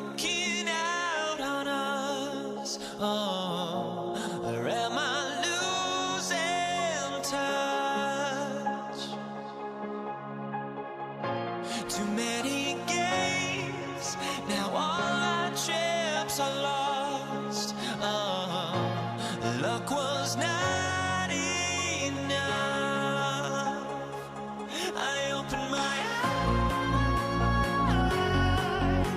walking out on us. Oh, or am I losing touch? Too many games, now all our chips are lost. Oh, luck was not enough. I opened my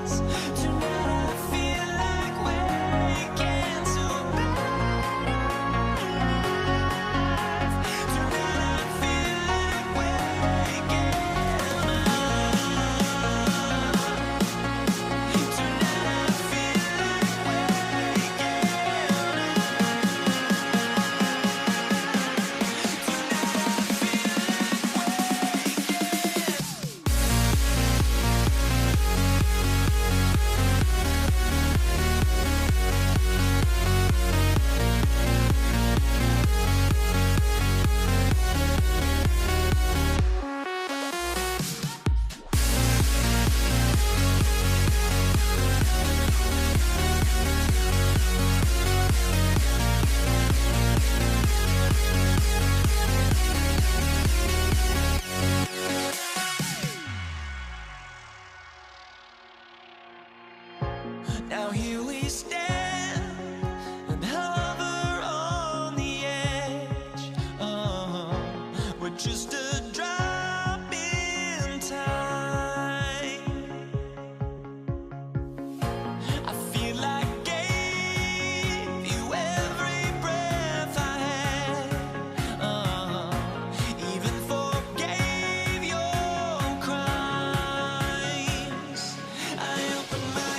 eyes. Tonight I feel like waking to life. Tonight I feel like waking up. Tonight I feel like waking Now here we stand and hover on the edge. Oh, we're just a drop in time. I feel like gave you every breath I had. Even forgave your crimes. I opened my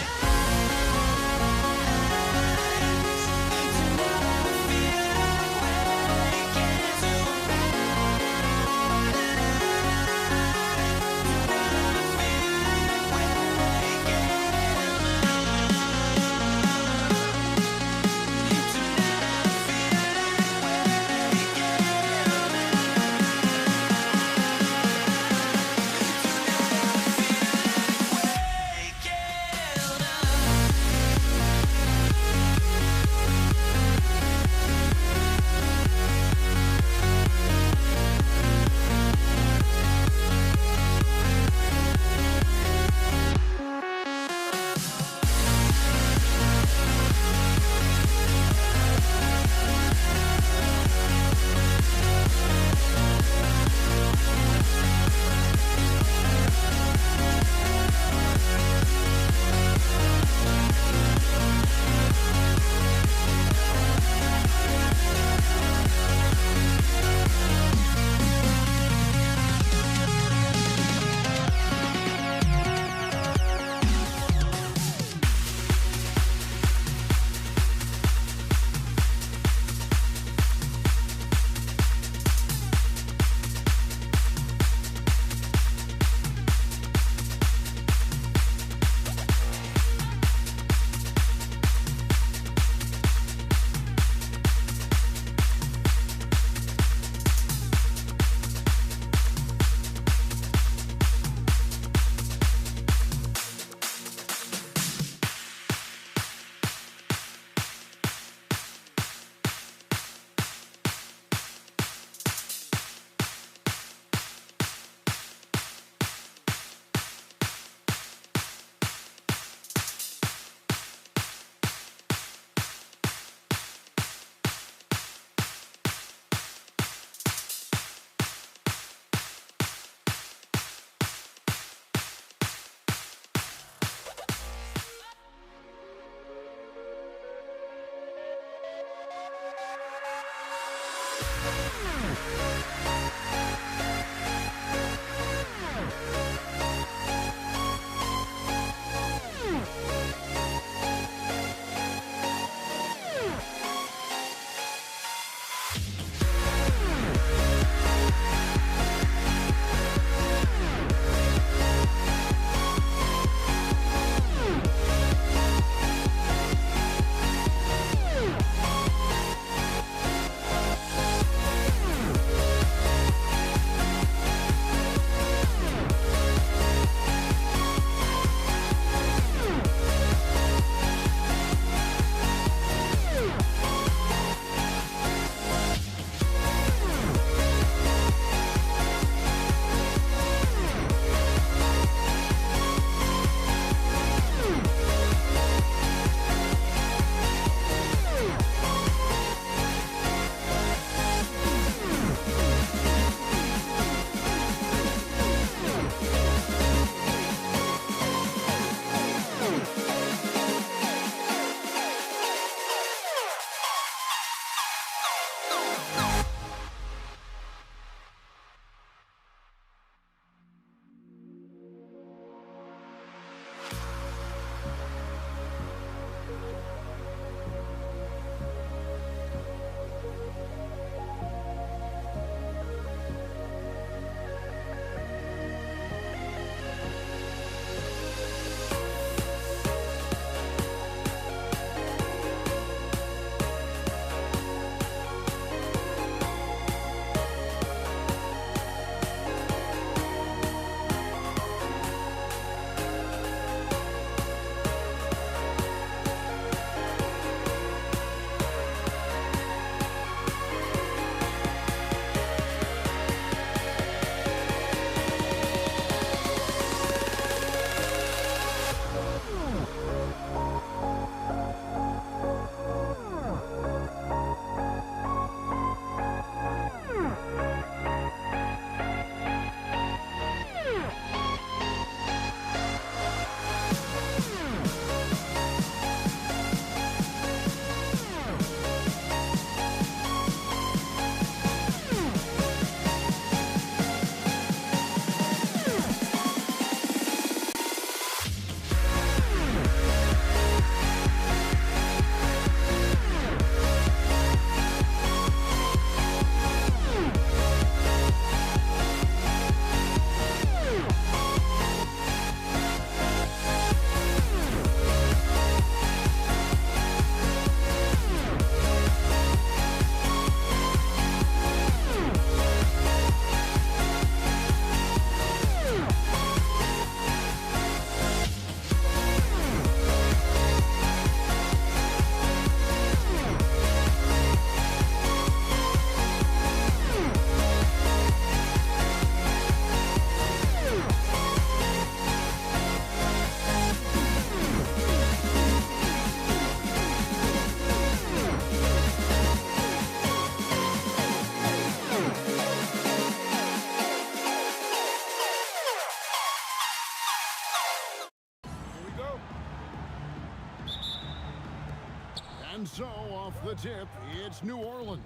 And so, off the tip, it's New Orleans.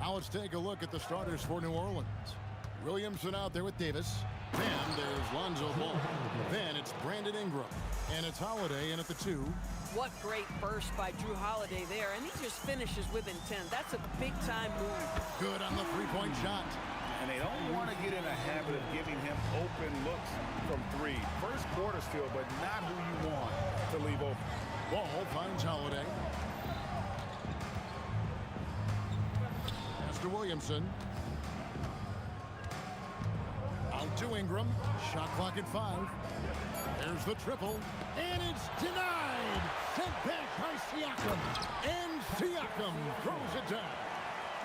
Now let's take a look at the starters for New Orleans. Williamson out there with Davis. Then there's Lonzo Ball. Then it's Brandon Ingram. And it's Holiday in at the 2. What great burst by Drew Holiday there, and he just finishes with intent. That's a big-time move. Good on the three-point shot. And they don't want to get in a habit of giving him open looks from 3. First quarter still, but not who you want to leave open. Ball finds Holiday. Pass to Williamson. Out to Ingram. Shot clock at 5. There's the triple. And it's denied. Sent back by Siakam. And Siakam throws it down.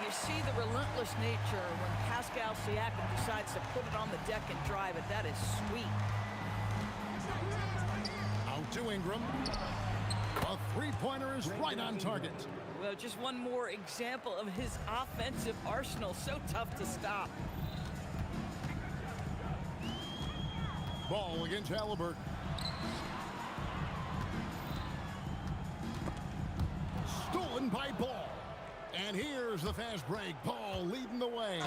You see the relentless nature when Pascal Siakam decides to put it on the deck and drive it. That is sweet. Out to Ingram. A three-pointer is right on target. Well, just one more example of his offensive arsenal. So tough to stop. Ball against Halliburton. Stolen by Ball. And here's the fast break. Ball leading the way.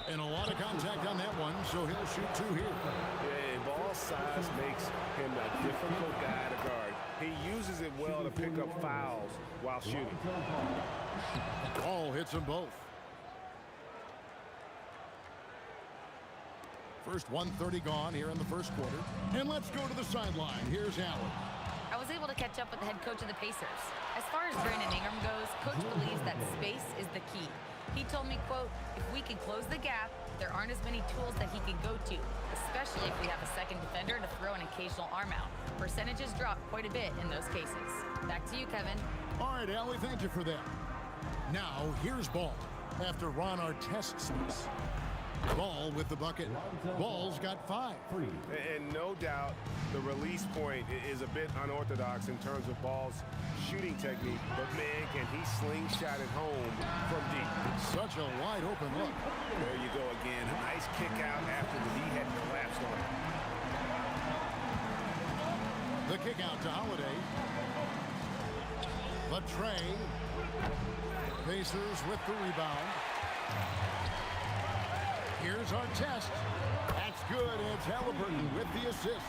And a lot of contact on that one, so he'll shoot 2 here. Yeah, ball size makes him a difficult guy to guard. He uses it well to pick up fouls while shooting. Ball hits them both. First 1:30 gone here in the first quarter. And let's go to the sideline. Here's Allen. I was able to catch up with the head coach of the Pacers. As far as Brandon Ingram goes, coach believes that space is the key. He told me, quote, if we can close the gap, there aren't as many tools that he can go to, especially if we have a second defender to throw an occasional arm out. Percentages drop quite a bit in those cases. Back to you, Kevin. All right, Allie, thank you for that. Now, here's Ball after Ron Artest's miss. Ball with the bucket. Ball's got 5. And no doubt the release point is a bit unorthodox in terms of Ball's shooting technique, but man, can he slingshot it home from deep. Such a wide open look. There you go again. A nice kick out after the knee had collapsed on him. The kick out to Holiday. The tray. Pacers with the rebound. Here's Artest. That's good. It's Halliburton with the assist.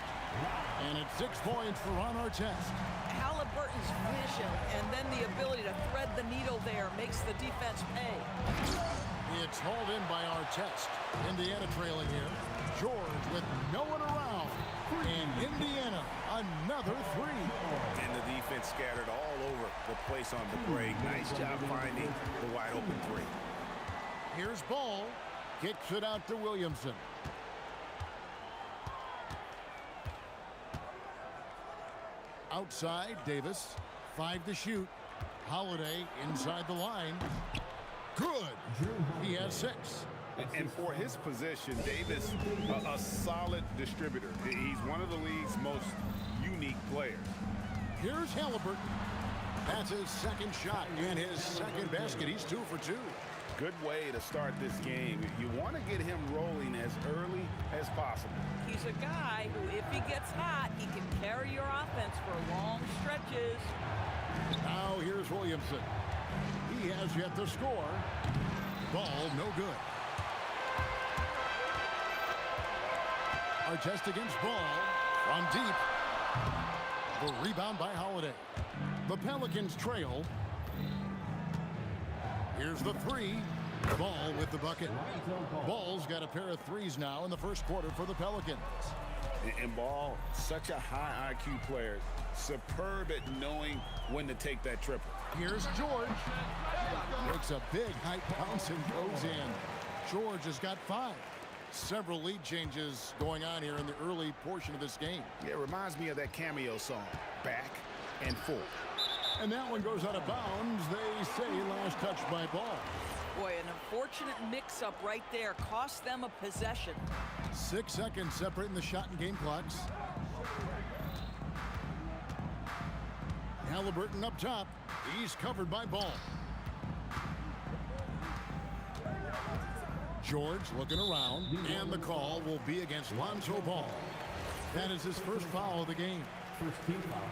And it's 6 points for Ron Artest. Halliburton's vision and then the ability to thread the needle there makes the defense pay. It's hauled in by Artest. Indiana trailing here. George with no one around. And Indiana, another 3. And the defense scattered all over the place on the break. Nice job finding the wide open 3. Here's Ball. Kicks it out to Williamson. Outside, Davis. 5 to shoot. Holiday inside the line. Good. He has 6. And for his position, Davis, a solid distributor. He's one of the league's most unique players. Here's Halliburton. That's his second shot and his second basket. He's 2 for 2. Good way to start this game. You want to get him rolling as early as possible. He's a guy who, if he gets hot, he can carry your offense for long stretches. Now here's Williamson. He has yet to score. Ball no good. Artest against Ball. From deep. The rebound by Holiday. The Pelicans trail. Here's the 3. Ball with the bucket. Ball's got a pair of 3s now in the first quarter for the Pelicans. And Ball, such a high IQ player. Superb at knowing when to take that triple. Here's George. Makes a big height bounce and goes in. George has got 5. Several lead changes going on here in the early portion of this game. Yeah, it reminds me of that cameo song, Back and Forth. And that one goes out of bounds. They say last touch by Ball. Boy, an unfortunate mix-up right there cost them a possession. 6 seconds separating the shot and game clocks. Halliburton up top. He's covered by Ball. George looking around, and the call will be against Lonzo Ball. That is his first foul of the game. First team foul.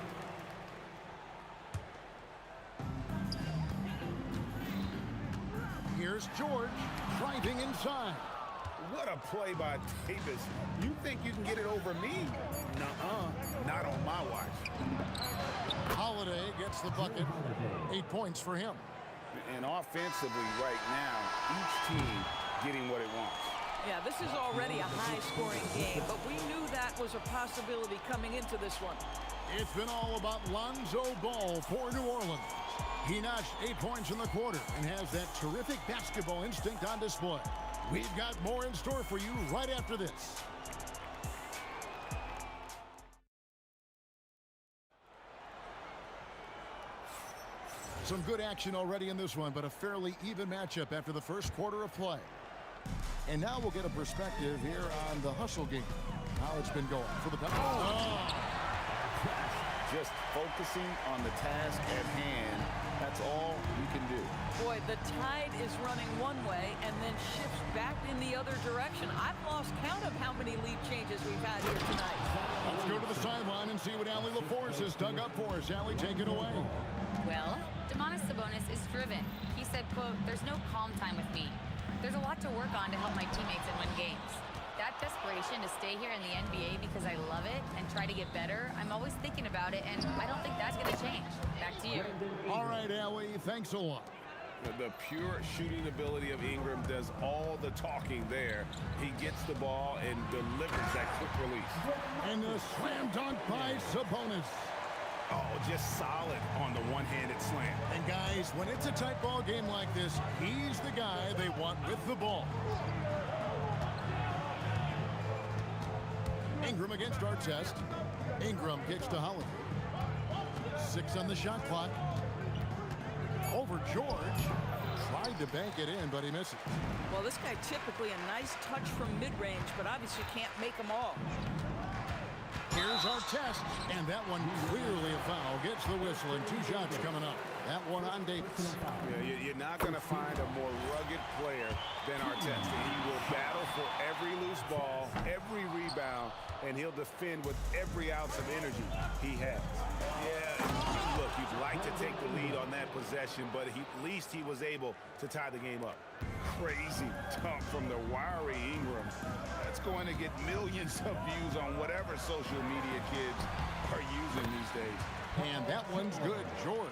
Here's George driving inside. What a play by Davis. You think you can get it over me? Nuh-uh, not on my watch. Holiday gets the bucket. 8 points for him. And offensively right now, each team getting what it wants. Yeah, this is already a high-scoring game, but we knew that was a possibility coming into this one. It's been all about Lonzo Ball for New Orleans. He notched 8 points in the quarter and has that terrific basketball instinct on display. We've got more in store for you right after this. Some good action already in this one, but a fairly even matchup after the first quarter of play. And now we'll get a perspective here on the hustle game. How it's been going for the Pelicans. Just focusing on the task at hand. That's all you can do. Boy, the tide is running one way and then shifts back in the other direction. I've lost count of how many lead changes we've had here tonight. Let's go to the sideline and see what Allie LaForce has dug up for us. Allie, take it away. Well, Domantas Sabonis is driven. He said, quote, "There's no calm time with me. There's a lot to work on to help my teammates and win games. That desperation to stay here in the NBA because I love it and try to get better, I'm always thinking about it, and I don't think that's going to change." Back to you. All right, Allie, thanks a lot. The pure shooting ability of Ingram does all the talking there. He gets the ball and delivers that quick release. And the slam dunk by Sabonis. Oh, just solid on the one-handed slam. And guys, when it's a tight ball game like this, he's the guy they want with the ball. Ingram against Artest. Ingram kicks to Holiday. 6 on the shot clock. Over George. Tried to bank it in, but he misses. Well, this guy typically a nice touch from mid-range, but obviously can't make them all. Here's Artest, and that one clearly a foul. Gets the whistle, and 2 shots coming up. That one on Davis. Yeah, you're not going to find a more rugged player than Artest. He will battle for every loose ball, every rebound, and he'll defend with every ounce of energy he has. Yeah, look, you'd like to take the lead on that possession, but at least he was able to tie the game up. Crazy dunk from the wiry Ingram. That's going to get millions of views on whatever social media kids are using these days. And that one's good, George.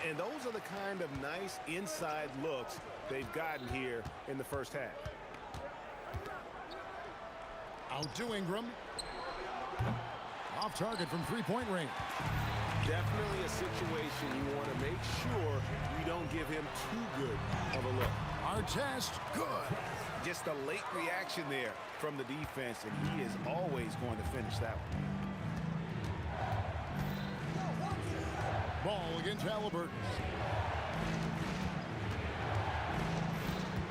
And those are the kind of nice inside looks they've gotten here in the first half. Out to Ingram. Off target from three-point range. Definitely a situation you want to make sure you don't give him too good of a look. Artest, good. Just a late reaction there from the defense, and he is always going to finish that one. Ball against Halliburton.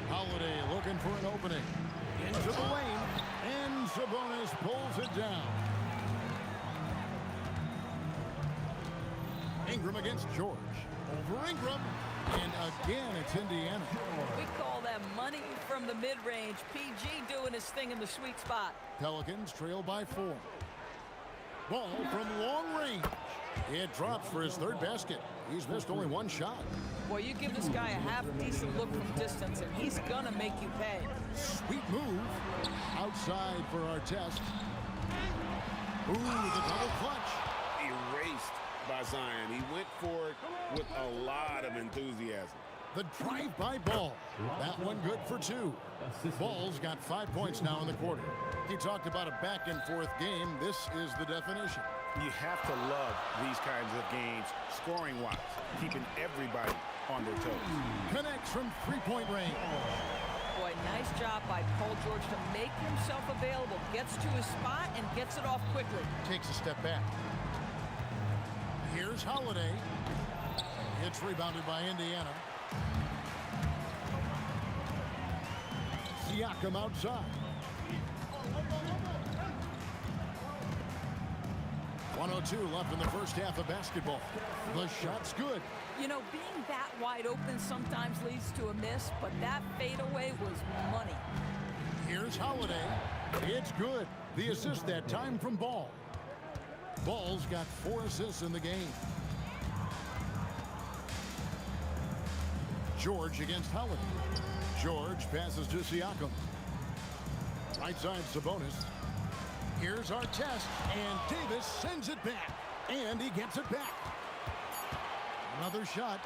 Holiday looking for an opening. Into the lane, and Sabonis pulls it down. Ingram against George. Over Ingram, and again it's Indiana. We call that money from the mid-range. PG doing his thing in the sweet spot. Pelicans trail by 4. Ball from long range. It drops for his 3rd basket. He's missed only 1 shot. Boy, you give this guy a half-decent look from distance, and he's gonna make you pay. Sweet move. Outside for Artest. Ooh, the double clutch. Erased by Zion. He went for it with a lot of enthusiasm. The drive-by Ball. That one good for 2. Ball's got 5 points now in the quarter. He talked about a back-and-forth game. This is the definition. You have to love these kinds of games, scoring-wise, keeping everybody on their toes. Connects from three-point range. Boy, nice job by Paul George to make himself available. Gets to his spot and gets it off quickly. Takes a step back. Here's Holiday. It's rebounded by Indiana. Siakam outside. 1:02 left in the first half of basketball. The shot's good. You know, being that wide open sometimes leads to a miss, but that fadeaway was money. Here's Holiday. It's good. The assist that time from Ball. Ball's got 4 assists in the game. George against Holiday. George passes to Siakam. Right side Sabonis. Here's Artest, and Davis sends it back, and he gets it back. Another shot.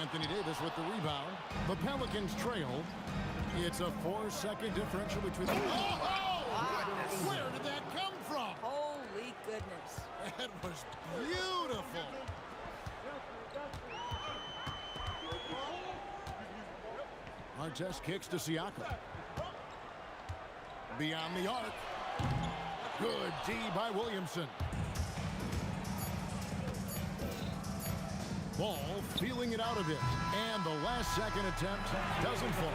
Anthony Davis with the rebound. The Pelicans trail. It's a 4-second differential between the... Oh! Where did that come from? Holy goodness. That was beautiful. Artest kicks to Siakam. Beyond the arc. Good D by Williamson. Ball feeling it out a bit. And the last second attempt doesn't fall.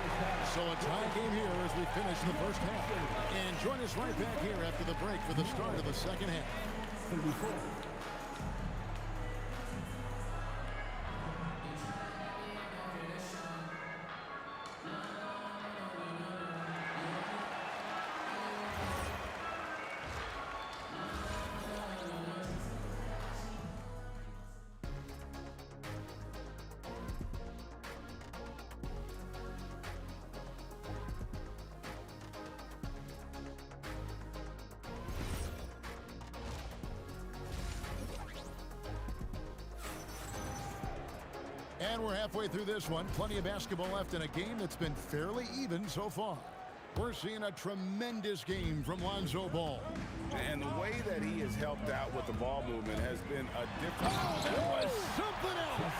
So a tie game here as we finish the first half. And join us right back here after the break for the start of the second half. And we're halfway through this one. Plenty of basketball left in a game that's been fairly even so far. We're seeing a tremendous game from Lonzo Ball. And the way that he has helped out with the ball movement has been a difference. Oh, something else.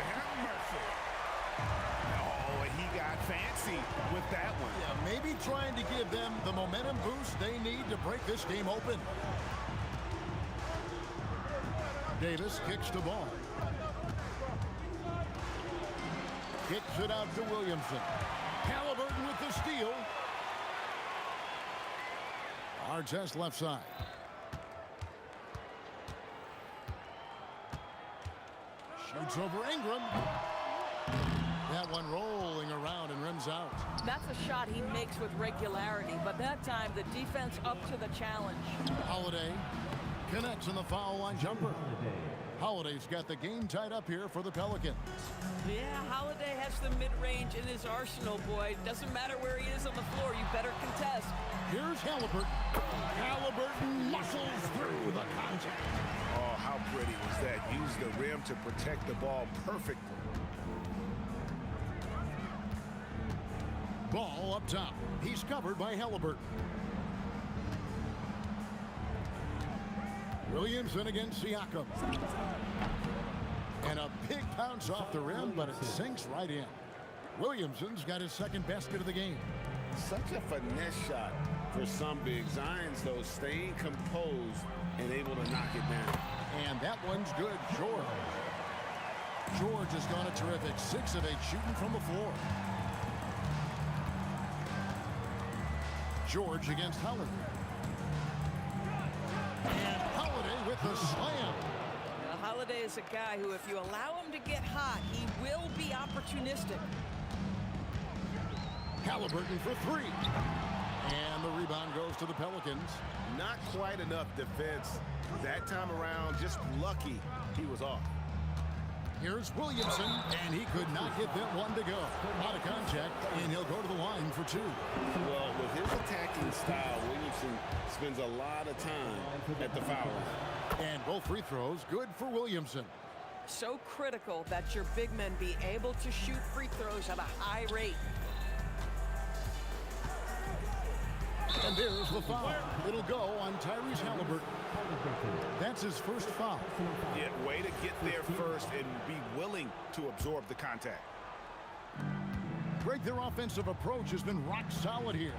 Have mercy. Oh, he got fancy with that one. Yeah, maybe trying to give them the momentum boost they need to break this game open. Davis kicks the ball. Kicks it out to Williamson. Halliburton with the steal. Artest left side. Shoots over Ingram. That one rolling around and rims out. That's a shot he makes with regularity, but that time the defense up to the challenge. Holiday connects on the foul line jumper. Holiday's got the game tied up here for the Pelicans. Yeah, Holiday has the mid-range in his arsenal, boy. Doesn't matter where he is on the floor, you better contest. Here's Halliburton. Halliburton muscles through the contact. Oh, how pretty was that? Used the rim to protect the ball perfectly. Ball up top. He's covered by Halliburton. Williamson against Siakam. And a big bounce off the rim, but it sinks right in. Williamson's got his second basket of the game. Such a finesse shot for some big Zions, though, staying composed and able to knock it down. And that one's good. George has gone a terrific 6 of 8 shooting from the floor. George against Holiday. And Holiday with the slam. Now, Holiday is a guy who, if you allow him to get hot, he will be opportunistic. Halliburton for 3. And the rebound goes to the Pelicans. Not quite enough defense that time around. Just lucky he was off. Here's Williamson, and he could not get that one to go. Out of contact, and he'll go to the line for 2. Well, with his attacking style, Williamson spends a lot of time at the foul line. And both free throws good for Williamson. So critical that your big men be able to shoot free throws at a high rate. And there's the foul. It'll go on Tyrese Halliburton. That's his first foul. Yeah, way to get there first and be willing to absorb the contact. Greg, their offensive approach has been rock solid here.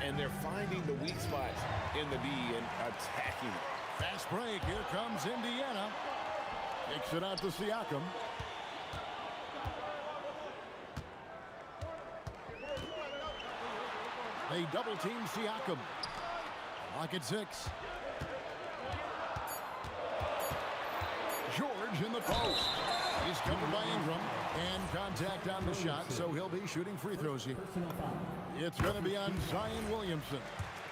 And they're finding the weak spots in the D and attacking it. Fast break. Here comes Indiana. Kicks it out to Siakam. They double team Siakam. Lock at 6. George in the post. He's covered by Ingram. And contact on the shot, so he'll be shooting free throws here. It's going to be on Zion Williamson.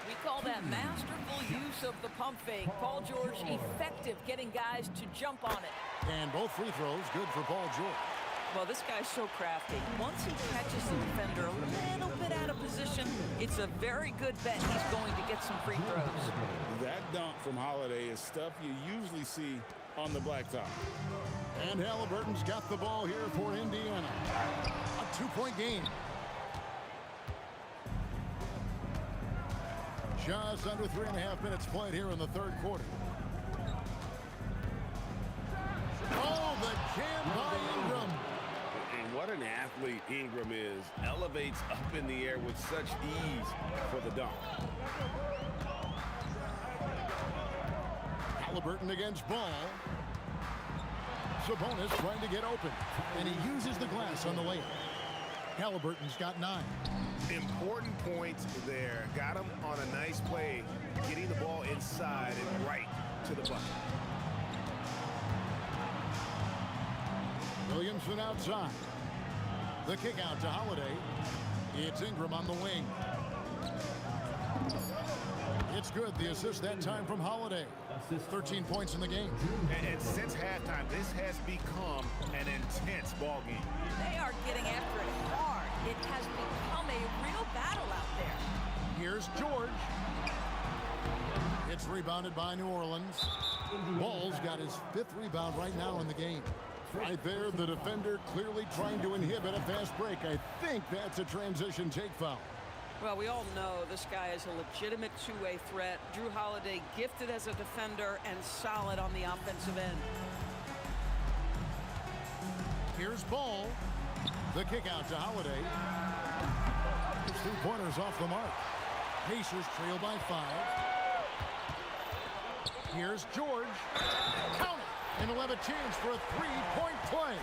We call that masterful use of the pump fake. Paul George effective getting guys to jump on it. And both free throws good for Paul George. Well, this guy's so crafty. Once he catches the defender a little bit out of position, it's a very good bet he's going to get some free throws. That dunk from Holiday is stuff you usually see on the blacktop. And Halliburton's got the ball here for Indiana. A 2-point game. Just under 3.5 minutes played here in the third quarter. Oh, the jam by Ingram. And what an athlete Ingram is. Elevates up in the air with such ease for the dunk. Halliburton against Ball. Sabonis trying to get open, and he uses the glass on the layup. Halliburton's got 9. Important points there. Got him on a nice play, getting the ball inside and right to the bucket. Williamson outside. The kick out to Holiday. It's Ingram on the wing. It's good. The assist that time from Holiday. 13 points in the game. And since halftime, this has become an intense ball game. They are getting after it hard. It has become a real battle out there. Here's George. It's rebounded by New Orleans. Ball's got his 5th rebound right now in the game. Right there, the defender clearly trying to inhibit a fast break. I think that's a transition take foul. Well, we all know this guy is a legitimate two-way threat. Drew Holiday gifted as a defender and solid on the offensive end. Here's Ball. The kick out to Holiday. His 3-pointers off the mark. Pacers trail by 5. Here's George. Count it. And he'll have a chance for a 3-point play.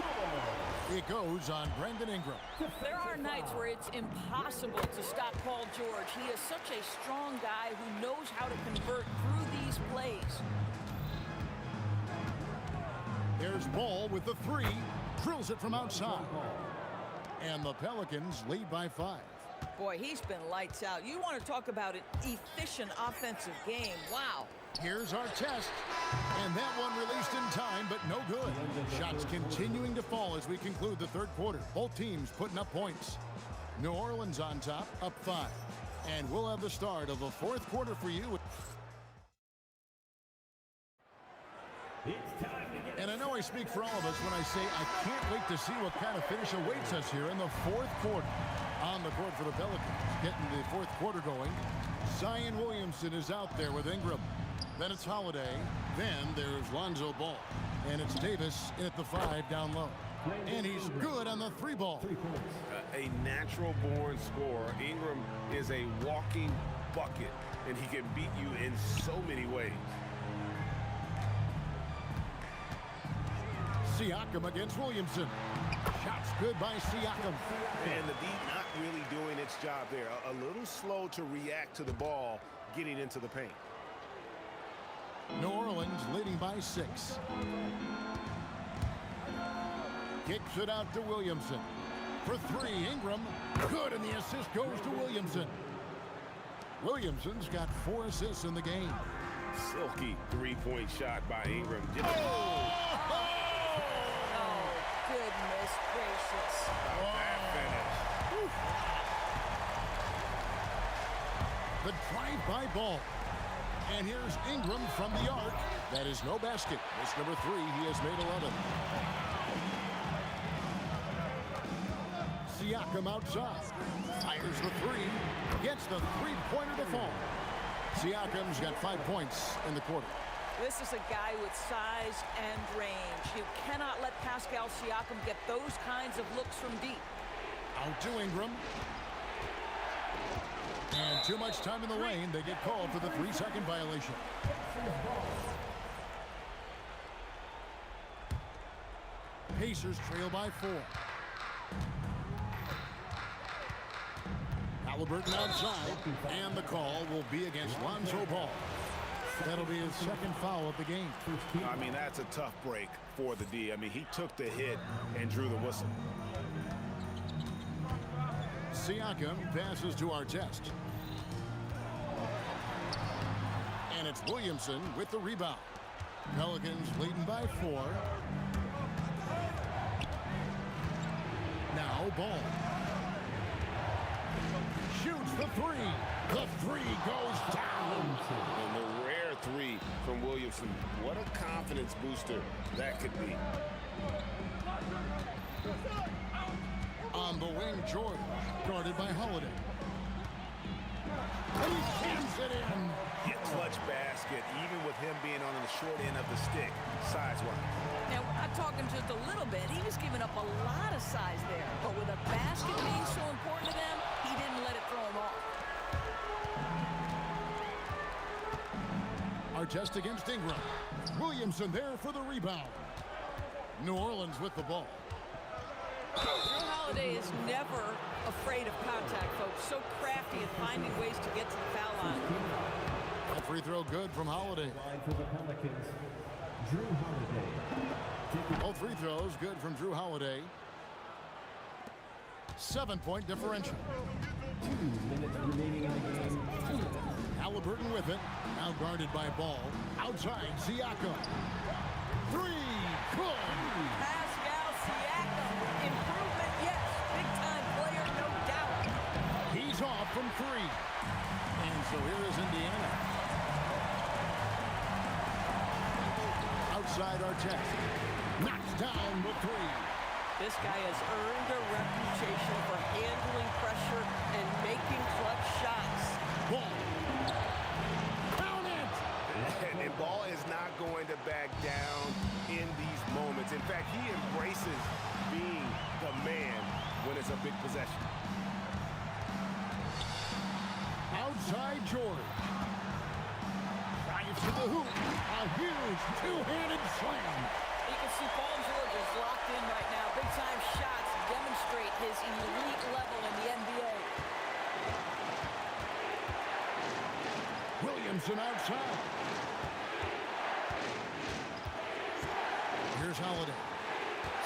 It goes on Brandon Ingram. There are nights where it's impossible to stop Paul George. He is such a strong guy who knows how to convert through these plays. There's Ball with the 3. Drills it from outside. And the Pelicans lead by 5. Boy, he's been lights out. You want to talk about an efficient offensive game. Wow. Here's our test. And that one released in time, but no good. Shots continuing to fall as we conclude the third quarter. Both teams putting up points. New Orleans on top, up 5. And we'll have the start of the fourth quarter for you. And I know I speak for all of us when I say I can't wait to see what kind of finish awaits us here in the fourth quarter. On the court for the Pelicans, getting the fourth quarter going. Zion Williamson is out there with Ingram. Then it's Holiday. Then there's Lonzo Ball. And it's Davis in at the 5 down low. And he's good on the 3 ball. A natural-born scorer. Ingram is a walking bucket, and he can beat you in so many ways. Siakam against Williamson. Shots good by Siakam. And the D not really doing its job there. A little slow to react to the ball getting into the paint. New Orleans leading by 6. Kicks it out to Williamson. For 3, Ingram. Good, and the assist goes to Williamson. Williamson's got 4 assists in the game. Silky 3-point shot by Ingram. Goodness gracious. That finish. The drive-by Ball. And here's Ingram from the arc. That is no basket. It's number 3. He has made 11. Siakam outside. Fires the 3. Gets the 3-pointer to fall. Siakam's got 5 points in the quarter. This is a guy with size and range. You cannot let Pascal Siakam get those kinds of looks from deep. Out to Ingram. And too much time in the lane. They get called for the 3-second violation. Pacers trail by 4. Halliburton outside. And the call will be against Lonzo Ball. That'll be his second foul of the game. I mean, that's a tough break for the D. I mean, he took the hit and drew the whistle. Siakam passes to Artest. And it's Williamson with the rebound. Pelicans leading by 4. ball. Shoots the three. The three goes down. And the rare three from Williamson. What a confidence booster that could be. On the wing, George, guarded by Holiday. And he jams it in. Yeah, clutch basket, even with him being on the short end of the stick, size-wise. Now, I talked him just a little bit. He was giving up a lot of size there. But with a basket being so important to them, he didn't let it throw him off. Artest against Ingram. Williamson there for the rebound. New Orleans with the ball. Drew Holiday is never afraid of contact, folks. So crafty at finding ways to get to the foul line. A free throw good from Holiday. For the Pelicans, Drew Holiday. Both free throws good from Drew Holiday. 7-point differential. 2 minutes remaining in the game. Halliburton with it. Now guarded by Ball. Outside, Siakam. Three. Good. Pascal Siakam. Improvement, yes. Big-time player, no doubt. He's off from three. And so here is Indiana. Outside Artest. Knocks down the three. This guy has earned a reputation for handling pressure and making clutch shots. Ball. Count it. And Ball is not going to back down in these moments. In fact, he embraces being the man when it's a big possession. Outside George. Drives to the hoop. A huge two-handed slam. You can see Paul George is locked in right now. Big-time shots demonstrate his elite level in the NBA. Williamson outside. Here's Holiday.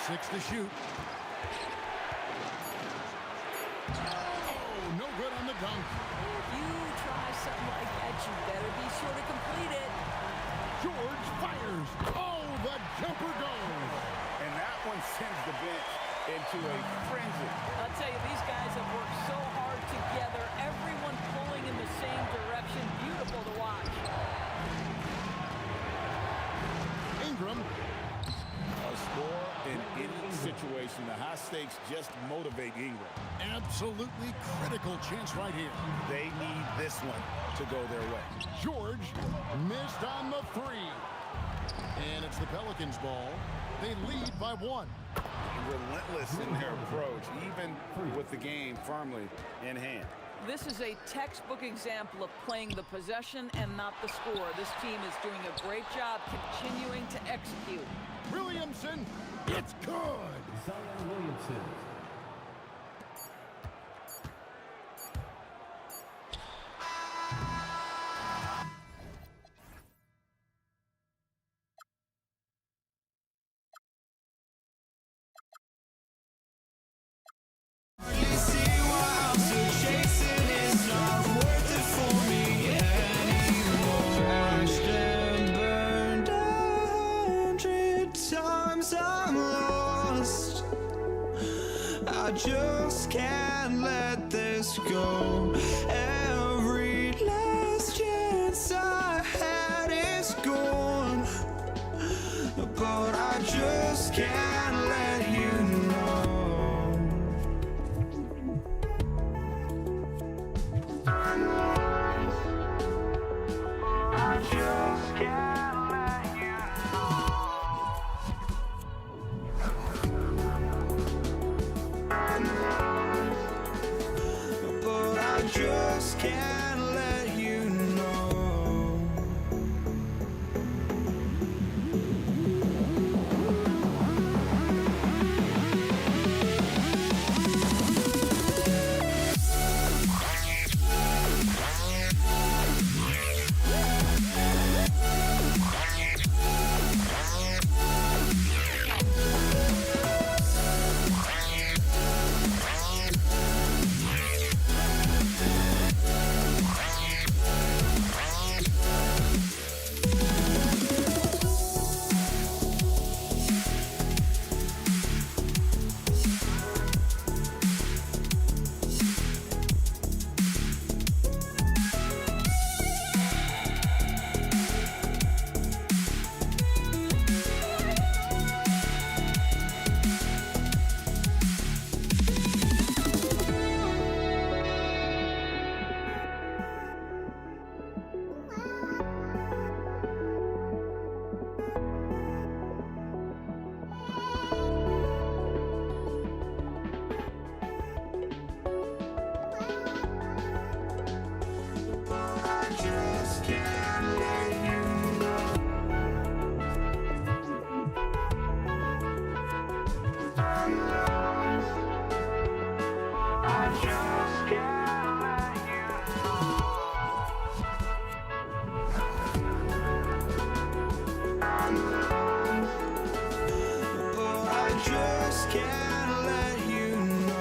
6 to shoot. Oh, no good on the dunk. If you try something like that, you better be sure to complete it. George fires. Oh, the jumper goes. And that one sends the bench into a frenzy. I'll tell you, these guys have worked so hard together. Everyone pulling in the same direction. Beautiful to watch. Ingram. A score in any situation. The high stakes just motivate Ingram. Absolutely critical chance right here. They need this one to go their way. George missed on the three. And it's the Pelicans' ball. They lead by 1. Relentless in their approach, even with the game firmly in hand. This is a textbook example of playing the possession and not the score. This team is doing a great job continuing to execute. Williamson, it's good. Zion Williamson. I just can't let this go. Every last chance I had is gone, but I just can't let you know. I just can't let you but I just can't let you know. I just can't let you know. Oh, I just can't let you know.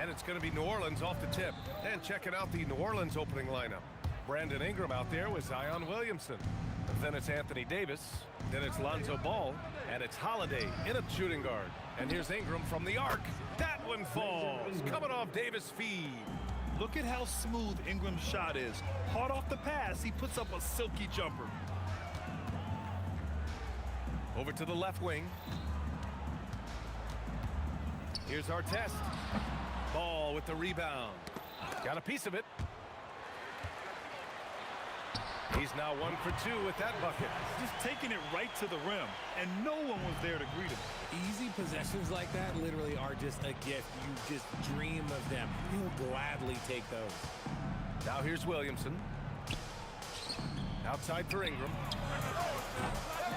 And it's going to be New Orleans off the tip. And checking out the New Orleans opening lineup. Brandon Ingram out there with Zion Williamson. Then it's Anthony Davis. Then it's Lonzo Ball. And it's Holiday in a shooting guard. And here's Ingram from the arc. That one falls. Coming off Davis' feed. Look at how smooth Ingram's shot is. Hard off the pass, he puts up a silky jumper. Over to the left wing. Here's Artest. Ball with the rebound. Got a piece of it. He's now 1 for 2 with that bucket. Just taking it right to the rim, and no one was there to greet him. Easy possessions like that literally are just a gift. You just dream of them. He'll gladly take those. Now here's Williamson. Outside for Ingram.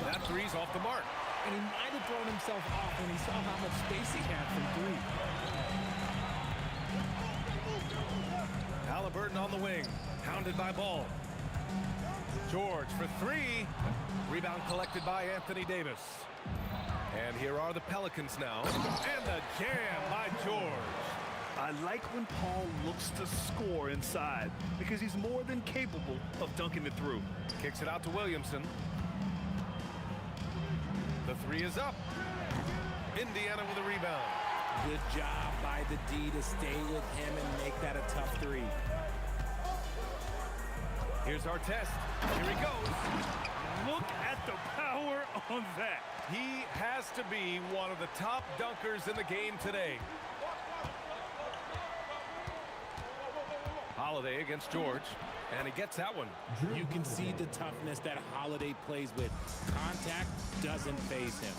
That three's off the mark. And he might have thrown himself off when he saw how much space he had from three. Halliburton on the wing. Hounded by Ball. George for three. Rebound collected by Anthony Davis. And here are the Pelicans now. And the jam by George. I like when Paul looks to score inside because he's more than capable of dunking it through. Kicks it out to Williamson. The three is up. Indiana with a rebound. Good job by the D to stay with him and make that a tough three. Here's Artest. Here he goes. Look at the power on that. He has to be one of the top dunkers in the game today. Holiday against George, and he gets that one. You can see the toughness that Holiday plays with. Contact doesn't faze him.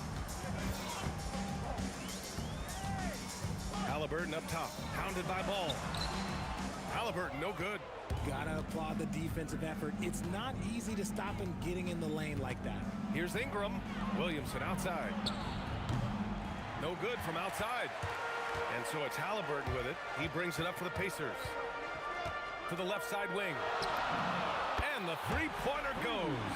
Halliburton up top, hounded by Ball. Halliburton, no good. Gotta applaud the defensive effort. It's not easy to stop him getting in the lane like that. Here's Ingram. Williamson outside. No good from outside. And so it's Halliburton with it. He brings it up for the Pacers. To the left side wing. And the three-pointer goes.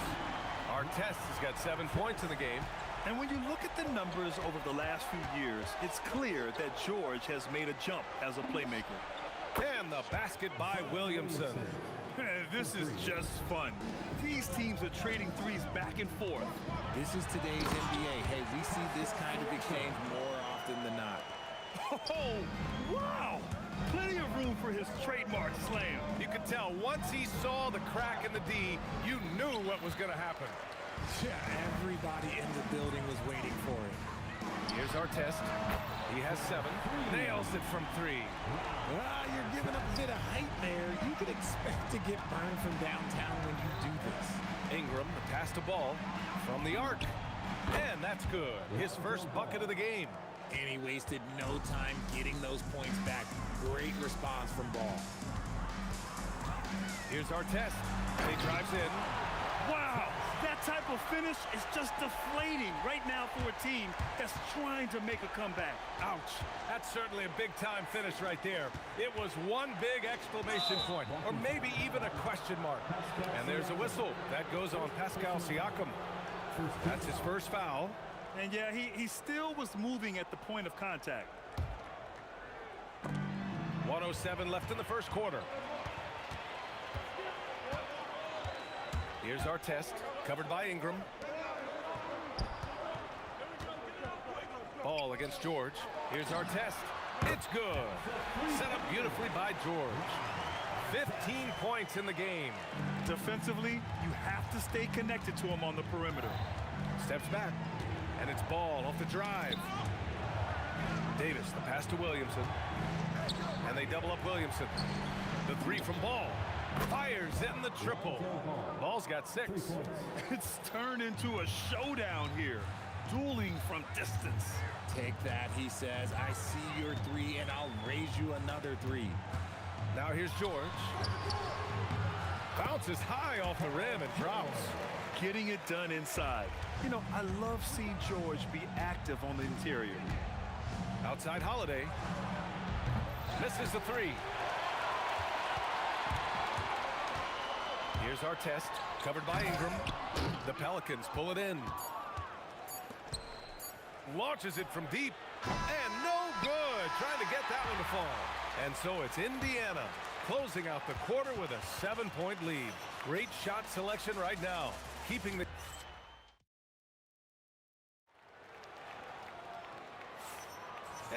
Artest has got 7 points in the game. And when you look at the numbers over the last few years, it's clear that George has made a jump as a playmaker. And the basket by Williamson. This is just fun. These teams are trading threes back and forth. This is today's NBA. Hey, we see this kind of exchange more often than not. Oh, wow! Plenty of room for his trademark slam. You could tell once he saw the crack in the D, you knew what was going to happen. Yeah, everybody in the building was waiting for it. Here's Artest. He has 7. Nails it from 3. You're giving up a bit of height there. You could expect to get burned from downtown when you do this. Ingram, the pass to Ball from the arc. And that's good. His first bucket of the game. And he wasted no time getting those points back. Great response from Ball. Here's Artest. He drives in. Wow! That type of finish is just deflating right now for a team that's trying to make a comeback. Ouch. That's certainly a big-time finish right there. It was one big exclamation point, or maybe even a question mark. And there's a whistle. That goes on Pascal Siakam. That's his first foul. And yeah, he still was moving at the point of contact. 1:07 left in the first quarter. Here's our test, covered by Ingram. Ball against George. Here's our test. It's good. Set up beautifully by George. 15 points in the game. Defensively, you have to stay connected to him on the perimeter. Steps back, and it's Ball off the drive. Davis, the pass to Williamson. And they double up Williamson. The three from Ball. Fires in the triple. Ball's got 6. It's turned into a showdown here. Dueling from distance. Take that, he says. I see your 3, and I'll raise you another 3. Now here's George. Bounces high off the rim and drops. Getting it done inside. You know, I love seeing George be active on the interior. Outside Holiday. Misses the 3. Here's our test, covered by Ingram. The Pelicans pull it in. Launches it from deep, and no good. Trying to get that one to fall. And so it's Indiana closing out the quarter with a 7-point lead. Great shot selection right now, keeping the...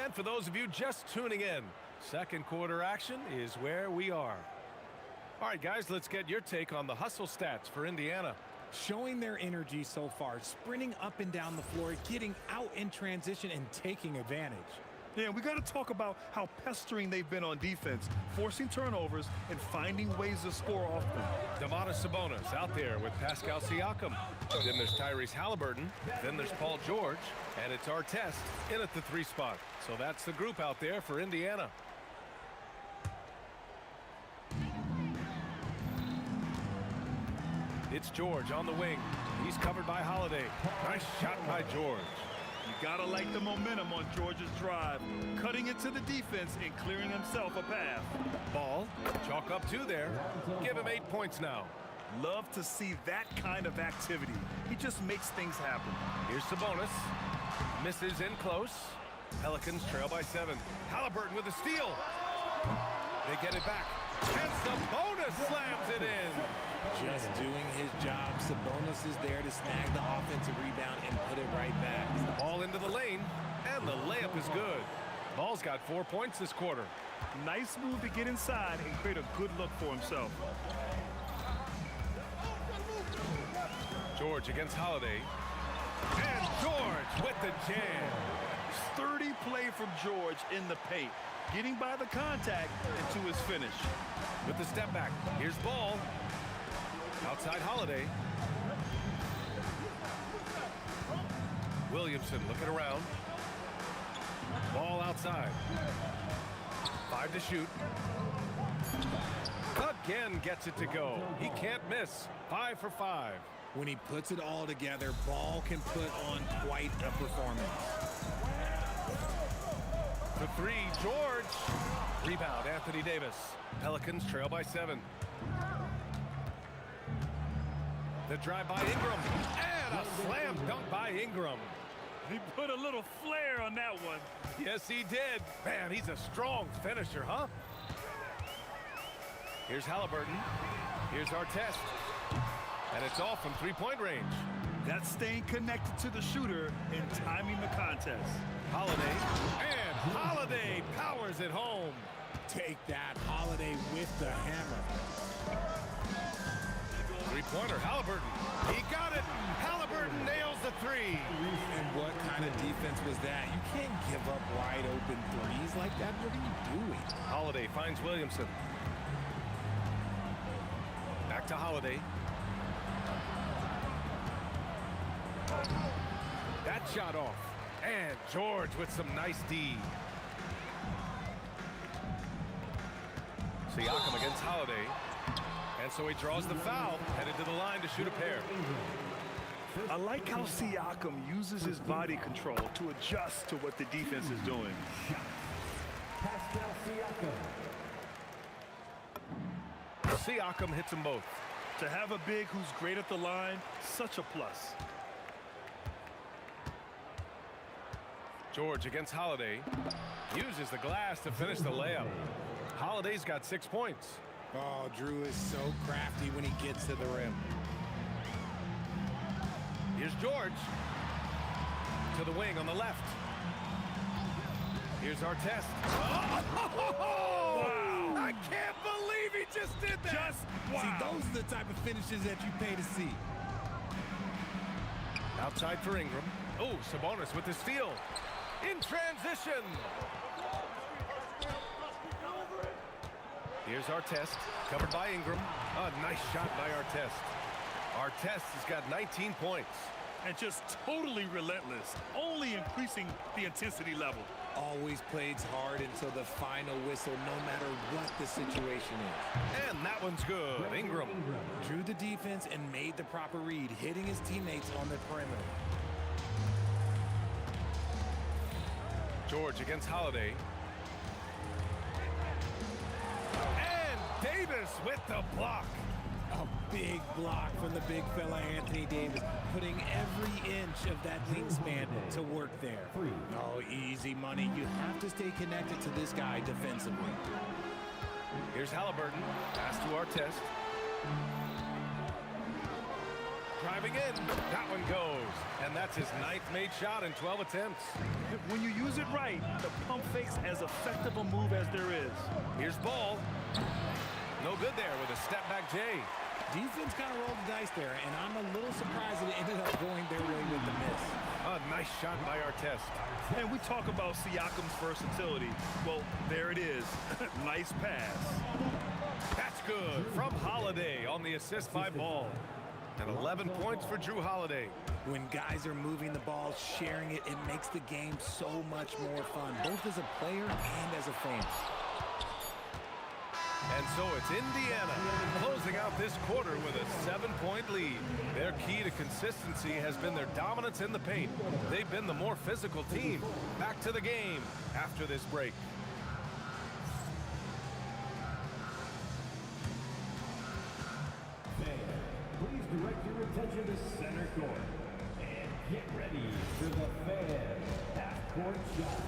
And for those of you just tuning in, second quarter action is where we are. All right, guys, let's get your take on the hustle stats for Indiana. Showing their energy so far, sprinting up and down the floor, getting out in transition, and taking advantage. Yeah, we got to talk about how pestering they've been on defense, forcing turnovers and finding ways to score off them. Domantas Sabonis out there with Pascal Siakam. Then there's Tyrese Halliburton. Then there's Paul George. And it's Artest in at the 3 spot. So that's the group out there for Indiana. It's George on the wing. He's covered by Holiday. Nice shot by George. You gotta like the momentum on George's drive, cutting it to the defense and clearing himself a path. Ball, chalk up 2 there. Give him 8 points now. Love to see that kind of activity. He just makes things happen. Here's Sabonis. Misses in close. Pelicans trail by 7. Halliburton with a steal. They get it back. And Sabonis slams it in. Just doing his job. Sabonis is there to snag the offensive rebound and put it right back. Ball into the lane, and the layup is good. Ball's got 4 points this quarter. Nice move to get inside and create a good look for himself. George against Holiday. And George with the jam. Sturdy play from George in the paint, getting by the contact and to his finish. With the step back, here's Ball. Outside Holiday. Williamson looking around. Ball outside. 5 to shoot. Again gets it to go. He can't miss. 5 for 5. When he puts it all together, Ball can put on quite a performance. For 3, George. Rebound, Anthony Davis. Pelicans trail by 7. The drive by Ingram. And a slam dunk by Ingram. He put a little flair on that one. Yes, he did. Man, he's a strong finisher, huh? Here's Halliburton. Here's Artest. And it's off from 3-point range. That's staying connected to the shooter and timing the contest. Holiday. And Holiday powers it home. Take that, Holiday with the hammer. 3-pointer, Halliburton. He got it. Halliburton nails the 3. And what kind of defense was that? You can't give up wide open threes like that. What are you doing? Holiday finds Williamson. Back to Holiday. That shot off. And George with some nice D. Siakam against Holiday. And so he draws the foul, headed to the line to shoot a pair. I like how Siakam uses his body control to adjust to what the defense is doing. Siakam hits them both. To have a big who's great at the line, such a plus. George against Holiday. Uses the glass to finish the layup. Holiday's got 6 points. Oh, Drew is so crafty when he gets to the rim. Here's George. To the wing on the left. Here's Artest. Oh! Wow. I can't believe he just did that. See, those are the type of finishes that you pay to see. Outside for Ingram. Oh, Sabonis with the steal. In transition. Here's Artest, covered by Ingram. A nice shot by Artest. Artest has got 19 points. And just totally relentless, only increasing the intensity level. Always plays hard until the final whistle, no matter what the situation is. And that one's good. Ingram. Drew the defense and made the proper read, hitting his teammates on the perimeter. George against Holiday. And Davis with the block. A big block from the big fella Anthony Davis, putting every inch of that wingspan to work there. Oh, easy money. You have to stay connected to this guy defensively. Here's Halliburton. Pass to Artest. Driving in. That one goes. And that's his 9th made shot in 12 attempts. When you use it right, the pump fake's as effective a move as there is. Here's Ball. No good there with a step back J. Defense kind of rolled the dice there, and I'm a little surprised that it ended up going their way with the miss. A nice shot by Artest. And we talk about Siakam's versatility. Well, there it is. Nice pass. That's good from Holiday on the assist by Ball. And 11 points for Drew Holiday. When guys are moving the ball, sharing it, it makes the game so much more fun, both as a player and as a fan. And so it's Indiana closing out this quarter with a 7-point lead. Their key to consistency has been their dominance in the paint. They've been the more physical team. Back to the game after this break. Please direct your attention to center court. And get ready for the fan half-court shot.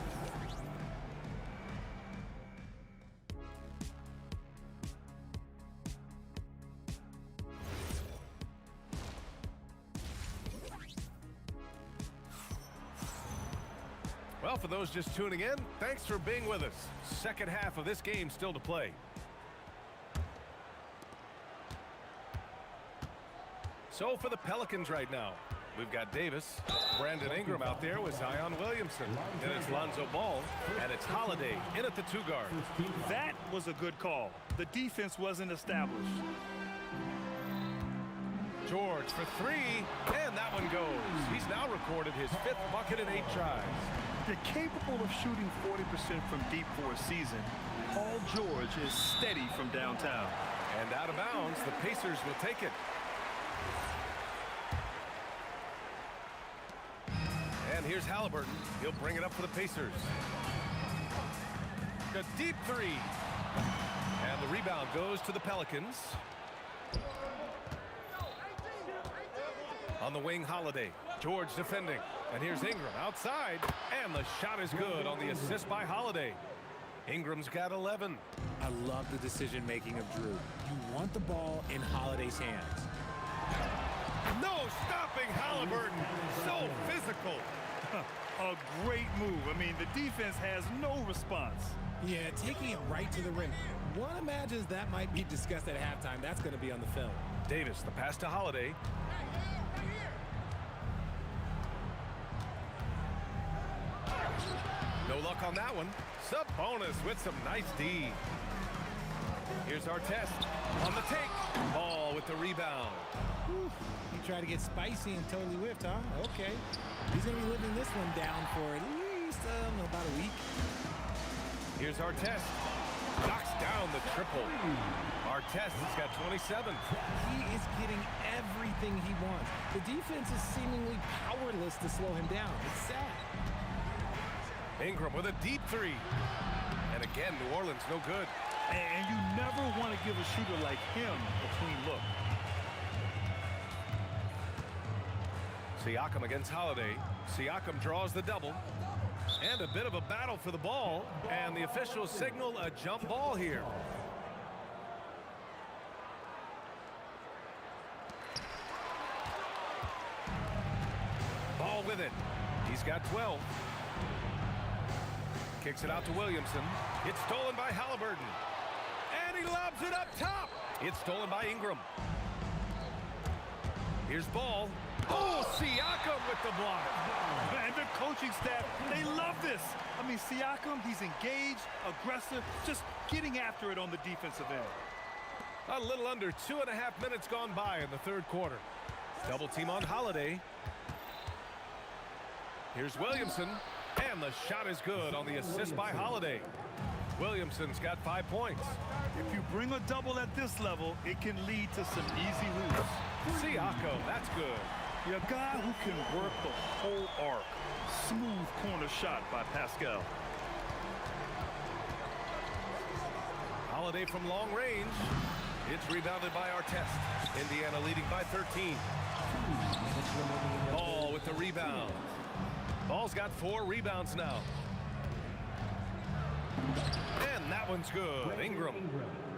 Well, for those just tuning in, thanks for being with us. Second half of this game still to play. So for the Pelicans right now, we've got Davis, Brandon Ingram out there with Zion Williamson. Then it's Lonzo Ball, and it's Holiday in at the 2 guard. That was a good call. The defense wasn't established. George for 3, and that one goes. He's now recorded his 5th bucket in 8 tries. They're capable of shooting 40% from deep for a season. Paul George is steady from downtown. And out of bounds, the Pacers will take it. And here's Halliburton. He'll bring it up for the Pacers. A deep 3. And the rebound goes to the Pelicans. On the wing, Holiday. George defending. And here's Ingram outside. And the shot is good on the assist by Holiday. Ingram's got 11. I love the decision-making of Drew. You want the ball in Holiday's hands. No stopping Halliburton. So physical. A great move. I mean, the defense has no response. Yeah, taking it right to the rim. One imagines that might be discussed at halftime. That's going to be on the film. Davis, the pass to Holiday. No luck on that one. Sabonis with some nice D. Here's Artest on the take. Ball with the rebound. Whew. He tried to get spicy and totally whiffed, huh? Okay. He's going to be living this one down for at least, about a week. Here's Artest. Knocks down the triple. Artest has got 27. He is getting everything he wants. The defense is seemingly powerless to slow him down. It's sad. Ingram with a deep 3. And again, New Orleans no good. And you never want to give a shooter like him a clean look. Siakam against Holiday. Siakam draws the double. And a bit of a battle for the ball, and the officials signal a jump ball here. Ball with it. He's got 12. Kicks it out to Williamson. It's stolen by Halliburton. And he lobs it up top. It's stolen by Ingram. Here's ball. Oh, Siakam with the block. And the coaching staff, they love this. I mean, Siakam, he's engaged, aggressive, just getting after it on the defensive end. A little under 2.5 minutes gone by in the third quarter. Double team on Holiday. Here's Williamson, and the shot is good on the assist by Holiday. Williamson's got 5 points. If you bring a double at this level, it can lead to some easy loops. Siakam, that's good. You're a guy who can work the whole arc. Smooth corner shot by Pascal. Holiday from long range. It's rebounded by Artest. Indiana leading by 13. Ball with the rebound. Ball's got 4 rebounds now. And that one's good. Ingram.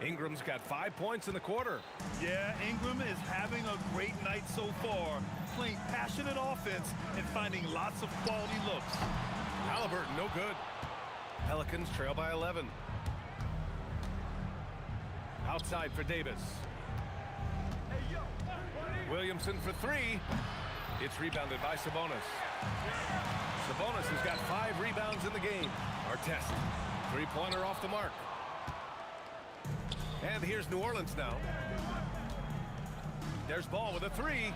Ingram's got 5 points in the quarter. Yeah, Ingram is having a great night so far, playing passionate offense and finding lots of quality looks. Halliburton, no good. Pelicans trail by 11. Outside for Davis. Williamson for 3. It's rebounded by Sabonis. Sabonis has got 5 rebounds in the game. Artest. 3-pointer off the mark. And here's New Orleans now. There's Ball with a 3.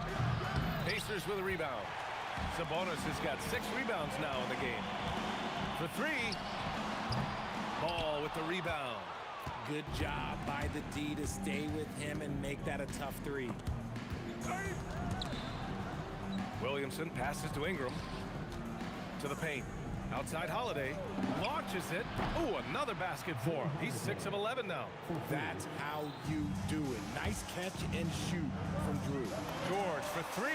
Pacers with a rebound. Sabonis has got 6 rebounds now in the game. For 3. Ball with the rebound. Good job by the D to stay with him and make that a tough 3. Williamson passes to Ingram. To the paint. Outside Holiday. Launches it. Ooh, another basket for him. He's 6 of 11 now. That's how you do it. Nice catch and shoot from Drew. George for 3.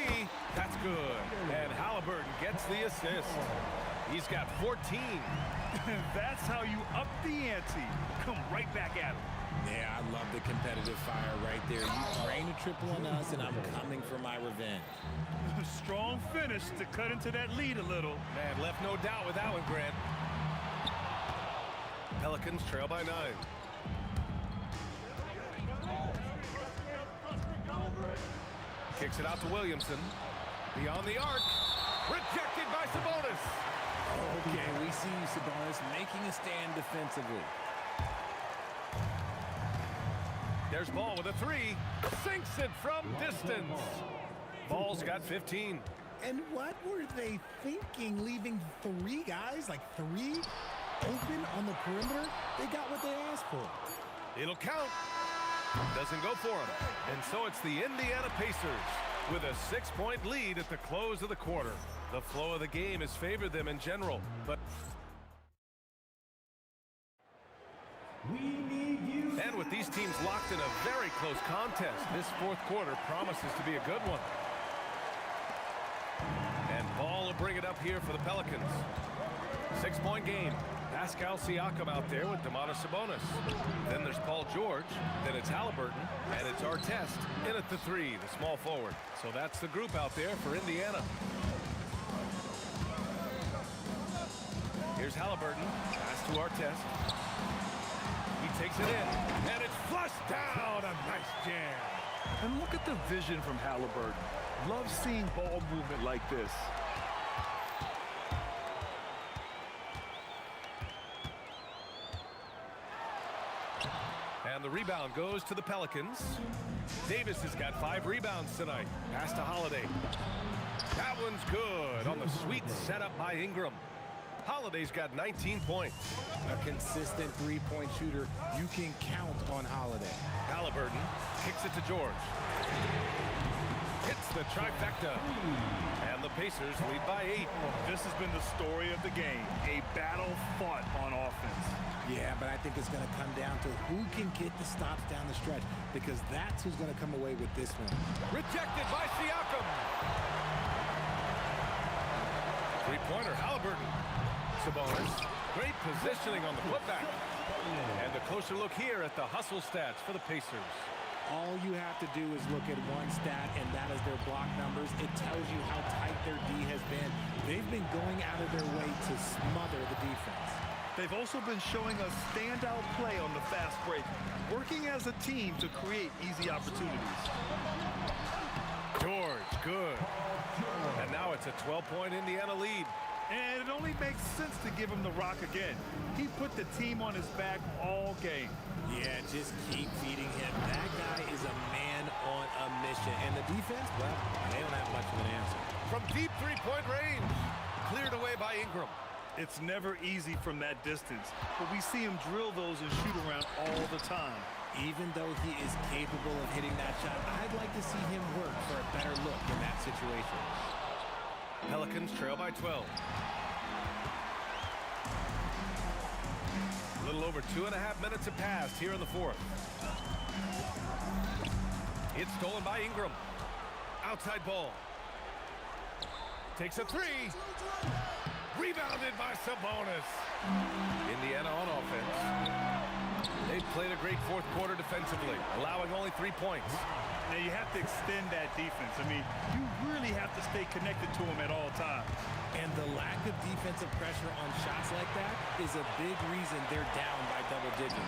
That's good. And Halliburton gets the assist. He's got 14. That's how you up the ante. Come right back at him. Yeah, I love the competitive fire right there. You drain a triple on us, and I'm coming for my revenge. Strong finish to cut into that lead a little. Man, left no doubt with that one, Grant. Pelicans trail by 9. Kicks it out to Williamson. Beyond the arc. Rejected by Sabonis. Okay, we see Sabonis making a stand defensively. There's Ball with a 3. Sinks it from distance. Ball's got 15. And what were they thinking, leaving 3 guys, like 3, open on the perimeter? They got what they asked for. It'll count. Doesn't go for him. And so it's the Indiana Pacers with a 6-point lead at the close of the quarter. The flow of the game has favored them in general, but and with these teams locked in a very close contest, this fourth quarter promises to be a good one. And Ball will bring it up here for the Pelicans. 6-point game. Pascal Siakam out there with Domantas Sabonis. Then there's Paul George. Then it's Halliburton. And it's Artest in at the 3, the small forward. So that's the group out there for Indiana. Here's Halliburton. Pass to Artest. He takes it in. And it's flushed down. A nice jam. And look at the vision from Halliburton. Love seeing ball movement like this. And the rebound goes to the Pelicans. Davis has got 5 rebounds tonight. Pass to Holiday. That one's good on the sweet setup by Ingram. Holiday's got 19 points. A consistent 3-point shooter. You can count on Holiday. Halliburton kicks it to George. Hits the trifecta. And the Pacers lead by 8. This has been the story of the game. A battle fought on offense. Yeah, but I think it's going to come down to who can get the stops down the stretch, because that's who's going to come away with this one. Rejected by Siakam. Three-pointer, Halliburton. Sabonis. Great positioning on the putback. And a closer look here at the hustle stats for the Pacers. All you have to do is look at one stat, and that is their block numbers. It tells you how tight their D has been. They've been going out of their way to smother the defense. They've also been showing us standout play on the fast break, working as a team to create easy opportunities. George, good. And now it's a 12-point Indiana lead. And it only makes sense to give him the rock again. He put the team on his back all game. Yeah, just keep feeding him. That guy is a man on a mission. And the defense, well, they don't have much of an answer. From deep three-point range. Cleared away by Ingram. It's never easy from that distance, but we see him drill those and shoot around all the time. Even though he is capable of hitting that shot, I'd like to see him work for a better look in that situation. Pelicans trail by 12. A little over 2.5 minutes have passed here in the fourth. It's stolen by Ingram. Outside ball. Takes a three. Rebounded by Sabonis. Indiana on offense. They've played a great fourth quarter defensively, allowing only 3 points. Now you have to extend that defense. I mean, you really have to stay connected to him at all times. And the lack of defensive pressure on shots like that is a big reason they're down by double digits.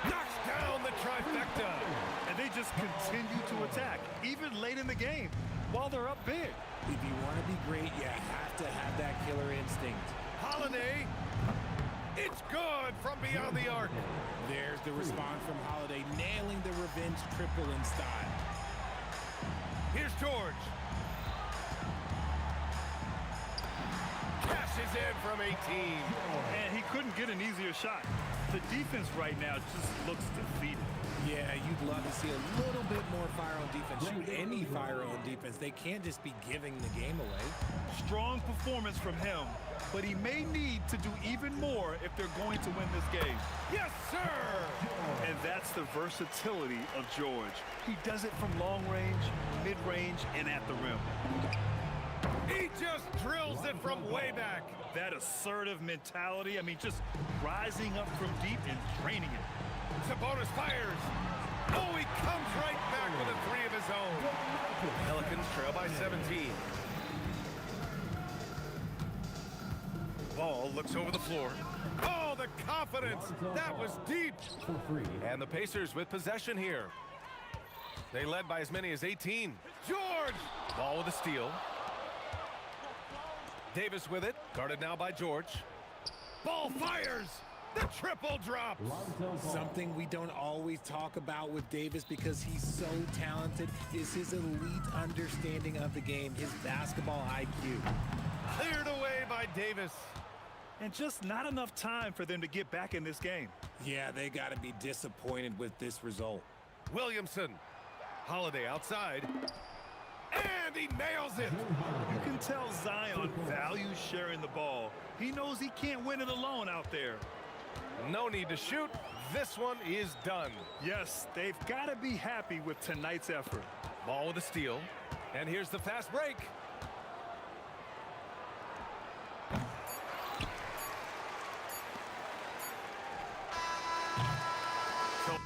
Knocks down the trifecta. And they just continue to attack, even late in the game, while they're up big. If you want to be great, you have to have that killer instinct. Holiday. It's good from beyond the arc. There's the response from Holiday, nailing the revenge triple in style. Here's George. Cashes in from 18. And he couldn't get an easier shot. The defense right now just looks defeated. Yeah, you'd love to see a little bit more fire on defense. Shoot any fire on defense. They can't just be giving the game away. Strong performance from him, but he may need to do even more if they're going to win this game. Yes, sir! And that's the versatility of George. He does it from long range, mid-range, and at the rim. He just drills it from way back. That assertive mentality, I mean, just rising up from deep and draining it. Sabonis fires. Oh, he comes right back with a three of his own. Pelicans trail by 17. Ball looks over the floor. Oh, the confidence. That was deep. And the Pacers with possession here. They led by as many as 18. George. Ball with a steal. Davis with it. Guarded now by George. Ball fires. The triple drops. Something we don't always talk about with Davis because he's so talented is his elite understanding of the game, his basketball IQ. Cleared away by Davis. And just not enough time for them to get back in this game. Yeah, they got to be disappointed with this result. Williamson. Holiday outside. And he nails it. You can tell Zion values sharing the ball. He knows he can't win it alone out there. No need to shoot. This one is done. Yes, they've got to be happy with tonight's effort. Ball with a steal. And here's the fast break. So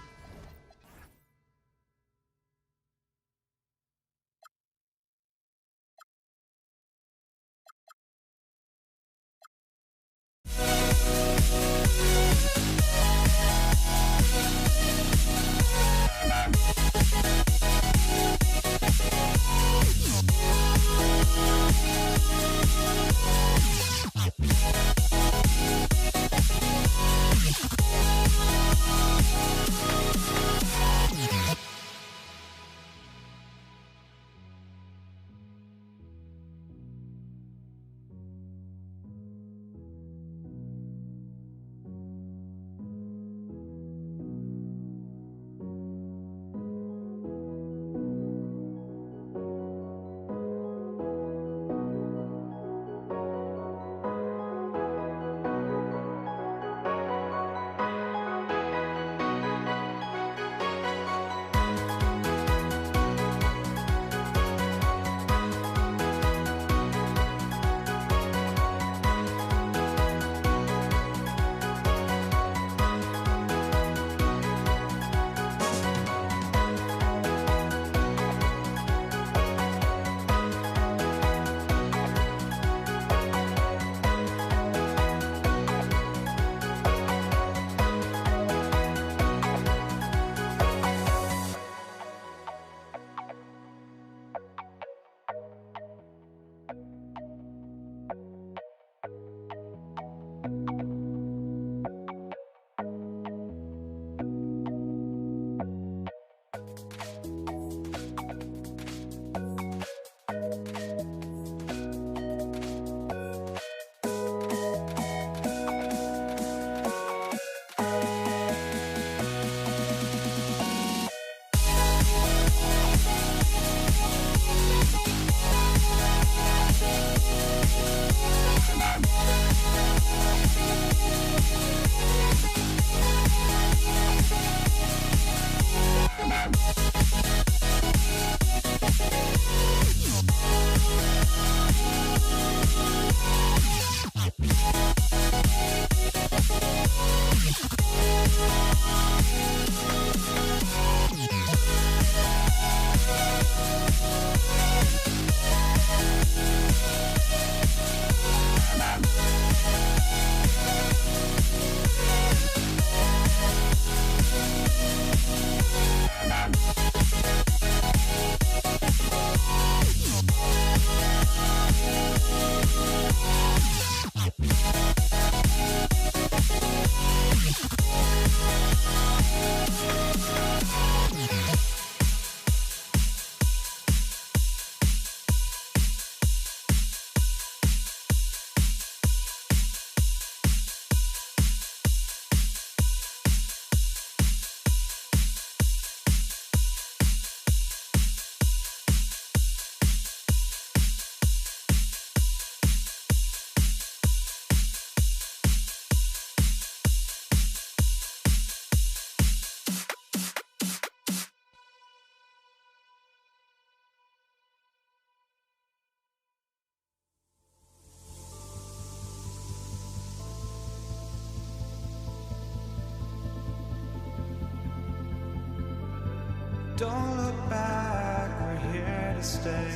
Don't look back, we're here to stay.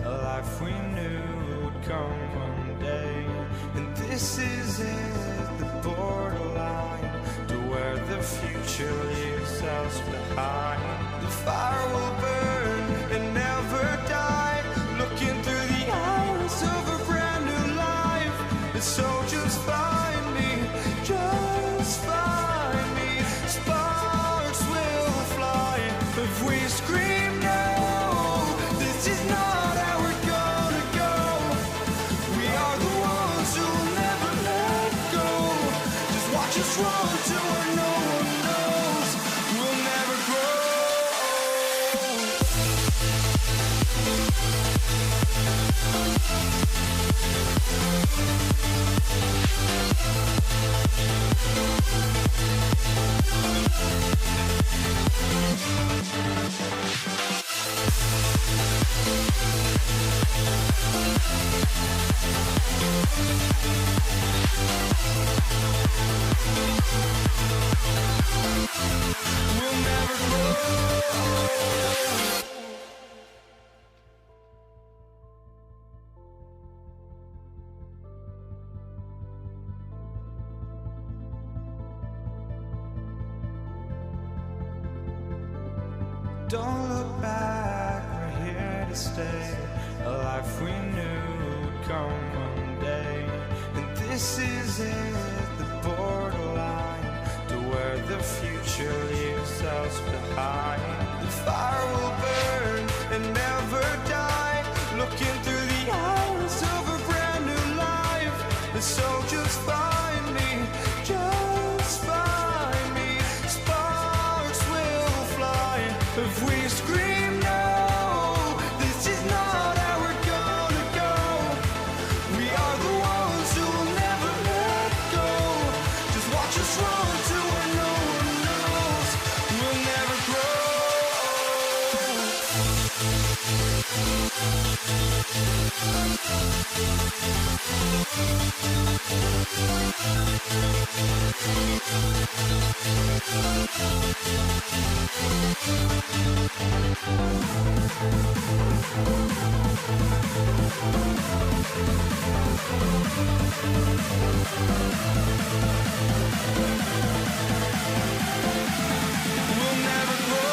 A life we knew would come one day. And this is it, the borderline to where the future leaves us behind. The fire will burn and never die, looking through the eyes of a brand new life. And so just find me, just find me. Sparks will fly if we scream no. This is not how we're gonna go. We are the ones who will never let go. Just watch us run to where no one knows. We'll never grow. We'll never grow. Don't look back, we're here to stay. A life we knew would come one day. And this is it, the borderline to where the future leaves us behind. The fire will burn and never die, looking through the eyes of a brand new life. And so just find me, just find me. Sparks will fly if we scream no. This is not how we're gonna go. We are the ones who will never let go. Just watch us run to where no one knows. We'll never grow. We'll never grow.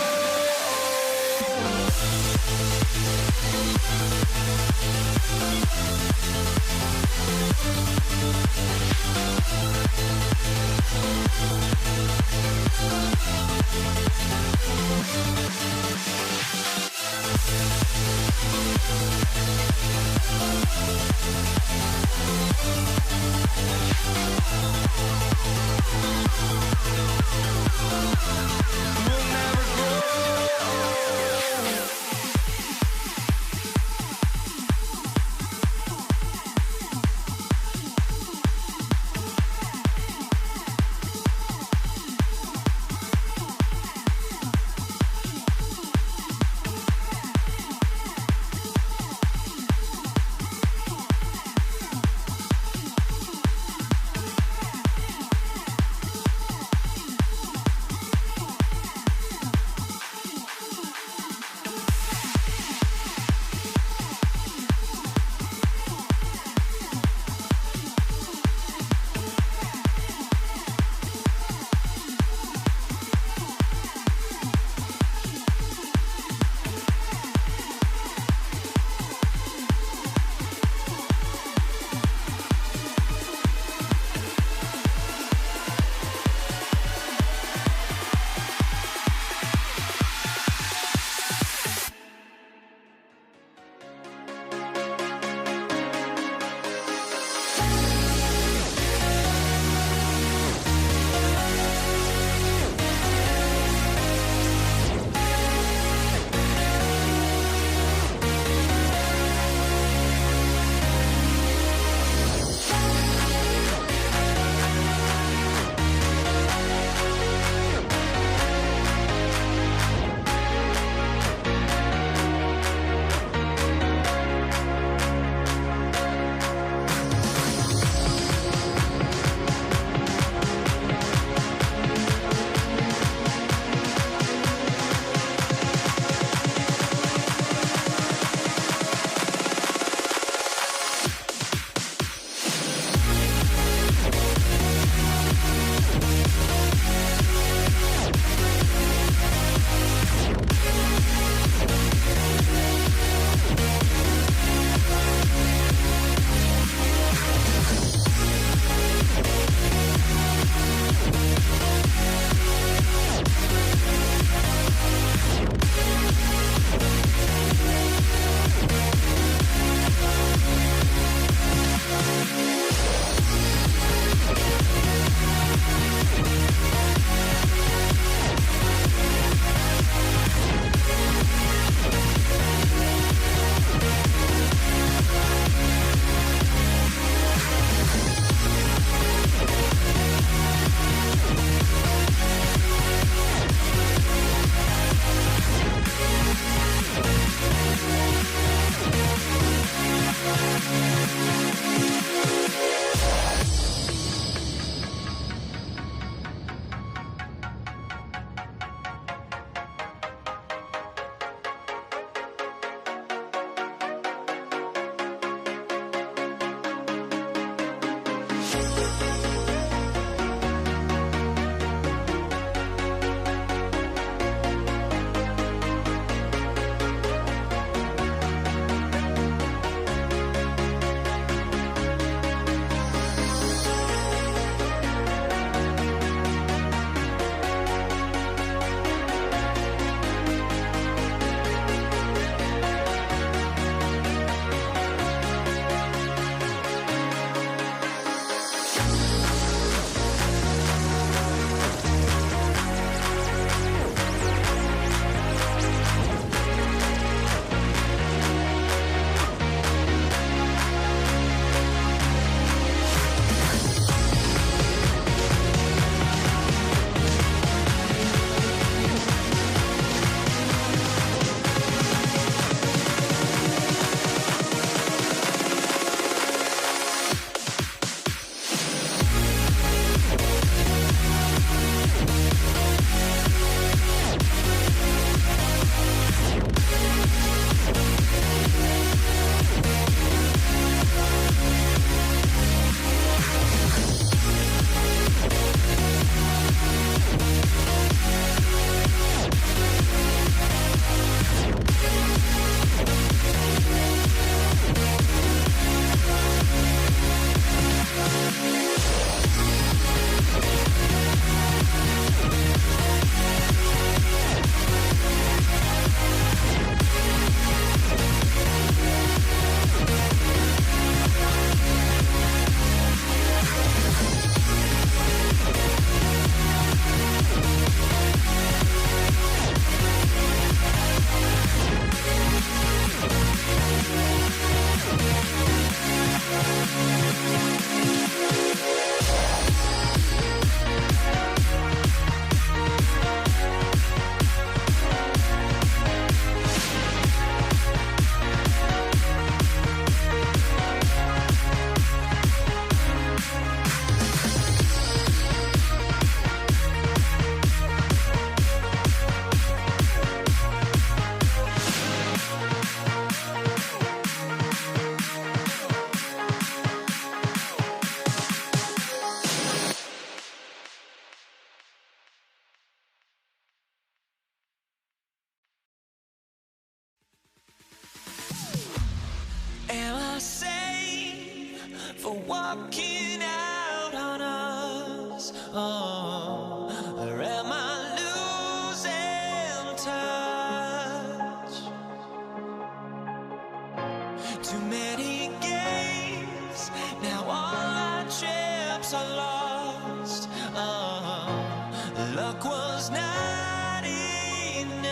was not enough.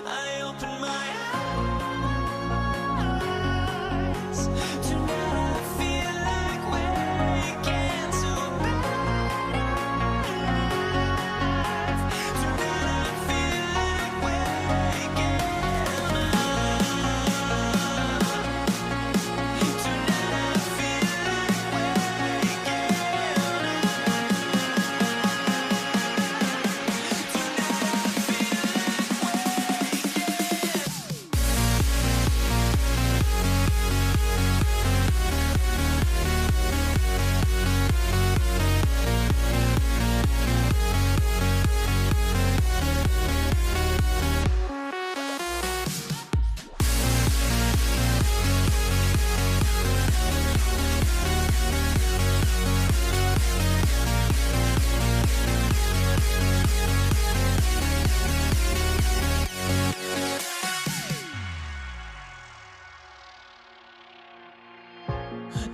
I opened my eyes. Tonight I feel like waking to a better life. Tonight I feel like waking up. Tonight I feel like waking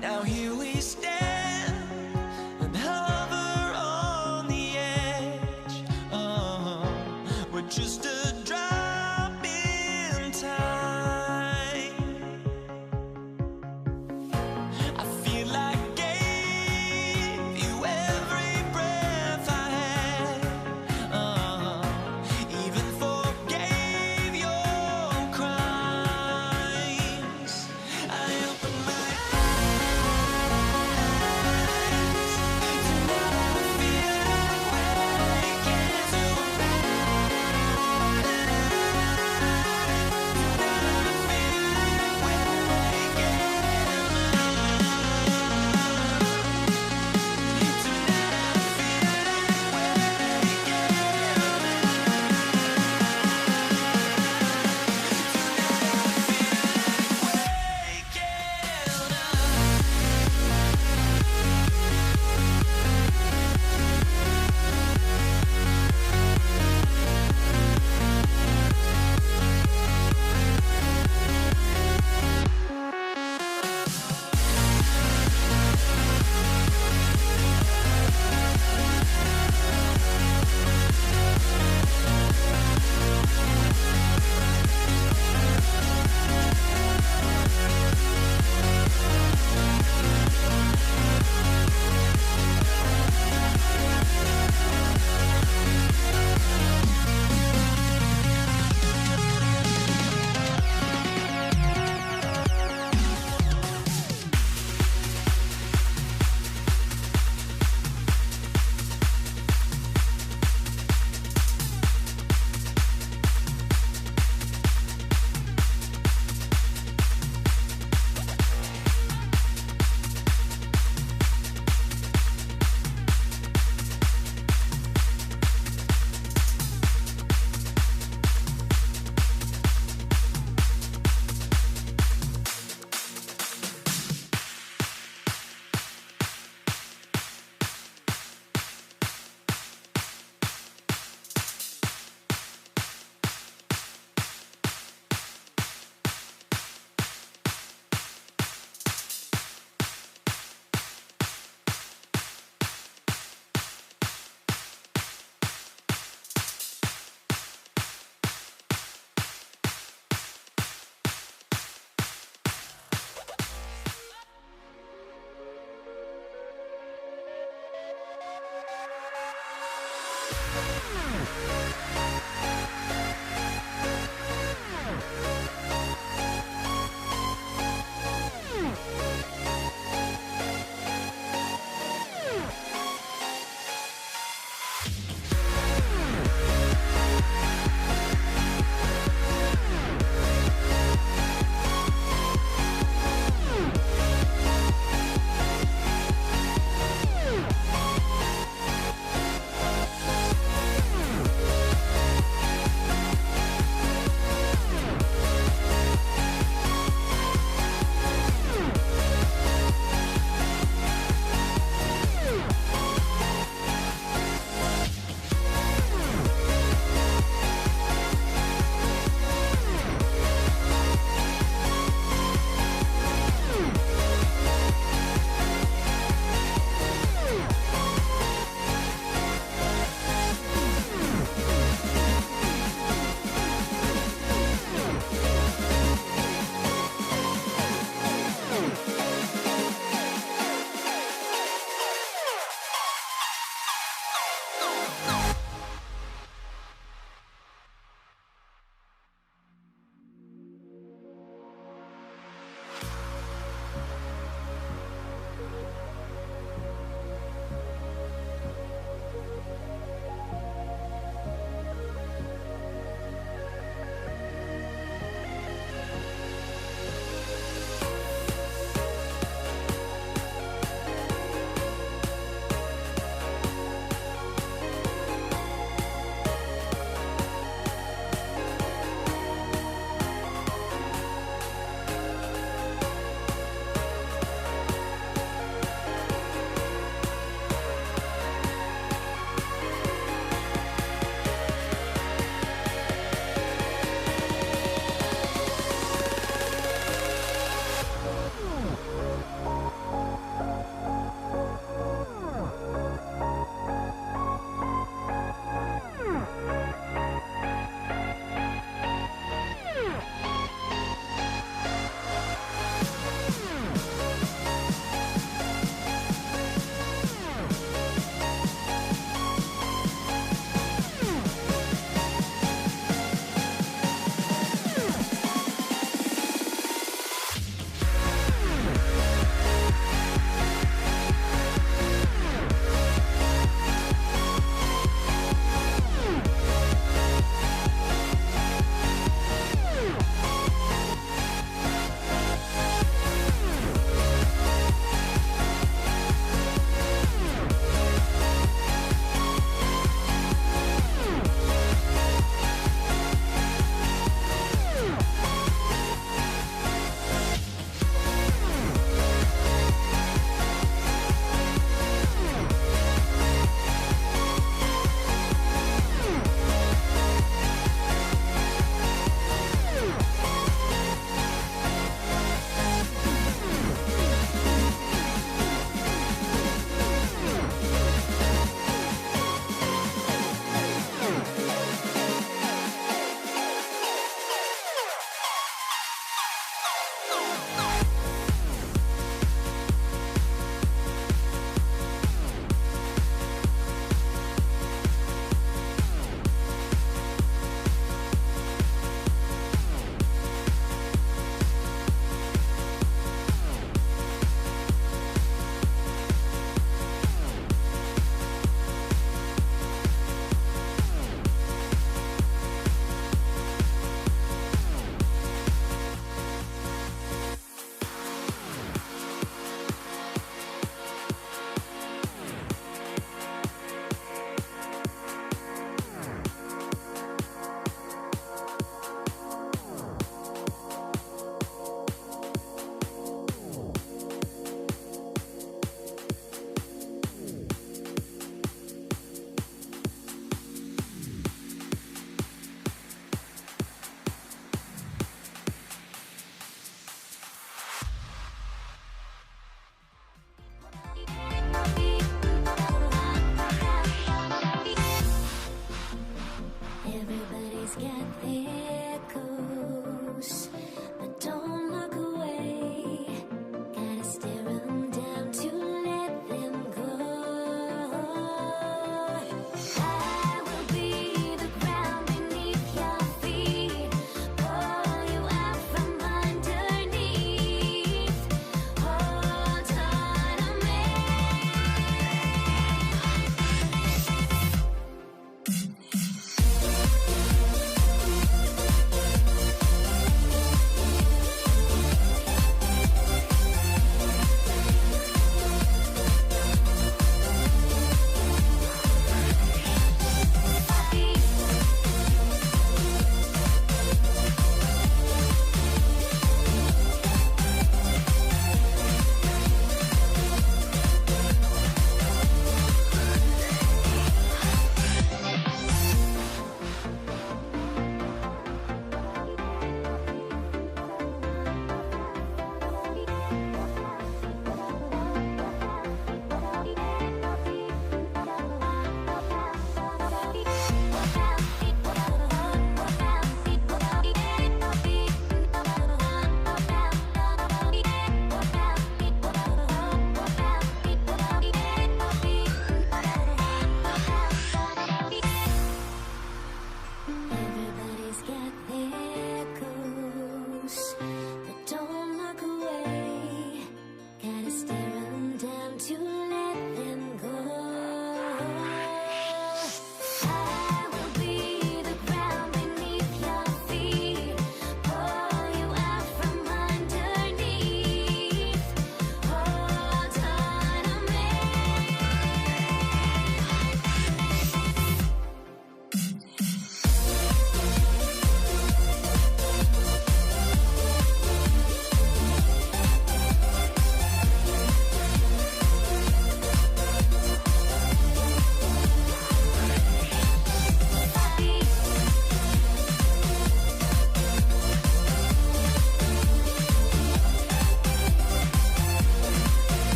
Now here we stand and hover on the edge. We're just a drop in time. I feel like I gave you every breath I had. Even forgave your crimes. I opened my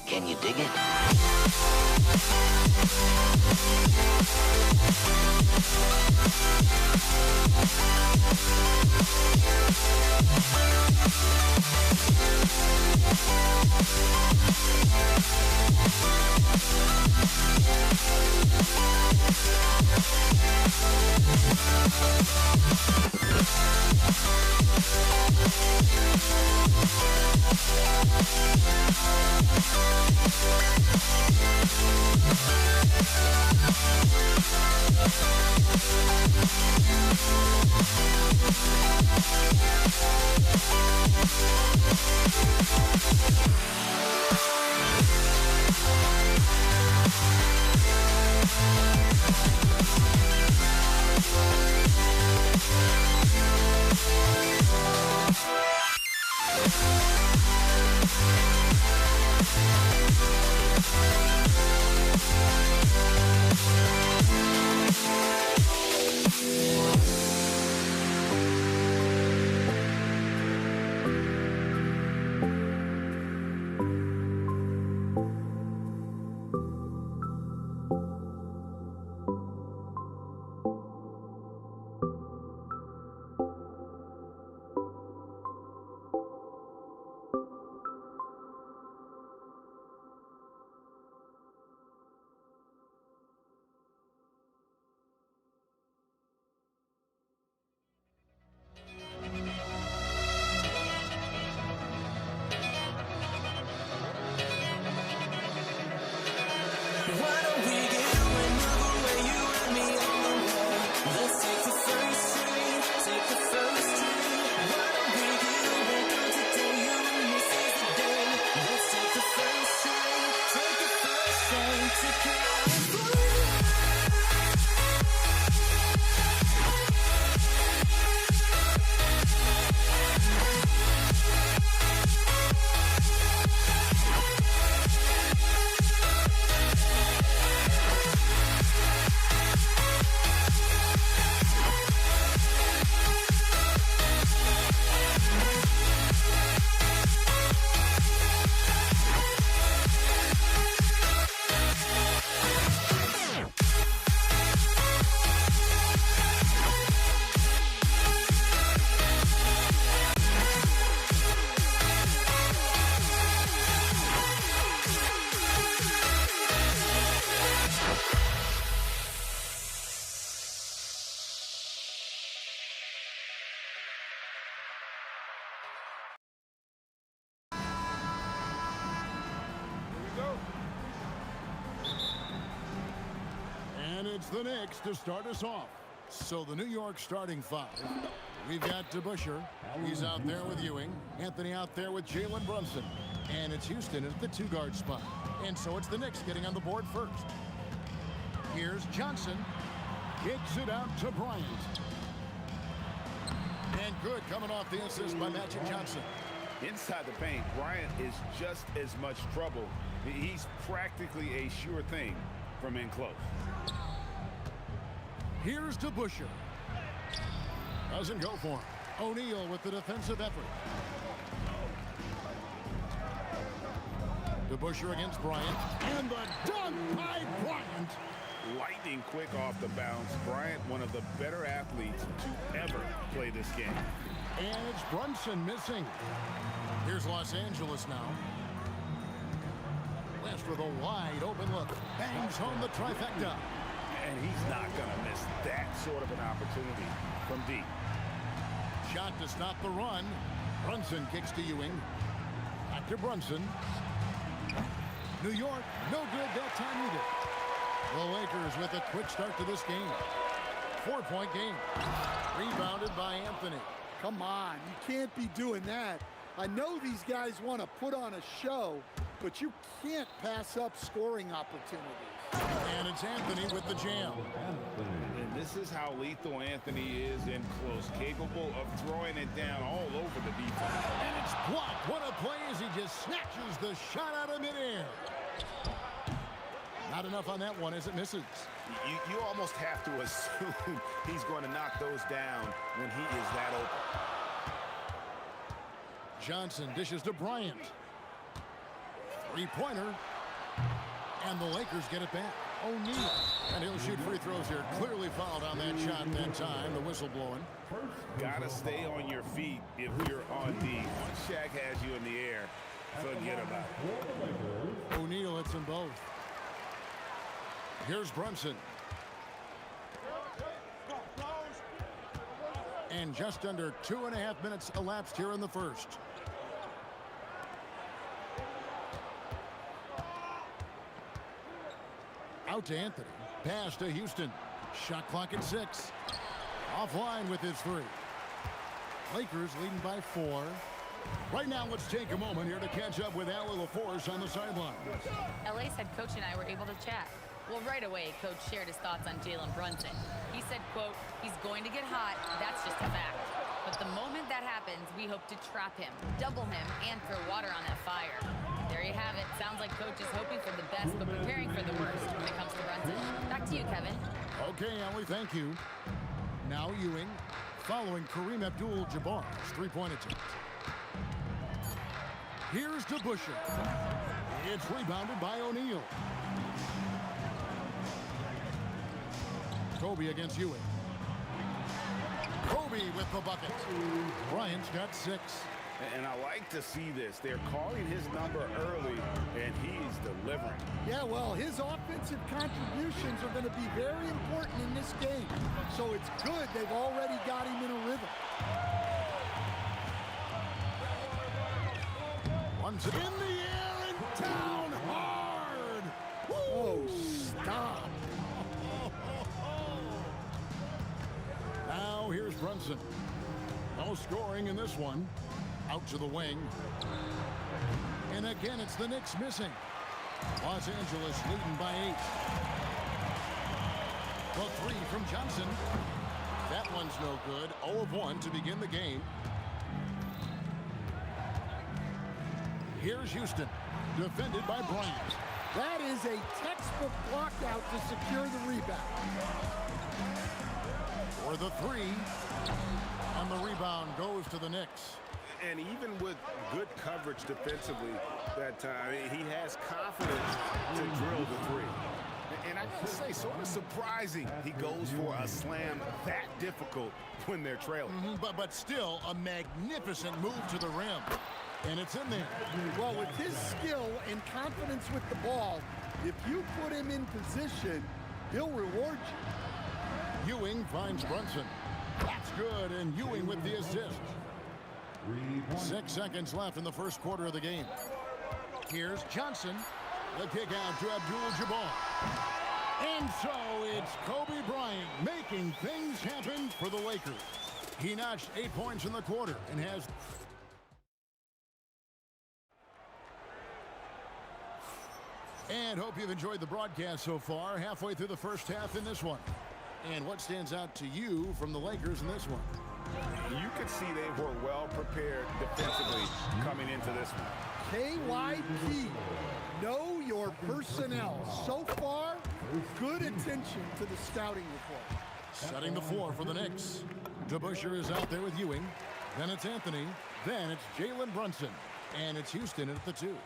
Can you dig it? And it's the Knicks to start us off. So the New York starting five. We've got DeBusschere. He's out there with Ewing. Anthony out there with Jalen Brunson. And it's Houston at the two-guard spot. And so it's the Knicks getting on the board first. Here's Johnson. Kicks it out to Bryant. And good coming off the assist by Magic Johnson. Inside the paint, Bryant is just as much trouble. He's practically a sure thing from in close. Here's DeBusschere. Doesn't go for him. O'Neal with the defensive effort. DeBusschere against Bryant. And the dunk by Bryant. Lightning quick off the bounce. Bryant, one of the better athletes to ever play this game. And it's Brunson missing. Here's Los Angeles now. West with a wide open look. Bangs home the trifecta. And he's not going to miss that sort of an opportunity from deep. Shot to stop the run. Brunson kicks to Ewing. Back to Brunson. New York, no good that time either. The Lakers with a quick start to this game. 4-point game. Rebounded by Anthony. Come on, you can't be doing that. I know these guys want to put on a show, but you can't pass up scoring opportunities. And it's Anthony with the jam. And this is how lethal Anthony is in close, capable of throwing it down all over the defense. And it's blocked. What a play as he just snatches the shot out of midair. Not enough on that one as it misses. You almost have to assume he's going to knock those down when he is that open. Johnson dishes to Bryant. Three-pointer. And the Lakers get it back. O'Neal. And he'll shoot free throws here. Clearly fouled on that shot that time. The whistle blowing. Gotta stay on your feet if you're on D. Once Shaq has you in the air, forget about it. O'Neal hits them both. Here's Brunson. And just under 2.5 minutes elapsed here in the first. Out to Anthony. Pass to Houston. Shot clock at 6. Offline with his three. Lakers leading by 4. Right now, let's take a moment here to catch up with Allie LaForce on the sideline. LA's head coach and I were able to chat. Well, right away, Coach shared his thoughts on Jalen Brunson. He said, quote, he's going to get hot. That's just a fact. But the moment that happens, we hope to trap him, double him, and throw water on that fire. There you have it. Sounds like Coach is hoping for the best, but preparing for the worst when it comes to Brunson. Back to you, Kevin. Okay, Allie, thank you. Now Ewing, following Kareem Abdul-Jabbar's three-point attempt. Here's to Busher. It's rebounded by O'Neal. Kobe against Ewing. Kobe with the bucket. Bryant's got 6. And I like to see this. They're calling his number early, and he's delivering. Yeah, well, his offensive contributions are going to be very important in this game. So it's good they've already got him in a rhythm. Once in the air and down hard. Woo! Oh, stop. Now here's Brunson. No scoring in this one. Out to the wing. And again, it's the Knicks missing. Los Angeles leading by 8. The three from Johnson. That one's no good. 0 of 1 to begin the game. Here's Houston, defended by Bryant. That is a textbook block out to secure the rebound. For the three. And the rebound goes to the Knicks. And even with good coverage defensively that time, he has confidence to drill the three. And I gotta say, sort of surprising he goes for a slam that difficult when they're trailing. But still a magnificent move to the rim. And it's in there. Well, with his skill and confidence with the ball, if you put him in position, he'll reward you. Ewing finds Brunson. That's good, and Ewing with the assist. 6 seconds left in the first quarter of the game. Here's Johnson. The kick out to Abdul-Jabbar. And so it's Kobe Bryant making things happen for the Lakers. He notched 8 points in the quarter and has... And hope you've enjoyed the broadcast so far. Halfway through the first half in this one. And what stands out to you from the Lakers in this one? You could see they were well prepared defensively coming into this one. KYP, know your personnel. So far, good attention to the scouting report. Setting the floor for the Knicks. DeBusschere is out there with Ewing. Then it's Anthony. Then it's Jalen Brunson. And it's Houston at the 2.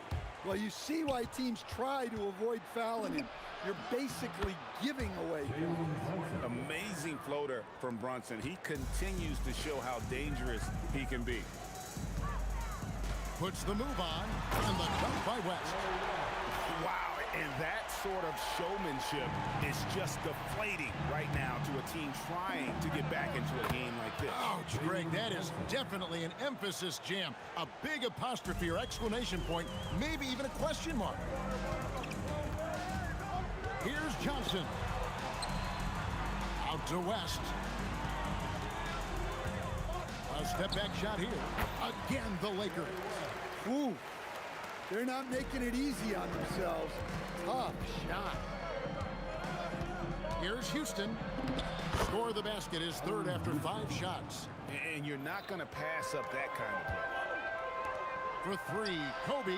Well, you see why teams try to avoid fouling him. You're basically giving away. Amazing floater from Brunson. He continues to show how dangerous he can be. Puts the move on, and the dunk by West. Wow, And that sort of showmanship is just deflating right now to a team trying to get back into a game like this. Ouch, Greg, that is definitely an emphasis jam. A big apostrophe or exclamation point, maybe even a question mark. Here's Johnson. Out to West. A step-back shot here. Again, the Lakers. Ooh, they're not making it easy on themselves. Tough shot. Here's Houston. Score the basket is third after 5 shots. And you're not going to pass up that kind of play. For 3, Kobe.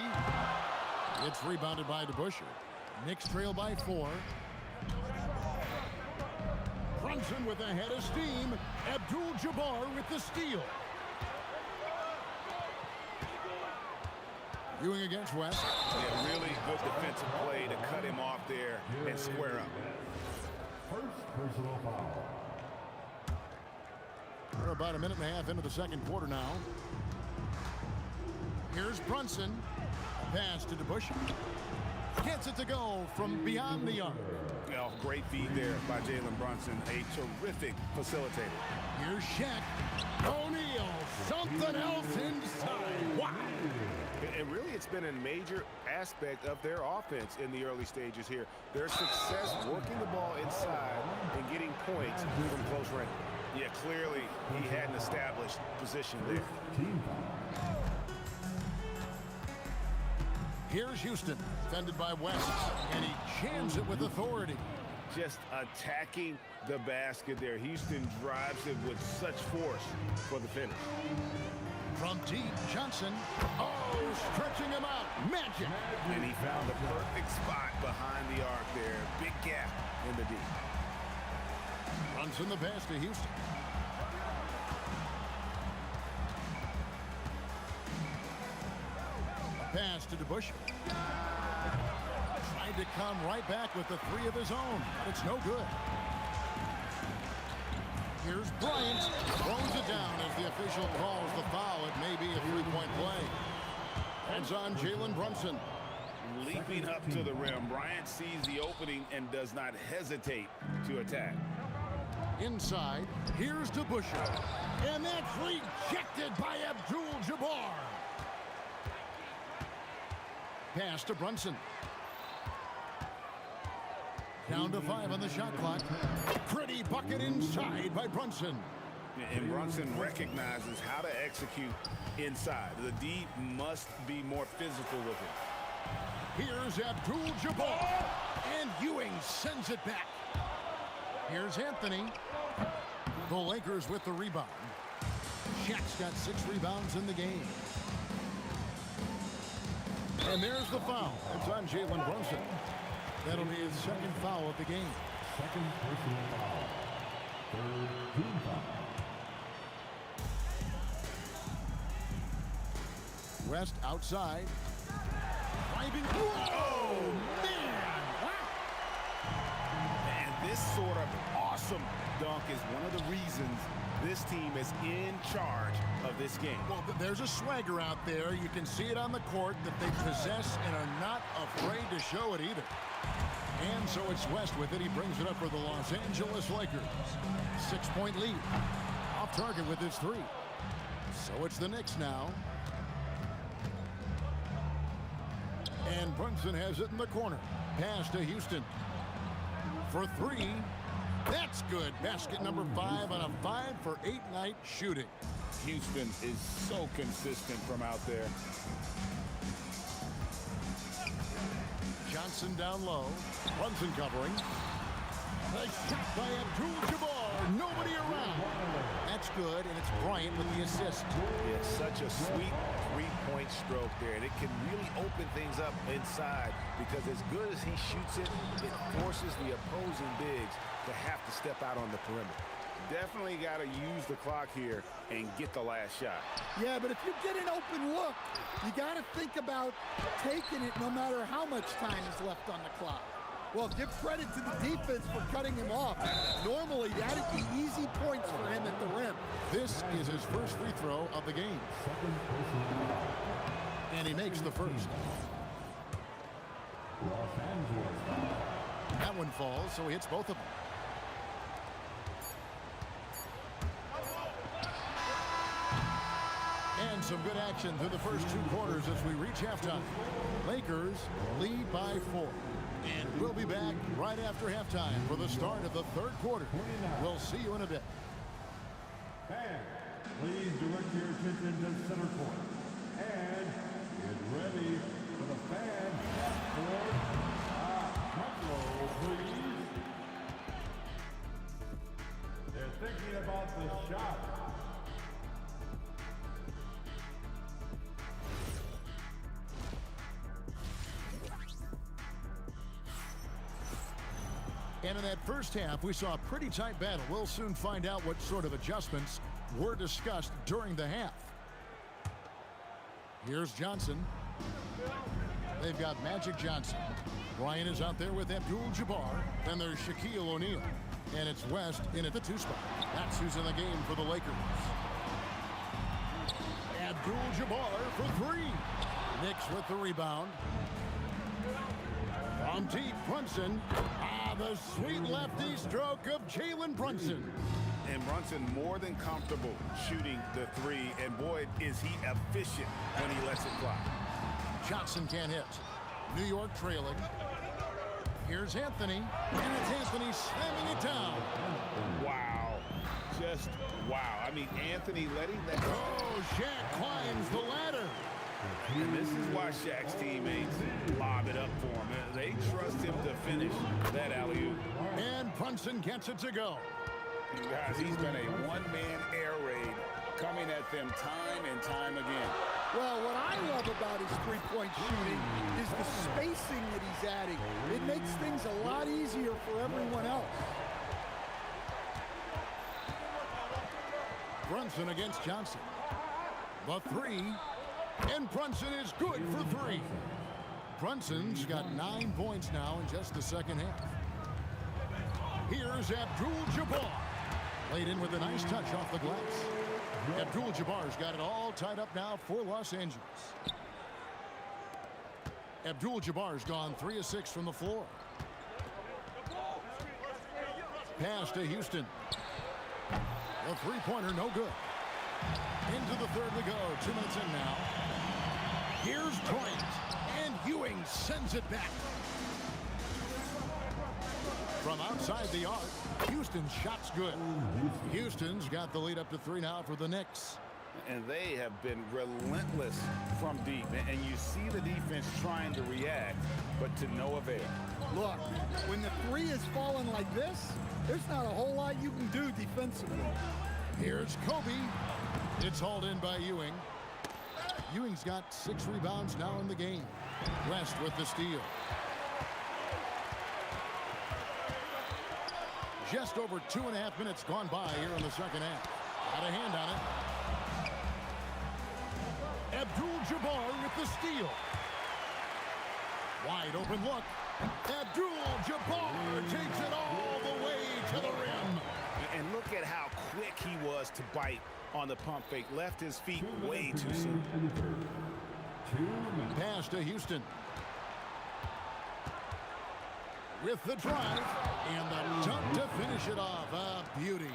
It's rebounded by DeBusschere. Knicks trail by 4. Brunson with a head of steam. Abdul-Jabbar with the steal. Ewing against West. Yeah, really good defensive play to cut him off there and square up. First personal foul. We're about a minute and a half into the second quarter now. Here's Brunson. A pass to DeBusschere. Gets it to go from beyond the arc. Oh, great feed there by Jalen Brunson. A terrific facilitator. Here's Shaq. O'Neal. Something else inside. Wow. And really, it's been a major aspect of their offense in the early stages here. Their success working the ball inside and getting points from close range. Yeah, clearly he had an established position there. Here's Houston, defended by West, and he jams it with authority. Just attacking the basket there. Houston drives it with such force for the finish. From deep, Johnson. Oh, stretching him out. Magic. And he found the perfect spot behind the arc there. Big gap in the deep. Runs in the pass to Houston. Pass to DeBusschere. Tried to come right back with the 3 of his own, but it's no good. Here's Bryant. Throws it down as the official calls the foul. It may be a 3-point play. Hands on Jalen Brunson. Leaping up to the rim. Bryant sees the opening and does not hesitate to attack. Inside, here's DeBusschere. And that's rejected by Abdul-Jabbar. Pass to Brunson. Down to 5 on the shot clock. Pretty bucket inside by Brunson. And Brunson recognizes how to execute inside. The D must be more physical with it. Here's Abdul-Jabbar. And Ewing sends it back. Here's Anthony. The Lakers with the rebound. Shaq's got 6 rebounds in the game. And there's the foul. It's on Jalen Brunson. That'll be his second foul of the game. Second personal foul. Third team foul. West outside. Driving. Oh, man! And this sort of awesome dunk is one of the reasons this team is in charge of this game. Well, there's a swagger out there. You can see it on the court that they possess and are not afraid to show it either. And so it's West with it. He brings it up for the Los Angeles Lakers. 6-point lead. Off target with his 3. So it's the Knicks now. And Brunson has it in the corner. Pass to Houston. For 3. That's good. Basket number 5 on a 5-for-8 night shooting. Houston is so consistent from out there. Johnson down low. Brunson covering. A shot by Abdul-Jabbar. Nobody around. That's good, and it's Bryant with the assist. It's such a sweet 3-point stroke there, and it can really open things up inside because as good as he shoots it, it forces the opposing bigs to have to step out on the perimeter. Definitely got to use the clock here and get the last shot. Yeah, but if you get an open look, you got to think about taking it no matter how much time is left on the clock. Well, give credit to the defense for cutting him off. Normally, that'd be easy points for him at the rim. This is his first free throw of the game. And he makes the first. Los Angeles That one falls, so he hits both of them. And some good action through the first 2 quarters as we reach halftime. Lakers lead by 4. And we'll be back right after halftime for the start of the 3rd quarter. We'll see you in a bit. Fans, please direct your attention to center court. And get ready for the fan half-court. Control, please. They're thinking about the shot. And in that first half, we saw a pretty tight battle. We'll soon find out what sort of adjustments were discussed during the half. Here's Johnson. They've got Magic Johnson. Ryan is out there with Abdul-Jabbar. Then there's Shaquille O'Neal. And it's West in at the 2 spot. That's who's in the game for the Lakers. Abdul-Jabbar for 3. Knicks with the rebound. From deep, Brunson. The sweet lefty stroke of Jalen Brunson. And Brunson more than comfortable shooting the 3. And boy, is he efficient when he lets it fly. Johnson can't hit. New York trailing. Here's Anthony. And it's Anthony slamming it down. Wow. Just wow. I mean, Anthony letting that go. Oh, Shaq climbs the ladder. And this is why Shaq's teammates lob it up for him. They trust him to finish that alley-oop. And Brunson gets it to go. Guys, he's been a one-man air raid coming at them time and time again. Well, what I love about his three-point shooting is the spacing that he's adding. It makes things a lot easier for everyone else. Brunson against Johnson. The 3. And Brunson is good for 3. Brunson's got 9 points now in just the second half. Here's Abdul-Jabbar. Laid in with a nice touch off the glass. Abdul-Jabbar's got it all tied up now for Los Angeles. Abdul-Jabbar's gone 3 of 6 from the floor. Pass to Houston. The 3-pointer no good. Into the 3rd we go. 2 minutes in now. Here's Bryant. And Ewing sends it back. From outside the arc, Houston's shot's good. Houston's got the lead up to 3 now for the Knicks. And they have been relentless from deep. And you see the defense trying to react, but to no avail. Look, when the 3 is falling like this, there's not a whole lot you can do defensively. Here's Kobe. It's hauled in by Ewing. Ewing's got 6 rebounds now in the game. West with the steal. Just over 2.5 minutes gone by here in the second half. Got a hand on it. Abdul-Jabbar with the steal. Wide open look. Abdul-Jabbar takes it all the way to the rim. And look at how quick he was to bite on the pump fake. Left his feet way too soon. Pass to Houston. With the drive and the dunk to finish it off. A beauty.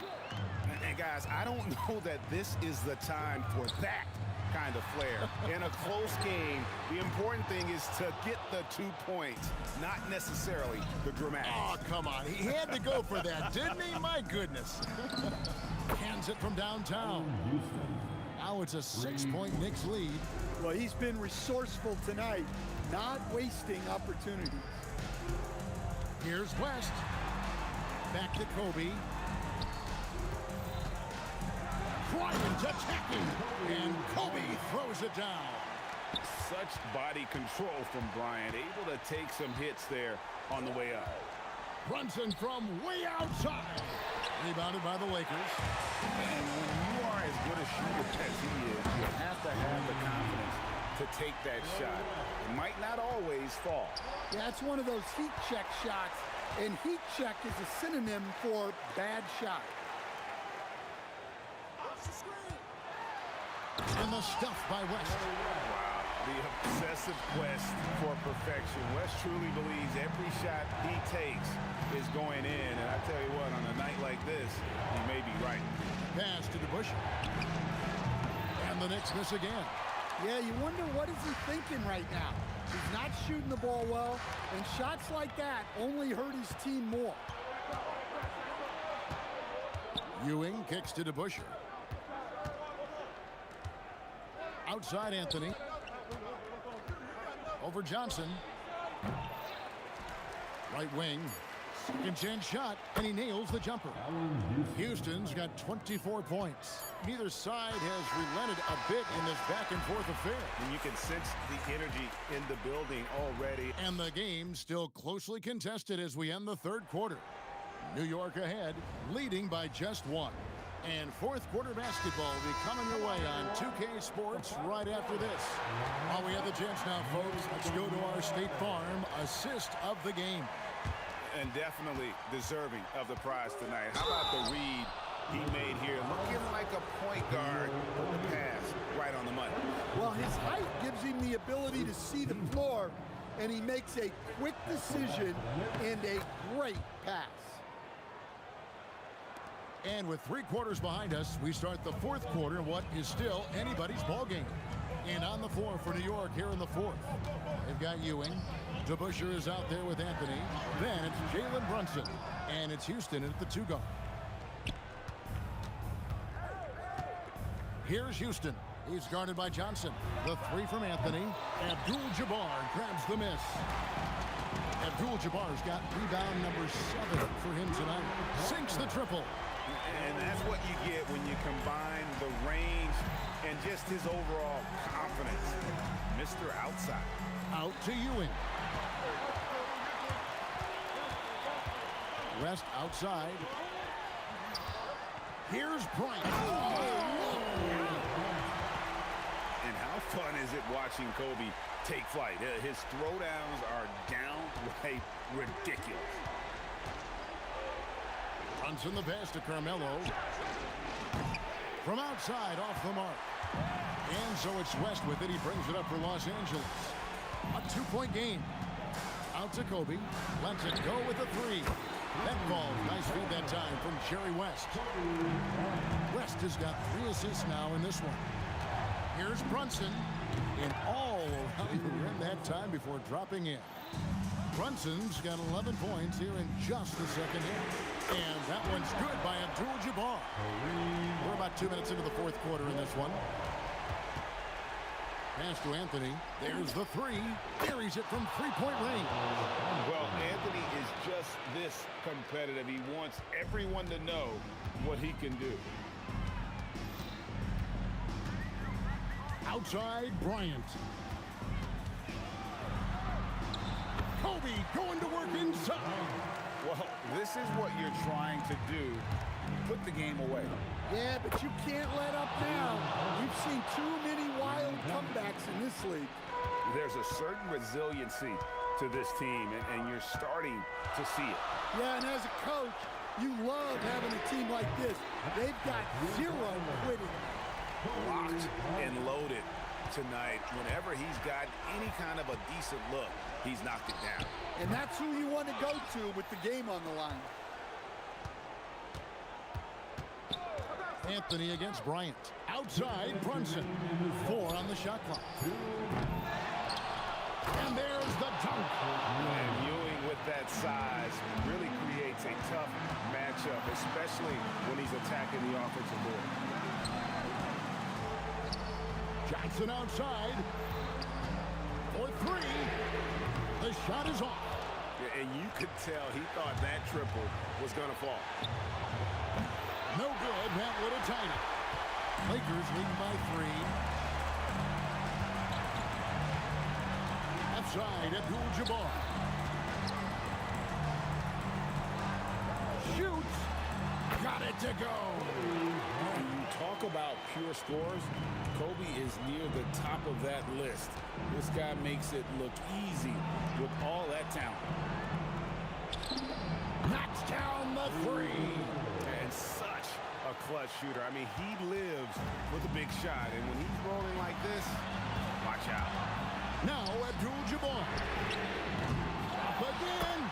And guys, I don't know that this is the time for that kind of flair. In a close game, the important thing is to get the 2 points, not necessarily the dramatics. Oh, come on. He had to go for that, didn't he? My goodness. Hands it from downtown. Now it's a 6-point Knicks lead. Well, he's been resourceful tonight, not wasting opportunities. Here's West. Back to Kobe. Bryant attacking. And Kobe throws it down. Such body control from Bryant. Able to take some hits there on the way up. Brunson from way outside. Rebounded by the Lakers. And when you are as good a shooter as he is, you have to have the confidence to take that shot. It might not always fall. Yeah, it's one of those heat check shots, and heat check is a synonym for bad shot. And the stuff by West. The obsessive quest for perfection. Wes truly believes every shot he takes is going in. And I tell you what, on a night like this, he may be right. Pass to DeBusschere. And the Knicks miss again. Yeah, you wonder what is he thinking right now. He's not shooting the ball well, and shots like that only hurt his team more. Ewing kicks to DeBusschere. Outside Anthony. Over Johnson. Right wing. Second chance shot, and he nails the jumper. Houston's got 24 points. Neither side has relented a bit in this back-and-forth affair. And you can sense the energy in the building already. And the game still closely contested as we end the third quarter. New York ahead, leading by just one. And fourth quarter basketball will be coming your way on 2K Sports right after this. While we have the chance now, folks, let's go to our State Farm assist of the game. And definitely deserving of the prize tonight. How about the read he made here? Looking like a point guard with the pass right on the money. Well, his height gives him the ability to see the floor, and he makes a quick decision and a great pass. And with 3 quarters behind us, we start the fourth quarter in what is still anybody's ball game. And on the floor for New York here in the fourth, they've got Ewing. DeBusschere is out there with Anthony. Then it's Jalen Brunson. And it's Houston at the 2 guard. Here's Houston. He's guarded by Johnson. The 3 from Anthony. Abdul-Jabbar grabs the miss. Abdul-Jabbar's got rebound number 7 for him tonight. Sinks the triple. And that's what you get when you combine the range and just his overall confidence. Mr. Outside. Out to Ewing. West outside. Here's Bryant. And how fun is it watching Kobe take flight? His throwdowns are downright ridiculous. Brunson the pass to Carmelo. From outside, off the mark. And so it's West with it. He brings it up for Los Angeles. A 2-point game. Out to Kobe. Lets it go with a 3. That falls. Nice feed that time from Jerry West. West has got 3 assists now in this one. Here's Brunson. And all around the rim that time before dropping in. Brunson's got 11 points here in just the second half. And that one's good by Abdul-Jabbar. We're about 2 minutes into the fourth quarter in this one. Pass to Anthony. There's the 3. Buries it from 3-point range. Well, Anthony is just this competitive. He wants everyone to know what he can do. Outside, Bryant. Kobe going to work inside. Well, this is what you're trying to do. Put the game away. Yeah, but you can't let up now. We've seen too many wild comebacks in this league. There's a certain resiliency to this team, and you're starting to see it. Yeah, and as a coach, you love having a team like this. They've got 0 quitting. Locked and loaded tonight. Whenever he's got any kind of a decent look, he's knocked it down. And that's who you want to go to with the game on the line. Anthony against Bryant. Outside, Brunson. 4 on the shot clock. And there's the dunk. And Ewing with that size really creates a tough matchup, especially when he's attacking the offensive board. Johnson outside. For 3. The shot is off. Yeah, and you could tell he thought that triple was going to fall. No good. That would have tied it. Lakers leading by 3. Outside, Abdul-Jabbar. Shoots. Got it to go. When you talk about pure scores, Kobe is near the top of that list. This guy makes it look easy with all that talent. Knocks down the 3. And such a clutch shooter. I mean, he lives with a big shot. And when he's rolling like this, watch job. Now Abdul-Jabbar. Up again.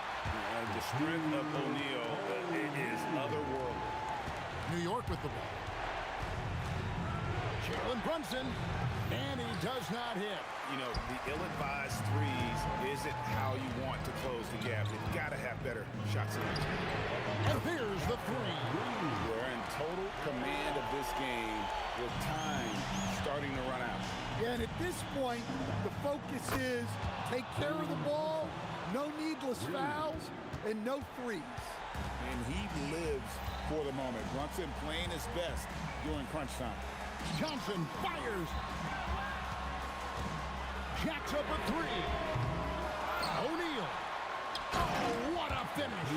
The strength of O'Neal is otherworldly. New York with the ball. Jalen Brunson. And he does not hit. You know, the ill-advised threes isn't how you want to close the gap. You've got to have better shot selection. And here's the three. We're in total command of this game with time starting to run out. Yeah, and at this point, the focus is take care of the ball, no needless fouls, and no threes. And he lives for the moment. Brunson playing his best during crunch time. Johnson fires. Jacks up a three. O'Neal. Oh, what a finish.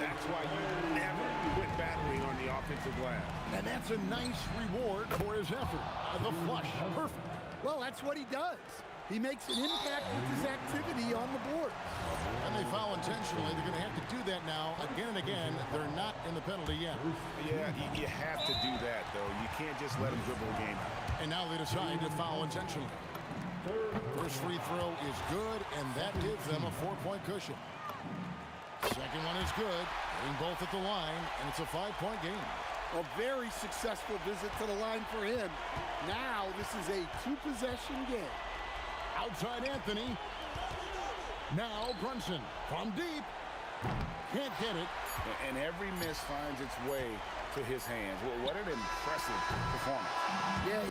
That's why you never quit battling on the offensive glass. And that's a nice reward for his effort. The flush. Perfect. Well, that's what he does. He makes an impact with his activity on the board. And they foul intentionally. They're going to have to do that now again and again. They're not in the penalty yet. Yeah, you have to do that, though. You can't just let him dribble the game out. And now they decide to foul intentionally. First free throw is good, and that gives them a 4-point cushion. Second one is good. Getting both at the line, and it's a 5-point game. A very successful visit to the line for him. Now this is a 2-possession game. Outside Anthony. Now Brunson from deep. Can't get it. And every miss finds its way to his hands. Well, what an impressive performance. Yeah.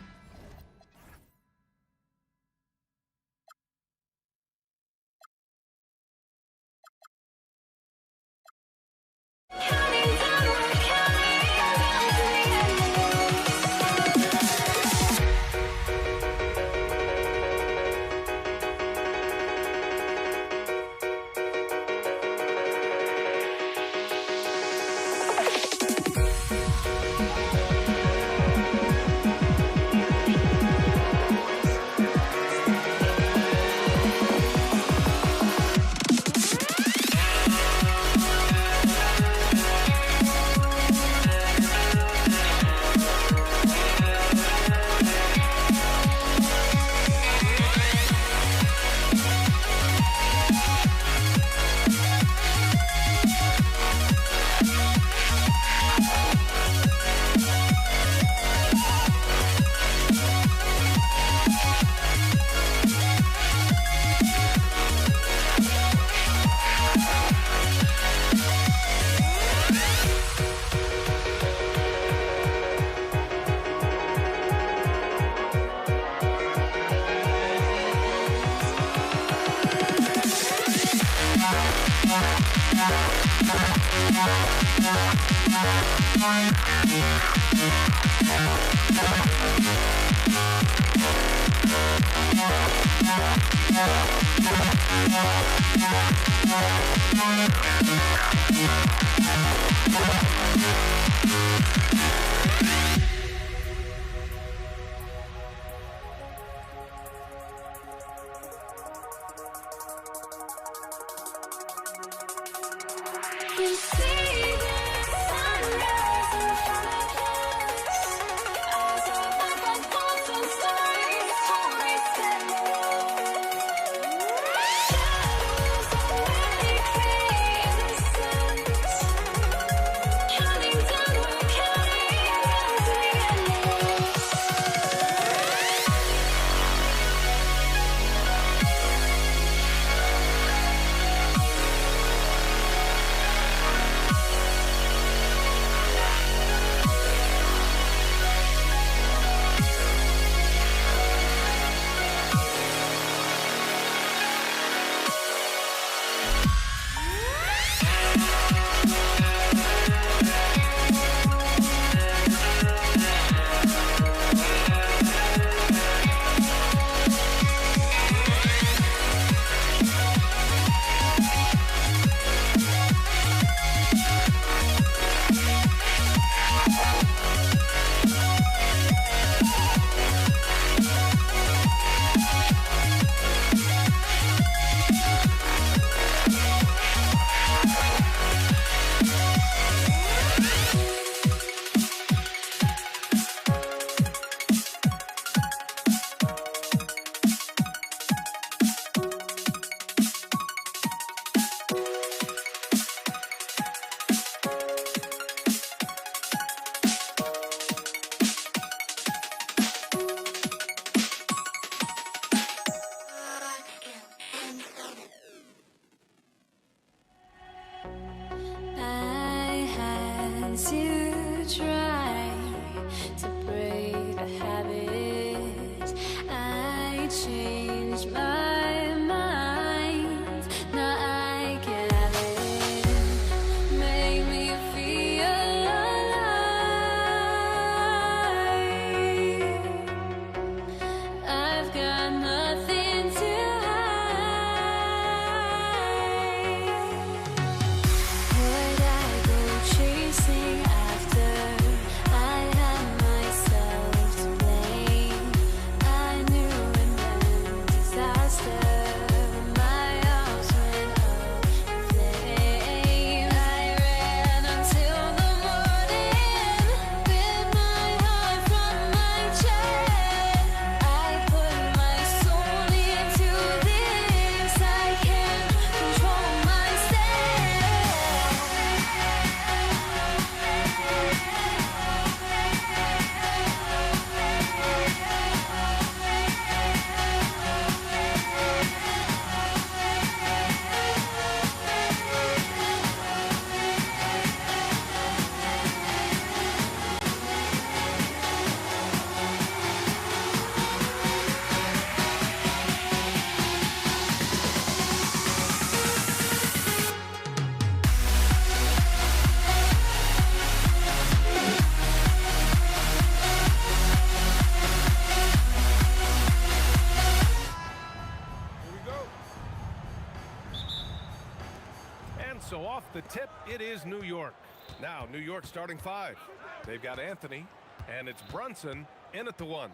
so off the tip, it is New York. Now, New York starting 5. They've got Anthony, and it's Brunson in at the 1.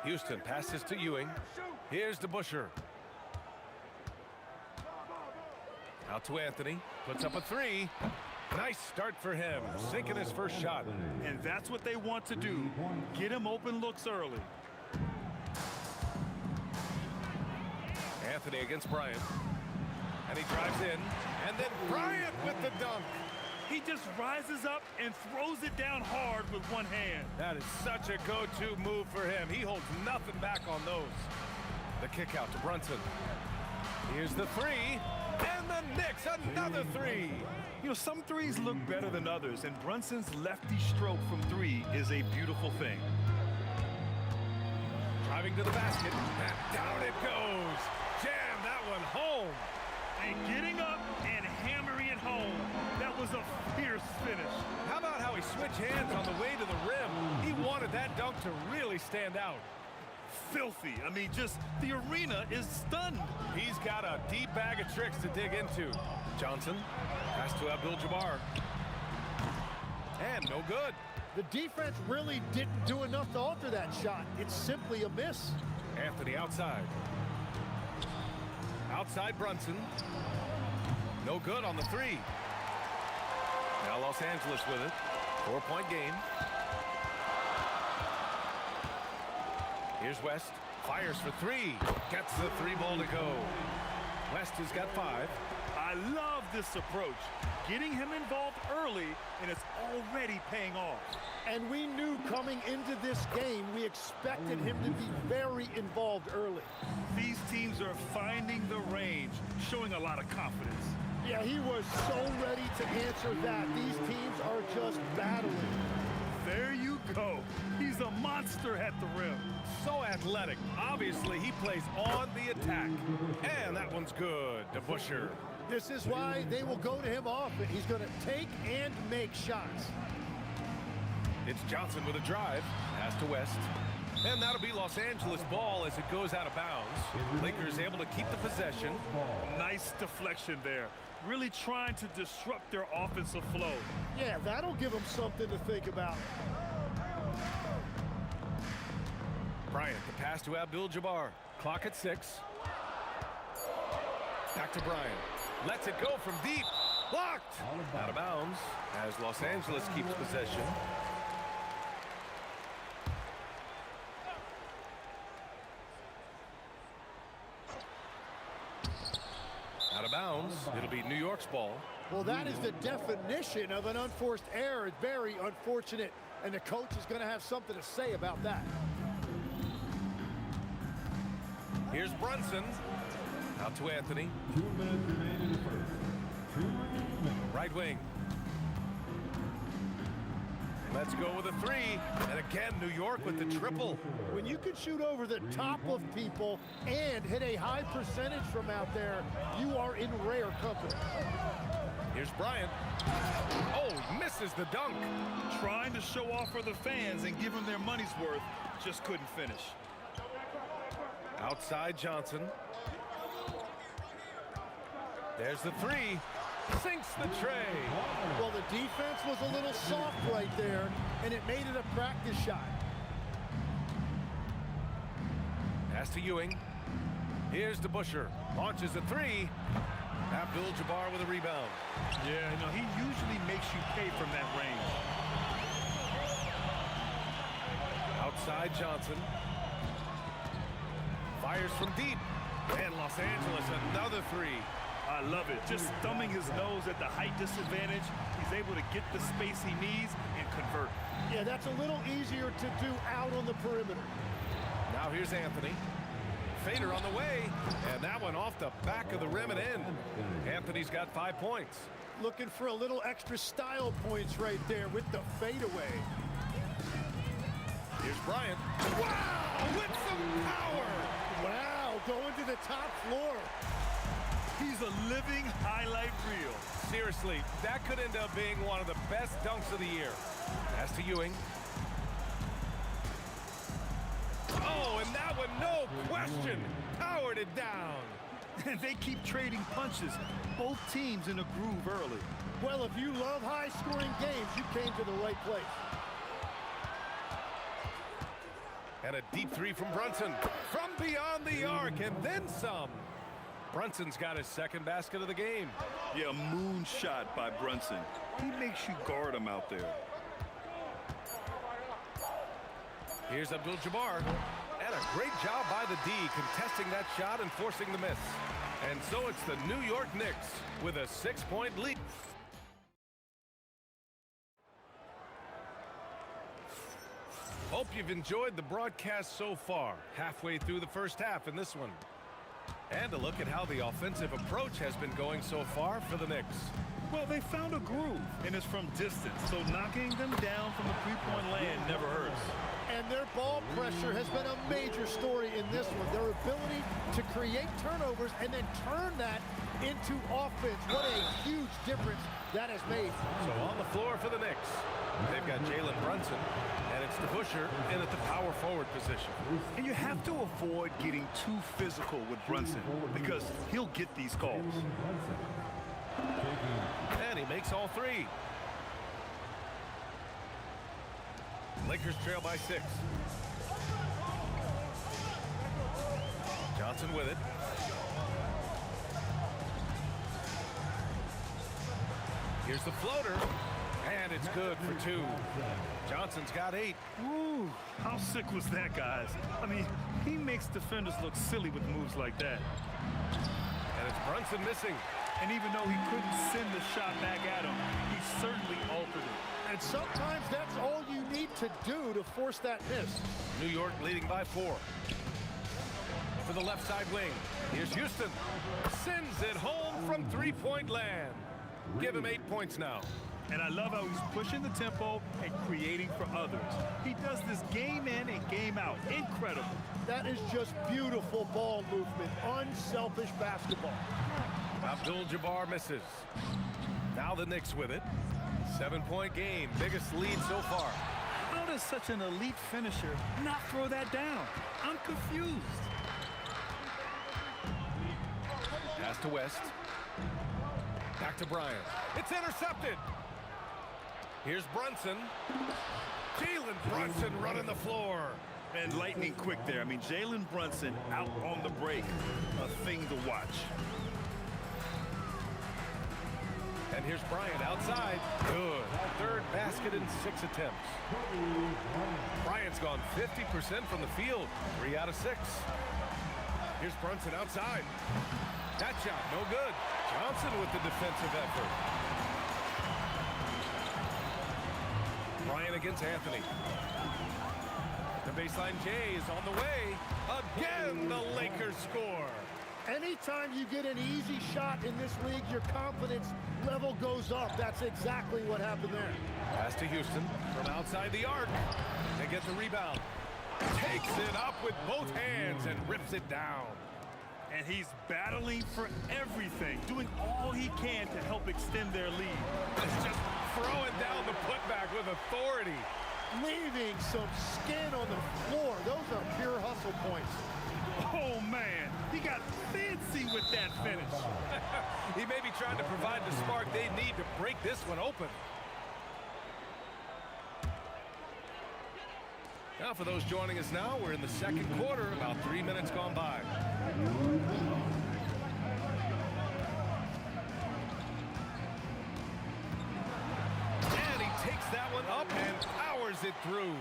Houston passes to Ewing. Here's DeBusschere. Out to Anthony. Puts up a 3. Nice start for him, sinking his first shot. And that's what they want to do. Get him open looks early. Anthony against Bryant. And he drives in. And then Bryant with the dunk. He just rises up and throws it down hard with one hand. That is such a go-to move for him. He holds nothing back on those. The kick out to Brunson. Here's the 3. And the Knicks, another 3. You know, some threes look better than others, and Brunson's lefty stroke from 3 is a beautiful thing. Driving to the basket, and down it goes. Jam that one home. And getting up and hammering it home. That was a fierce finish. How about how he switched hands on the way to the rim? He wanted that dunk to really stand out. Filthy. I mean, just the arena is stunned. He's got a deep bag of tricks to dig into. Johnson, pass to Abdul-Jabbar. And no good. The defense really didn't do enough to alter that shot. It's simply a miss. Anthony outside. Outside Brunson. No good on the 3. Now Los Angeles with it. 4-point game. Here's West. Fires for 3. Gets the 3-ball to go. West has got 5. I love this approach. Getting him involved early, and it's already paying off. And we knew coming into this game, we expected him to be very involved early. These teams are finding the range, showing a lot of confidence. Yeah, he was so ready to answer that. These teams are just battling. There you go. He's a monster at the rim. So athletic. Obviously, he plays on the attack. And that one's good. DeBusschere. This is why they will go to him often. He's going to take and make shots. It's Johnson with a drive. Pass to West. And that'll be Los Angeles ball as it goes out of bounds. Lakers able to keep the possession. Nice deflection there. Really trying to disrupt their offensive flow. Yeah, that'll give them something to think about. Bryant, the pass to Abdul-Jabbar. Clock at 6. Back to Bryant. Lets it go from deep. Blocked. Out of bounds as Los Angeles keeps possession. Out of bounds. It'll be New York's ball. Well, that is the definition of an unforced error. Very unfortunate, and the coach is going to have something to say about that. Here's Brunson. Out to Anthony. 2 minutes remaining in the first. 2 minutes. Right wing. Let's go with a 3. And again, New York with the triple. When you can shoot over the top of people and hit a high percentage from out there, you are in rare company. Here's Bryant. Oh, misses the dunk. Trying to show off for the fans and give them their money's worth. Just couldn't finish. Outside Johnson. There's the 3. Sinks the tray. Well, the defense was a little soft right there, and it made it a practice shot. Pass to Ewing. Here's DeBusschere. Launches a 3. Abdul-Jabbar with a rebound. Yeah, you know, he usually makes you pay from that range. Outside Johnson. Fires from deep. And Los Angeles, another 3. I love it. Just thumbing his nose at the height disadvantage. He's able to get the space he needs and convert. Yeah, that's a little easier to do out on the perimeter. Now here's Anthony. Fader on the way. And that one off the back of the rim and in. Anthony's got 5 points. Looking for a little extra style points right there with the fadeaway. Here's Bryant. Wow, with some power. Wow, going to the top floor. He's a living highlight reel. Seriously, that could end up being one of the best dunks of the year. Pass to Ewing. Oh, and that one, no question, powered it down. And they keep trading punches. Both teams in a groove early. Well, if you love high-scoring games, you came to the right place. And a deep three from Brunson. From beyond the arc, and then some. Brunson's got his second basket of the game. Yeah, moonshot by Brunson. He makes you guard him out there. Here's Abdul-Jabbar. And a great job by the D, contesting that shot and forcing the miss. And so it's the New York Knicks with a 6-point lead. Hope you've enjoyed the broadcast so far. Halfway through the first half in this one. And a look at how the offensive approach has been going so far for the Knicks. Well, they found a groove, and it's from distance, so knocking them down from the three-point land never hurts. And their ball pressure has been a major story in this one. Their ability to create turnovers and then turn that into offense. What a huge difference that has made. So on the floor for the Knicks, they've got Jalen Brunson, and it's DeBusschere in at the power forward position. And you have to avoid getting too physical with Brunson because he'll get these calls. And he makes all three. Lakers trail by 6. Johnson with it. Here's the floater. And it's good for 2. Johnson's got 8. Ooh, how sick was that, guys? I mean, he makes defenders look silly with moves like that. And it's Brunson missing. And even though he couldn't send the shot back at him, he certainly altered it. And sometimes that's all you need to do to force that miss. New York leading by 4. For the left side wing, here's Houston. Sends it home from three-point land. Give him 8 points now. And I love how he's pushing the tempo and creating for others. He does this game in and game out. Incredible. That is just beautiful ball movement. Unselfish basketball. Abdul-Jabbar misses. Now the Knicks with it. 7-point game. Biggest lead so far. How does such an elite finisher not throw that down? I'm confused. Pass to West. Back to Bryant. It's intercepted. Here's Brunson. Jalen Brunson running the floor. And lightning quick there. I mean, Jalen Brunson out on the break. A thing to watch. And here's Bryant outside. Good. Third basket in 6 attempts. Bryant's gone 50% from the field. 3 out of 6. Here's Brunson outside. That shot, no good. Johnson with the defensive effort. Bryant against Anthony. The baseline J is on the way. Again, the Lakers score. Anytime you get an easy shot in this league, your confidence level goes up. That's exactly what happened there. Pass to Houston from outside the arc. They get the rebound. Takes it up with both hands and rips it down. And he's battling for everything, doing all he can to help extend their lead. It's just throwing down the putback with authority. Leaving some skin on the floor. Those are pure hustle points. Oh, man, he got fancy with that finish. He may be trying to provide the spark they need to break this one open. Now, for those joining us now, we're in the second quarter, about 3 minutes gone by. And he takes that one up and powers it through.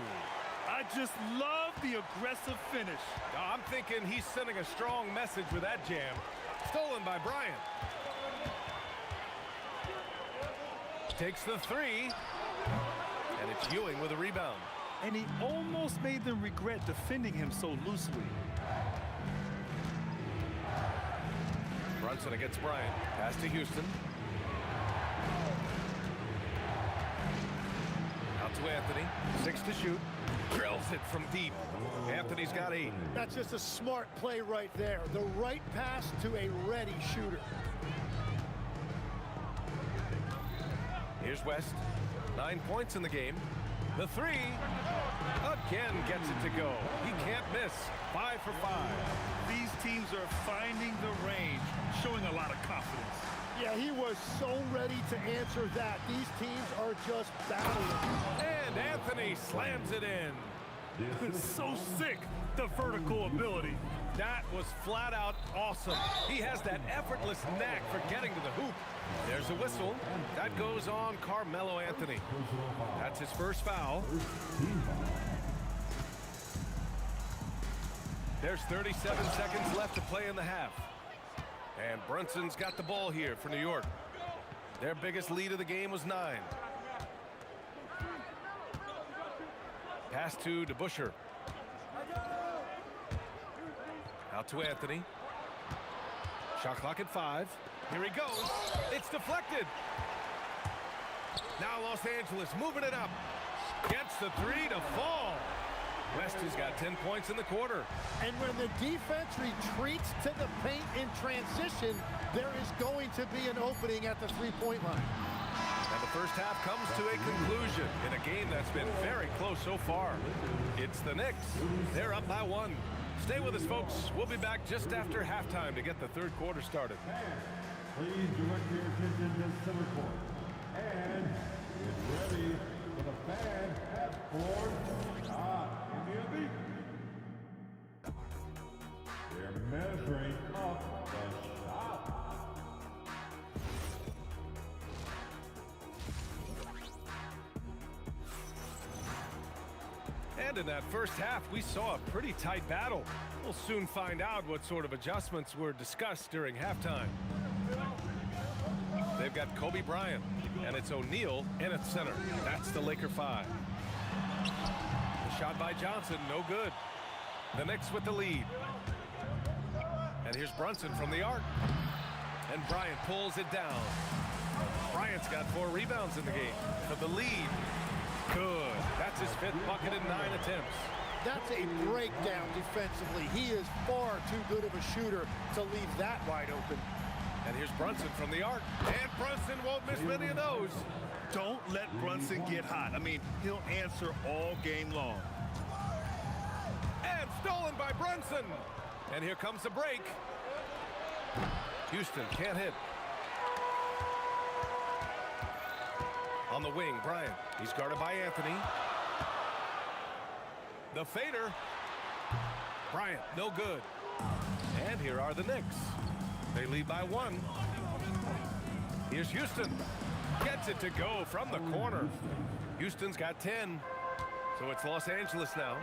I just love the aggressive finish. I'm thinking he's sending a strong message with that jam. Stolen by Bryant. Takes the 3. And it's Ewing with a rebound. And he almost made them regret defending him so loosely. Brunson against Bryant. Pass to Houston. Out to Anthony. 6 to shoot. Drills it from deep. Anthony's got 8. That's just a smart play right there. The right pass to a ready shooter. Here's West. 9 points in the game. The three again gets it to go. He can't miss. 5 for 5. These teams are finding the range, showing a lot of confidence. Yeah, he was so ready to answer that. These teams are just battling. And Anthony slams it in. It's so sick, the vertical ability. That was flat out awesome. He has that effortless knack for getting to the hoop. There's a whistle. That goes on Carmelo Anthony. That's his first foul. There's 37 seconds left to play in the half. And Brunson's got the ball here for New York. Their biggest lead of the game was 9. Pass to DeBusschere. Out to Anthony. Shot clock at 5. Here he goes. It's deflected. Now Los Angeles moving it up. Gets the 3 to fall. West has got 10 points in the quarter. And when the defense retreats to the paint in transition, there is going to be an opening at the three-point line. And the first half comes to a conclusion in a game that's been very close so far. It's the Knicks. They're up by 1. Stay with us, folks. We'll be back just after halftime to get the third quarter started. Please direct your attention to center court. And get ready for the fan half-court shot. In the they're measuring up the shot. And in that first half, we saw a pretty tight battle. We'll soon find out what sort of adjustments were discussed during halftime. They've got Kobe Bryant, and it's O'Neal in at center. That's the Laker 5. The shot by Johnson, no good. The Knicks with the lead. And here's Brunson from the arc. And Bryant pulls it down. Bryant's got 4 rebounds in the game for the lead. Good. That's his 5th bucket in 9 attempts. That's a breakdown defensively. He is far too good of a shooter to leave that wide open. And here's Brunson from the arc. And Brunson won't miss many of those. Don't let Brunson get hot. I mean, he'll answer all game long. And stolen by Brunson. And here comes the break. Houston can't hit. On the wing, Bryant. He's guarded by Anthony. The fader. Bryant, no good. And here are the Knicks. They lead by 1. Here's Houston. Gets it to go from the corner. Houston's got 10. So it's Los Angeles now.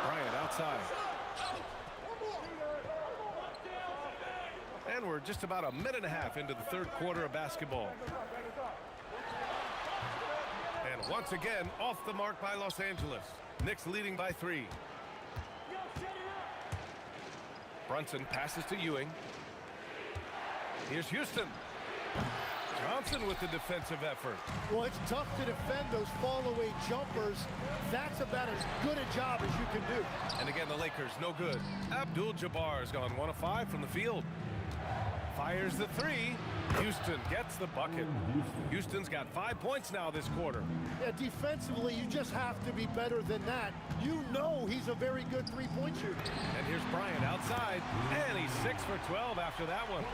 Bryant outside. And we're just about a minute and a half into the third quarter of basketball. And once again, off the mark by Los Angeles. Knicks leading by 3. Brunson passes to Ewing. Here's Houston. Johnson with the defensive effort. Well, it's tough to defend those fall-away jumpers. That's about as good a job as you can do. And again, the Lakers, no good. Abdul-Jabbar's gone 1 of 5 from the field. Fires the 3. Houston gets the bucket. Houston's got 5 points now this quarter. Yeah, defensively, you just have to be better than that. You know he's a very good three-point shooter. And here's Bryant outside, and he's 6 for 12 after that one.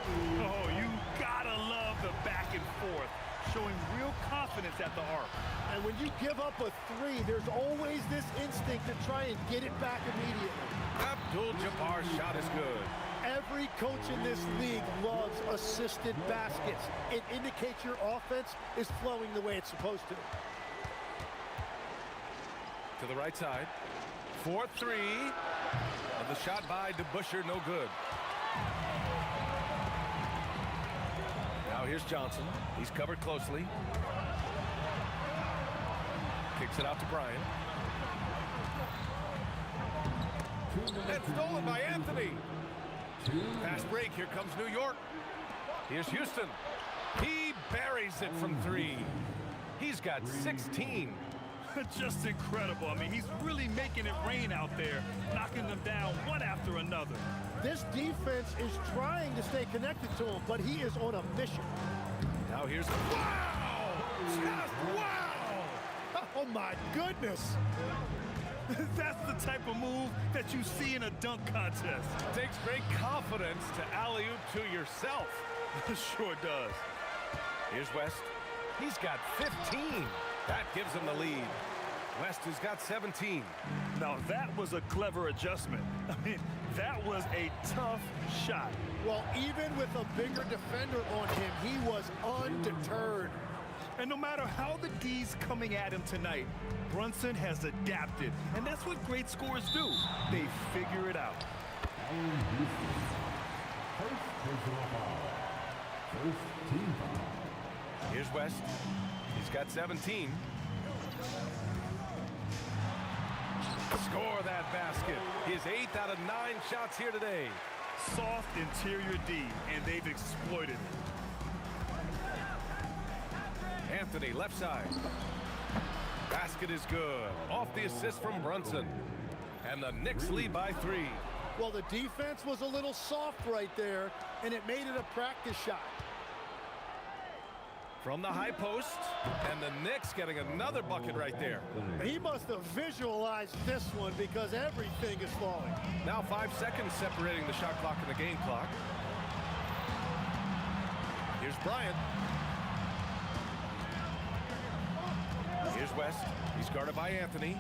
Oh, you gotta love the back and forth, showing real confidence at the arc. And when you give up a 3, there's always this instinct to try and get it back immediately. Abdul-Jabbar's shot is good. Every coach in this league loves assisted baskets. It indicates your offense is flowing the way it's supposed to. To the right side. 4-3. And the shot by DeBusschere, no good. Now here's Johnson. He's covered closely. Kicks it out to Bryant. And stolen by Anthony. Fast break. Here comes New York. Here's Houston. He buries it from 3. He's got 16. Just incredible. I mean, he's really making it rain out there, knocking them down one after another. This defense is trying to stay connected to him, but he is on a mission. Now here's... Wow! Wow! Oh, my goodness. That's the type of move that you see in a dunk contest. Takes great confidence to alley-oop to yourself. Sure does. Here's West. He's got 15. That gives him the lead. West has got 17. Now that was a clever adjustment. I mean, that was a tough shot. Well, even with a bigger defender on him, he was undeterred. And no matter how the D's coming at him tonight, Brunson has adapted. And that's what great scorers do. They figure it out. First personal foul. First team foul. Here's West. He's got 17. Score that basket. His 8th out of 9 shots here today. Soft interior D, and they've exploited it. Anthony, left side. Basket is good. Off the assist from Brunson. And the Knicks lead by 3. Well, the defense was a little soft right there, and it made it a practice shot. From the high post, and the Knicks getting another bucket right there. He must have visualized this one because everything is falling. Now 5 seconds separating the shot clock and the game clock. Here's Bryant. Here's West. He's guarded by Anthony.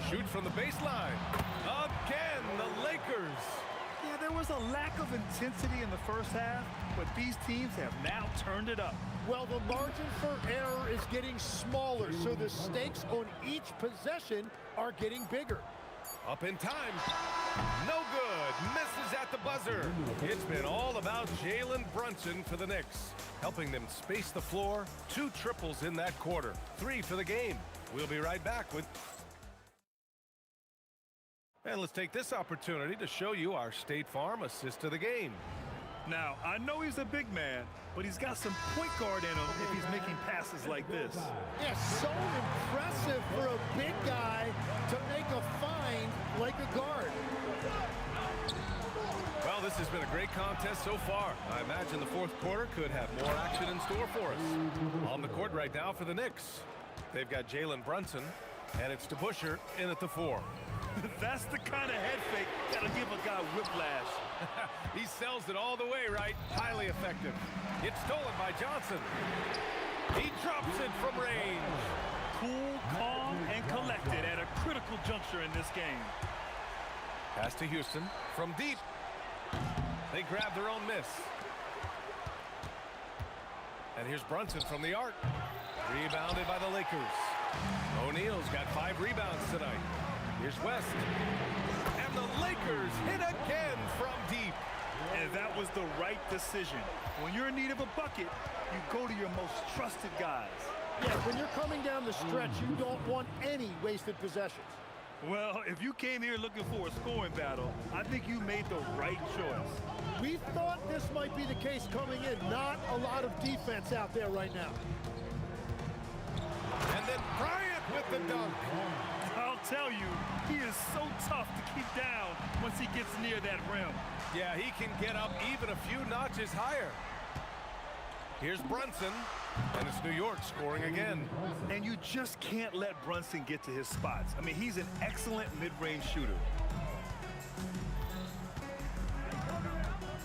Shoot from the baseline. Again, the Lakers. Yeah, there was a lack of intensity in the first half, but these teams have now turned it up. Well, the margin for error is getting smaller, so the stakes on each possession are getting bigger. Up in time. No good. Misses at the buzzer. It's been all about Jalen Brunson for the Knicks, helping them space the floor. 2 triples in that quarter. 3 for the game. We'll be right back with... And let's take this opportunity to show you our State Farm assist of the game. Now, I know he's a big man, but he's got some point guard in him if he's making passes like this. Yeah, so impressive for a big guy to make a find like a guard. Well, this has been a great contest so far. I imagine the fourth quarter could have more action in store for us. On the court right now for the Knicks, they've got Jalen Brunson, and it's DeBusschere in at the 4. That's the kind of head fake that'll give a guy whiplash. He sells it all the way, right? Highly effective. It's stolen by Johnson. He drops it from range. Cool, calm, and collected at a critical juncture in this game. Pass to Houston from deep. They grab their own miss. And here's Brunson from the arc. Rebounded by the Lakers. O'Neal's got 5 rebounds tonight. Here's West. And the Lakers hit again from deep. And that was the right decision. When you're in need of a bucket, you go to your most trusted guys. Yeah, when you're coming down the stretch, you don't want any wasted possessions. Well, if you came here looking for a scoring battle, I think you made the right choice. We thought this might be the case coming in. Not a lot of defense out there right now. And then Bryant with the dunk. I'll tell you, he is so tough to keep down once he gets near that rim. Yeah, he can get up even a few notches higher. Here's Brunson, and it's New York scoring again. And you just can't let Brunson get to his spots. I mean, he's an excellent mid-range shooter.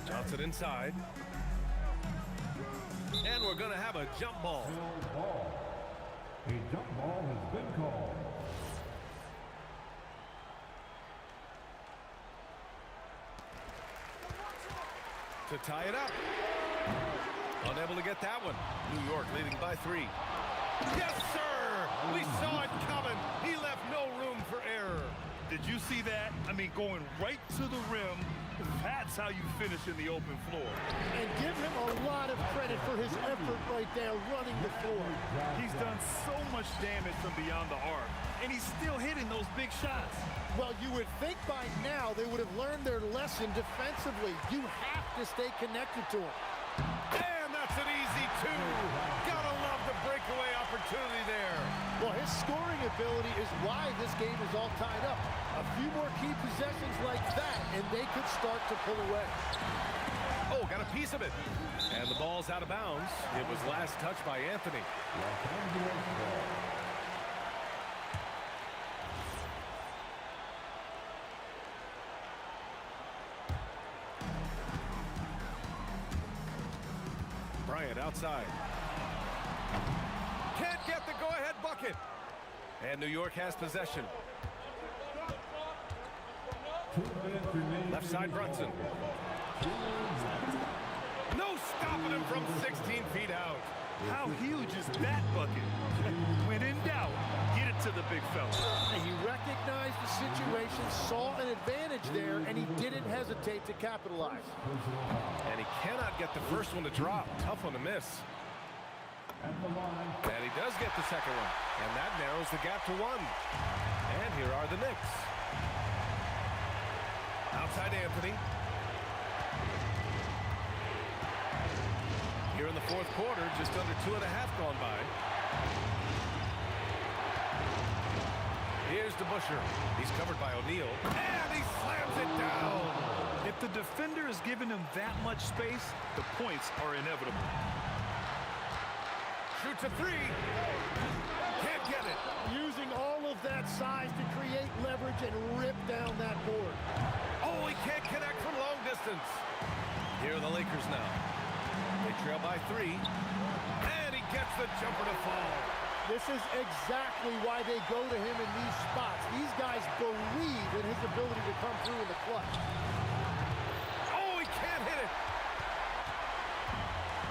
Johnson inside. And we're going to have a jump ball. A jump ball has been called. To tie it up. Unable to get that one. New York leading by 3. Yes, sir! We saw it coming. He left no room for error. Did you see that? I mean, going right to the rim. That's how you finish in the open floor. And give him a lot of credit for his effort right there running the floor. He's done so much damage from beyond the arc, and he's still hitting those big shots. Well, you would think by now they would have learned their lesson defensively. You have to stay connected to him. And that's an easy 2. Gotta love the breakaway opportunity there. Well, his scoring ability is why this game is all tied up. A few more key possessions like that, and they could start to pull away. Oh, got a piece of it. And the ball's out of bounds. It was last touched by Anthony. Bryant outside. Can't get the go-ahead bucket. And New York has possession. Left side Brunson. No stopping him from 16 feet out. How huge is that bucket? When in doubt, get it to the big fella. And he recognized the situation, saw an advantage there, and he didn't hesitate to capitalize. And he cannot get the first one to drop. Tough one to miss. And he does get the second one. And that narrows the gap to 1. And here are the Knicks. Outside Anthony. Here in the fourth quarter, just under 2.5 gone by. Here's DeBusschere. He's covered by O'Neal. And he slams it down. If the defender is giving him that much space, the points are inevitable. Shoots a 3. Can't get it. Using all of that size to create leverage and rip down that board. Oh, he can't connect from long distance. Here are the Lakers now. They trail by 3. And he gets the jumper to fall. This is exactly why they go to him in these spots. These guys believe in his ability to come through in the clutch. Oh, he can't hit it.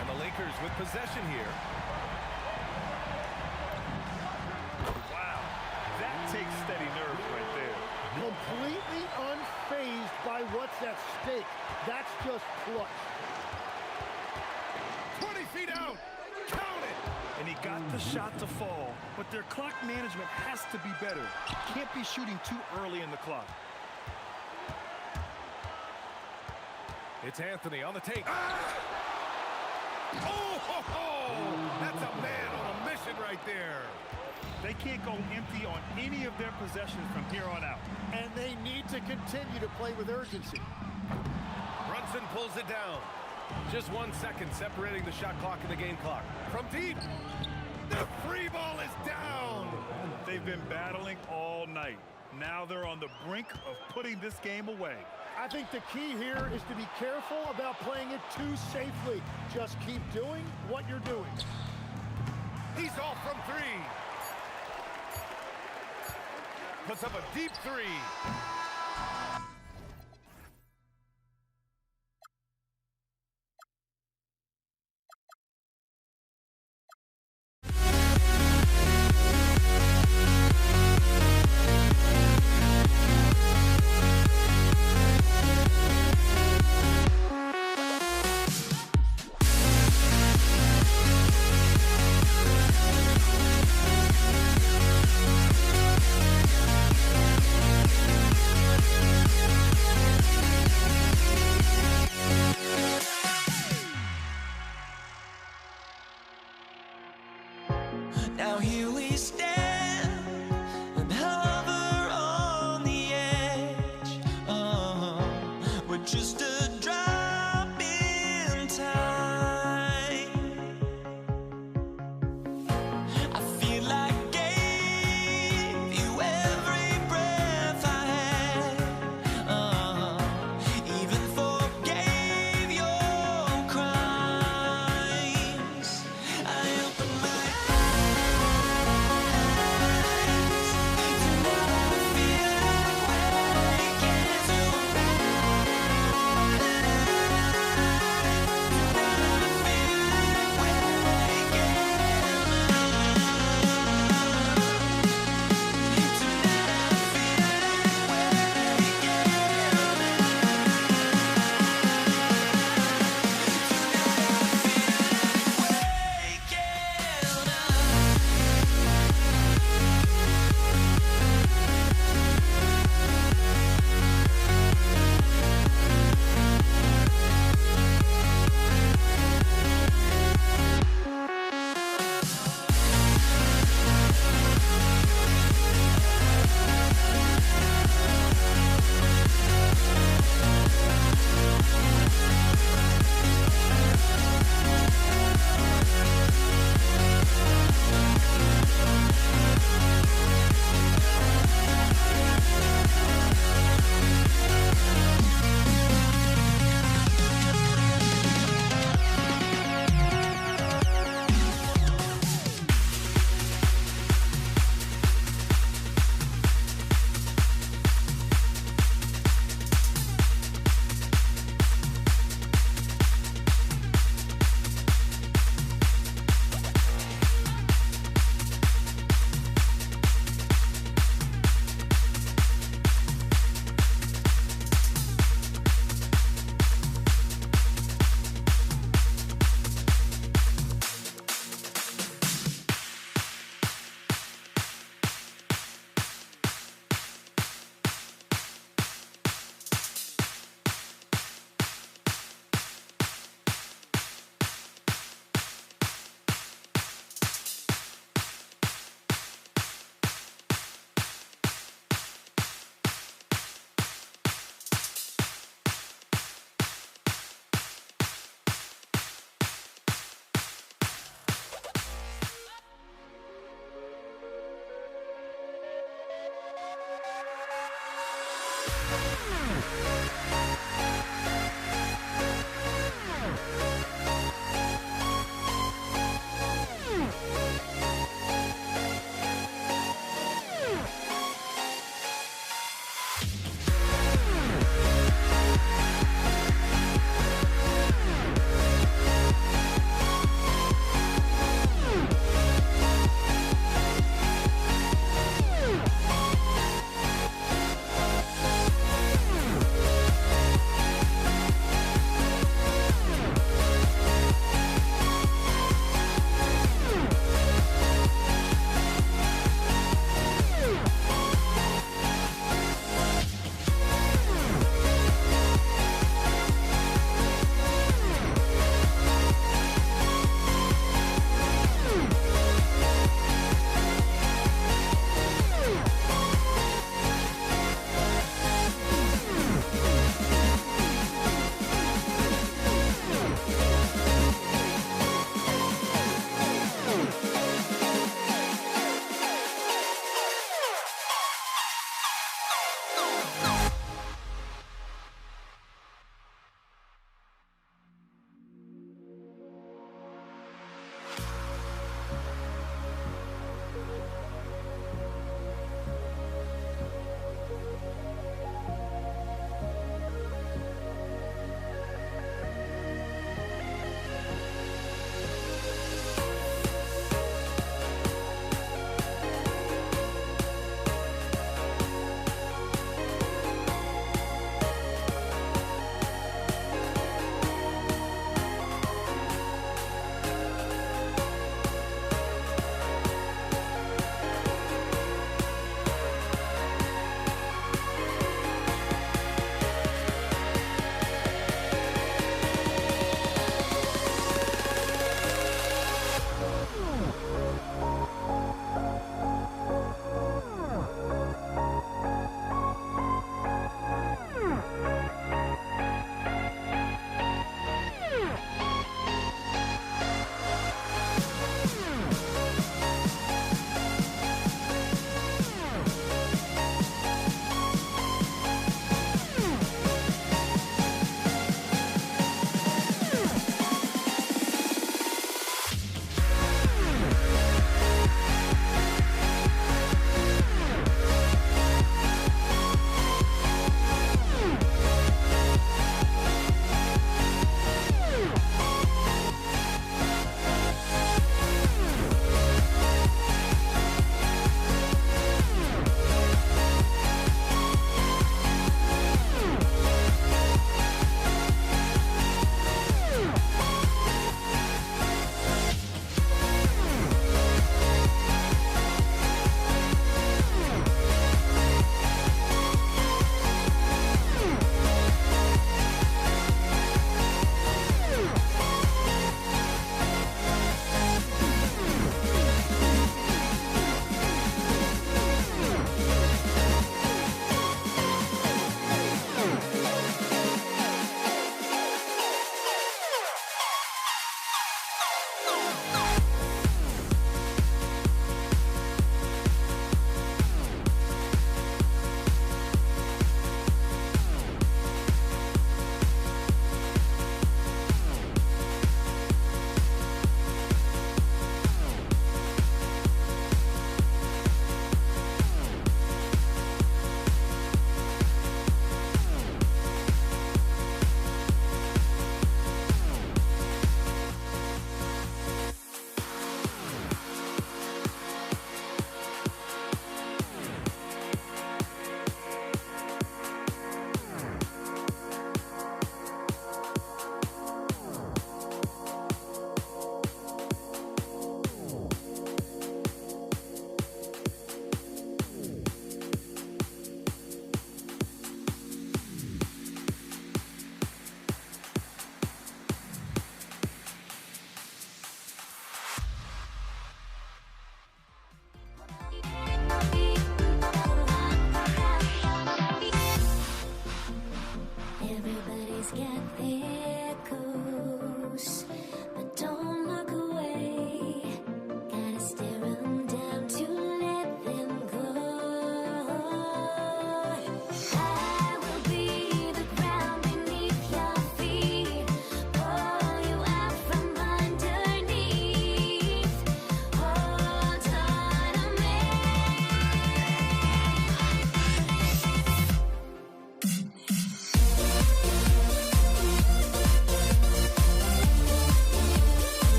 And the Lakers with possession here. Wow, that takes steady nerve right there. Completely unfazed by what's at stake. That's just clutch. 20 feet out. Count it. And he got the shot to fall, but their clock management has to be better. Can't be shooting too early in the clock. It's Anthony on the take. Oh, ho, ho. That's a man on a mission right there. They can't go empty on any of their possessions from here on out. And they need to continue to play with urgency. Brunson pulls it down. Just 1 second separating the shot clock and the game clock. From deep, the 3 ball is down. They've been battling all night. Now they're on the brink of putting this game away. I think the key here is to be careful about playing it too safely. Just keep doing what you're doing. He's off from 3. Puts up a deep 3.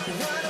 What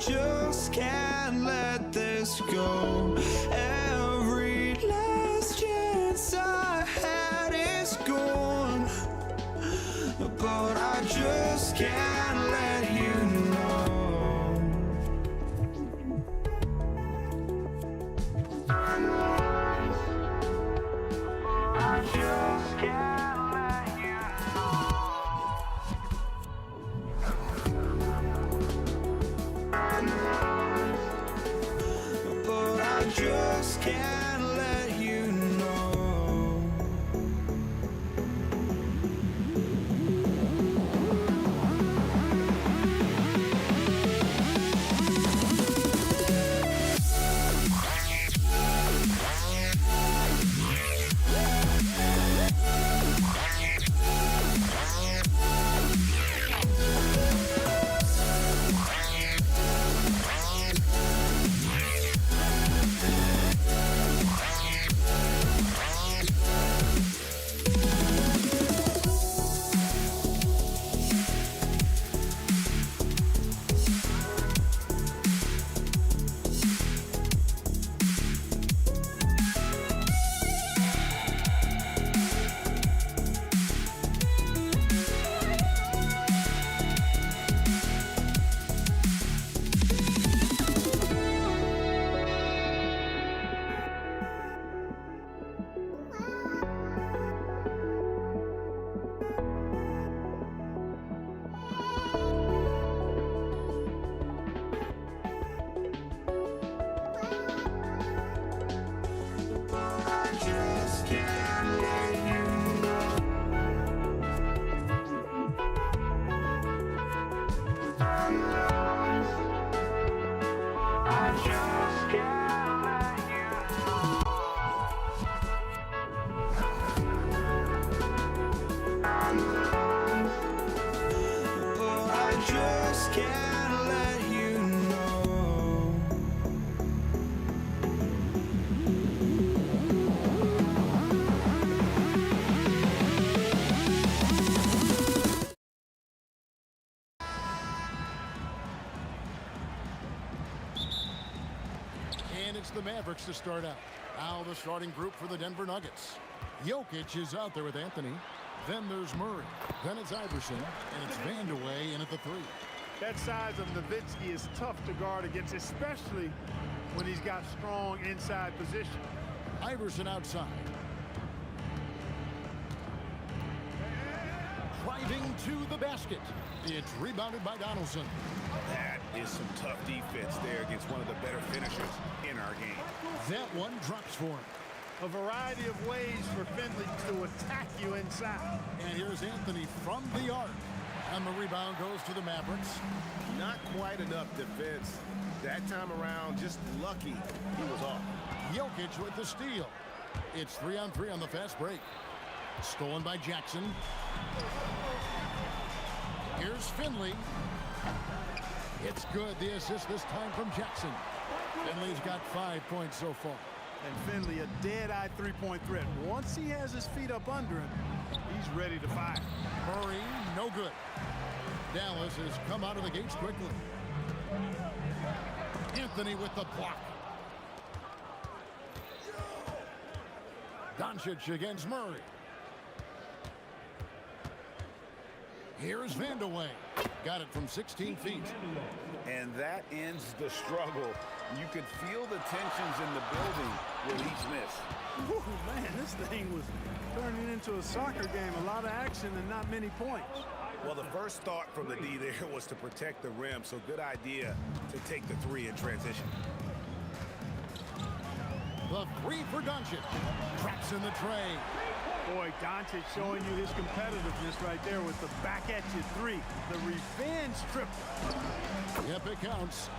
just can't let this go. Every last chance I had is gone, but I just can't let you know. I just can't let you know. But I just can't let you know. And it's the Mavericks to start out. Now the starting group for the Denver Nuggets. Jokic is out there with Anthony. Then there's Murray. Then it's Iverson. And it's Vandeweghe in at the 3. That size of Nowitzki is tough to guard against, especially when he's got strong inside position. Iverson outside. Driving to the basket. It's rebounded by Donaldson. That is some tough defense there against one of the better finishers in our game. That one drops for him. A variety of ways for Finley to attack you inside. And here's Anthony from the arc. And the rebound goes to the Mavericks. Not quite enough defense. That time around, just lucky he was off. Jokic with the steal. It's 3-on-3 on the fast break. Stolen by Jackson. Here's Finley. It's good. The assist this time from Jackson. Finley's got 5 points so far. And Finley, a dead-eye three-point threat. Once he has his feet up under him, he's ready to fire. Murray, no good. Dallas has come out of the gates quickly. Anthony with the block. Doncic against Murray. Here's Vandeweghe. Got it from 16 feet. And that ends the struggle. You could feel the tensions in the building with each miss. Whew, man, this thing was turning into a soccer game. A lot of action and not many points. Well, the first thought from the D there was to protect the rim, so good idea to take the 3 in transition. The 3 for Doncic. Traps in the tray. Boy, Doncic showing you his competitiveness right there with the back-at-you 3. The revenge trip. Yep, it counts.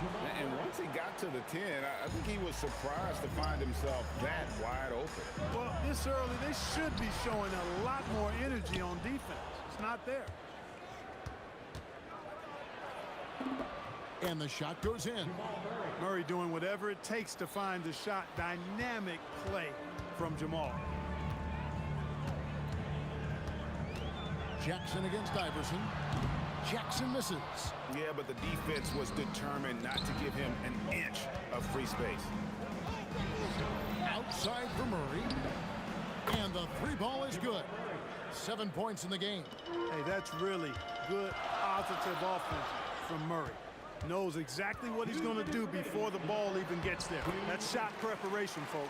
And once he got to the 10, I think he was surprised to find himself that wide open. Well, this early, they should be showing a lot more energy on defense. It's not there. And the shot goes in. Murray doing whatever it takes to find the shot. Dynamic play from Jamal. Jackson against Iverson. Jackson misses. Yeah, but the defense was determined not to give him an inch of free space. Outside for Murray. And the three ball is good. 7 points in the game. Hey, that's really good, positive offense from Murray. Knows exactly what he's going to do before the ball even gets there. That's shot preparation, folks.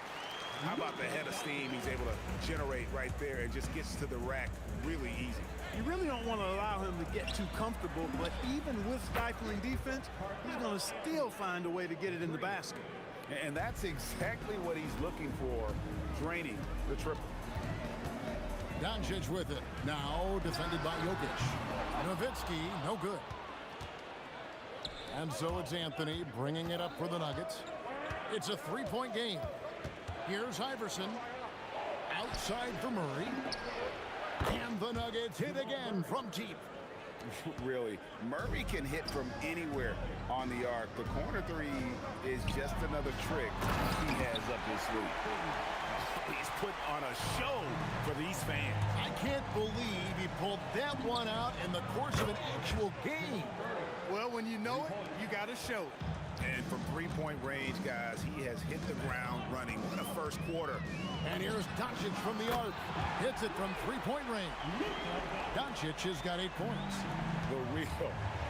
How about the head of steam he's able to generate right there and just gets to the rack really easy. You really don't want to allow him to get too comfortable, but even with stifling defense, he's going to still find a way to get it in the basket. And that's exactly what he's looking for, draining the triple. Doncic with it. Now defended by Jokic. Nowitzki, no good. And so it's Anthony bringing it up for the Nuggets. It's a three-point game. Here's Iverson. Outside for Murray. And the Nuggets hit again from deep. Really, Murray can hit from anywhere on the arc. The corner three is just another trick he has up his sleeve. He's putting on a show for these fans. I can't believe he pulled that one out in the course of an actual game. Well, when you know it, you got to show it. And from three-point range, guys, he has hit the ground running. What a first quarter. And here's Doncic from the arc. Hits it from three-point range. Doncic has got 8 points. The real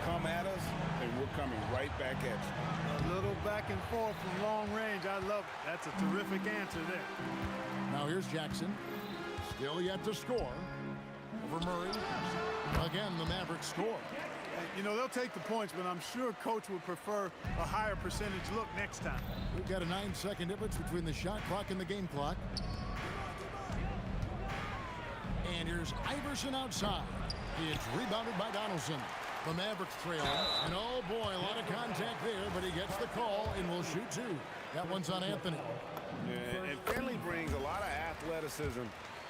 come at us, and we're coming right back at you. A little back and forth from long range. I love it. That's a terrific answer there. Now here's Jackson. Still yet to score. Over Murray. Again, the Mavericks score. You know, they'll take the points, but I'm sure Coach would prefer a higher percentage look next time. We've got a 9-second difference between the shot clock and the game clock. And here's Iverson outside. It's rebounded by Donaldson. The Mavericks trail. And oh boy, a lot of contact there, but he gets the call and will shoot two. That one's on Anthony. Yeah, and Finley brings a lot of athleticism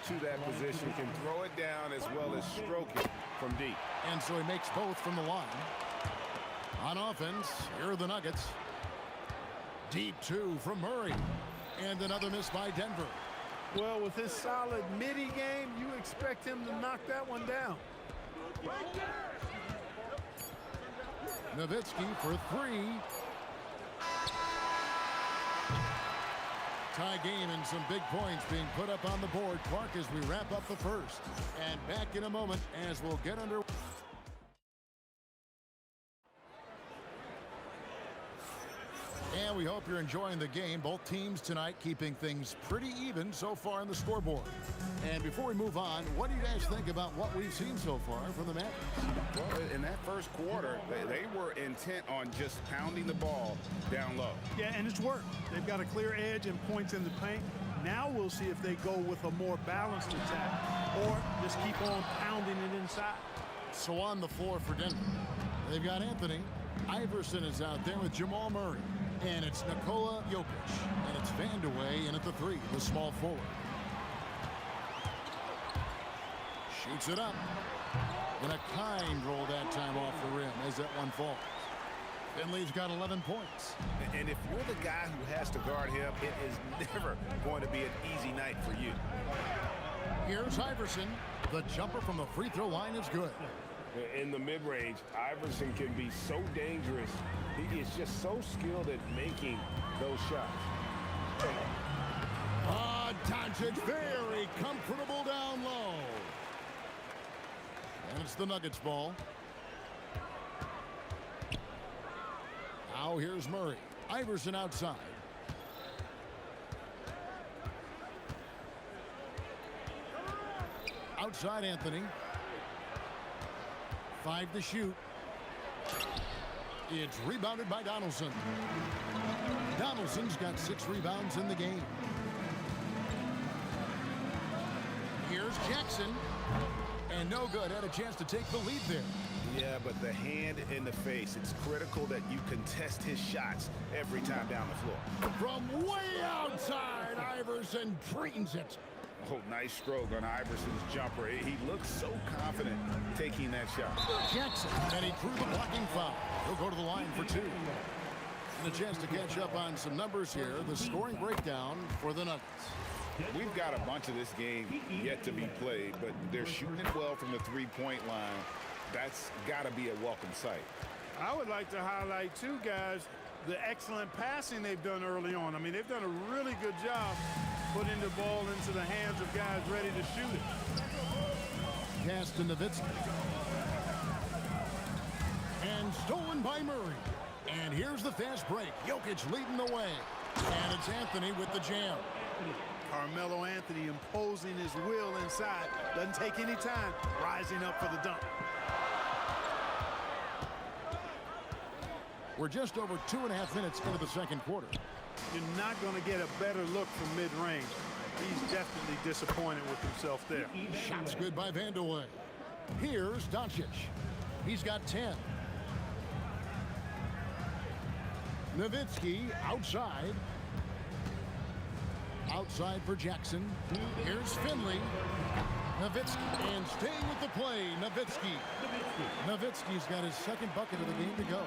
to that position, can throw it down as well as stroke it from deep. And so he makes both from the line. On offense, here are the Nuggets. Deep two from Murray. And another miss by Denver. Well, with his solid midi game, you expect him to knock that one down. Nowitzki for three. Tie game and some big points being put up on the board. Clark, as we wrap up the first. And back in a moment as we'll get under. And we hope you're enjoying the game. Both teams tonight keeping things pretty even so far on the scoreboard. And before we move on, what do you guys think about what we've seen so far from the Mavericks? Well, in that first quarter, they were intent on just pounding the ball down low. Yeah, and it's worked. They've got a clear edge and points in the paint. Now we'll see if they go with a more balanced attack or just keep on pounding it inside. So on the floor for Denver, they've got Anthony. Iverson is out there with Jamal Murray. And it's Nikola Jokic. And it's Vandeweghe in at the three, the small forward. Shoots it up. And a kind roll that time off the rim as that one falls. Finley's got 11 points. And if you're the guy who has to guard him, it is never going to be an easy night for you. Here's Iverson. The jumper from the free throw line is good. In the mid-range, Iverson can be so dangerous. He is just so skilled at making those shots. Doncic very comfortable down low. And it's the Nuggets ball. Now here's Murray. Iverson outside. Outside Anthony. 5 to shoot. It's rebounded by Donaldson. Donaldson's got 6 rebounds in the game. Here's Jackson. And no good. Had a chance to take the lead there. Yeah, but the hand in the face, it's critical that you contest his shots every time down the floor. From way outside, Iverson drains it. Oh, nice stroke on Iverson's jumper. He looks so confident taking that shot. Jackson, and he drew the blocking foul. He'll go to the line for 2. And a chance to catch up on some numbers here. The scoring breakdown for the Nuggets. We've got a bunch of this game yet to be played, but they're shooting it well from the three-point line. That's got to be a welcome sight. I would like to highlight, too, guys, the excellent passing they've done early on. I mean, they've done a really good job putting the ball into the hands of guys ready to shoot it. Pass to Nowitzki. And stolen by Murray. And here's the fast break. Jokic leading the way. And it's Anthony with the jam. Carmelo Anthony imposing his will inside. Doesn't take any time. Rising up for the dunk. We're just over 2.5 minutes into the second quarter. You're not going to get a better look from mid-range. He's definitely disappointed with himself there. Shots good by Vandeweghe. Here's Doncic. He's got 10. Nowitzki outside. Outside for Jackson. Here's Finley. Nowitzki, and staying with the play, Nowitzki. Nowitzki's got his second bucket of the game to go.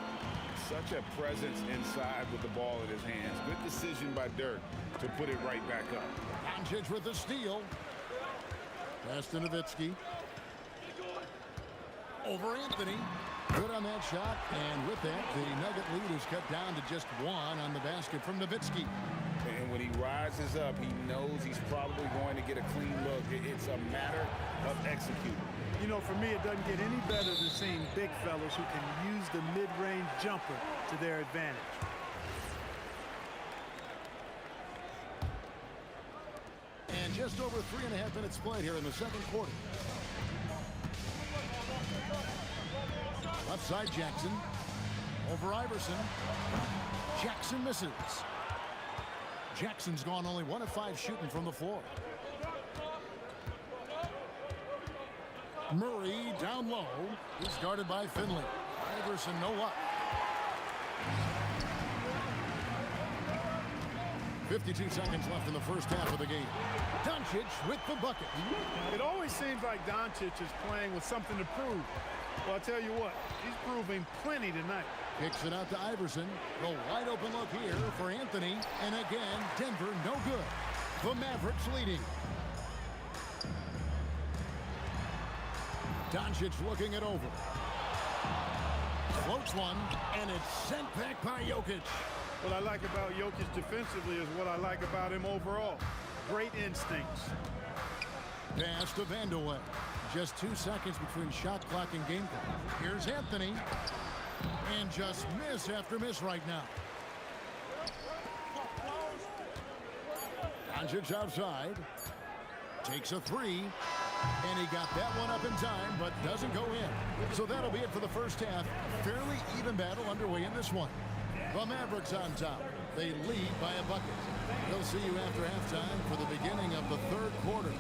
Such a presence inside with the ball in his hands. Good decision by Dirk to put it right back up. Doncic with the steal. Pass to Nowitzki. Over Anthony. Good on that shot, and with that, the Nugget lead is cut down to just 1 on the basket from Nowitzki. And when he rises up, he knows he's probably going to get a clean look. It's a matter of executing. You know, for me, it doesn't get any better than seeing big fellas who can use the mid-range jumper to their advantage. And just over 3.5 minutes played here in the second quarter. Left side, Jackson. Over Iverson. Jackson misses. Jackson's gone only 1 of 5 shooting from the floor. Murray down low. He's guarded by Finley. Iverson no luck. 52 seconds left in the first half of the game. Doncic with the bucket. It always seems like Doncic is playing with something to prove. Well, I'll tell you what, he's proving plenty tonight. Kicks it out to Iverson. The wide open look here for Anthony. And again, Denver no good. The Mavericks leading. Doncic looking it over. Floats one, and it's sent back by Jokic. What I like about Jokic defensively is what I like about him overall. Great instincts. Pass to Vandeweghe. Just 2 seconds between shot clock and game clock. Here's Anthony. And just miss after miss right now. Doncic outside. Takes a 3. And he got that one up in time, but doesn't go in. So that'll be it for the first half. Fairly even battle underway in this one. The Mavericks on top. They lead by a bucket. We'll see you after halftime for the beginning of the third quarter.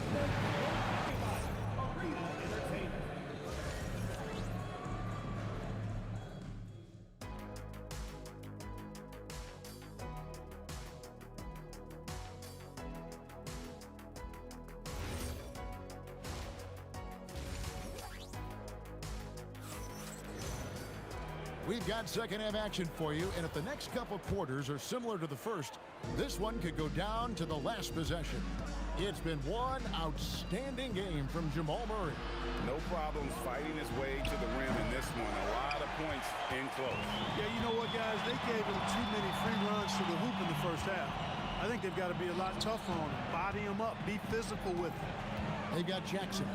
We've got second half action for you, and if the next couple quarters are similar to the first, this one could go down to the last possession. It's been one outstanding game from Jamal Murray. No problems fighting his way to the rim in this one. A lot of points in close. Yeah, you know what, guys? They gave him too many free runs to the hoop in the first half. I think they've got to be a lot tougher on him. Body him up. Be physical with him. They've got Jackson.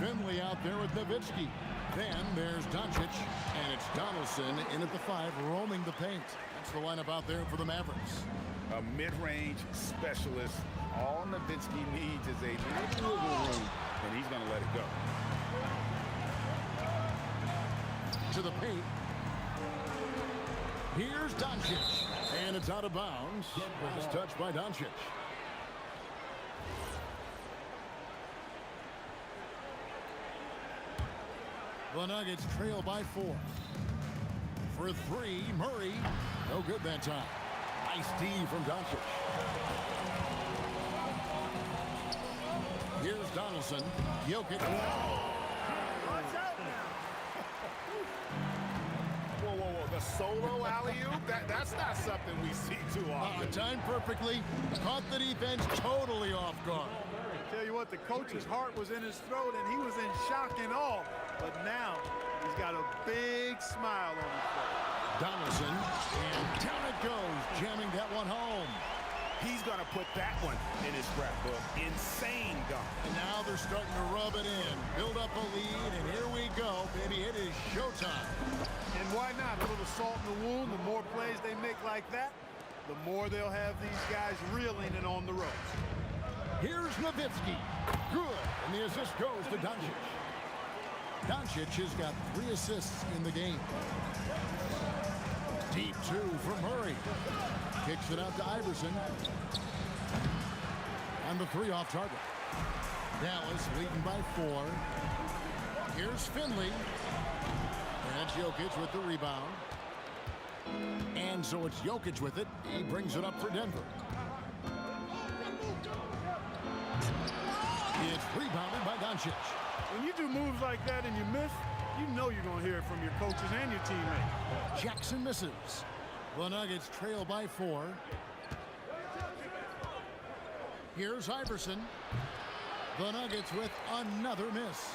Finley out there with Nowitzki. Then there's Doncic, and it's Donaldson in at the 5, roaming the paint. That's the lineup out there for the Mavericks. A mid-range specialist. All Nowitzki needs is a little wiggle room, and he's going to let it go. To the paint. Here's Doncic, and it's out of bounds. Last touch by Doncic. The Nuggets trail by 4. For 3, Murray. No good that time. Nice D from Doncic. Here's Donaldson. Jokic. Watch out now. Whoa. The solo alley-oop? That's not something we see too often. Timed perfectly. Caught the defense totally off guard. Tell you what, the coach's heart was in his throat, and he was in shock and awe. But now he's got a big smile on his face. Donaldson, and down it goes, jamming that one home. He's going to put that one in his scrapbook. Insane dunk. And now they're starting to rub it in, build up a lead, and here we go, baby. It is showtime. And why not? A little salt in the wound. The more plays they make like that, the more they'll have these guys reeling and on the ropes. Here's Nowitzki. Good. And the assist goes to Doncic. Doncic has got 3 assists in the game. Deep 2 for Murray. Kicks it out to Iverson. And the 3 off target. Dallas leading by 4. Here's Finley. And Jokic with the rebound. And so it's Jokic with it. He brings it up for Denver. It's rebounded by Doncic. When you do moves like that and you miss, you know you're going to hear it from your coaches and your teammates. Jackson misses. The Nuggets trail by 4. Here's Iverson. The Nuggets with another miss.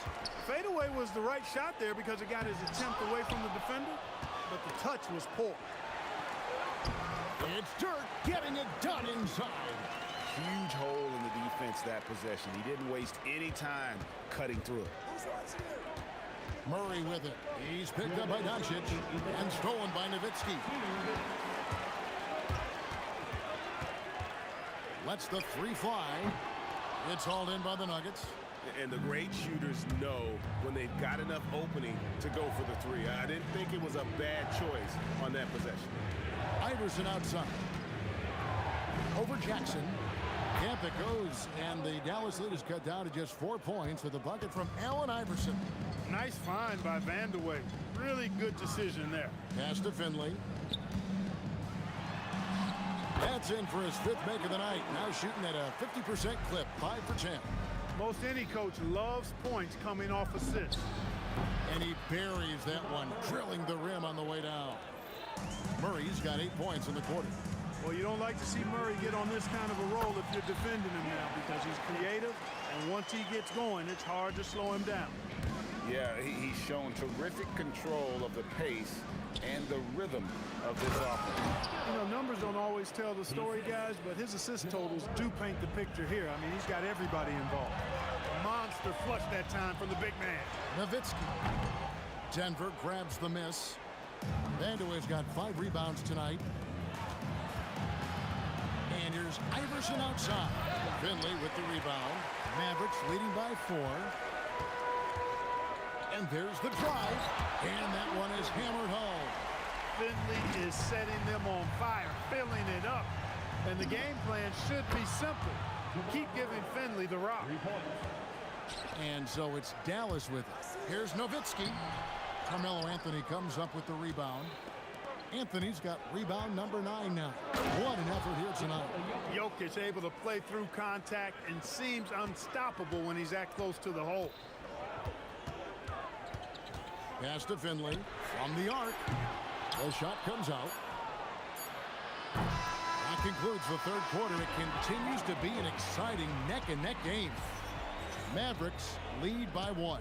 Fadeaway was the right shot there because it got his attempt away from the defender, but the touch was poor. It's Dirk getting it done inside. Huge hole in the defense that possession. He didn't waste any time cutting through it. Murray with it. He's picked up by Doncic and stolen by Nowitzki. Lets the 3 fly. It's hauled in by the Nuggets. And the great shooters know when they've got enough opening to go for the 3. I didn't think it was a bad choice on that possession. Iverson outside. Over Jackson. Camp it goes, and the Dallas lead is cut down to just 4 points with a bucket from Allen Iverson. Nice find by Vandeweghe. Really good decision there. Pass to Finley. That's in for his 5th make of the night. Now shooting at a 50% clip, 5 for 10. Most any coach loves points coming off assists. And he buries that one, drilling the rim on the way down. Murray's got 8 points in the quarter. Well, you don't like to see Murray get on this kind of a roll if you're defending him now because he's creative, and once he gets going, it's hard to slow him down. Yeah, he's shown terrific control of the pace and the rhythm of this offense. You know, numbers don't always tell the story, guys, but his assist totals do paint the picture here. I mean, he's got everybody involved. Monster flush that time from the big man. Nowitzki. Denver grabs the miss. Vandeweghe's got 5 rebounds tonight. And here's Iverson outside. Finley with the rebound. Mavericks leading by 4. And there's the drive. And that one is hammered home. Finley is setting them on fire, filling it up. And the game plan should be simple. Keep giving Finley the rock. And so it's Dallas with it. Here's Nowitzki. Carmelo Anthony comes up with the rebound. Anthony's got rebound number 9 now. What an effort here tonight. Jokic able to play through contact and seems unstoppable when he's that close to the hole. Pass to Finley from the arc. The shot comes out. That concludes the 3rd quarter. It continues to be an exciting neck-and-neck game. Mavericks lead by 1.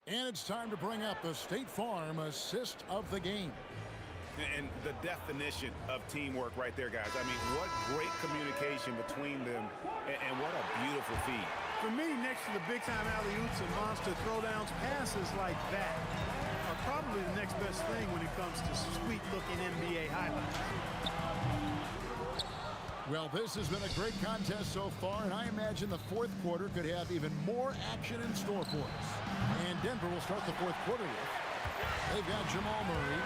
And it's time to bring up the State Farm assist of the game. And the definition of teamwork right there, guys. I mean, what great communication between them, and what a beautiful feed. For me, next to the big-time alley-oops and monster throwdowns, passes like that are probably the next best thing when it comes to sweet-looking NBA highlights. Well, this has been a great contest so far, and I imagine the 4th quarter could have even more action in store for us. And Denver will start the 4th quarter with. They've got Jamal Murray,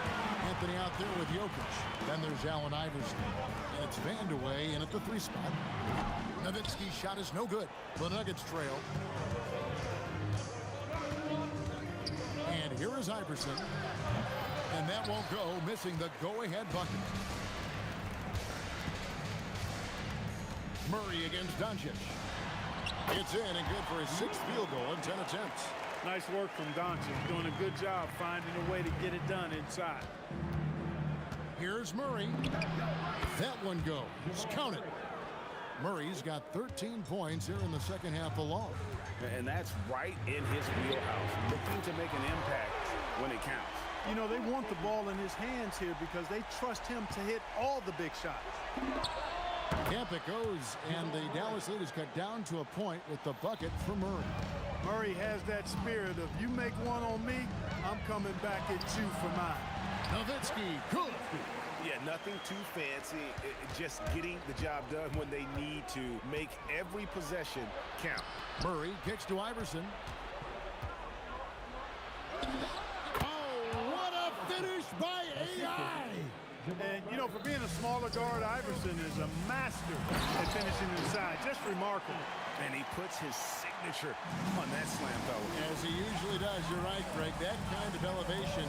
Anthony out there with Jokic. Then there's Allen Iverson. And it's Vandeweghe in at the 3 spot. Nowitzki's shot is no good. The Nuggets trail. And here is Iverson. And that won't go, missing the go-ahead bucket. Murray against Doncic. It's in and good for his 6th field goal in 10 attempts. Nice work from Doncic, doing a good job finding a way to get it done inside. Here's Murray. That one goes. Count it. Murray's got 13 points here in the second half alone. And that's right in his wheelhouse, looking to make an impact when it counts. You know, they want the ball in his hands here because they trust him to hit all the big shots. Camp it goes, and the Dallas lead is cut down to a point with the bucket for Murray. Murray has that spirit of, you make one on me, I'm coming back at you for mine. Nowitzki, good. Yeah, nothing too fancy. Just getting the job done when they need to. Make every possession count. Murray kicks to Iverson. Oh, what a finish by AI! And, you know, for being a smaller guard, Iverson is a master at finishing inside. Just remarkable. And he puts his signature on that slam, though. As he usually does, you're right, Greg. That kind of elevation,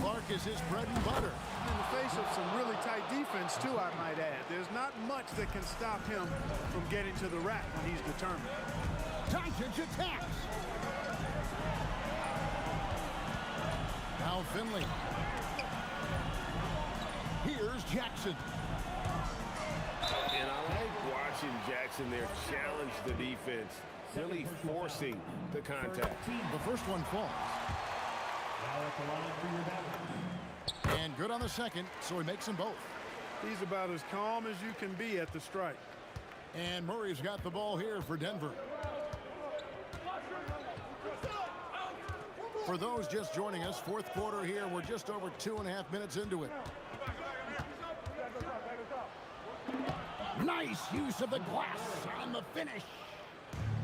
Clark is his bread and butter. In the face of some really tight defense, too, I might add. There's not much that can stop him from getting to the rack when he's determined. Doncic attacks. Now Finley. Here's Jackson. And I like watching Jackson there challenge the defense, really forcing the contact. The first one falls. And good on the second, so he makes them both. He's about as calm as you can be at the strike. And Murray's got the ball here for Denver. For those just joining us, fourth quarter here. We're just over 2.5 minutes into it. Nice use of the glass on the finish.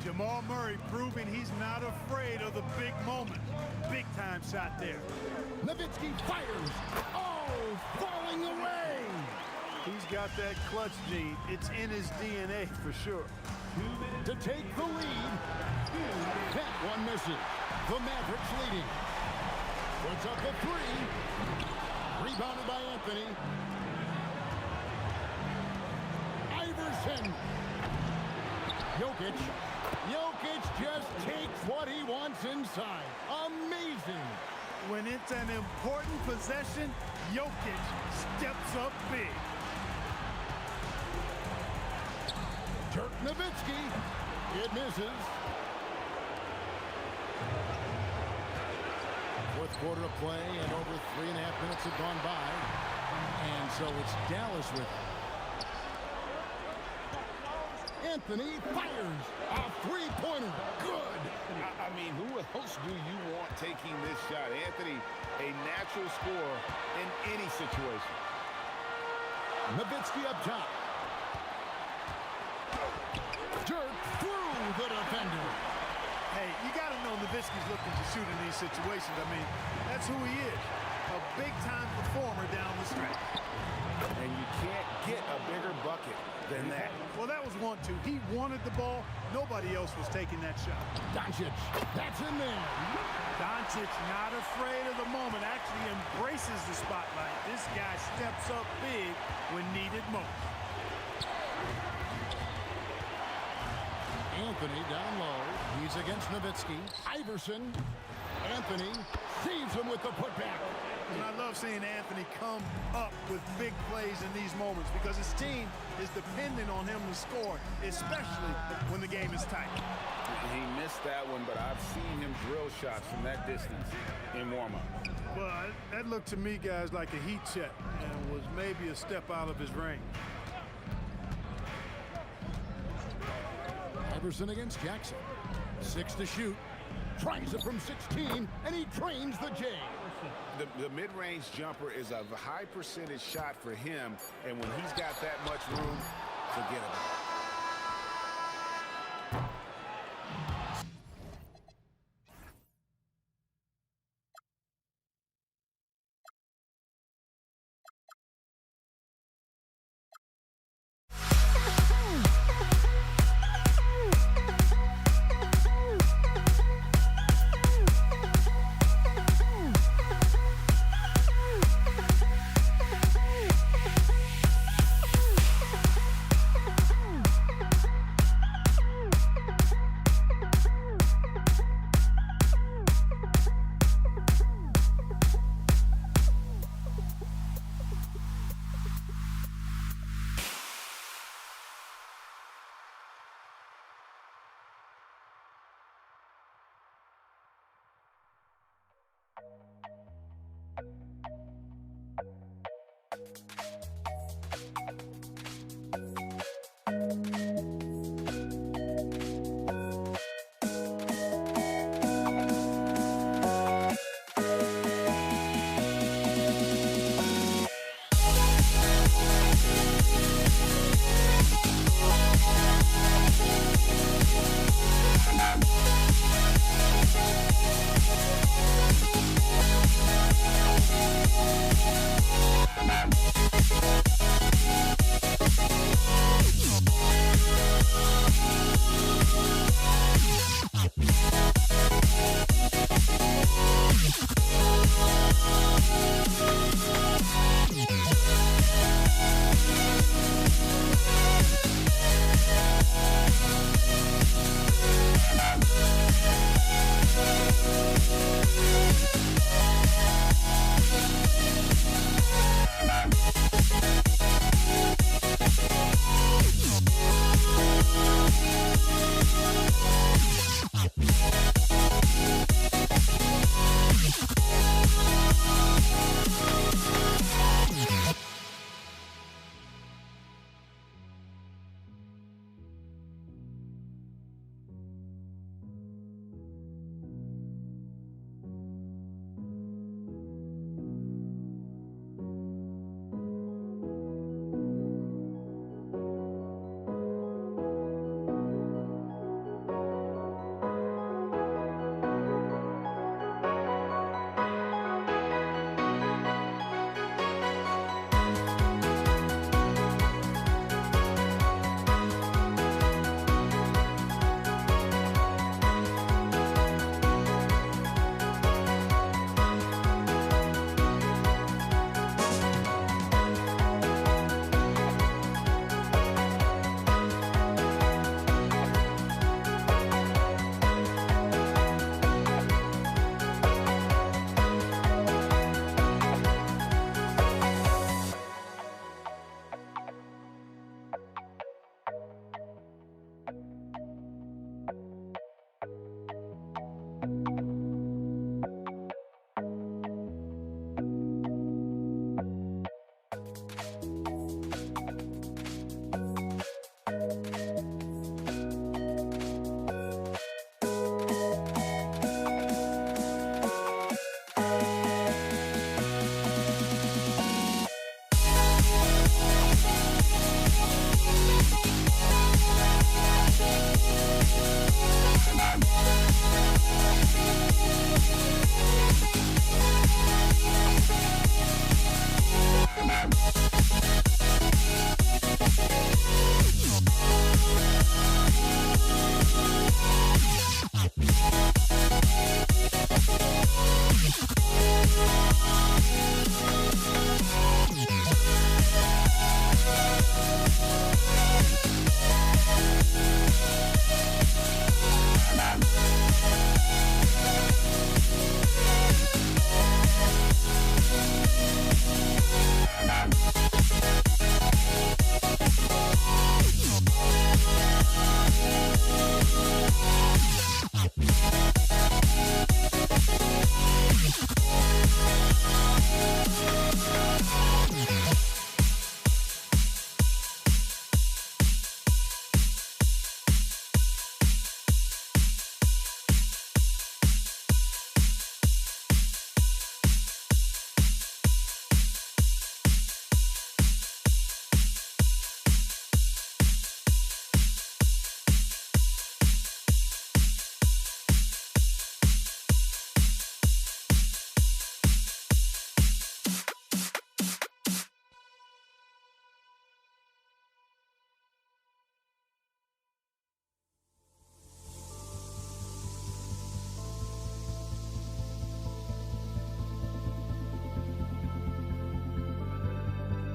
Jamal Murray proving he's not afraid of the big moment. Big time shot there. Nowitzki fires. Oh, falling away. He's got that clutch gene. It's in his DNA for sure. To take the lead. That one misses. The Mavericks leading. Puts up a three. Rebounded by Anthony. Iverson. Jokic just takes what he wants inside. Amazing. When it's an important possession, Jokic steps up big. Dirk Nowitzki. It misses. Fourth quarter of play, and over 3.5 minutes have gone by. And so it's Dallas with it. Anthony fires a three-pointer. Good. I mean, who else do you want taking this shot? Anthony, a natural scorer in any situation. Nowitzki up top. Dirk through the defender. Hey, you got to know Nowitzki's looking to shoot in these situations. I mean, that's who he is. A big-time performer down the stretch. And you can't get a bigger bucket than that. Well, that was 1-2. He wanted the ball. Nobody else was taking that shot. Doncic, that's in there. Doncic not afraid of the moment, actually embraces the spotlight. This guy steps up big when needed most. Anthony down low. He's against Nowitzki. Iverson. Anthony saves him with the putback. And I love seeing Anthony come up with big plays in these moments because his team is dependent on him to score, especially when the game is tight. He missed that one, but I've seen him drill shots from that distance in warm-up. Well, that looked to me, guys, like a heat check and was maybe a step out of his range. Iverson against Jackson. 6 to shoot. Tries it from 16, and he trains the J. The mid-range jumper is a high percentage shot for him, and when he's got that much room, forget about it.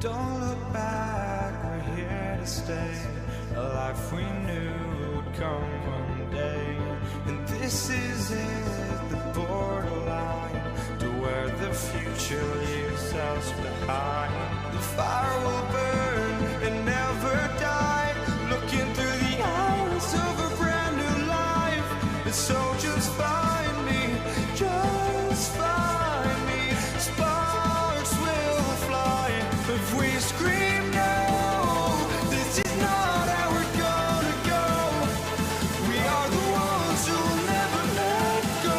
Don't look back, we're here to stay. A life we knew would come one day. And this is it, the borderline, to where the future leaves us behind. The fire will burn and never die, looking through the eyes of a brand new life. And so just find me, just find me. Sparks will fly if we scream no. This is not how we're gonna go. We are the ones who will never let go.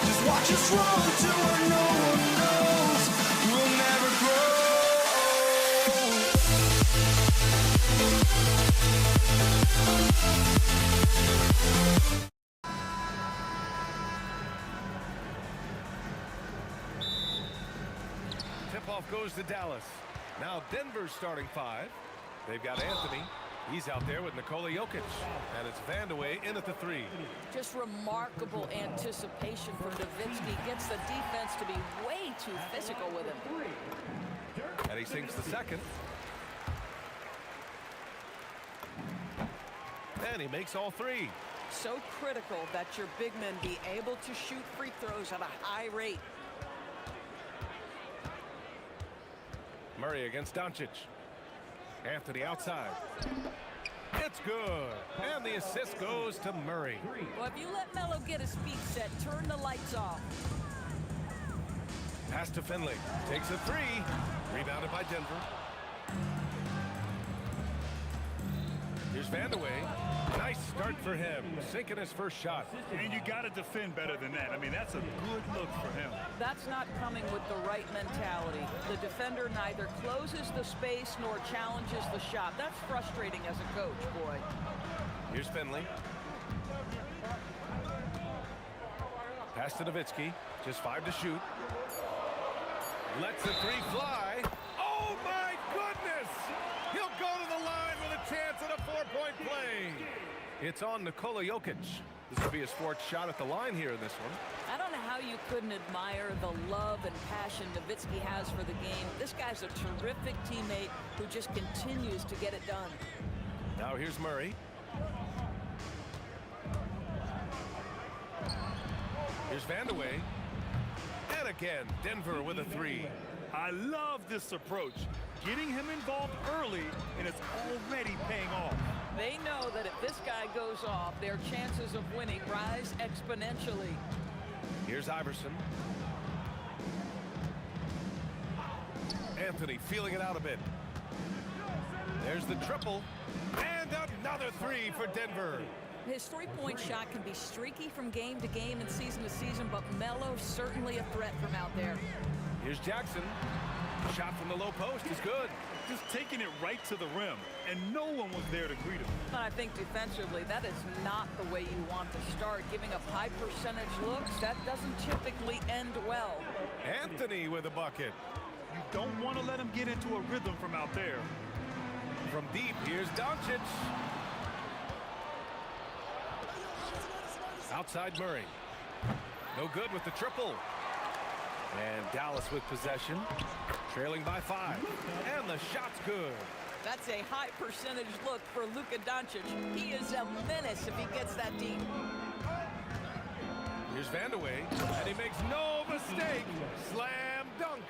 Just watch us run to where no one knows. We'll never grow. Tip-off goes to Dallas. Now Denver's starting 5. They've got Anthony. He's out there with Nikola Jokic. And it's Vandeweghe in at the 3. Just remarkable anticipation from Nowitzki. Gets the defense to be way too physical with him. And he sinks the second. And he makes all 3. So critical that your big men be able to shoot free throws at a high rate. Murray against Doncic. Anthony outside. It's good. And the assist goes to Murray. Well, if you let Melo get his feet set, turn the lights off. Pass to Finley. Takes a 3. Rebounded by Denver. Here's Vandeweghe. Nice start for him. Sinking his first shot. And you got to defend better than that. I mean, that's a good look for him. That's not coming with the right mentality. The defender neither closes the space nor challenges the shot. That's frustrating as a coach, boy. Here's Finley. Pass to Nowitzki. Just 5 to shoot. Lets the 3 fly. Oh, my goodness! He'll go to the line with a chance at a 4-point play. It's on Nikola Jokic. This will be his 4th shot at the line here in this one. I don't know how you couldn't admire the love and passion Nowitzki has for the game. This guy's a terrific teammate who just continues to get it done. Now here's Murray. Here's Vandeweghe. And again, Denver with a 3. I love this approach. Getting him involved early, and it's already paying off. They know that if this guy goes off, their chances of winning rise exponentially. Here's Iverson. Anthony feeling it out a bit. There's the triple. And another 3 for Denver. His three-point shot can be streaky from game to game and season to season, but Melo's certainly a threat from out there. Here's Jackson. Shot from the low post is good. Just taking it right to the rim, and no one was there to greet him. But I think defensively, that is not the way you want to start. Giving up high percentage looks, that doesn't typically end well. Anthony with a bucket. You don't want to let him get into a rhythm from out there. From deep, here's Doncic. Outside Murray. No good with the triple. And Dallas with possession, trailing by 5. And the shot's good. That's a high percentage look for Luka Doncic. He is a menace if he gets that deep. Here's Vandeweghe, and he makes no mistake. Slam dunk.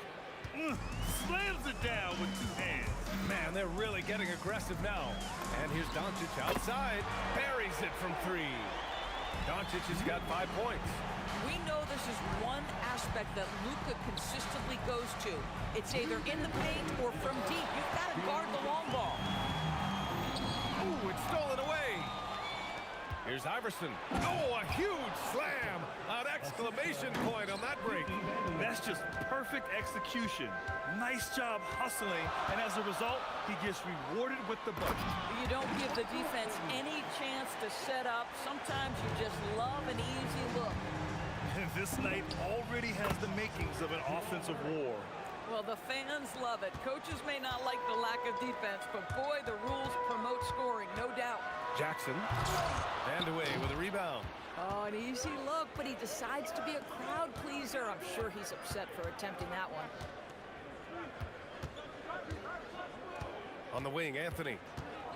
Slams it down with 2 hands. Man, they're really getting aggressive now. And here's Doncic outside. Buries it from 3. Doncic has got 5 points. We know this is one aspect that Luka consistently goes to. It's either in the paint or from deep. You've got to guard the long ball. Ooh, it's stolen away. Here's Iverson. Oh, a huge slam. An exclamation point on that break. That's just perfect execution. Nice job hustling, and as a result, he gets rewarded with the bucket. You don't give the defense any chance to set up. Sometimes you just love an easy look. And this night already has the makings of an offensive war. Well, the fans love it. Coaches may not like the lack of defense, but boy, the rules promote scoring, no doubt. Jackson. Vandeweghe with a rebound. Oh, an easy look, but he decides to be a crowd pleaser. I'm sure he's upset for attempting that one. On the wing, Anthony.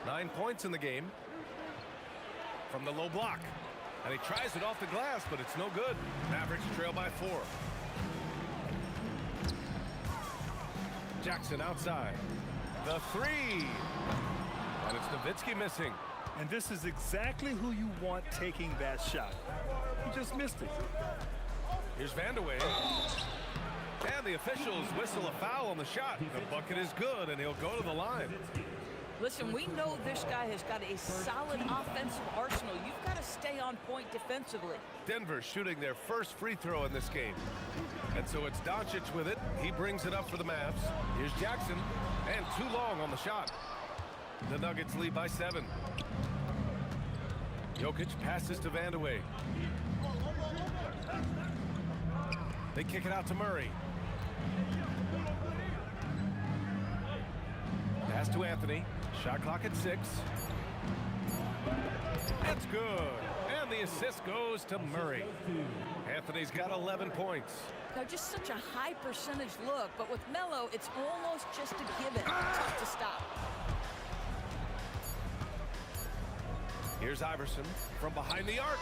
9 points in the game. From the low block. And he tries it off the glass, but it's no good. Mavericks trail by 4. Jackson outside. The 3. And it's Nowitzki missing. And this is exactly who you want taking that shot. He just missed it. Here's Vandeweghe. And the officials whistle a foul on the shot. The bucket is good, and he'll go to the line. Listen, we know this guy has got a solid offensive arsenal. You've got to stay on point defensively. Denver shooting their first free throw in this game. And so it's Doncic with it. He brings it up for the Mavs. Here's Jackson. And too long on the shot. The Nuggets lead by 7. Jokic passes to Vandeweghe. They kick it out to Murray. Pass to Anthony. Shot clock at 6. It's good. And the assist goes to Murray. Anthony's got 11 points. Now, just such a high percentage look, but with Melo, it's almost just a given. Tough to stop. Here's Iverson from behind the arc.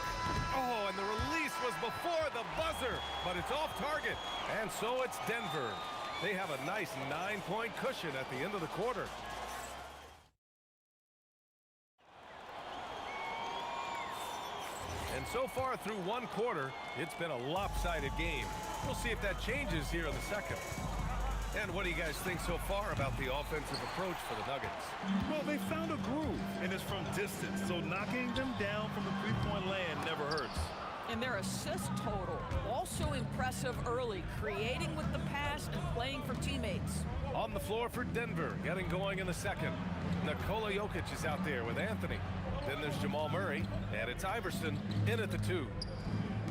Oh, and the release was before the buzzer, but it's off target. And so it's Denver. They have a nice 9-point cushion at the end of the quarter. And so far through one quarter, it's been a lopsided game. We'll see if that changes here in the second. And what do you guys think so far about the offensive approach for the Nuggets? Well, they found a groove, and it's from distance, so knocking them down from the three-point land never hurts. And their assist total, also impressive early, creating with the pass and playing for teammates. On the floor for Denver, getting going in the second. Nikola Jokic is out there with Anthony. Then there's Jamal Murray, and it's Iverson in at the 2.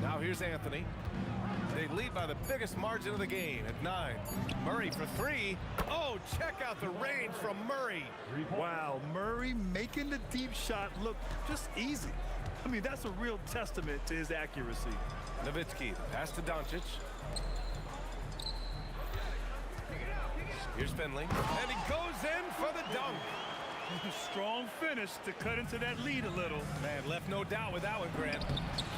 Now here's Anthony. They lead by the biggest margin of the game at 9. Murray for 3. Oh, check out the range from Murray. Wow, Murray making the deep shot look just easy. I mean, that's a real testament to his accuracy. Nowitzki, pass to Doncic. Here's Finley, and he goes in for the dunk. Strong finish to cut into that lead a little. Man, left no doubt with that one, Grant.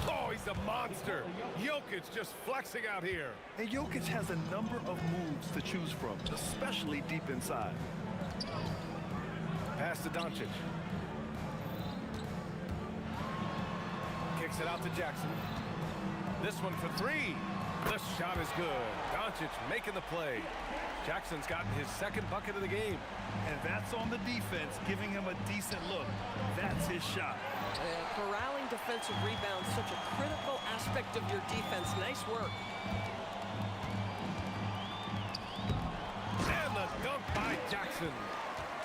Oh, he's a monster. Jokic just flexing out here. And Jokic has a number of moves to choose from, especially deep inside. Pass to Doncic. Kicks it out to Jackson. This one for 3. The shot is good. Doncic making the play. Jackson's gotten his second bucket of the game. And that's on the defense, giving him a decent look. That's his shot. Corralling defensive rebounds, such a critical aspect of your defense. Nice work. And the dunk by Jackson.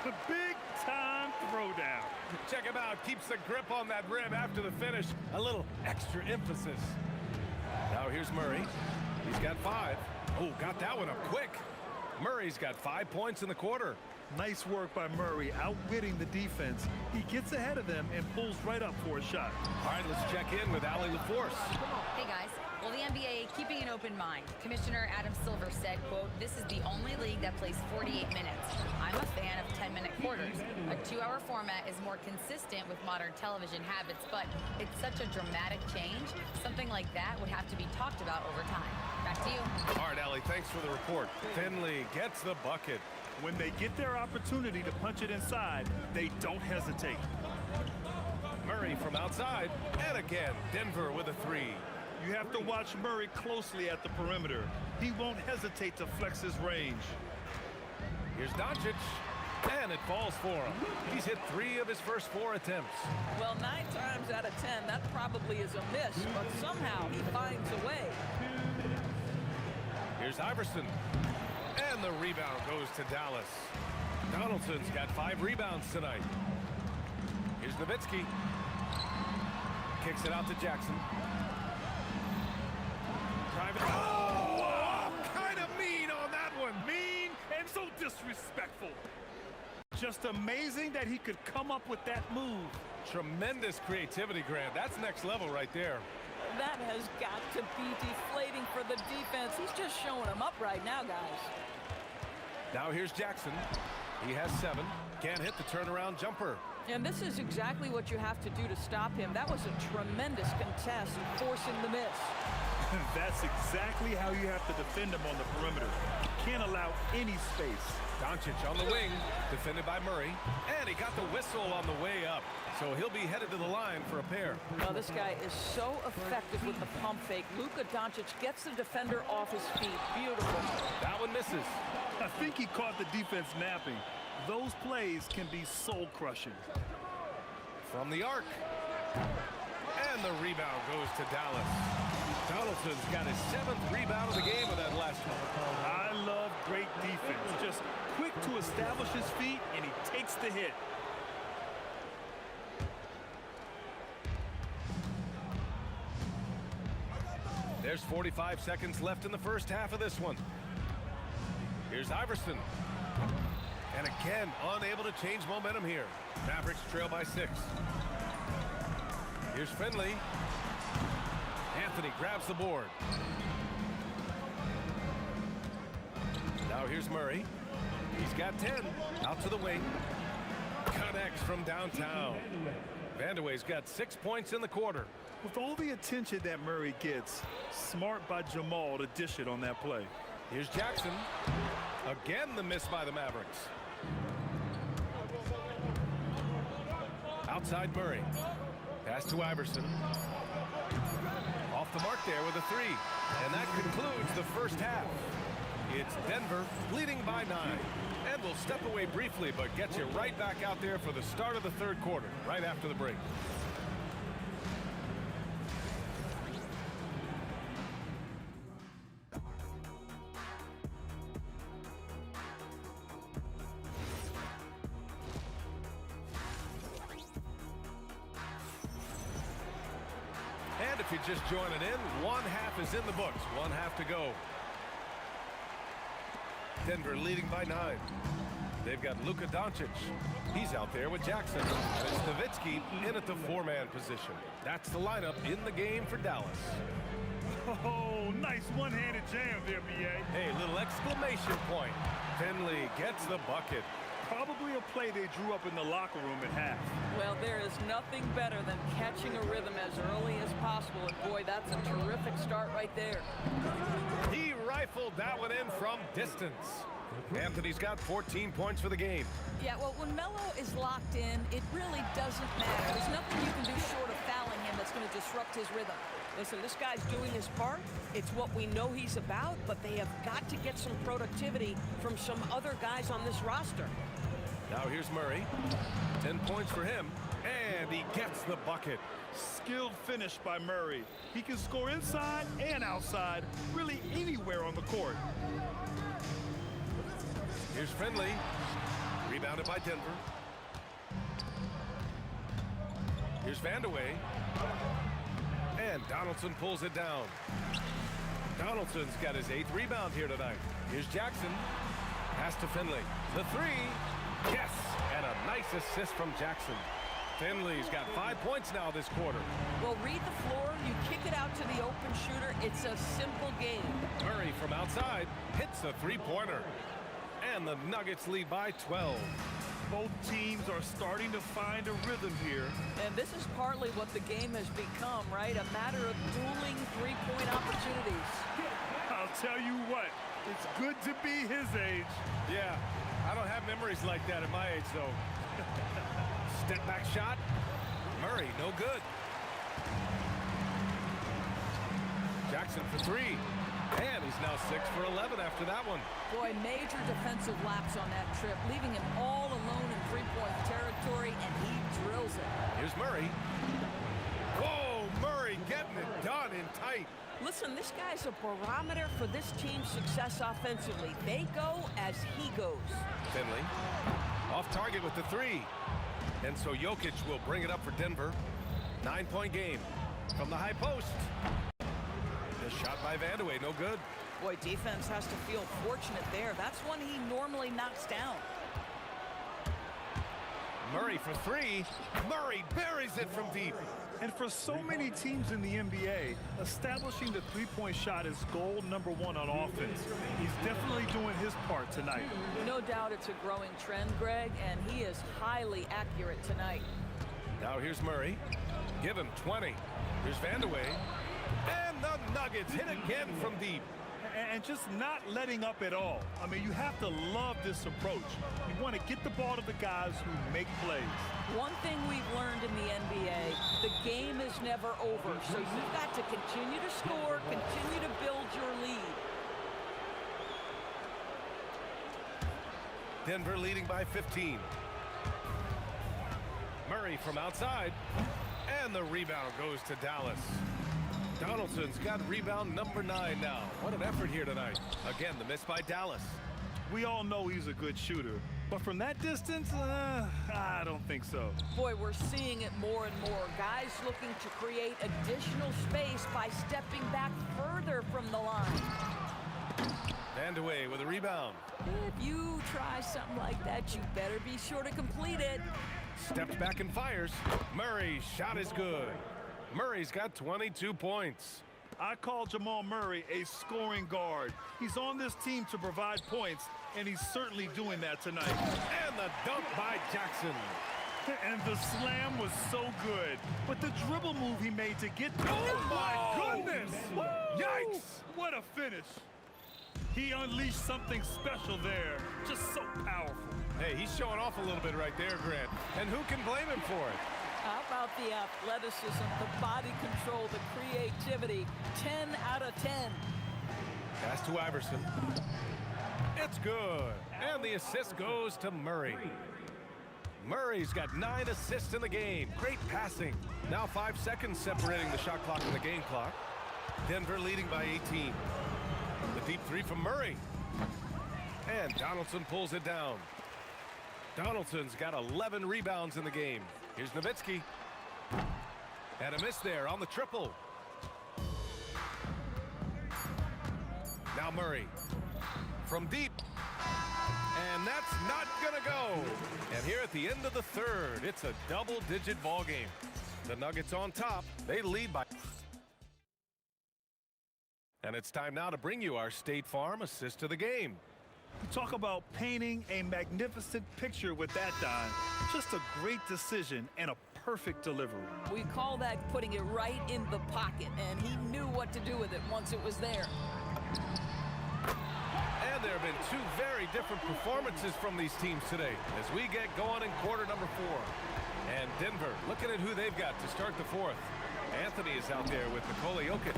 The big-time throwdown. Check him out. Keeps the grip on that rim after the finish. A little extra emphasis. Now here's Murray. He's got 5. Oh, got that one up quick. Murray's got 5 points in the quarter. Nice work by Murray, outwitting the defense. He gets ahead of them and pulls right up for a shot. All right, let's check in with Allie LaForce. Hey guys, well, the NBA keeping an open mind. Commissioner Adam Silver said, quote, "This is the only league that plays 48 minutes. I'm a fan of 10-minute quarters. A 2-hour format is more consistent with modern television habits, but it's such a dramatic change. Something like that would have to be talked about over time." Back to you. All right, Allie, thanks for the report. Finley gets the bucket. When they get their opportunity to punch it inside, they don't hesitate. Murray from outside, and again, Denver with a 3. You have to watch Murray closely at the perimeter. He won't hesitate to flex his range. Here's Doncic, and it falls for him. He's hit 3 of his first 4 attempts. Well, 9 times out of 10, that probably is a miss, but somehow he finds a way. Here's Iverson, and the rebound goes to Dallas. Donaldson's got 5 rebounds tonight. Here's Nowitzki. Kicks it out to Jackson. Private. Oh, kind of mean on that one. Mean and so disrespectful. Just amazing that he could come up with that move. Tremendous creativity, Grant. That's next level right there. That has got to be deflating for the defense. He's just showing them up right now, guys. Now here's Jackson. He has 7. Can't hit the turnaround jumper. And this is exactly what you have to do to stop him. That was a tremendous contest, forcing the miss. That's exactly how you have to defend him on the perimeter. Can't allow any space. Doncic on the wing, defended by Murray. And he got the whistle on the way up. So he'll be headed to the line for a pair. Well, this guy is so effective with the pump fake. Luka Doncic gets the defender off his feet. Beautiful. That one misses. I think he caught the defense napping. Those plays can be soul-crushing. From the arc. And the rebound goes to Dallas. Donaldson's got his 7th rebound of the game with that last one. I love great defense. Just quick to establish his feet, and he takes the hit. There's 45 seconds left in the first half of this one. Here's Iverson. And again, unable to change momentum here. Mavericks trail by 6. Here's Finley. Anthony grabs the board. Now here's Murray. He's got 10. Out to the wing. Connects from downtown. Vandeweghe's got 6 points in the quarter. With all the attention that Murray gets, smart by Jamal to dish it on that play. Here's Jackson. Again, the miss by the Mavericks. Outside Murray. Pass to Iverson. Off the mark there with a 3. And that concludes the first half. It's Denver leading by 9. And we'll step away briefly, but get you right back out there for the start of the third quarter, right after the break. And if you're just joining in, 1 half is in the books. 1 half to go. Denver leading by 9. They've got Luka Doncic. He's out there with Jackson. And it's Nowitzki in at the 4-man position. That's the lineup in the game for Dallas. Oh, nice one-handed jam there, B.A. Hey, little exclamation point. Finley gets the bucket. Probably a play they drew up in the locker room at half. Well, there is nothing better than catching a rhythm as early as possible. And boy, that's a terrific start right there. He rifled that one in from distance. Anthony's got 14 points for the game. Yeah, well, when Melo is locked in, it really doesn't matter. There's nothing you can do short of fouling him that's going to disrupt his rhythm. Listen, this guy's doing his part. It's what we know he's about, but they have got to get some productivity from some other guys on this roster. Now here's Murray. 10 points for him, and he gets the bucket. Skilled finish by Murray. He can score inside and outside, really anywhere on the court. Here's Finley. Rebounded by Denver. Here's Vandeweghe. And Donaldson pulls it down. Donaldson's got his 8th rebound here tonight. Here's Jackson. Pass to Finley. The 3. Yes! And a nice assist from Jackson. Finley's got 5 points now this quarter. Well, read the floor. You kick it out to the open shooter. It's a simple game. Murray from outside hits a 3-pointer. And the Nuggets lead by 12. Both teams are starting to find a rhythm here. And this is partly what the game has become, right? A matter of dueling three-point opportunities. I'll tell you what, it's good to be his age. Yeah, I don't have memories like that at my age, though. Step back shot. Murray, no good. Jackson for 3. And he's now 6 for 11 after that one. Boy, major defensive lapse on that trip, leaving him all alone in three-point territory, and he drills it. Here's Murray. Whoa, Murray getting it done in tight. Listen, this guy's a barometer for this team's success offensively. They go as he goes. Finley off target with the 3. And so Jokic will bring it up for Denver. 9-point game from the high post. The shot by Vandeweghe, no good. Boy, defense has to feel fortunate there. That's one he normally knocks down. Murray for 3. Murray buries it from deep. And for so many teams in the NBA, establishing the three-point shot is goal number one on offense. He's definitely doing his part tonight. No doubt it's a growing trend, Greg, and he is highly accurate tonight. Now here's Murray. Give him 20. Here's Vandeweghe. And the Nuggets hit again from deep. And just not letting up at all. I mean, you have to love this approach. You want to get the ball to the guys who make plays. One thing we've learned in the NBA, the game is never over. So you've got to continue to score, continue to build your lead. Denver leading by 15. Murray from outside. And the rebound goes to Dallas. Donaldson's got rebound number 9 now. What an effort here tonight. Again, the miss by Dallas. We all know he's a good shooter, but from that distance, I don't think so. Boy, we're seeing it more and more. Guys looking to create additional space by stepping back further from the line. Vandeweghe with a rebound. If you try something like that, you better be sure to complete it. Steps back and fires. Murray's shot is good. Murray's got 22 points. I call Jamal Murray a scoring guard. He's on this team to provide points, and he's certainly doing that tonight. And the dunk by Jackson. And the slam was so good. But the dribble move he made to get... Oh, my goodness! Woo! Yikes! What a finish. He unleashed something special there. Just so powerful. Hey, he's showing off a little bit right there, Grant. And who can blame him for it? How about the athleticism, the body control, the creativity? 10 out of 10. Pass to Iverson. It's good. And the assist goes to Murray. Murray's got 9 assists in the game. Great passing. Now 5 seconds separating the shot clock and the game clock. Denver leading by 18. The deep three from Murray. And Donaldson pulls it down. Donaldson's got 11 rebounds in the game. Here's Nowitzki. And a miss there on the triple. Now Murray from deep. And that's not going to go. And here at the end of the third, it's a double-digit ball game. The Nuggets on top. They lead by... And it's time now to bring you our State Farm assist of the game. Talk about painting a magnificent picture with that, Don. Just a great decision and a perfect delivery. We call that putting it right in the pocket, and he knew what to do with it once it was there. And there have been 2 very different performances from these teams today as we get going in quarter number 4. And Denver looking at who they've got to start the 4th. Anthony is out there with Nikola Jokic.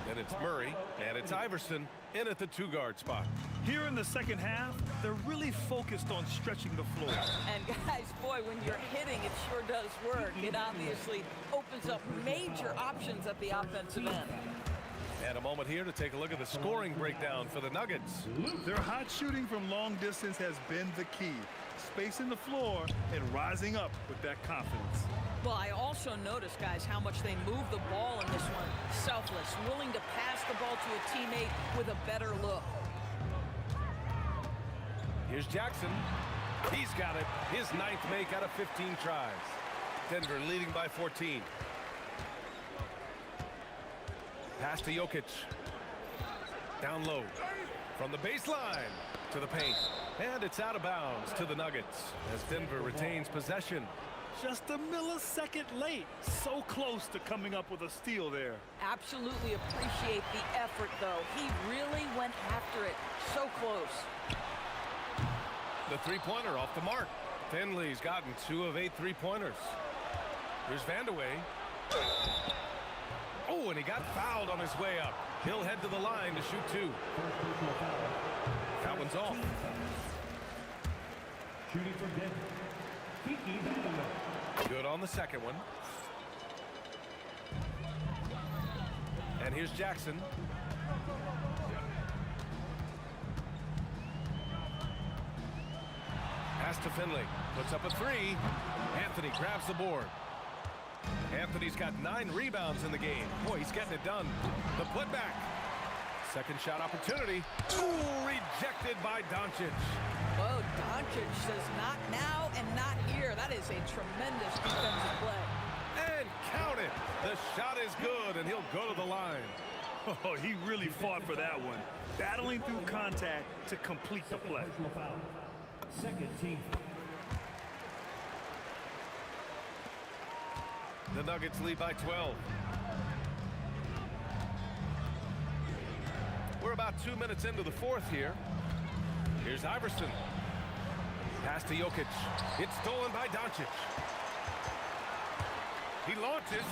Then it's Murray, and it's Iverson in at the 2-guard spot. Here in the second half, they're really focused on stretching the floor. And guys, boy, when you're hitting, it sure does work. It obviously opens up major options at the offensive end. And a moment here to take a look at the scoring breakdown for the Nuggets. Their hot shooting from long distance has been the key. Spacing the floor and rising up with that confidence. Well, I also noticed, guys, how much they move the ball in this one. Selfless, willing to pass the ball to a teammate with a better look. Here's Jackson. He's got it. His 9th make out of 15 tries. Denver leading by 14. Pass to Jokic. Down low. From the baseline to the paint. And it's out of bounds to the Nuggets as Denver retains possession. Just a millisecond late. So close to coming up with a steal there. Absolutely appreciate the effort, though. He really went after it. So close. The 3-pointer off the mark. Finley's gotten 2 of 8 3-pointers. Here's Vandeweghe. Oh, and he got fouled on his way up. He'll head to the line to shoot 2. That one's off. Shooting for Denver. Good on the second one. And here's Jackson. Pass to Finley. Puts up a 3. Anthony grabs the board. Anthony's got 9 rebounds in the game. Boy, he's getting it done. The putback. Second shot opportunity. Ooh, rejected by Doncic. Whoa, Doncic says not now and not here. That is a tremendous defensive play. And Count it. The shot is good, and he'll go to the line. Oh, he really fought for that one. Battling through contact to complete the play. Second team. The Nuggets lead by 12. We're about 2 minutes into the fourth here. Here's Iverson. Pass to Jokic. It's stolen by Doncic. He launches.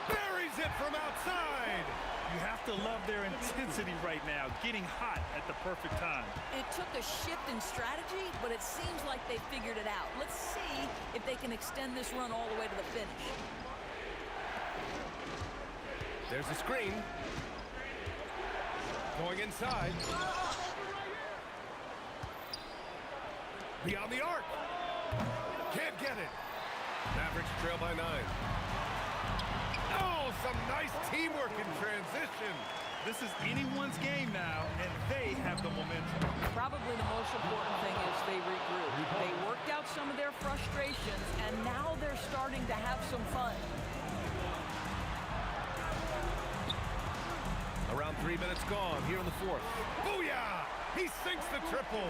Buries it from outside. You have to love their intensity right now, getting hot at the perfect time. It took a shift in strategy, but it seems like they figured it out. Let's see if they can extend this run all the way to the finish. There's a screen. Going inside. Beyond the arc. Can't get it. Mavericks trail by 9. Oh, some nice teamwork in transition. This is anyone's game now, and they have the momentum. Probably the most important thing is they regroup. They worked out some of their frustrations, and now they're starting to have some fun. Around 3 minutes gone here in the fourth. Booyah! He sinks the triple.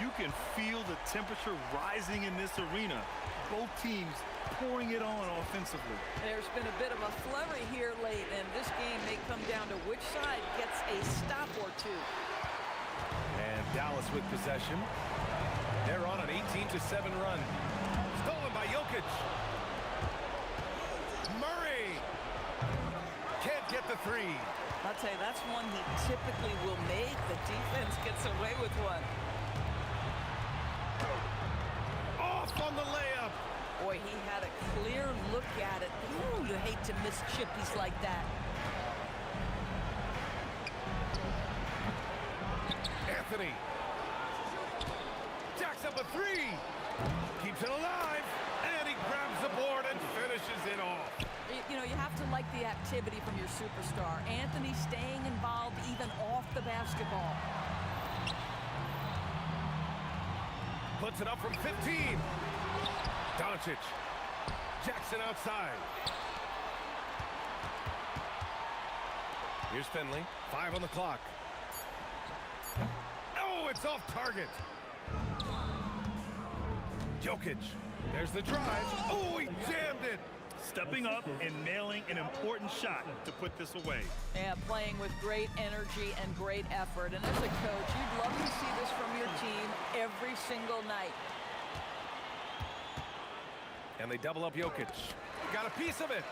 You can feel the temperature rising in this arena. Both teams pouring it on offensively. There's been a bit of a flurry here late, and this game may come down to which side gets a stop or two. And Dallas with possession. They're on an 18-7 run. Stolen by Jokic. Murray can't get the three. I'll tell you, that's one he typically will make. The defense gets away with one. Off on the layup. Boy, he had a clear look at it. Ooh, you hate to miss chippies like that. Anthony. Jacks up a three. Keeps it alive. And he grabs the board and finishes it off. You know, you have to like the activity from your superstar. Anthony staying involved even off the basketball. Puts it up from 15. Doncic. Jackson outside. Here's Finley. 5 on the clock. Oh, it's off target. Jokic. There's the drive. Oh, he jammed it. Stepping up and nailing an important shot to put this away. Yeah, playing with great energy and great effort. And as a coach, you'd love to see this from your team every single night. And they double up Jokic. Got a piece of it.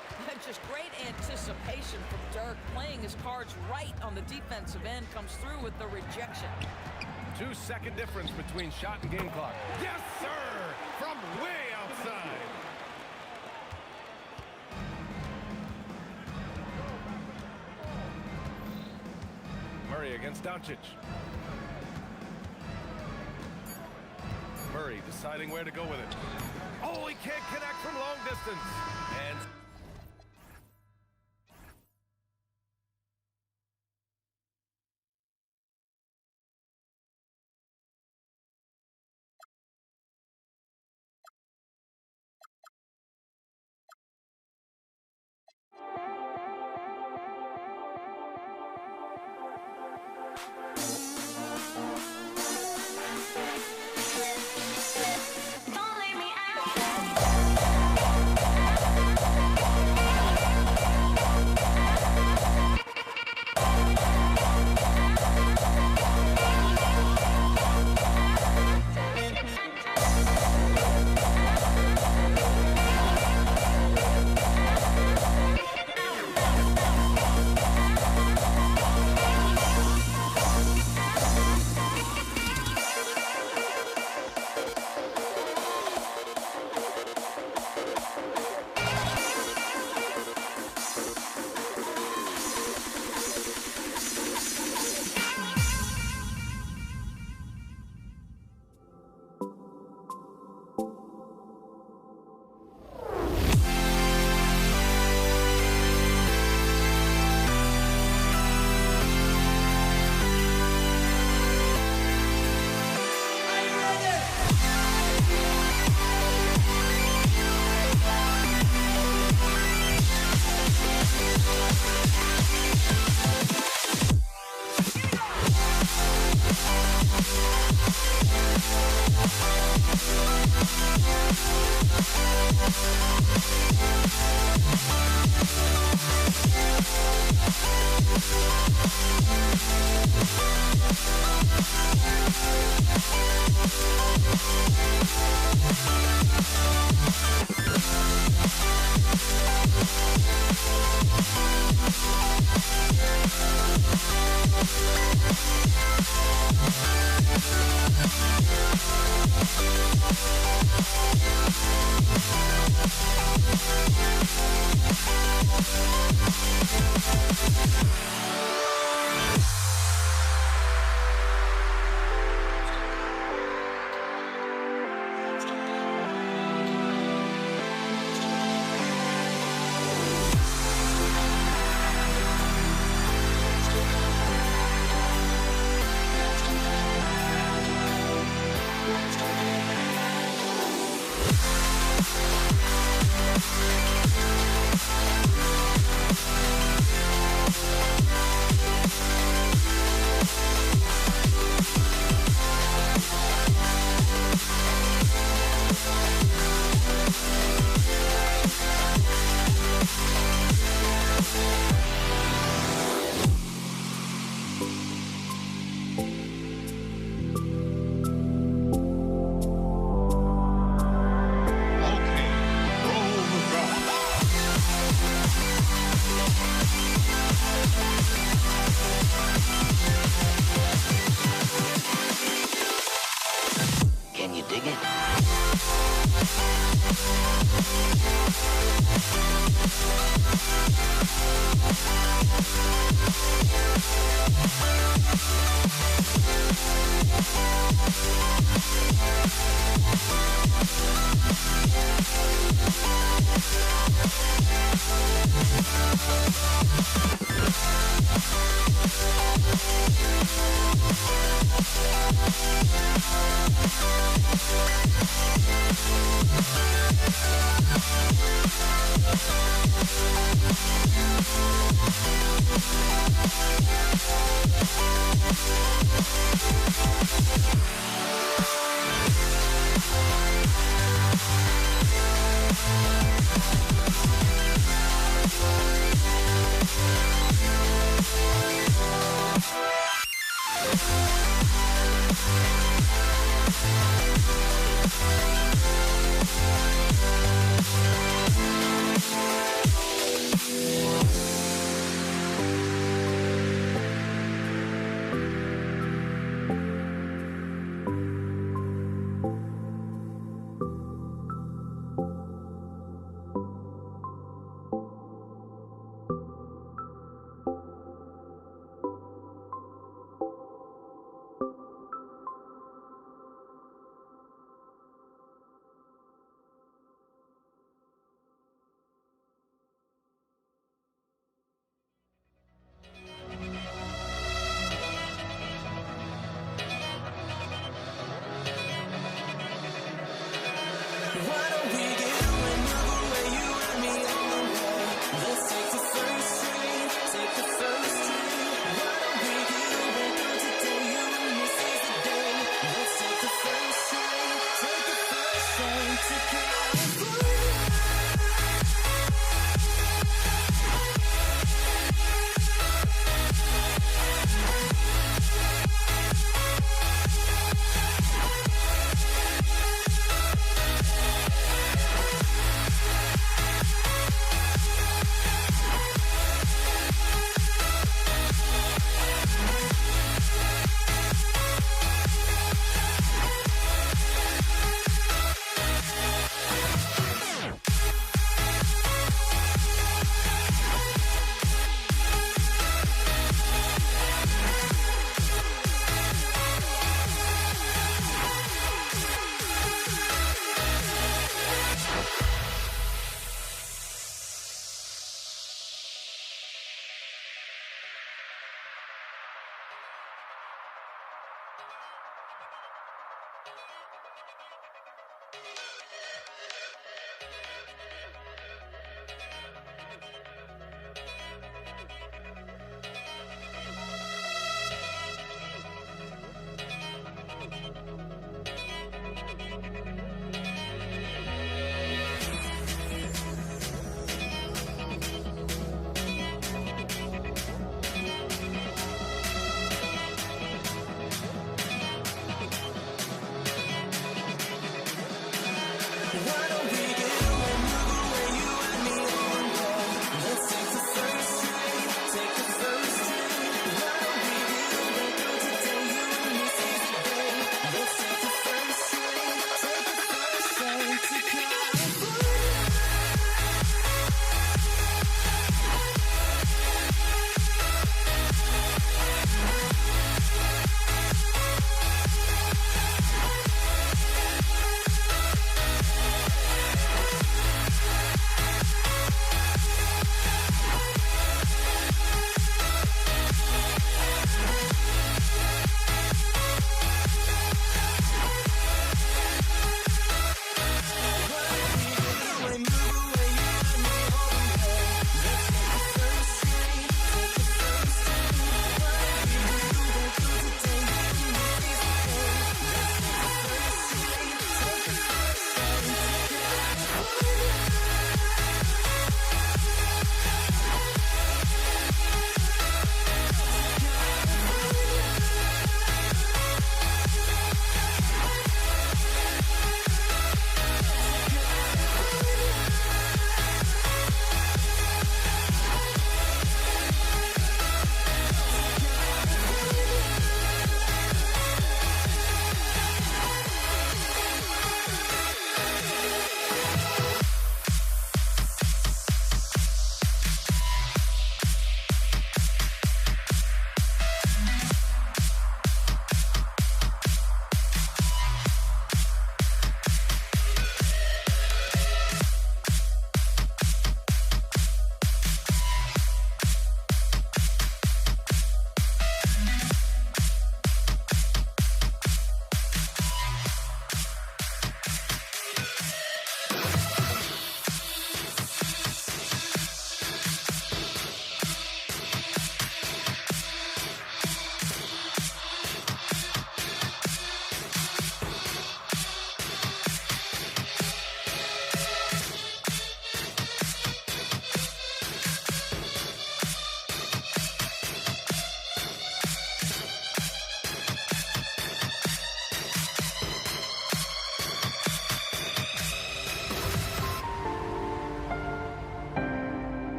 Just great anticipation from Dirk. Playing his cards right on the defensive end, comes through with the rejection. 2-second difference between shot and game clock. Yes, sir! From way outside. Murray against Doncic. Murray deciding where to go with it. Oh, he can't connect from long distance. And Don't leave me out.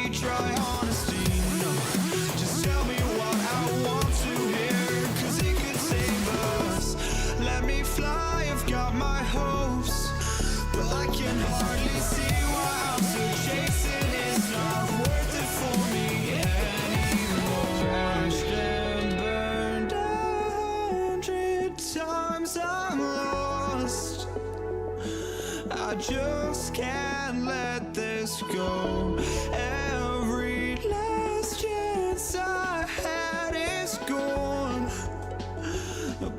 me try honesty. No, just tell me what I want to hear, 'cause it could save us. Let me fly, I've got my hopes, but I can hardly see why I'm still chasing. It's not worth it for me anymore. Crashed and burned 100 times, I'm lost. I just can't let this go. Every last chance I had is gone,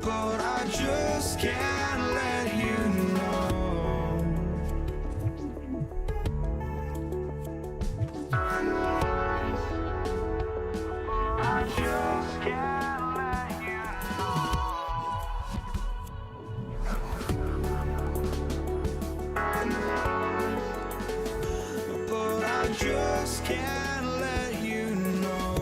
but I just can't let you know. I just can't let you know. But I just can't let you know.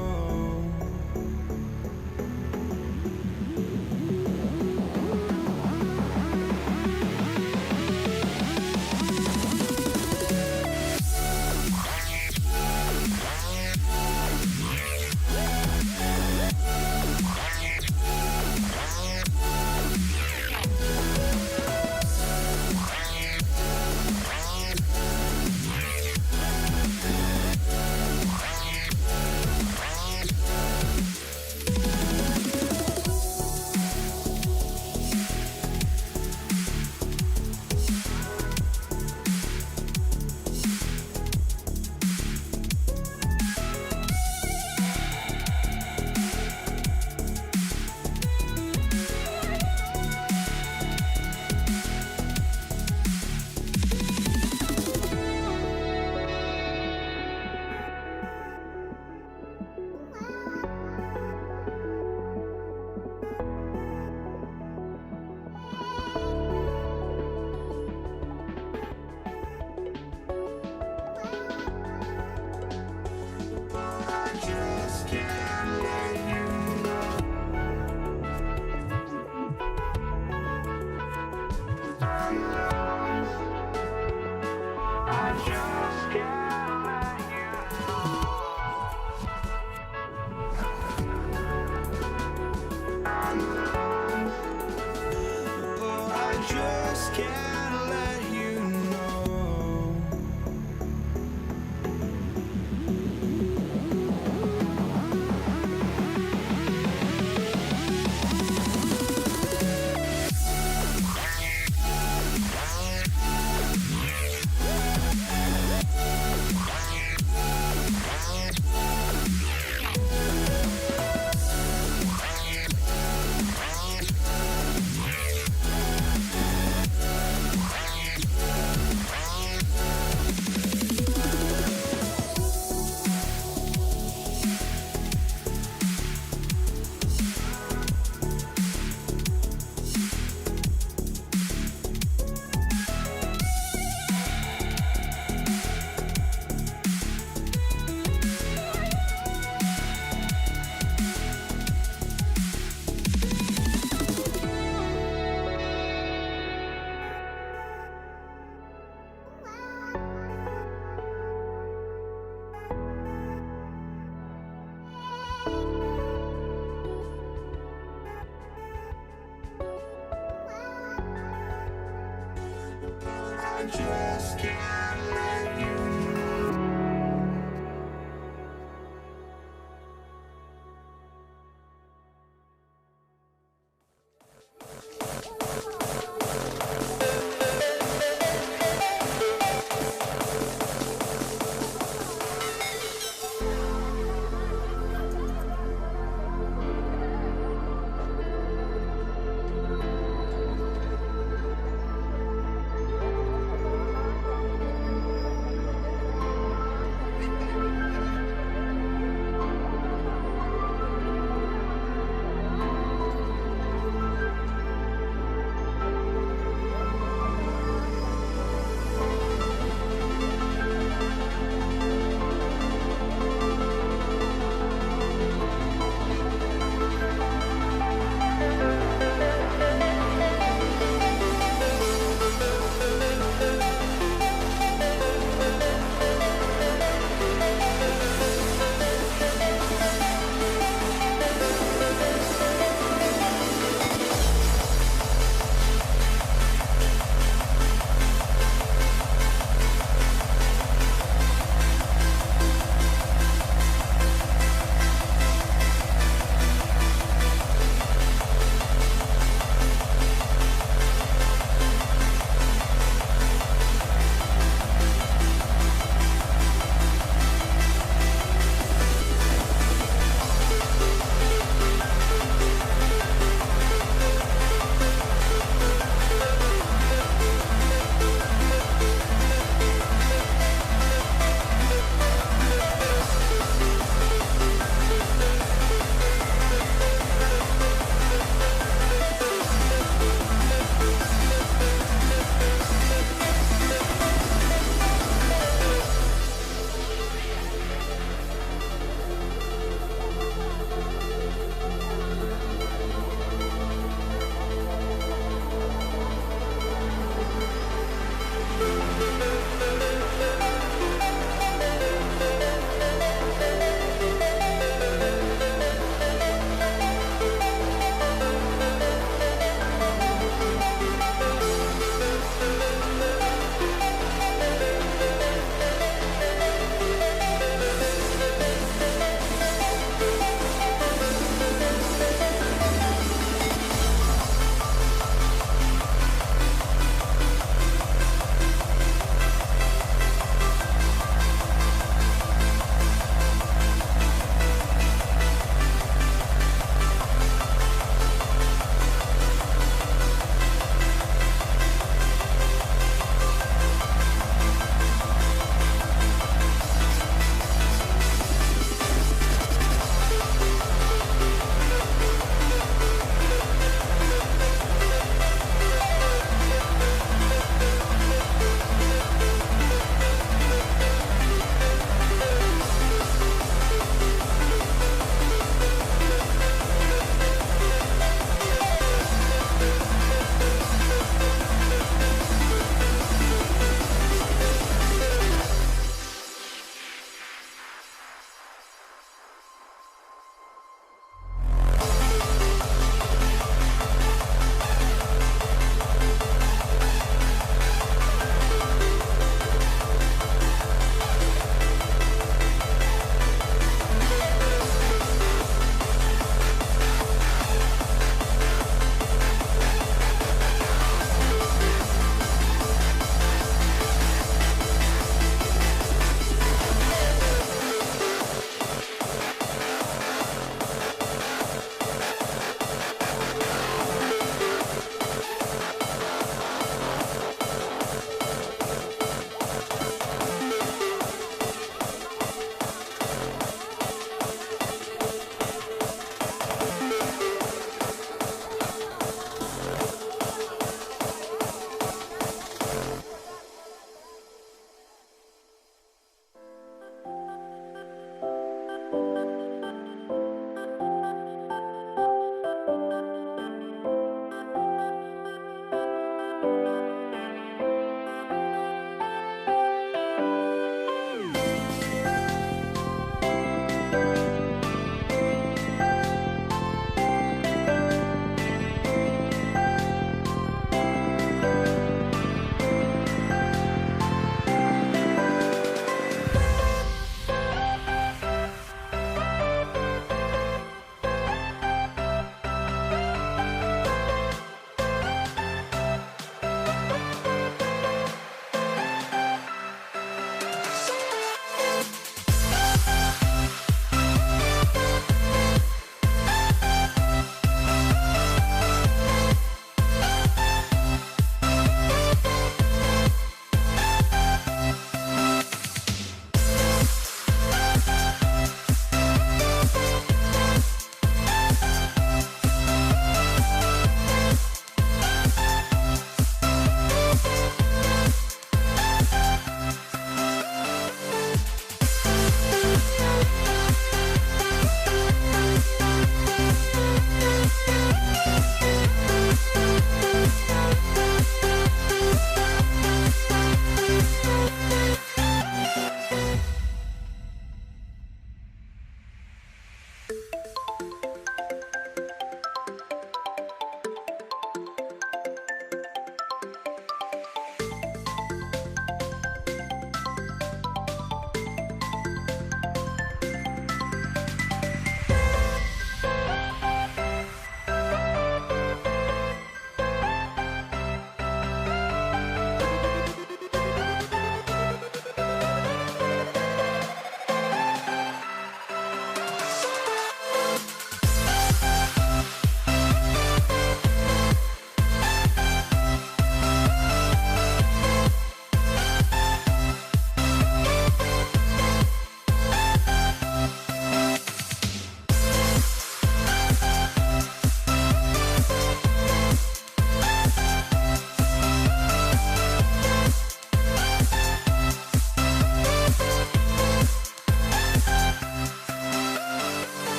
Just can't let you know.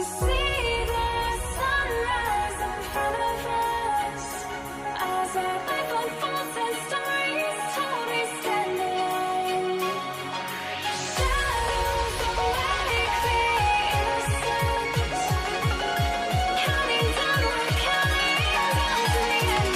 see the sunrise in front of us as our life unfolds and stories told we stand alone. Shadows awake the innocent, counting down, we're counting down to the end.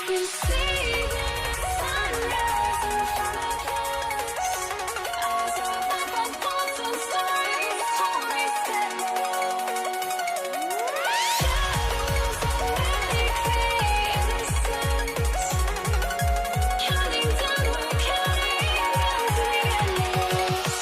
You see the sunrise in front of us as our life unfolds and stories told we stand alone. Shadows awake the innocent, counting down, we're counting down to the endless.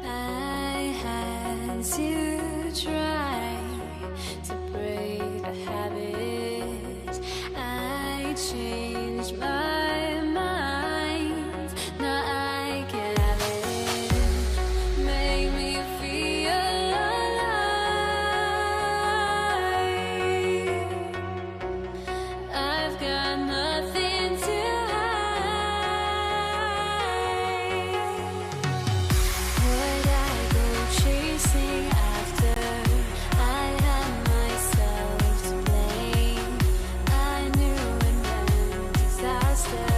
I had to try to break a habit. I changed my mind. Now I can have it. Make me feel alive. I've got nothing to would I go chasing after? I had myself to blame. I knew it meant disaster.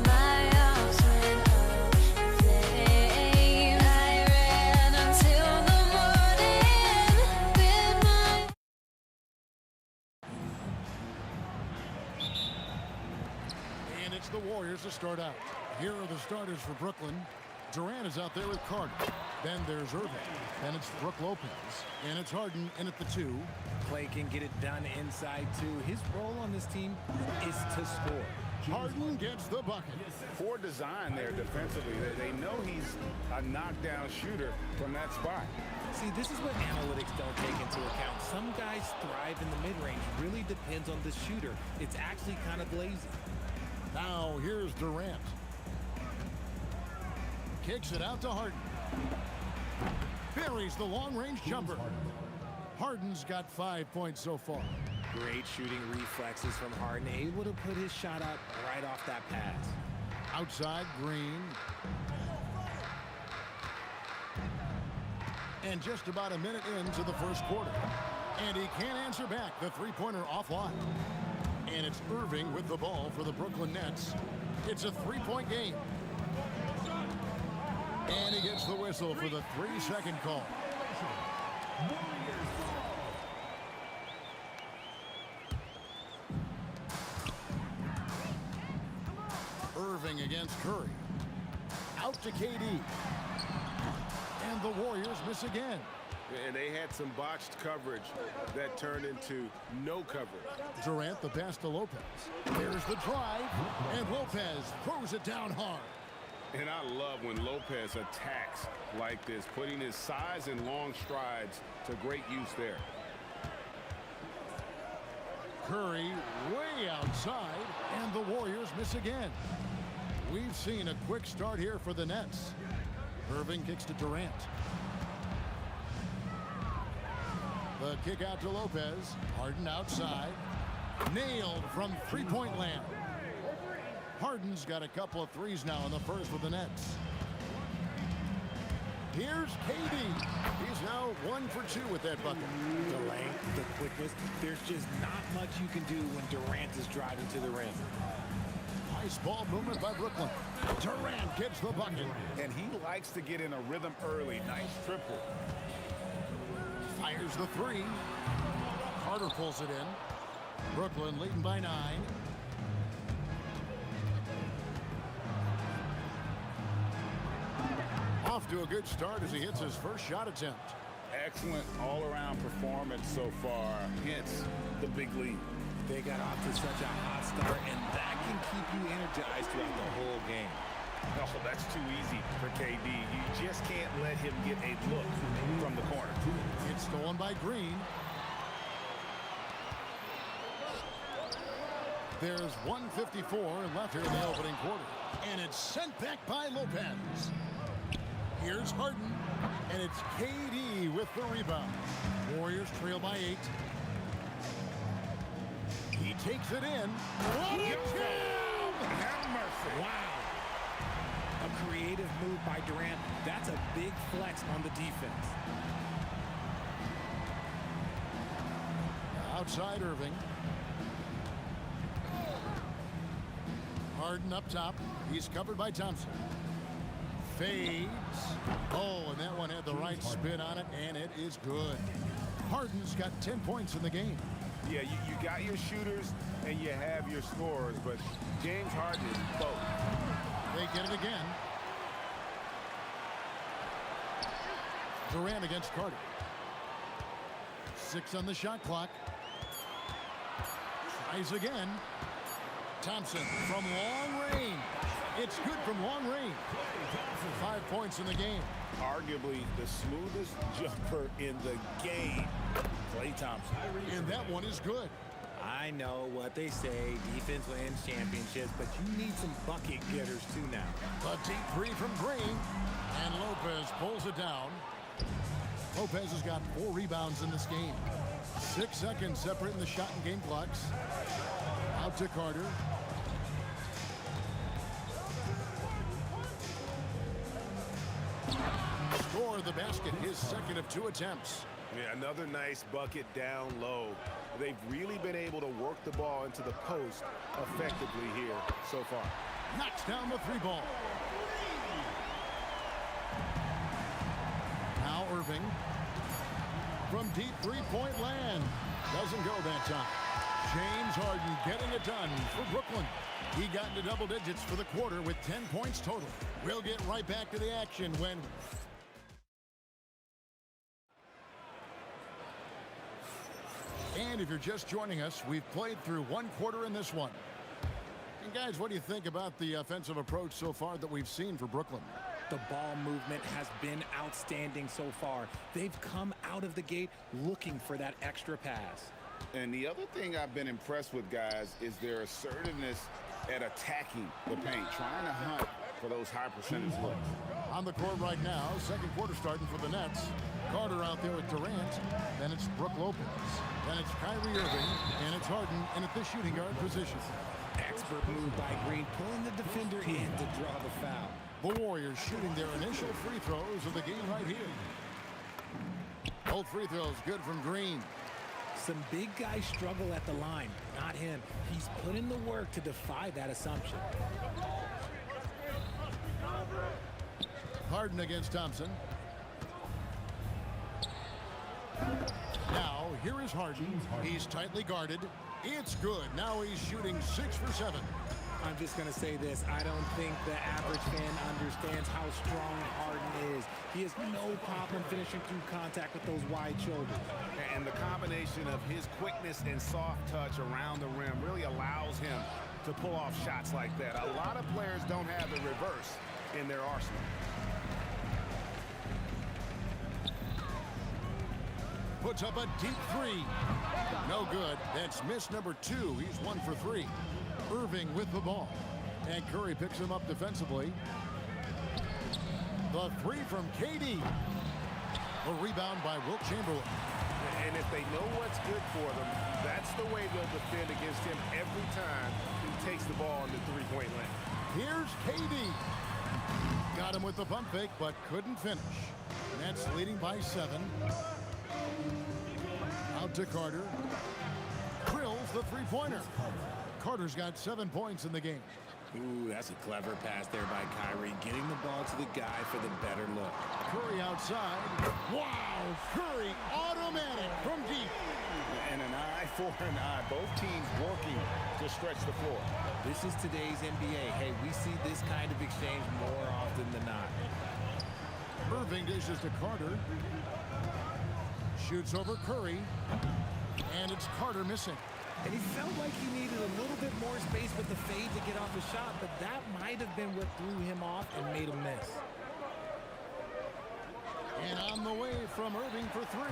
My arms went up in flame. I ran until the morning with my And it's the Warriors to start out. Here are the starters for Brooklyn. Durant is out there with Carter. Then there's Irving. Then it's Brooke Lopez. And it's Harden in at the 2. Clay can get it done inside, too. His role on this team is to score. Harden gets the bucket. Poor design there defensively. They know he's a knockdown shooter from that spot. See, this is what analytics don't take into account. Some guys thrive in the mid-range. Really depends on the shooter. It's actually kind of lazy. Now here's Durant. Kicks it out to Harden. Buries the long-range jumper. Harden's got 5 points so far. Great shooting reflexes from Harden, able to put his shot up right off that pass. Outside, Green. And just about a minute into the first quarter. And he can't answer back. The three-pointer offline. And it's Irving with the ball for the Brooklyn Nets. It's a 3-point game. And he gets the whistle for the 3-second call. Irving against Curry. Out to KD. And the Warriors miss again. And they had some botched coverage that turned into no coverage. Durant, the pass to Lopez. There's the drive. And Lopez throws it down hard. And I love when Lopez attacks like this, putting his size and long strides to great use there. Curry way outside, and the Warriors miss again. We've seen a quick start here for the Nets. Irving kicks to Durant. The kick out to Lopez. Harden outside. Nailed from three-point land. Harden's got a couple of threes now in the first with the Nets. Here's KD. He's now 1 for 2 with that bucket. The length, the quickness, there's just not much you can do when Durant is driving to the rim. Nice ball movement by Brooklyn. Durant gets the bucket. And he likes to get in a rhythm early. Nice triple. Fires the 3. Carter pulls it in. Brooklyn leading by 9. Off to a good start as he hits his first shot attempt. Excellent all-around performance so far. Hence the big lead. They got off to such a hot start, and that can keep you energized throughout the whole game. Oh, that's too easy for KD. You just can't let him get a look from the corner. It's stolen by Green. There's 1:54 left here in the opening quarter. And it's sent back by Lopez. Here's Harden. And it's KD with the rebound. Warriors trail by 8. He takes it in. What a jam! Have mercy. Wow. A creative move by Durant. That's a big flex on the defense. Outside Irving. Harden up top. He's covered by Thompson. Fades. Oh, and that one had the right spin on it, and it is good. Harden's got 10 points in the game. Yeah, you got your shooters and you have your scorers, but James Harden is both. They get it again. Durant against Carter. 6 on the shot clock. Tries again. Thompson from long range. It's good from long range. 5 points in the game. Arguably the smoothest jumper in the game. Klay Thompson. And that one is good. I know what they say, defense wins championships, but you need some bucket getters too now. A deep 3 from Green. And Lopez pulls it down. Lopez has got 4 rebounds in this game. 6 seconds separating the shot and game clocks. Out to Carter. Score the basket, his second of 2 attempts. Yeah, another nice bucket down low. They've really been able to work the ball into the post effectively here so far. Knocks down the 3 ball. Now Irving from deep 3-point land. Doesn't go that time. James Harden getting it done for Brooklyn. He got into double digits for the quarter with 10 points total. We'll get right back to the action when And if you're just joining us, we've played through one quarter in this one. And guys, what do you think about the offensive approach so far that we've seen for Brooklyn? The ball movement has been outstanding so far. They've come out of the gate looking for that extra pass. And the other thing I've been impressed with, guys, is their assertiveness at attacking the paint, trying to hunt for those high percentage looks. On the court right now, second quarter starting for the Nets. Carter out there with Durant. Then it's Brook Lopez. Then it's Kyrie Irving. And it's Harden in at the shooting guard position. Expert move by Green, pulling the defender in to draw the foul. The Warriors shooting their initial free throws of the game right here. Both free throws good from Green. Some big guys struggle at the line. Not him. He's put in the work to defy that assumption. Harden against Thompson. Now, here is Harden. He's tightly guarded. It's good. Now he's shooting 6 for 7. I'm just going to say this. I don't think the average fan understands how strong Harden is. He has no problem finishing through contact with those wide shoulders. And the combination of his quickness and soft touch around the rim really allows him to pull off shots like that. A lot of players don't have the reverse in their arsenal. Puts up a deep three. No good. That's miss number 2. He's 1 for 3. Irving with the ball. And Curry picks him up defensively. The 3 from KD. A rebound by Wilt Chamberlain. And if they know what's good for them, that's the way they'll defend against him every time he takes the ball in the three-point line. Here's KD. Got him with the pump fake, but couldn't finish. Nets leading by 7. Out to Carter. Drills the three-pointer. Carter's got 7 points in the game. Ooh, that's a clever pass there by Kyrie, getting the ball to the guy for the better look. Curry outside. Wow! Curry automatic from deep. And an eye for an eye. Both teams working to stretch the floor. This is today's NBA. Hey, we see this kind of exchange more often than not. Irving dishes to Carter. Shoots over Curry. And it's Carter missing. And he felt like he needed a little bit more space with the fade to get off the shot, but that might have been what threw him off and made him miss. And on the way from Irving for 3.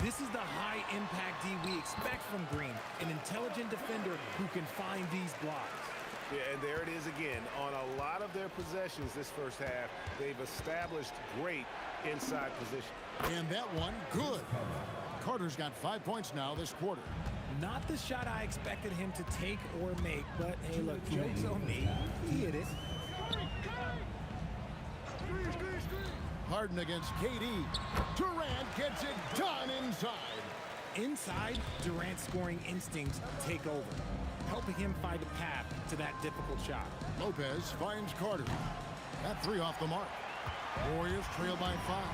This is the high-impact D we expect from Green, an intelligent defender who can find these blocks. Yeah, and there it is again. On a lot of their possessions this first half, they've established great inside position. And that one, good. Carter's got 5 points now this quarter. Not the shot I expected him to take or make, but hey, look, joke's on me. He hit it. Harden against KD. Durant gets it done inside. Inside, Durant's scoring instincts take over, helping him find a path to that difficult shot. Lopez finds Carter. That 3 off the mark. Warriors trail by 5.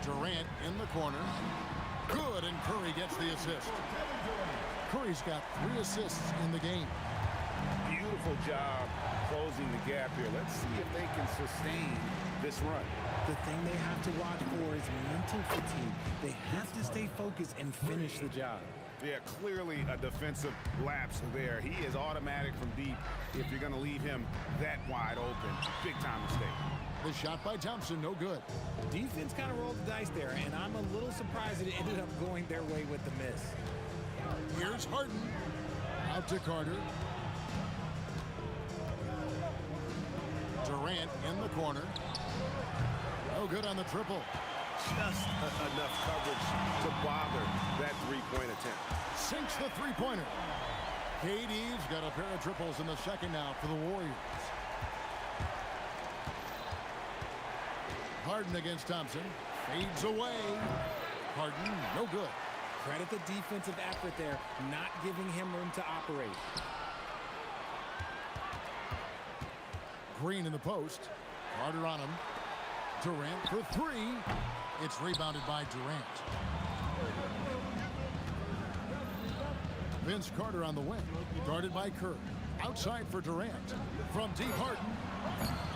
Durant in the corner. Good, and Curry gets the assist. Curry's got 3 assists in the game. Beautiful job closing the gap here. Let's see if they can sustain this run. The thing they have to watch for is mental fatigue. They have to stay focused and finish the job. Yeah, clearly a defensive lapse there. He is automatic from deep if you're going to leave him that wide open. Big time mistake. The shot by Thompson, no good. Defense kind of rolled the dice there, and I'm a little surprised that it ended up going their way with the miss. Here's Harden. Out to Carter. Durant in the corner. No good on the triple. Just enough coverage to bother that three-point attempt. Sinks the three-pointer. KD's got a pair of triples in the second now for the Warriors. Harden against Thompson. Fades away. Harden, no good. Credit the defensive effort there, not giving him room to operate. Green in the post. Carter on him. Durant for 3. It's rebounded by Durant. Vince Carter on the wing. Guarded by Kerr. Outside for Durant. From deep, Harden.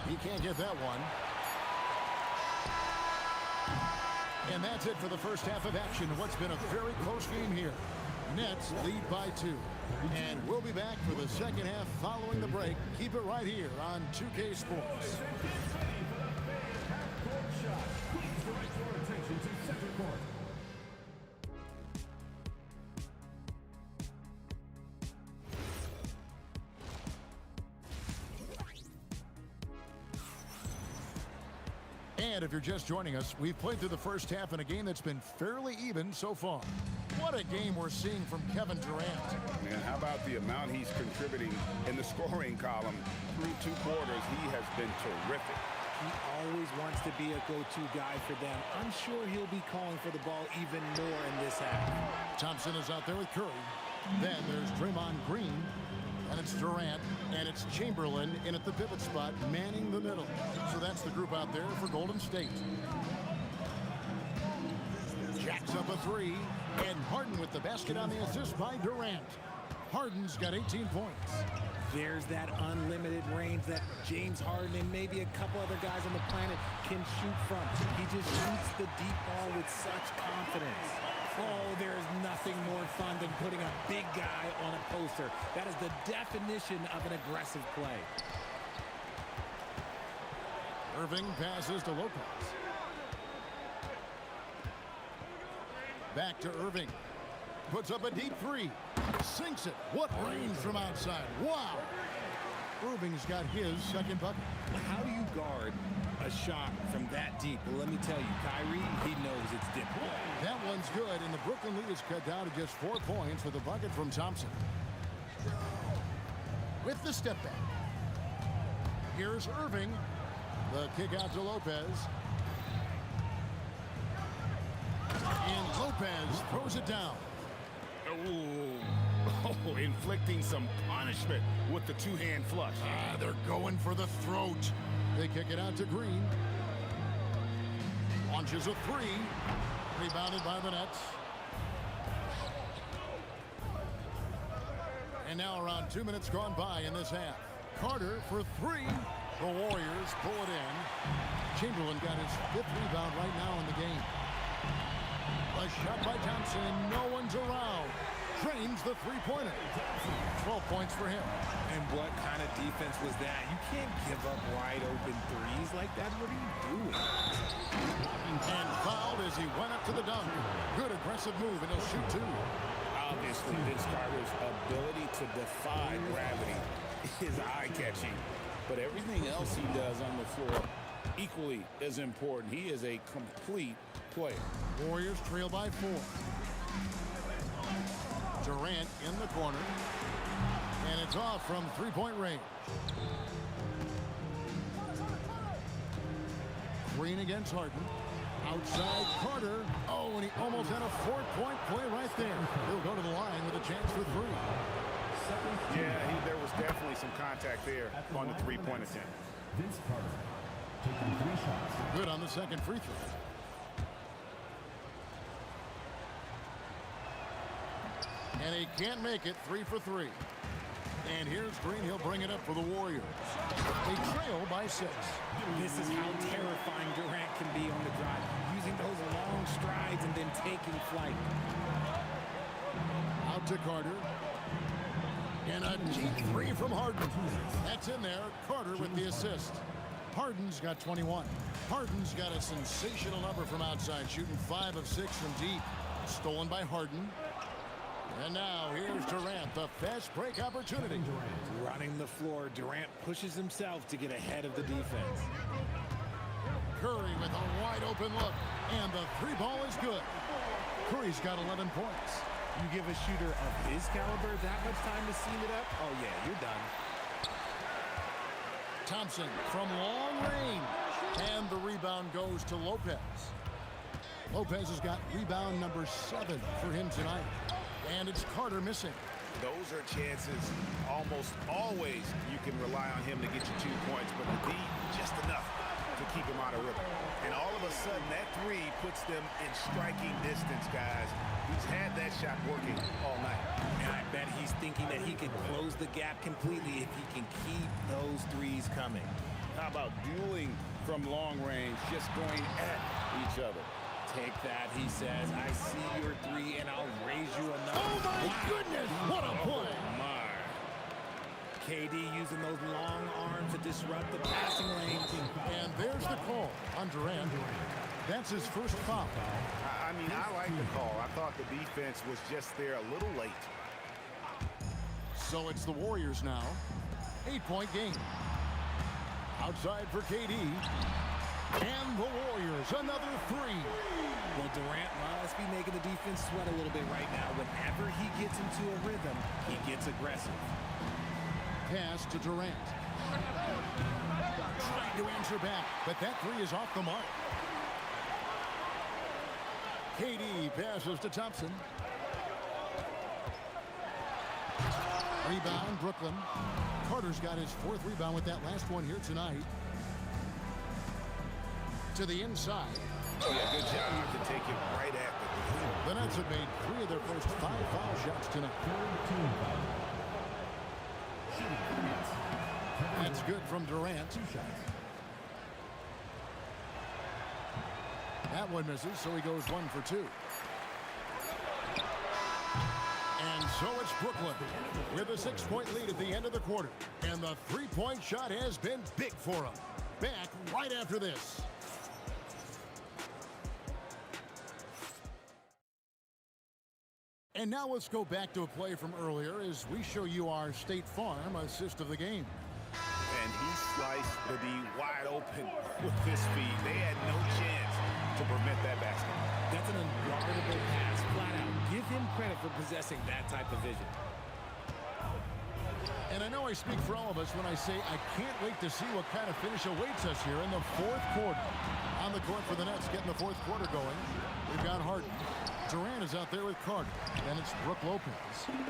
He can't get that one. And that's it for the first half of action. What's been a very close game here. Nets lead by 2. And we'll be back for the second half following the break. Keep it right here on 2K Sports. And if you're just joining us, we've played through the first half in a game that's been fairly even so far. What a game we're seeing from Kevin Durant. Man, how about the amount he's contributing in the scoring column through 2 quarters? He has been terrific. He always wants to be a go-to guy for them. I'm sure he'll be calling for the ball even more in this half. Thompson is out there with Curry. Then there's Draymond Green. And it's Durant, and it's Chamberlain in at the pivot spot, manning the middle. So that's the group out there for Golden State. Jacks up a 3, and Harden with the basket on the assist by Durant. Harden's got 18 points. There's that unlimited range that James Harden and maybe a couple other guys on the planet can shoot from. He just shoots the deep ball with such confidence. Oh, there's nothing more fun than putting a big guy on a poster. That is the definition of an aggressive play. Irving passes to Lopez. Back to Irving. Puts up a deep 3. Sinks it. What range from outside. Wow. Irving's got his second bucket. How do you guard a shot from that deep? Well, let me tell you, Kyrie, he knows it's difficult. That one's good, and the Brooklyn lead is cut down to just 4 points with a bucket from Thompson. With the step back. Here's Irving. The kick out to Lopez. And Lopez throws it down. Oh, inflicting some punishment with the 2-hand flush. They're going for the throat. They kick it out to Green. Launches a 3. Rebounded by the Nets. And now around 2 minutes gone by in this half. Carter for 3. The Warriors pull it in. Chamberlain got his 5th rebound right now in the game. A shot by Thompson. No one's around. Drains the 3-pointer. 12 points for him. And what kind of defense was that? You can't give up wide open threes like that. What are you doing? And fouled as he went up to the dunk. Good aggressive move, and he'll shoot 2. Obviously, Vince Carter's ability to defy gravity is eye-catching. But everything else he does on the floor equally as important. He is a complete player. Warriors trail by 4. Durant in the corner. And it's off from 3-point range. Green against Harden. Outside Carter. Oh, and he almost had a 4-point play right there. He'll go to the line with a chance for 3. Yeah, there was definitely some contact there on the 3-point attempt. Vince Carter taking 3 shots. Good on the second free throw. And he can't make it. 3 for 3. And here's Green. He'll bring it up for the Warriors. They trail by 6. This is how terrifying Durant can be on the drive. Using those long strides and then taking flight. Out to Carter. And a deep 3 from Harden. That's in there. Carter with the assist. Harden's got 21. Harden's got a sensational number from outside, shooting 5 of 6 from deep. Stolen by Harden. And now here's Durant, the fast break opportunity. Running the floor, Durant pushes himself to get ahead of the defense. Curry with a wide open look, and the 3 ball is good. Curry's got 11 points. You give a shooter of his caliber that much time to seal it up? Oh yeah, you're done. Thompson from long range, and the rebound goes to Lopez. Lopez has got rebound number 7 for him tonight. And it's Carter missing. Those are chances almost always you can rely on him to get you 2 points, but the D just enough to keep him out of rhythm. And all of a sudden, that 3 puts them in striking distance, guys. He's had that shot working all night. And I bet he's thinking that he can close the gap completely if he can keep those 3s coming. How about dueling from long range, just going at each other? Take that, he says. I see your three, and I'll raise you another. Oh, my goodness. What a play. My. KD using those long arms to disrupt the passing lanes. And there's the call on Durant. That's his first foul. I mean, I like the call. I thought the defense was just there a little late. So it's the Warriors now. 8-point game. Outside for KD. And the Warriors, another three. Well, Durant must be making the defense sweat a little bit right now. Whenever he gets into a rhythm, he gets aggressive. Pass to Durant. Trying to answer back, but that three is off the mark. KD passes to Thompson. Rebound, Brooklyn. Carter's got his fourth rebound with that last one here tonight. To the inside. Oh, yeah, good job to take it right at the Nets have made 3 of their first 5 foul shots tonight. That's good from Durant. That one misses, so he goes 1 for 2. And so it's Brooklyn with a 6-point lead at the end of the quarter. And the three-point shot has been big for him. Back right after this. And now let's go back to a play from earlier as we show you our State Farm assist of the game. And he sliced the D wide open with his feet. They had no chance to prevent that basket. That's an unguardable pass, flat out. Give him credit for possessing that type of vision. And I know I speak for all of us when I say I can't wait to see what kind of finish awaits us here in the fourth quarter. On the court for the Nets, getting the fourth quarter going. We've got Harden. Durant is out there with Carter. And it's Brook Lopez.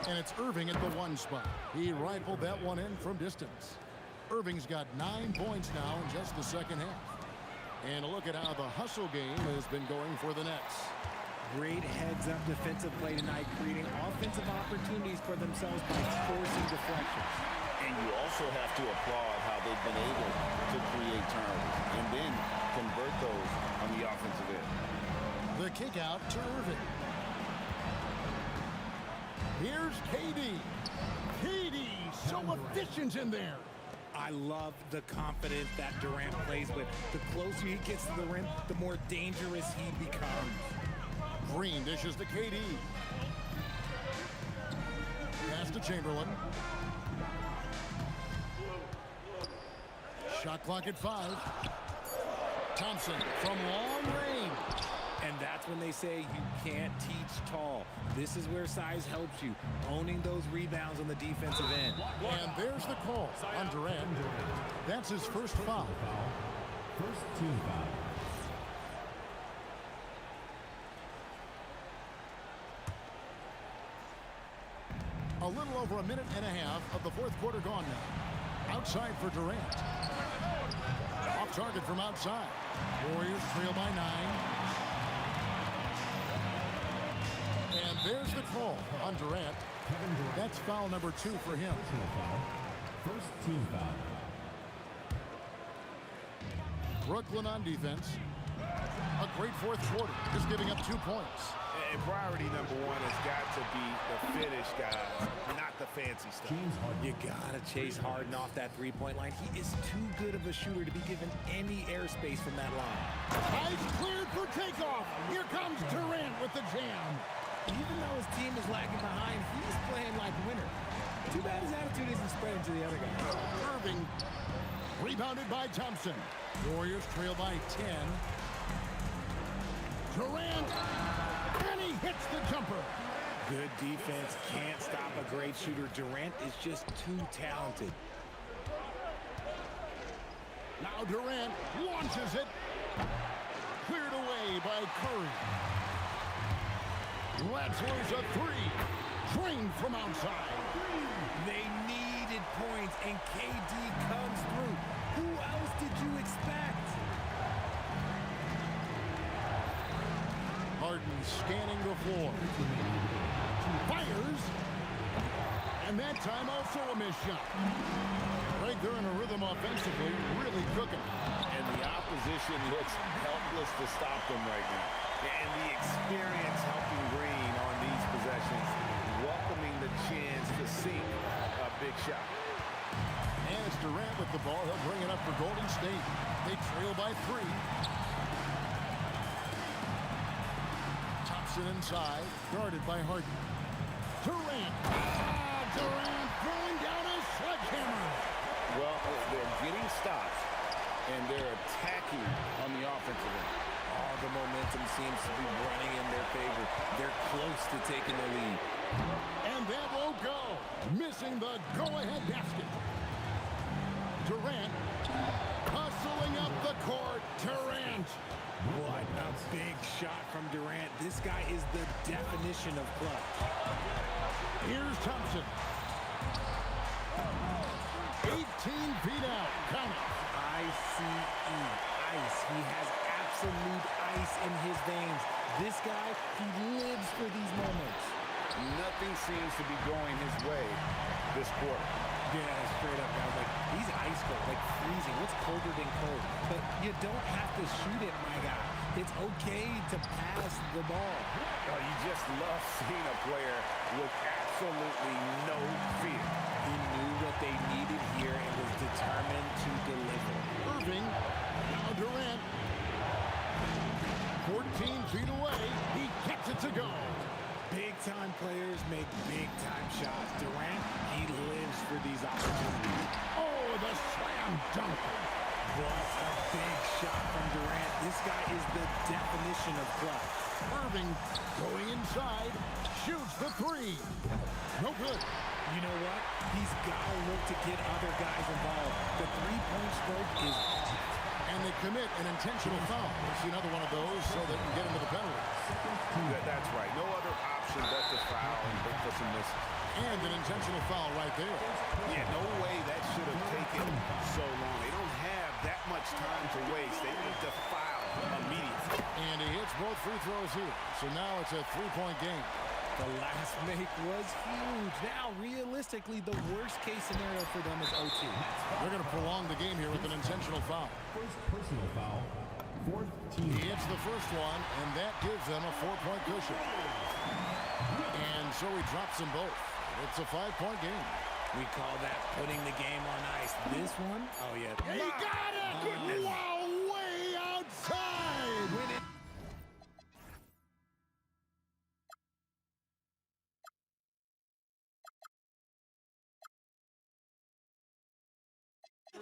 And it's Irving at the 1 spot. He rifled that one in from distance. Irving's got 9 points now in just the second half. And a look at how the hustle game has been going for the Nets. Great heads-up defensive play tonight, creating offensive opportunities for themselves by forcing deflections. And you also have to applaud how they've been able to create turnovers and then convert those on the offensive end. The kick out to Irving. Here's KD. KD, so efficient in there. I love the confidence that Durant plays with. The closer he gets to the rim, the more dangerous he becomes. Green dishes to KD. Pass to Chamberlain. Shot clock at 5. Thompson from long range. And that's when they say you can't teach tall. This is where size helps you, owning those rebounds on the defensive end. And there's the call on Durant. That's his first foul. First team foul. A little over a minute and a half of the fourth quarter gone now. Outside for Durant. Off target from outside. Warriors trail by 9. And there's the call on Durant. That's foul number 2 for him. First team foul. Brooklyn on defense. A great fourth quarter, just giving up 2 points. And priority number 1 has got to be the finish, guys, not the fancy stuff. You gotta chase Harden off that three-point line. He is too good of a shooter to be given any airspace from that line. Ice cleared for takeoff. Here comes Durant with the jam. Even though his team is lagging behind, he's playing like a winner. Too bad his attitude isn't spreading to the other guys. Irving, rebounded by Thompson. Warriors trail by 10. Durant, and he hits the jumper. Good defense can't stop a great shooter. Durant is just too talented. Now Durant launches it. Cleared away by Curry. Letzler's a 3. Drained from outside. They needed points, and KD comes through. Who else did you expect? Harden scanning the floor. Fires. And that time also a missed shot. Right there in a rhythm offensively, really cooking. And the opposition looks helpless to stop them right now. And the experience helping Green on these possessions, welcoming the chance to sink a big shot. And it's Durant with the ball. He'll bring it up for Golden State. They trail by 3. Thompson inside, guarded by Harden. Durant. Durant throwing down a sledgehammer. Well, they're getting stops, and they're attacking on the offensive end. All the momentum seems to be running in their favor. They're close to taking the lead. And that won't go. Missing the go-ahead basket. Durant hustling up the court. Durant. What a big shot from Durant. This guy is the definition of clutch. Here's Thompson. 18 feet out. Count it. I-C-E. Ice. He has absolute ice in his veins. This guy, he lives for these moments. Nothing seems to be going his way this quarter. Yeah, straight up, guys. Like, he's ice cold, like freezing. What's colder than cold? But you don't have to shoot it, my guy. It's okay to pass the ball. Oh, you just love seeing a player with absolutely no fear. He knew what they needed here and was determined to deliver. Irving. Now Durant. 14 feet away. He gets it to go. Big-time players make big-time shots. Durant, he lives for these opportunities. Oh, the slam dunk. What a big shot from Durant. This guy is the definition of clutch. Irving going inside. Shoots the 3. No good. You know what? He's got to look to get other guys involved. The three-point stroke is... And they commit an intentional foul. We'll see another one of those so they can get into the penalty. That's right. No other option but to foul and look for some misses. And an intentional foul right there. Yeah, no way that should have taken so long. They don't have that much time to waste. They need to foul immediately. And he hits both free throws here. So now it's a 3-point game. The last make was huge. Now, realistically, the worst-case scenario for them is OT. They're going to prolong the game here with an intentional foul. First personal foul. Fourth team. He hits the first one, and that gives them a 4-point cushion. And so he drops them both. It's a 5-point game. We call that putting the game on ice. This one, oh, yeah. He got it! Wow, way outside! Win it.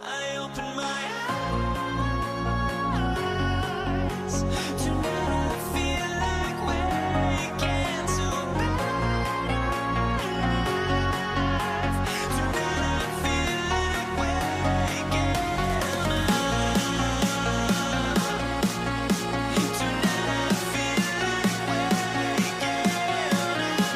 I open my eyes. Tonight I feel like waking to life. Tonight I feel like waking up. Tonight I feel like waking up.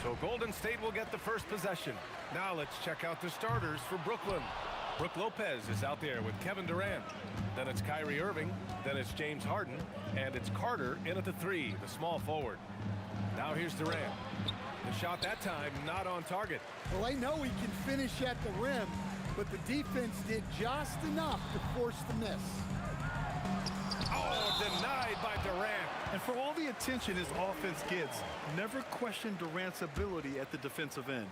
So Golden State will get the first possession. Now let's check out the starters for Brooklyn. Brook Lopez is out there with Kevin Durant. Then it's Kyrie Irving. Then it's James Harden. And it's Carter in at the 3, the small forward. Now here's Durant. The shot that time not on target. Well, I know he can finish at the rim, but the defense did just enough to force the miss. Oh, denied by Durant. And for all the attention his offense gets, never question Durant's ability at the defensive end.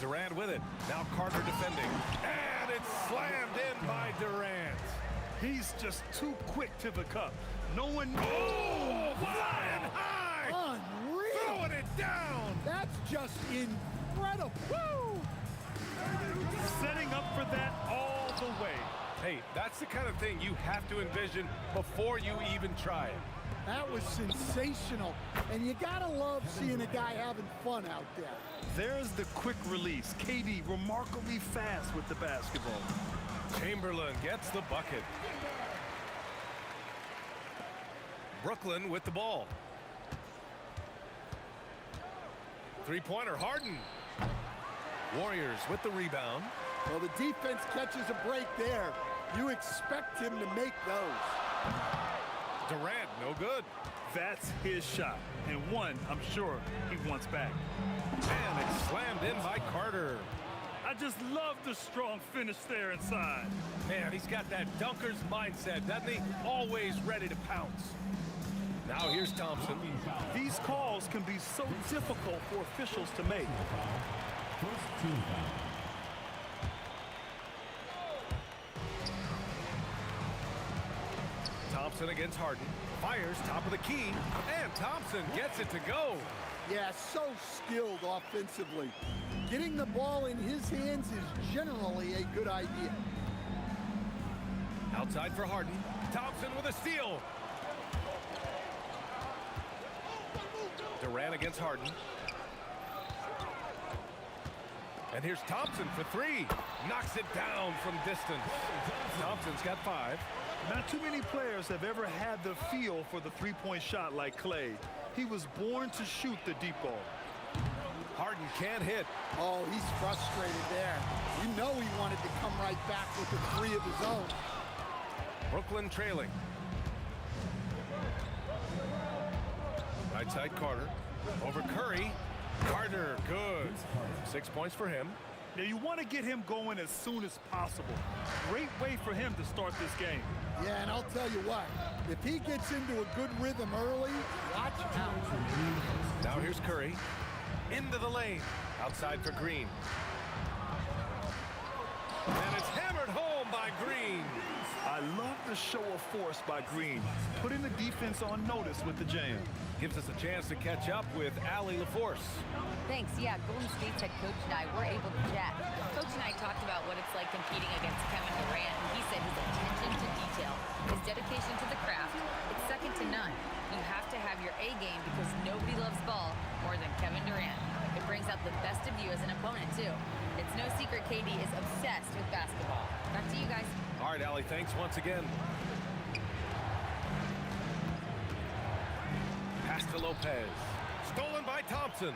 Durant with it. Now Carter defending. And it's slammed in by Durant. He's just too quick to the cup. No one... Oh, flying high! Unreal! Throwing it down! That's just incredible! Woo! Setting up for that all the way. Hey, that's the kind of thing you have to envision before you even try it. That was sensational, and you gotta love seeing a guy having fun out there. There's the quick release. KD remarkably fast with the basketball. Chamberlain gets the bucket. Brooklyn with the ball. Three-pointer, Harden. Warriors with the rebound. Well, the defense catches a break there. You expect him to make those. Durant, no good. That's his shot, and one I'm sure he wants back. And it's slammed in by Carter. I just love the strong finish there inside. Man, he's got that dunker's mindset, doesn't he? Always ready to pounce. Now here's Thompson. These calls can be so difficult for officials to make. Thompson against Harden. Fires top of the key. And Thompson gets it to go. Yeah, so skilled offensively. Getting the ball in his hands is generally a good idea. Outside for Harden. Thompson with a steal. Durant against Harden. And here's Thompson for 3. Knocks it down from distance. Thompson's got 5. Not too many players have ever had the feel for the three-point shot like Clay. He was born to shoot the deep ball. Harden can't hit. Oh, he's frustrated there. You know he wanted to come right back with a 3 of his own. Brooklyn trailing. Right side Carter. Over Curry. Carter, good. 6 points for him. Now you want to get him going as soon as possible. Great way for him to start this game. Yeah, and I'll tell you what, if he gets into a good rhythm early, watch out. Now here's Curry. Into the lane. Outside for Green. And it's hammered home by Green. I love the show of force by Green, putting the defense on notice with the jam. Gives us a chance to catch up with Allie LaForce. Thanks. Yeah, Golden State's head coach and I were able to chat. Coach and I talked about what it's like competing against Kevin Durant, and he said his attention to detail, his dedication to the craft, it's second to none. You have to have your A game because nobody loves ball more than Kevin Durant. It brings out the best of you as an opponent, too. It's no secret KD is obsessed with basketball. Back to you guys. All right, Allie, thanks once again. Pass to Lopez. Stolen by Thompson.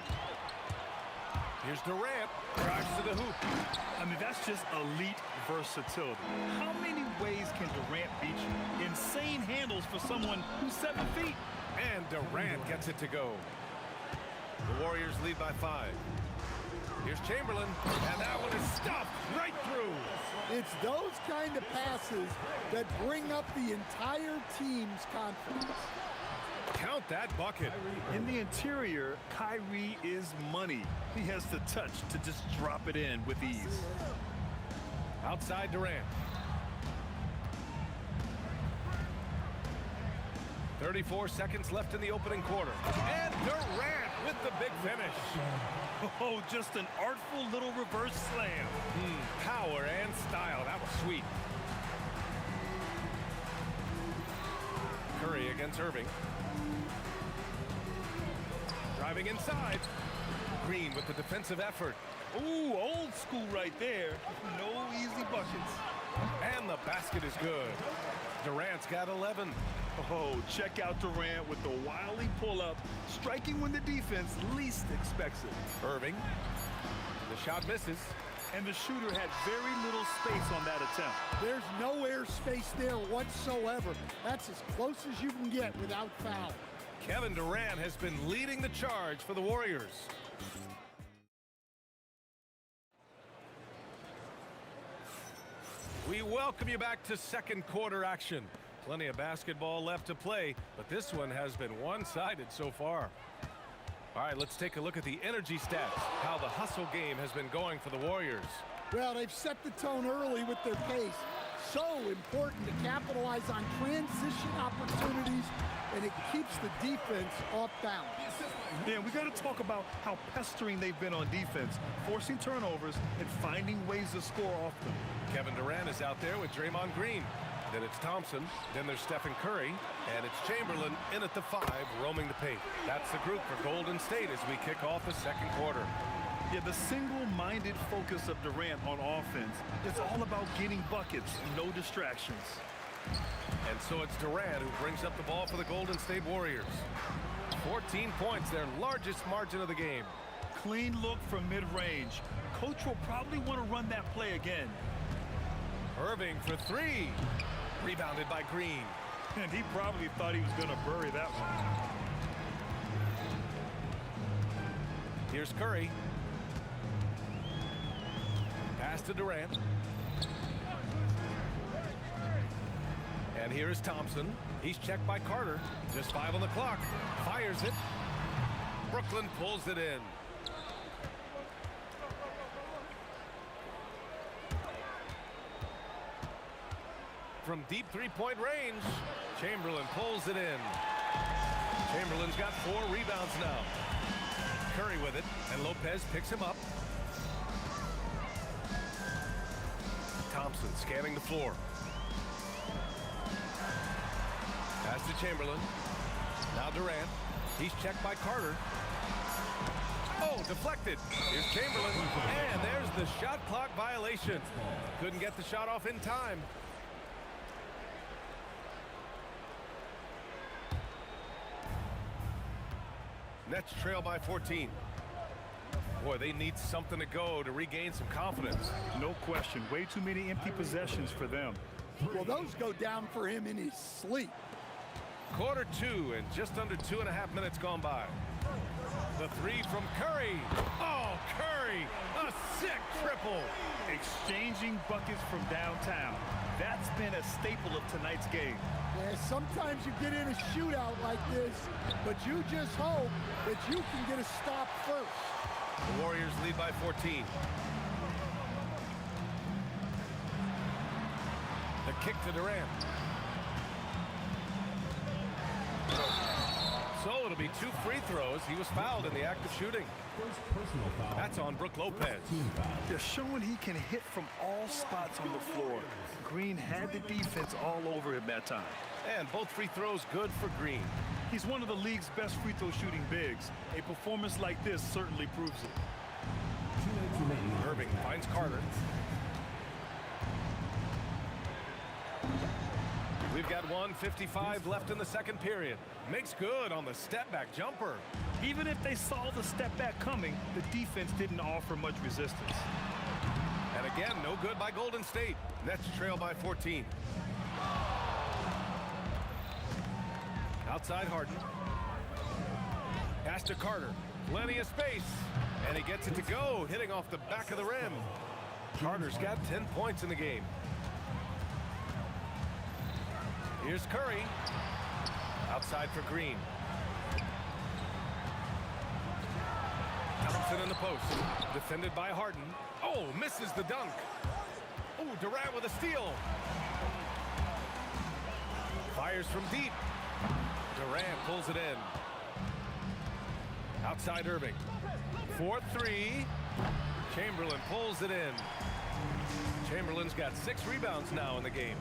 Here's Durant. Drives to the hoop. I mean, that's just elite versatility. How many ways can Durant beat you? Insane handles for someone who's 7 feet. And Durant gets it to go. The Warriors lead by 5. Here's Chamberlain, and that one is stuffed right through. It's those kind of passes that bring up the entire team's confidence. Count that bucket. In the interior, Kyrie is money. He has the touch to just drop it in with ease. Outside Durant. 34 seconds left in the opening quarter. And Durant with the big finish. Oh, just an artful little reverse slam. Power and style. That was sweet. Curry against Irving. Driving inside. Green with the defensive effort. Ooh, old school right there. No easy buckets. And the basket is good. Durant's got 11. Oh, check out Durant with the wily pull-up, striking when the defense least expects it. Irving. The shot misses. And the shooter had very little space on that attempt. There's no air space there whatsoever. That's as close as you can get without foul. Kevin Durant has been leading the charge for the Warriors. We welcome you back to second quarter action. Plenty of basketball left to play, but this one has been one-sided so far. All right, let's take a look at the energy stats, how the hustle game has been going for the Warriors. Well, they've set the tone early with their pace. So important to capitalize on transition opportunities, and it keeps the defense off balance. Yeah, we got to talk about how pestering they've been on defense, forcing turnovers and finding ways to score off them. Kevin Durant is out there with Draymond Green. Then it's Thompson, then there's Stephen Curry, and it's Chamberlain in at the 5, roaming the paint. That's the group for Golden State as we kick off the second quarter. Yeah, the single-minded focus of Durant on offense, it's all about getting buckets, no distractions. And so it's Durant who brings up the ball for the Golden State Warriors. 14 points, their largest margin of the game. Clean look from mid-range. Coach will probably want to run that play again. Irving for 3. Rebounded by Green. And he probably thought he was going to bury that one. Here's Curry. Pass to Durant. And here is Thompson. He's checked by Carter. Just 5 on the clock. Fires it. Brooklyn pulls it in. From deep three-point range, Chamberlain pulls it in. Chamberlain's got 4 rebounds now. Curry with it, and Lopez picks him up. Thompson scanning the floor. Pass to Chamberlain. Now Durant. He's checked by Carter. Oh, deflected. Here's Chamberlain, and there's the shot clock violation. Couldn't get the shot off in time. Nets trail by 14. Boy, they need something to go to regain some confidence. No question. Way too many empty possessions for them. Well, those go down for him in his sleep. Quarter 2 and just under 2.5 minutes gone by. The 3 from Curry. Oh, Curry, a sick triple. Exchanging buckets from downtown. That's been a staple of tonight's game. Yeah, sometimes you get in a shootout like this, but you just hope that you can get a stop first. The Warriors lead by 14. The kick to Durant. So it'll be 2 free throws. He was fouled in the act of shooting. That's on Brook Lopez. They're showing he can hit from all spots on the floor. Green had the defense all over him that time. And both free throws good for Green. He's one of the league's best free throw shooting bigs. A performance like this certainly proves it. Irving finds Carter. We've got 1:55 left in the second period. Makes good on the step-back jumper. Even if they saw the step back coming, the defense didn't offer much resistance. And again, no good by Golden State. Nets trail by 14. Outside Harden. Pass to Carter. Plenty of space. And he gets it to go, hitting off the back of the rim. Carter's got 10 points in the game. Here's Curry. Outside for Green. Thompson in the post. Defended by Harden. Oh, misses the dunk. Oh, Durant with a steal. Fires from deep. Durant pulls it in. Outside Irving. 4-3. Chamberlain pulls it in. Chamberlain's got 6 rebounds now in the game.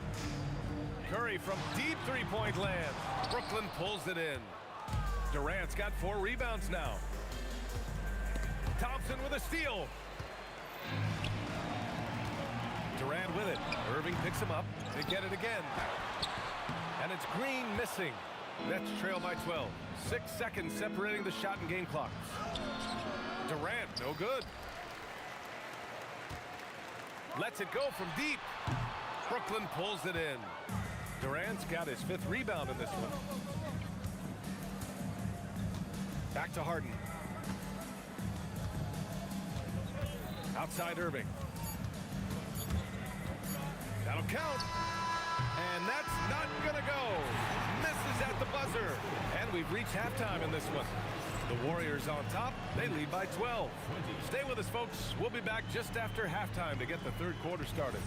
Curry from deep three-point land. Brooklyn pulls it in. Durant's got 4 rebounds now. Thompson with a steal. Durant with it. Irving picks him up. They get it again. And it's Green missing. Nets trail by 12. 6 seconds separating the shot and game clocks. Durant, no good. Lets it go from deep. Brooklyn pulls it in. Durant's got his 5th rebound in this one. Back to Harden. Outside Irving. That'll count. And that's not gonna go. Misses at the buzzer. And we've reached halftime in this one. The Warriors on top. They lead by 12. Stay with us, folks. We'll be back just after halftime to get the 3rd quarter started.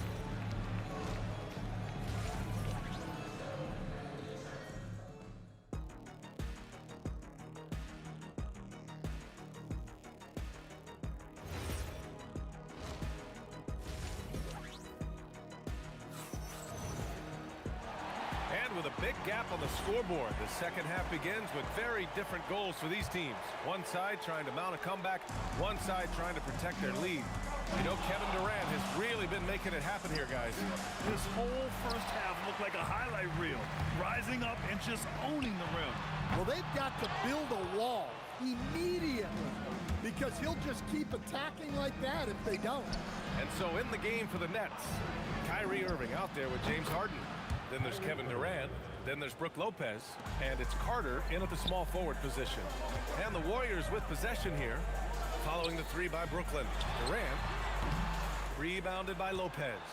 With a big gap on the scoreboard, the second half begins with very different goals for these teams. One side trying to mount a comeback, one side trying to protect their lead. You know, Kevin Durant has really been making it happen here, guys. This whole first half looked like a highlight reel, rising up and just owning the rim. Well, they've got to build a wall immediately because he'll just keep attacking like that if they don't. And so in the game for the Nets, Kyrie Irving out there with James Harden. Then there's Kevin Durant. Then there's Brook Lopez. And it's Carter in at the small forward position. And the Warriors with possession here, following the 3 by Brooklyn. Durant, rebounded by Lopez.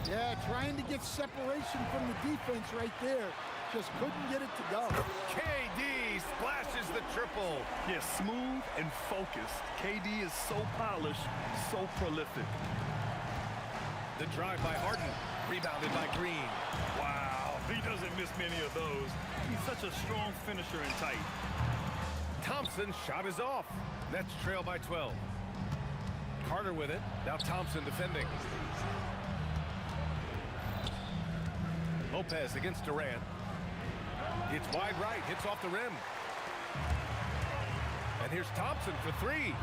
Yeah, trying to get separation from the defense right there. Just couldn't get it to go. KD splashes the triple. Yeah, smooth and focused. KD is so polished, so prolific. The drive by Harden, rebounded by Green. Wow, he doesn't miss many of those. He's such a strong finisher and tight. Thompson's shot is off. Nets trail by 12. Carter with it. Now Thompson defending. Lopez against Durant. It's wide right, hits off the rim. And here's Thompson for 3.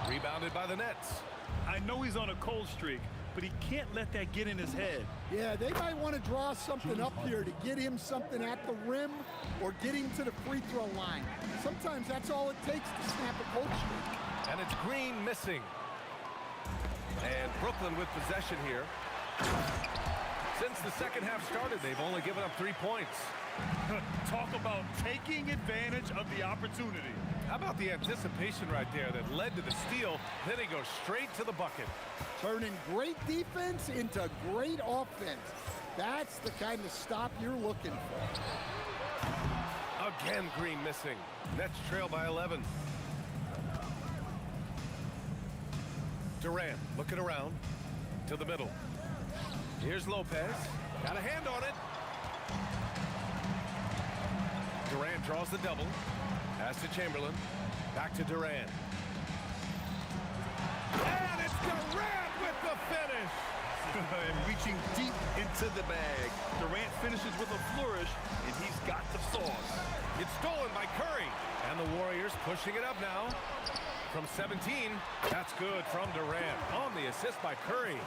Rebounded by the Nets. I know he's on a cold streak, but he can't let that get in his head. Yeah, they might want to draw something up here to get him something at the rim or get him to the free throw line. Sometimes that's all it takes to snap a cold streak. And it's Green missing. And Brooklyn with possession here. Since the second half started, they've only given up 3 points. Talk about taking advantage of the opportunity. How about the anticipation right there that led to the steal? Then he goes straight to the bucket. Turning great defense into great offense. That's the kind of stop you're looking for. Again, Green missing. Nets trail by 11. Durant looking around to the middle. Here's Lopez. Got a hand on it. Durant draws the double. Pass to Chamberlain. Back to Durant. And it's Durant with the finish. And reaching deep into the bag. Durant finishes with a flourish, and he's got the sauce. It's stolen by Curry. And the Warriors pushing it up now. From 17, that's good from Durant. On the assist by Curry.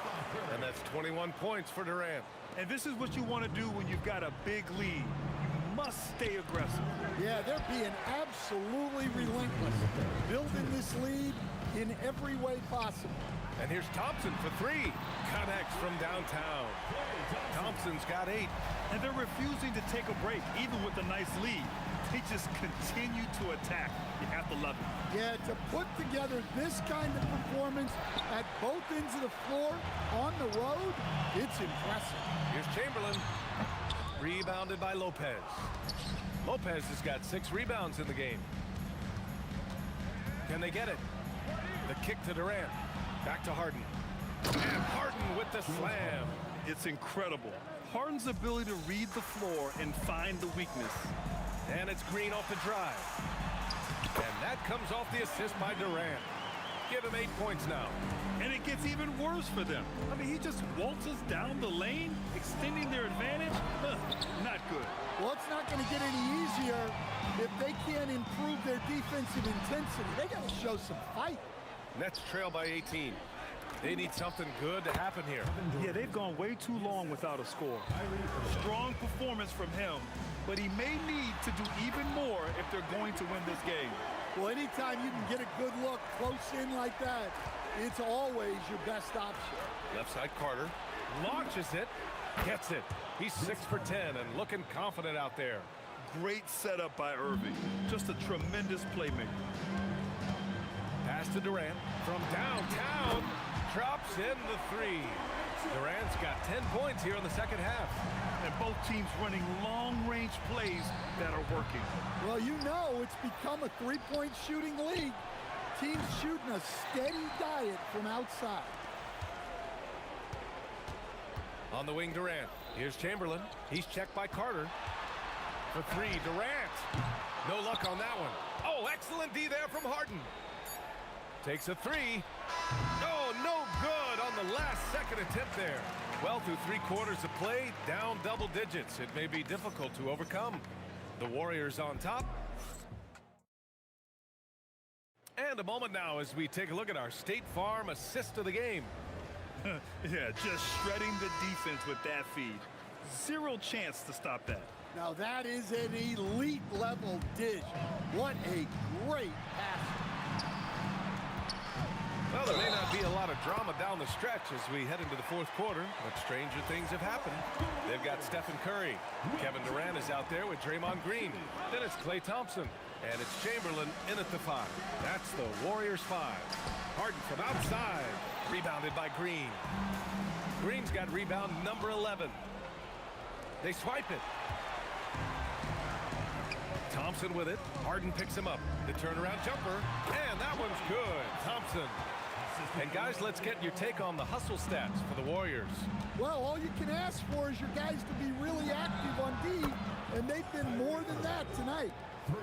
And that's 21 points for Durant. And this is what you want to do when you've got a big lead. You must stay aggressive. Yeah, they're being absolutely relentless, building this lead in every way possible. And here's Thompson for three. Connects from downtown. Thompson's got 8. And they're refusing to take a break, even with a nice lead. They just continue to attack. You have to love it. Yeah, to put together this kind of performance at both ends of the floor on the road, it's impressive. Here's Chamberlain. Rebounded by Lopez. Lopez has got 6 rebounds in the game. Can they get it? The kick to Durant. Back to Harden. And Harden with the slam. It's incredible. Harden's ability to read the floor and find the weakness. And it's Green off the drive. And that comes off the assist by Durant. Give him 8 points now. And it gets even worse for them. I mean, he just waltzes down the lane, extending their advantage. Not good. Well, it's not going to get any easier if they can't improve their defensive intensity. They got to show some fight. Nets trail by 18. They need something good to happen here. Yeah, they've gone way too long without a score. Strong performance from him, but he may need to do even more if they're going to win this game. Well, anytime you can get a good look close in like that, it's always your best option. Left side Carter launches it, gets it. He's 6 for 10 and looking confident out there. Great setup by Irving. Just a tremendous playmaker. Pass to Durant from downtown. Drops in the 3. Durant's got 10 points here in the second half. And both teams running long-range plays that are working. Well, you know it's become a three-point shooting league. Teams shooting a steady diet from outside. On the wing, Durant. Here's Chamberlain. He's checked by Carter. For 3, Durant. No luck on that one. Oh, excellent D there from Harden. Takes a 3. Oh, no good on the last second attempt there. Well, through 3 quarters of play, down double digits. It may be difficult to overcome. The Warriors on top. And a moment now as we take a look at our State Farm assist of the game. Yeah, just shredding the defense with that feed. Zero chance to stop that. Now that is an elite level dish. What a great pass. Well, there may not be a lot of drama down the stretch as we head into the 4th quarter, but stranger things have happened. They've got Stephen Curry. Kevin Durant is out there with Draymond Green. Then it's Klay Thompson. And it's Chamberlain in at the 5. That's the Warriors 5. Harden from outside. Rebounded by Green. Green's got rebound number 11. They swipe it. Thompson with it. Harden picks him up. The turnaround jumper. And that one's good. Thompson. And guys, let's get your take on the hustle stats for the Warriors. Well, all you can ask for is your guys to be really active on D, and they've been more than that tonight.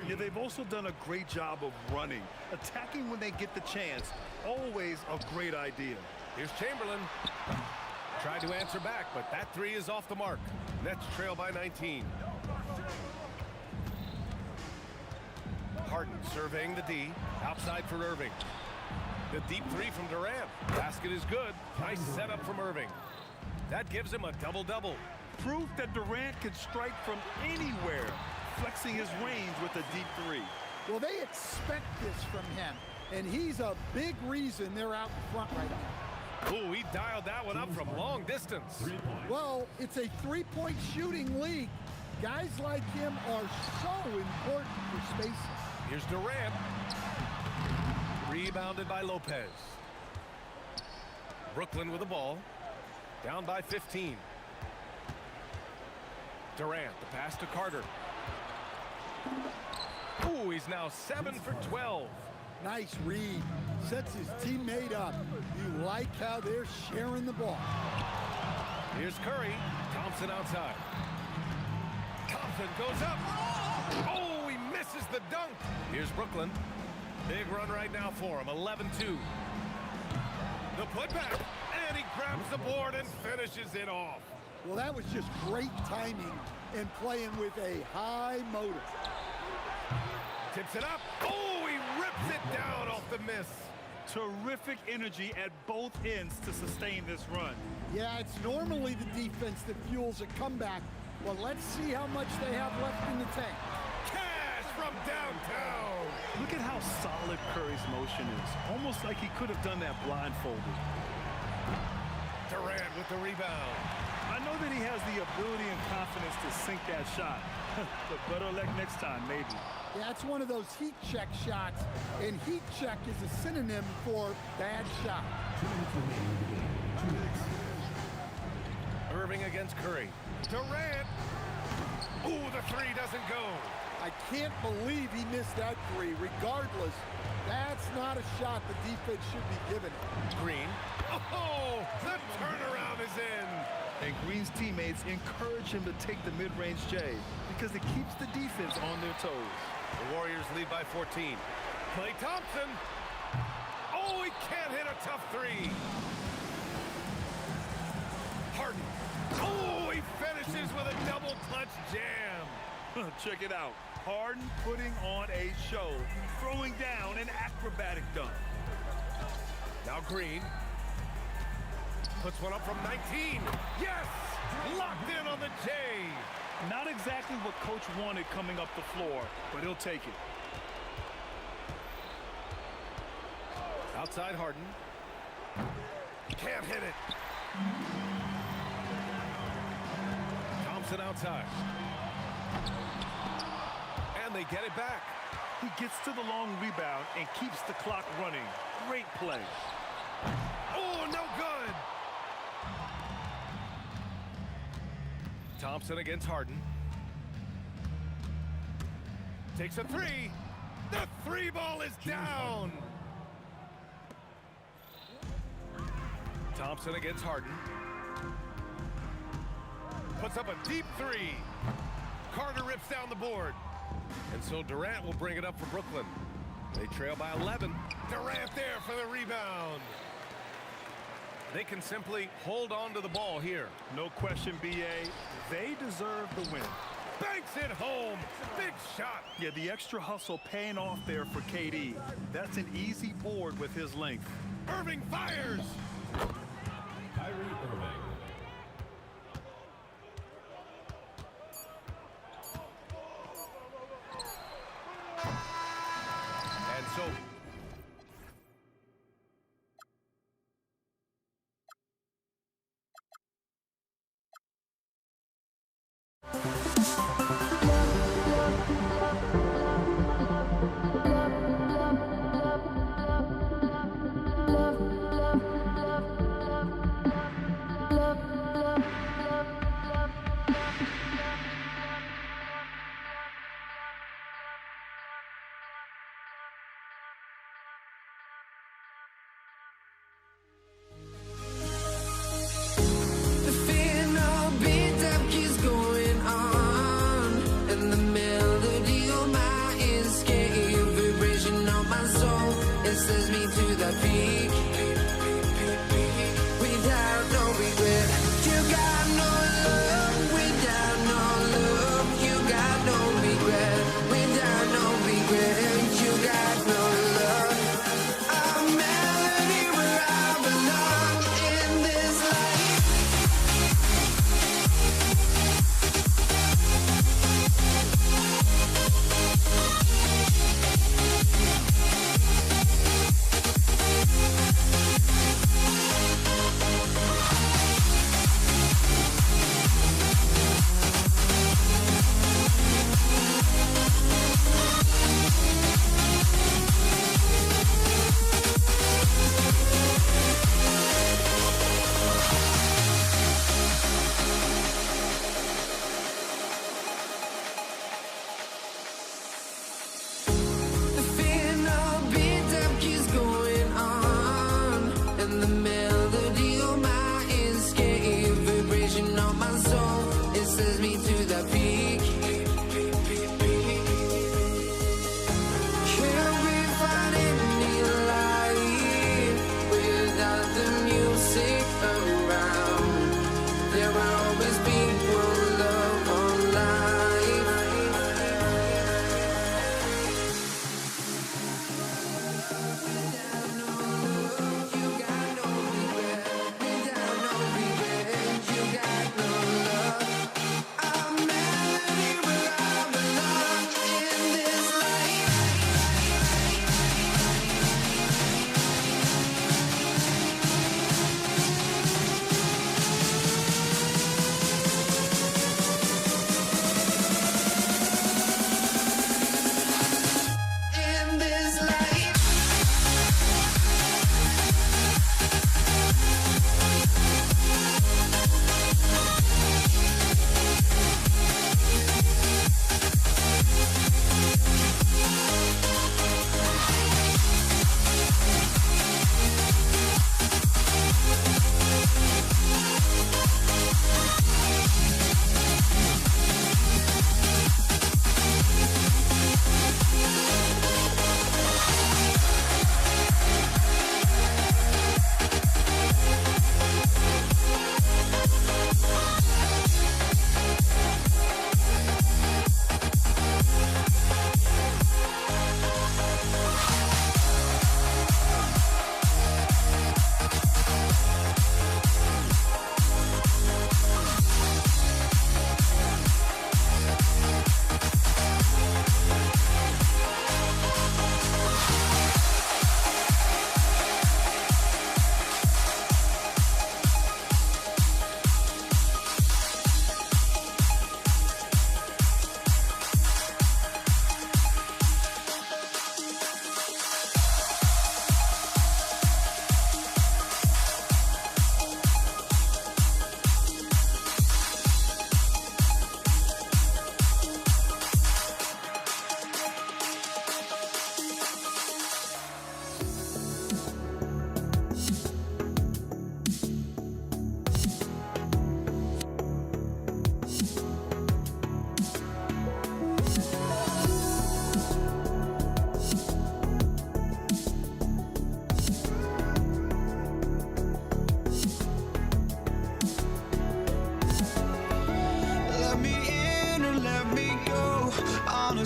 Yeah, they've also done a great job of running. Attacking when they get the chance. Always a great idea. Here's Chamberlain. Tried to answer back, but that 3 is off the mark. Nets trail by 19. Harden surveying the D. Outside for Irving. The deep 3 from Durant. Basket is good. Nice setup from Irving. That gives him a double-double. Proof that Durant can strike from anywhere, flexing his range with a deep 3. Well, they expect this from him, and he's a big reason they're out in front right now. Ooh, he dialed that one up from long distance. Well, it's a three-point shooting league. Guys like him are so important for spacing. Here's Durant. Rebounded by Lopez. Brooklyn with the ball. Down by 15. Durant, the pass to Carter. Ooh, he's now 7 for 12. Nice read. Sets his teammate up. You like how they're sharing the ball. Here's Curry. Thompson outside. Thompson goes up. Oh, he misses the dunk. Here's Brooklyn. Big run right now for him. 11-2. The putback. And he grabs the board and finishes it off. Well, that was just great timing and playing with a high motor. Tips it up. Oh, he rips it down off the miss. Terrific energy at both ends to sustain this run. Yeah, it's normally the defense that fuels a comeback, Well, let's see how much they have left in the tank. Cash from downtown. Look at how solid Curry's motion is. Almost like he could have done that blindfolded. Durant with the rebound. I know that he has the ability and confidence to sink that shot. But better luck next time, maybe. Yeah, it's one of those heat check shots, and heat check is a synonym for bad shot. Irving against Curry. Durant. Ooh, the three doesn't go. I can't believe he missed that three. Regardless, that's not a shot the defense should be giving. Green. Oh, the turnaround is in. And Green's teammates encourage him to take the mid-range J because it keeps the defense on their toes. The Warriors lead by 14. Klay Thompson. Oh, he can't hit a tough three. Harden. Oh, he finishes with a double clutch jam. Check it out. Harden putting on a show, throwing down an acrobatic dunk. Now Green. Puts one up from 19. Yes! Locked in on the J. Not exactly what coach wanted coming up the floor, but he'll take it. Outside Harden. Can't hit it. Thompson outside. And they get it back. He gets to the long rebound and keeps the clock running. Great play. Oh, no good. Thompson against Harden. Takes a three. The three ball is down. Thompson against Harden. Puts up a deep three. Carter rips down the board. And so Durant will bring it up for Brooklyn. They trail by 11. Durant there for the rebound. They can simply hold on to the ball here. No question, B.A. They deserve the win. Banks it home. Big shot. Yeah, the extra hustle paying off there for KD. That's an easy board with his length. Irving fires. Kyrie Irving. And so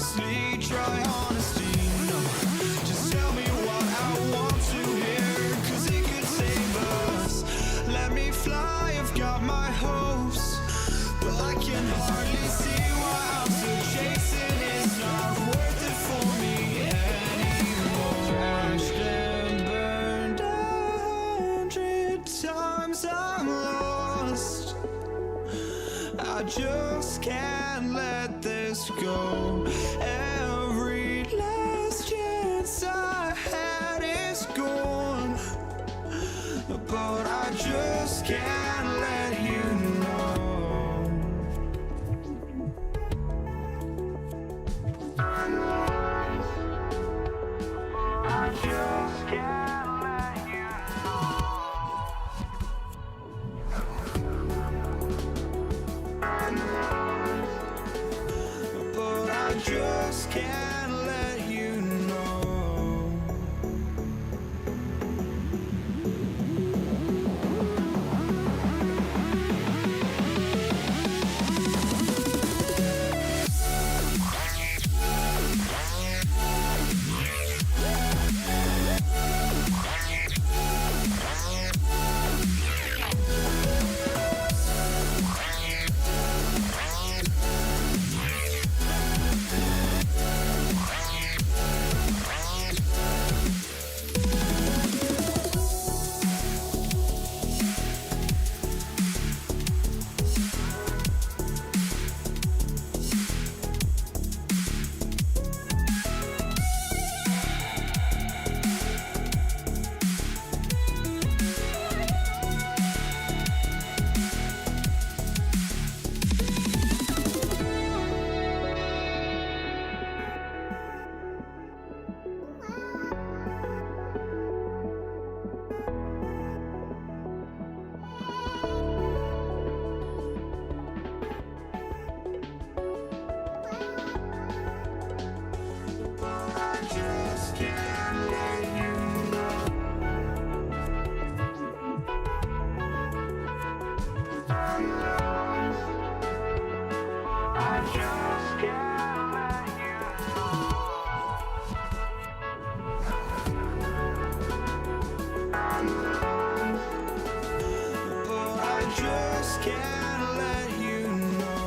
honestly, try honesty. No, just tell me what I want to hear, 'cause it could save us. Let me fly, I've got my hopes, but I can hardly see why I'm still chasing. It's not worth it for me anymore. Crashed and burned 100 times, I'm lost. I just can't let this go. Every last chance I had is gone, but I just can't let you know. I just can't let you know. But I just can't let you know.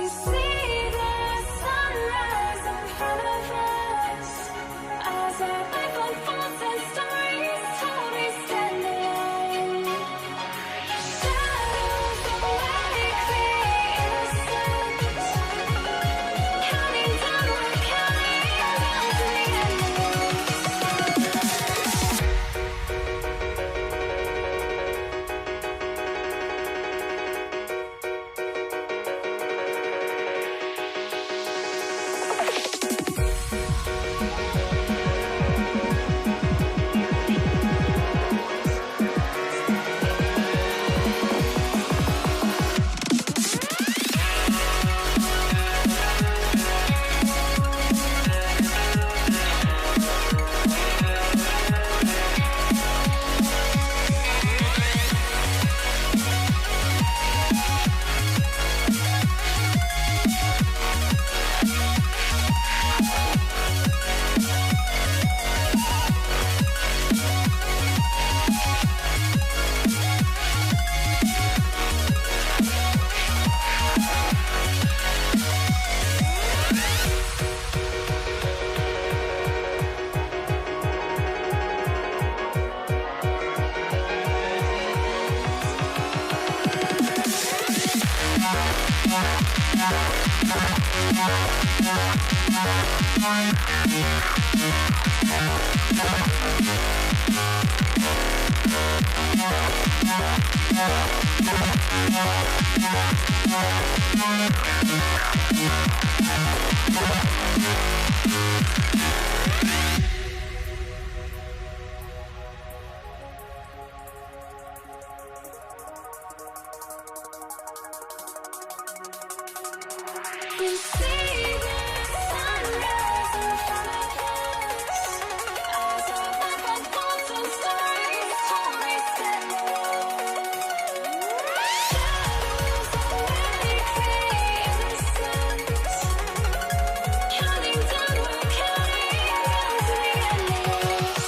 see the sunrise in front of us as our life unfolds and stories told we stand alone. Shadows awake the innocent, counting down, we're counting down to the end. We see the sunrise in front of us as our life unfolds and stories told we stand alone. Shadows awake the innocent, counting down, we're counting down to the endless.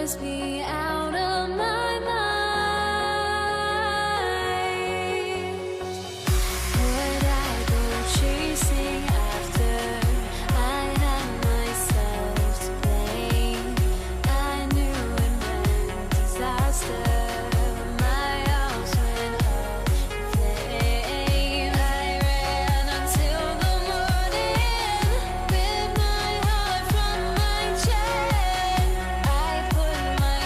drives me out of my mind. Would I go chasing after? I had myself to blame. I knew it meant disaster. My house went up in flames. I ran until the morning, ripped my heart from my chest. I put my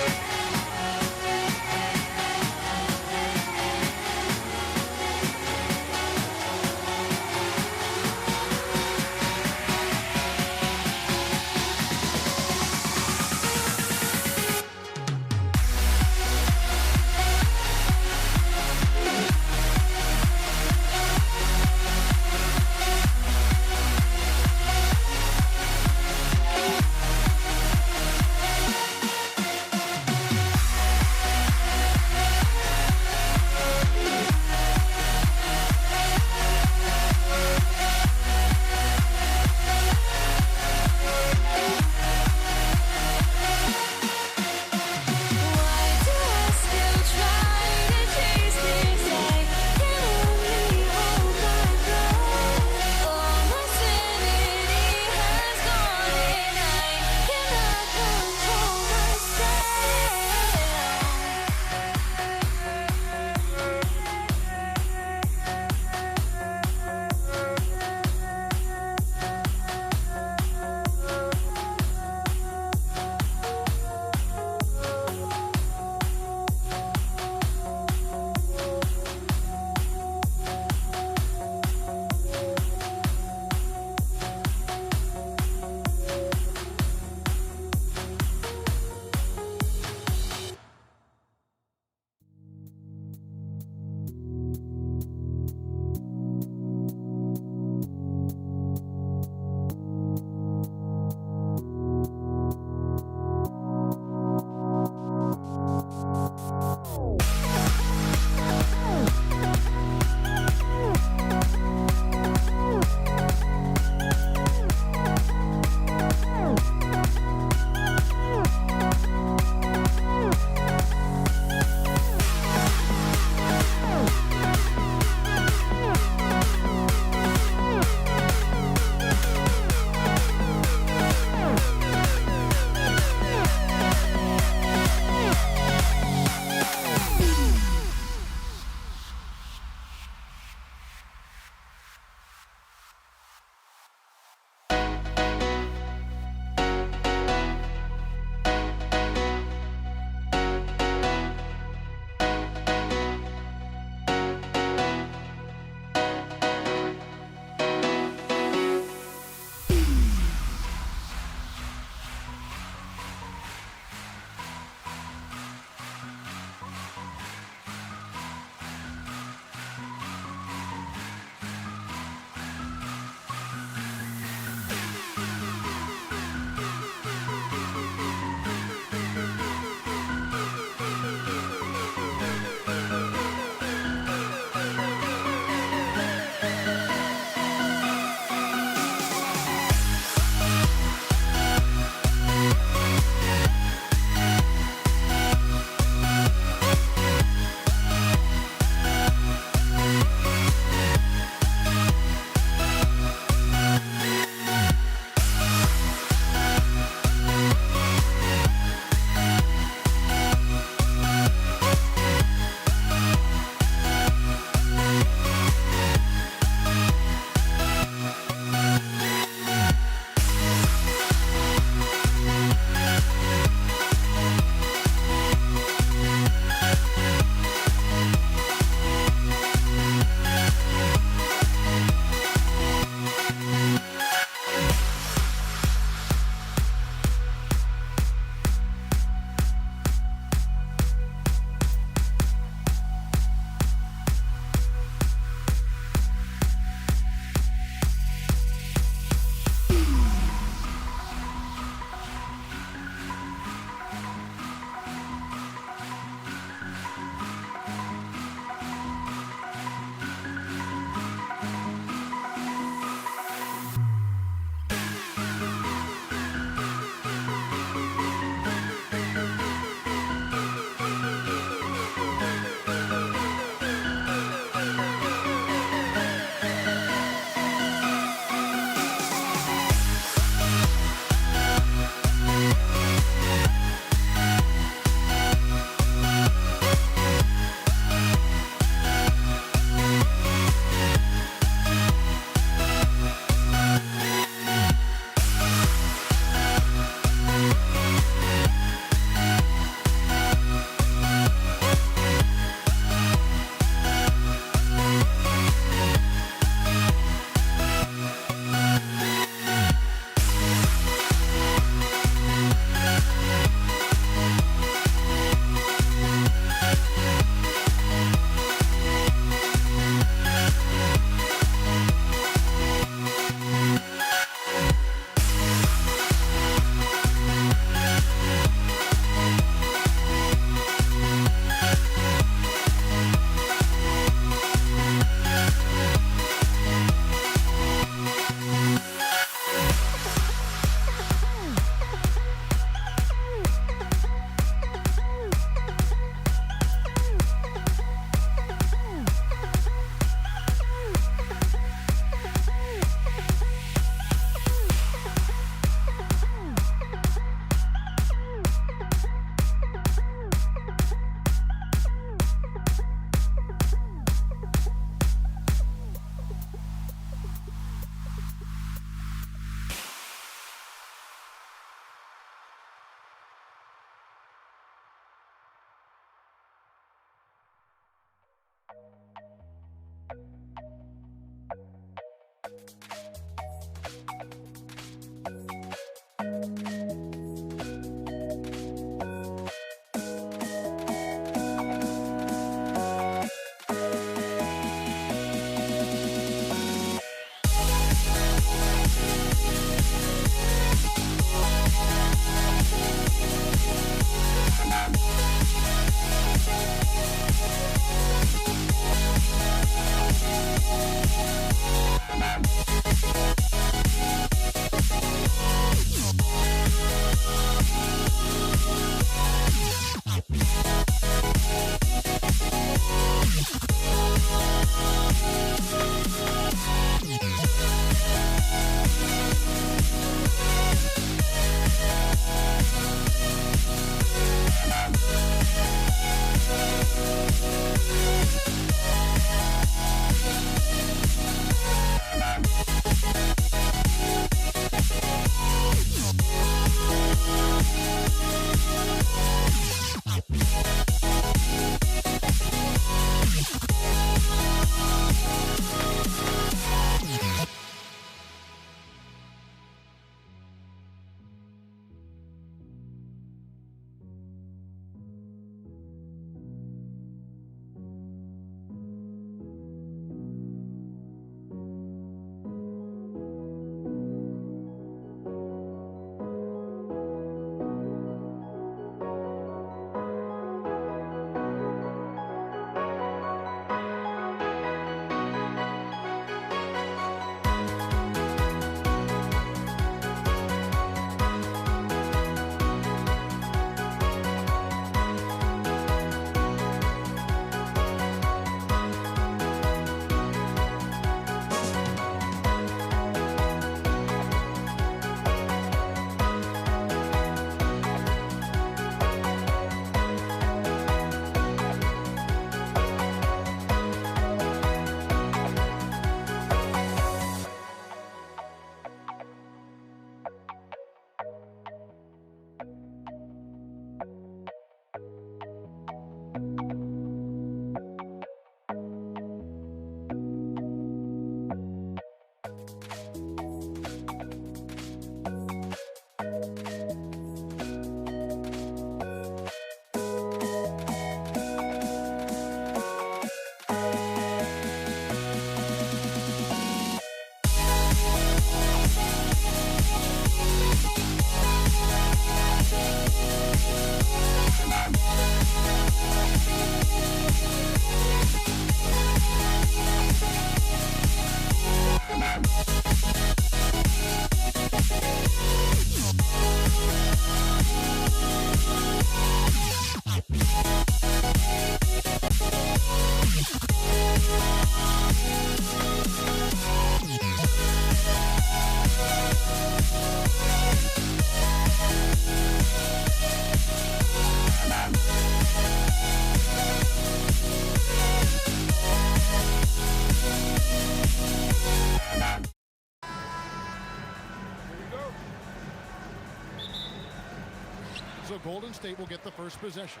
So Golden State will get the first possession.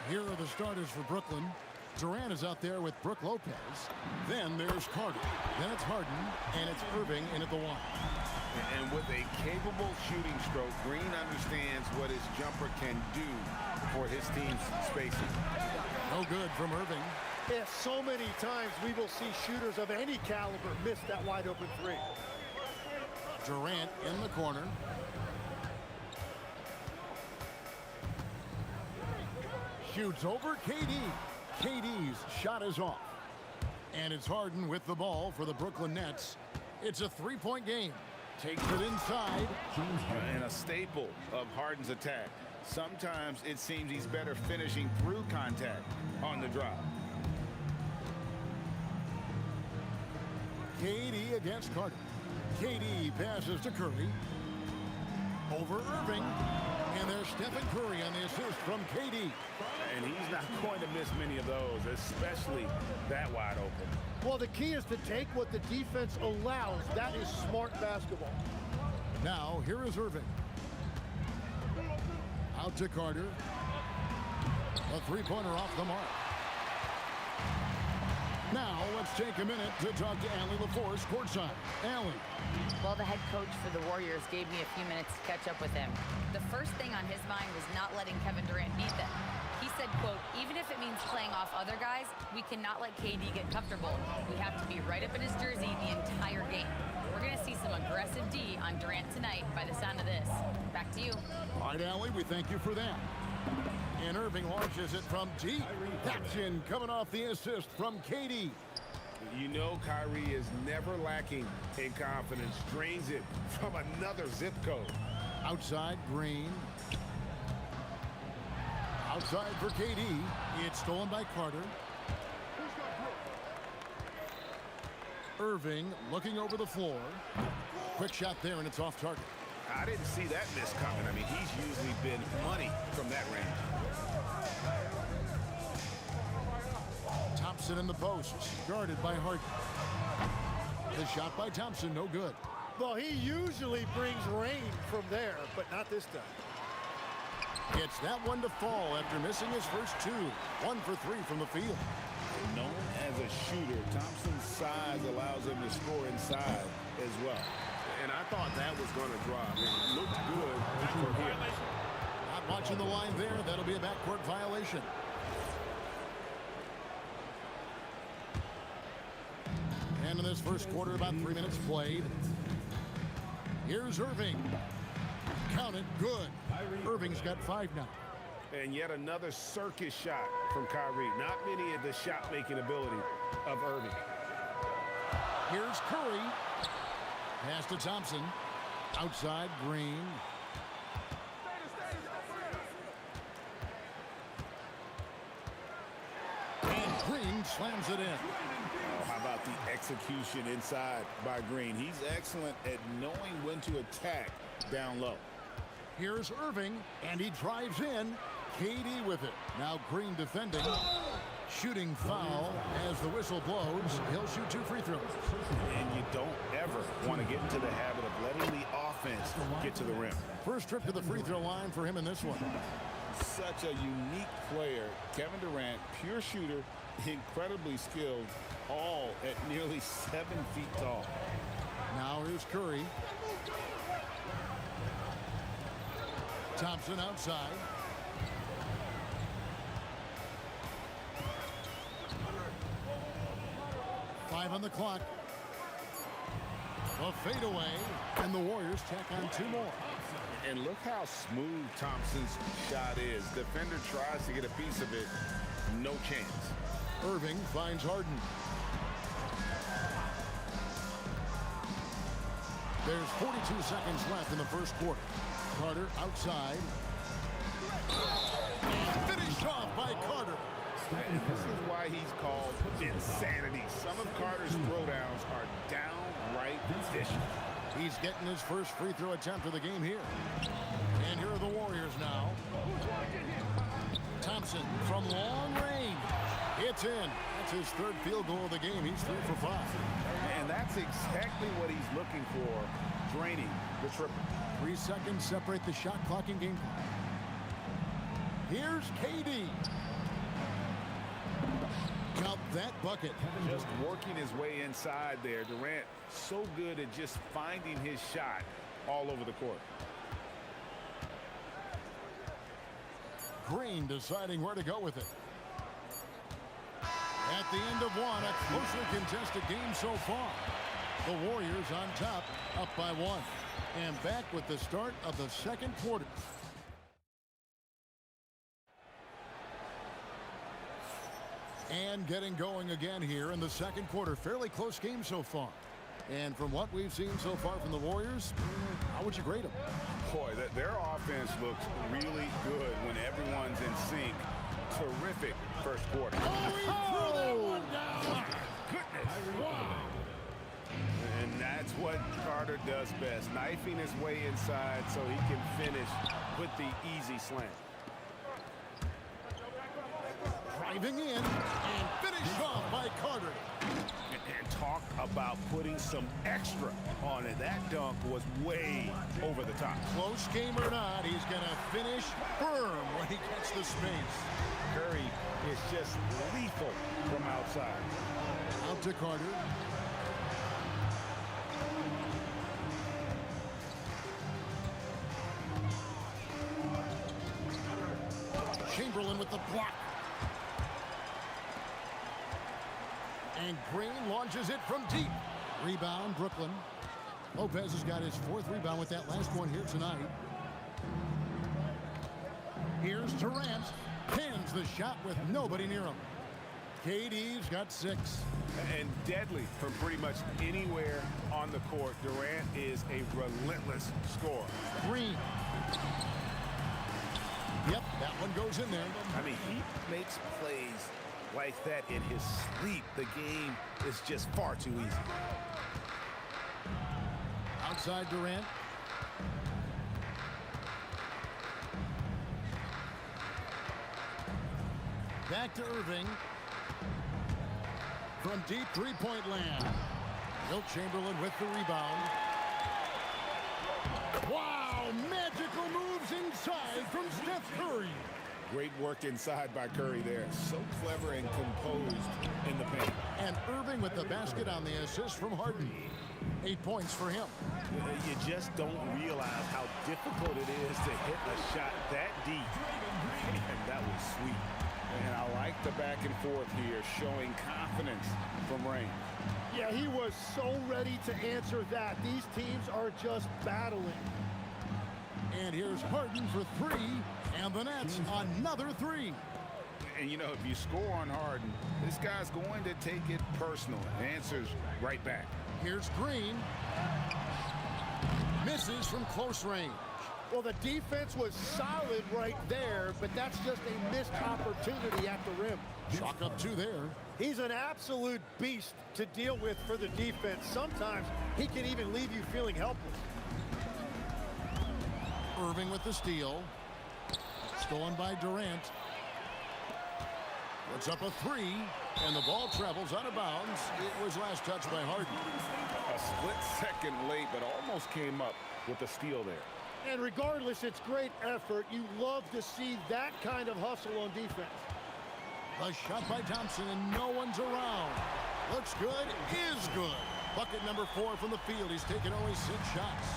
Here are the starters for Brooklyn. Durant is out there with Brook Lopez. Then there's Carter. Then it's Harden, and it's Irving in at the one. And with a capable shooting stroke, Green understands what his jumper can do for his team's spacing. No good from Irving. Yeah, so many times we will see shooters of any caliber miss that wide open three. Durant in the corner. Shoots over KD. KD's shot is off. And it's Harden with the ball for the Brooklyn Nets. It's a three-point game. Takes it inside. And a staple of Harden's attack. Sometimes it seems he's better finishing through contact on the drop. KD against Carter. KD passes to Curry. Over Irving. And there's Stephen Curry on the assist from KD. And he's not going to miss many of those, especially that wide open. Well, the key is to take what the defense allows. That is smart basketball. Now, here is Irving. Out to Carter. A three-pointer off the mark. Now, let's take a minute to talk to Allie LaForce courtside. Allie. Well, the head coach for the Warriors gave me a few minutes to catch up with him. The first thing on his mind was not letting Kevin Durant beat them. He said, quote, even if it means playing off other guys, we cannot let KD get comfortable. We have to be right up in his jersey the entire game. We're going to see some aggressive D on Durant tonight by the sound of this. Back to you. All right, Allie, we thank you for that. And Irving launches it from deep. That's in, coming off the assist from KD. You know Kyrie is never lacking in confidence. Drains it from another zip code. Outside, Green. Outside for KD. It's stolen by Carter. Irving looking over the floor. Quick shot there, and it's off target. I didn't see that miss coming. I mean, he's usually been money from that range. Thompson in the post, guarded by Harden. The shot by Thompson, no good. Well, he usually brings rain from there, but not this time. Gets that one to fall after missing his first two. 1 for 3 from the field. Known as a shooter, Thompson's size allows him to score inside as well. And I thought that was going to drop. It looked good for him. Not watching the line there. That'll be a backcourt violation. And in this first quarter, about 3 minutes played. Here's Irving. Count it, good. Irving's got 5 now. And yet another circus shot from Kyrie. Not many of the shot-making ability of Irving. Here's Curry. Pass to Thompson. Outside, Green. And Green slams it in. Oh, how about the execution inside by Green? He's excellent at knowing when to attack down low. Here's Irving, and he drives in. KD with it. Now Green defending. Shooting foul as the whistle blows. He'll shoot 2 free throws. And you don't ever want to get into the habit of letting the offense get to the rim. First trip to the free throw line for him in this one. Such a unique player. Kevin Durant, pure shooter, incredibly skilled, all at nearly 7 feet tall. Now here's Curry. Thompson outside. Five on the clock. A fadeaway, and the Warriors tack on 2 more. And look how smooth Thompson's shot is. Defender tries to get a piece of it. No chance. Irving finds Harden. There's 42 seconds left in the first quarter. Carter outside. And finished off by Carter. And this is why he's called insanity. Some of Carter's throwdowns are downright vicious. He's getting his first free throw attempt of the game here. And here are the Warriors now. Thompson from long range. It's in. That's his 3rd field goal of the game. He's 3 for 5. And that's exactly what he's looking for, draining the triple. 3 seconds separate the shot clock and game clock. Here's KD. Count that bucket. Just working his way inside there. Durant so good at just finding his shot all over the court. Green deciding where to go with it. At the end of one, a closely contested game so far. The Warriors on top, up by 1. And back with the start of the second quarter. And getting going again here in the second quarter. Fairly close game so far. And from what we've seen so far from the Warriors, how would you grade them? Boy, their offense looks really good when everyone's in sync. Terrific first quarter. Oh, he threw that one down! Goodness. Wow. And that's what Carter does best, knifing his way inside so he can finish with the easy slam. Driving in and finished off by Carter. And talk about putting some extra on it. That dunk was way over the top. Close game or not, he's going to finish firm when he gets the space. Curry is just lethal from outside. Out to Carter. Chamberlain with the block. And Green launches it from deep. Rebound, Brooklyn. Lopez has got his 4th rebound with that last one here tonight. Here's Durant. Pins the shot with nobody near him. KD's got 6. And deadly from pretty much anywhere on the court. Durant is a relentless scorer. Green. Yep, that one goes in there. I mean, he makes plays like that in his sleep. The game is just far too easy. Outside Durant. Back to Irving. From deep 3-point land. Wilt Chamberlain with the rebound. Wow, magical moves inside from Steph Curry. Great work inside by Curry there. So clever and composed in the paint. And Irving with the basket on the assist from Harden. 8 points for him. You just don't realize how difficult it is to hit a shot that deep. And that was sweet. And I like the back and forth here, showing confidence from Rain. Yeah, he was so ready to answer that. These teams are just battling. And here's Harden for 3, and the Nets another 3. And you know, if you score on Harden, this guy's going to take it personal. Answers right back. Here's Green. Misses from close range. Well, the defense was solid right there, but that's just a missed opportunity at the rim. Chalk up 2 there. He's an absolute beast to deal with for the defense. Sometimes he can even leave you feeling helpless. Irving with the steal. Stolen by Durant. Puts up a 3, and the ball travels out of bounds. It was last touched by Harden. A split second late, but almost came up with the steal there. And regardless, it's great effort. You love to see that kind of hustle on defense. A shot by Thompson, and no one's around. Looks good, is good. Bucket number 4 from the field. He's taken only 6 shots.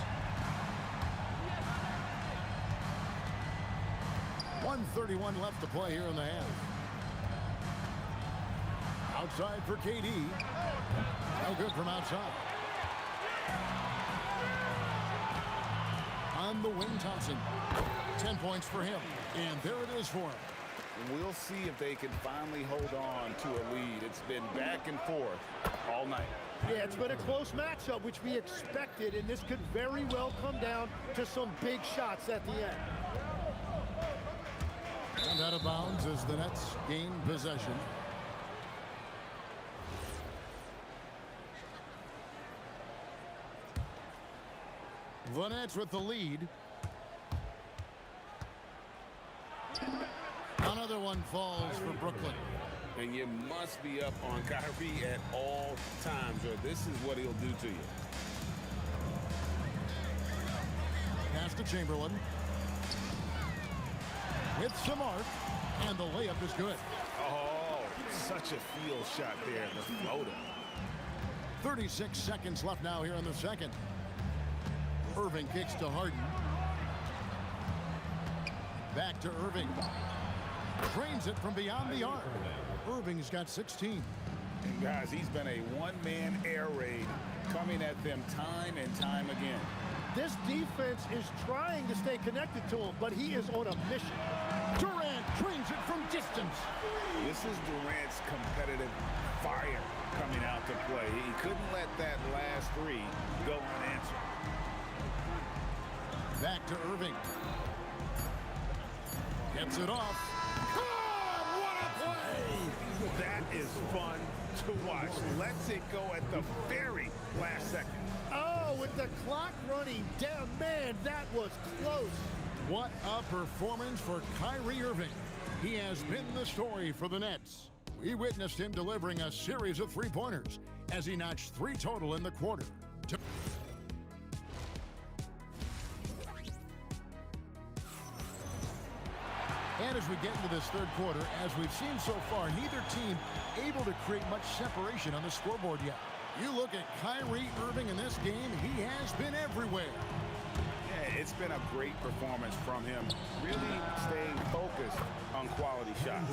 1:31 left to play here in the half. Outside for KD. No good from outside. On the wing, Thompson. 10 points for him. And there it is for him. We'll see if they can finally hold on to a lead. It's been back and forth all night. Yeah, it's been a close matchup, which we expected, and this could very well come down to some big shots at the end. And out of bounds as the Nets gain possession. The Nets with the lead. Another one falls for Brooklyn. And you must be up on Kyrie at all times, or this is what he'll do to you. Pass to Chamberlain. With some arc, and the layup is good. Oh, such a field shot there, the floater. 36 seconds left now here in the second. Irving kicks to Harden. Back to Irving. Drains it from beyond the arc. Irving's got 16. And guys, he's been a one-man air raid coming at them time and time again. This defense is trying to stay connected to him, but he is on a mission. Durant drains it from distance. This is Durant's competitive fire coming out to play. He couldn't let that last 3 go unanswered. Back to Irving. Gets it off. Oh, what a play! That is fun to watch. Lets it go at the very last second. Oh, with the clock running down, man, that was close. What a performance for Kyrie Irving. He has been the story for the Nets. We witnessed him delivering a series of three-pointers as he notched 3 total in the quarter. And as we get into this third quarter, as we've seen so far, neither team able to create much separation on the scoreboard yet. You look at Kyrie Irving in this game, he has been everywhere. Yeah, it's been a great performance from him, really staying focused on quality shots.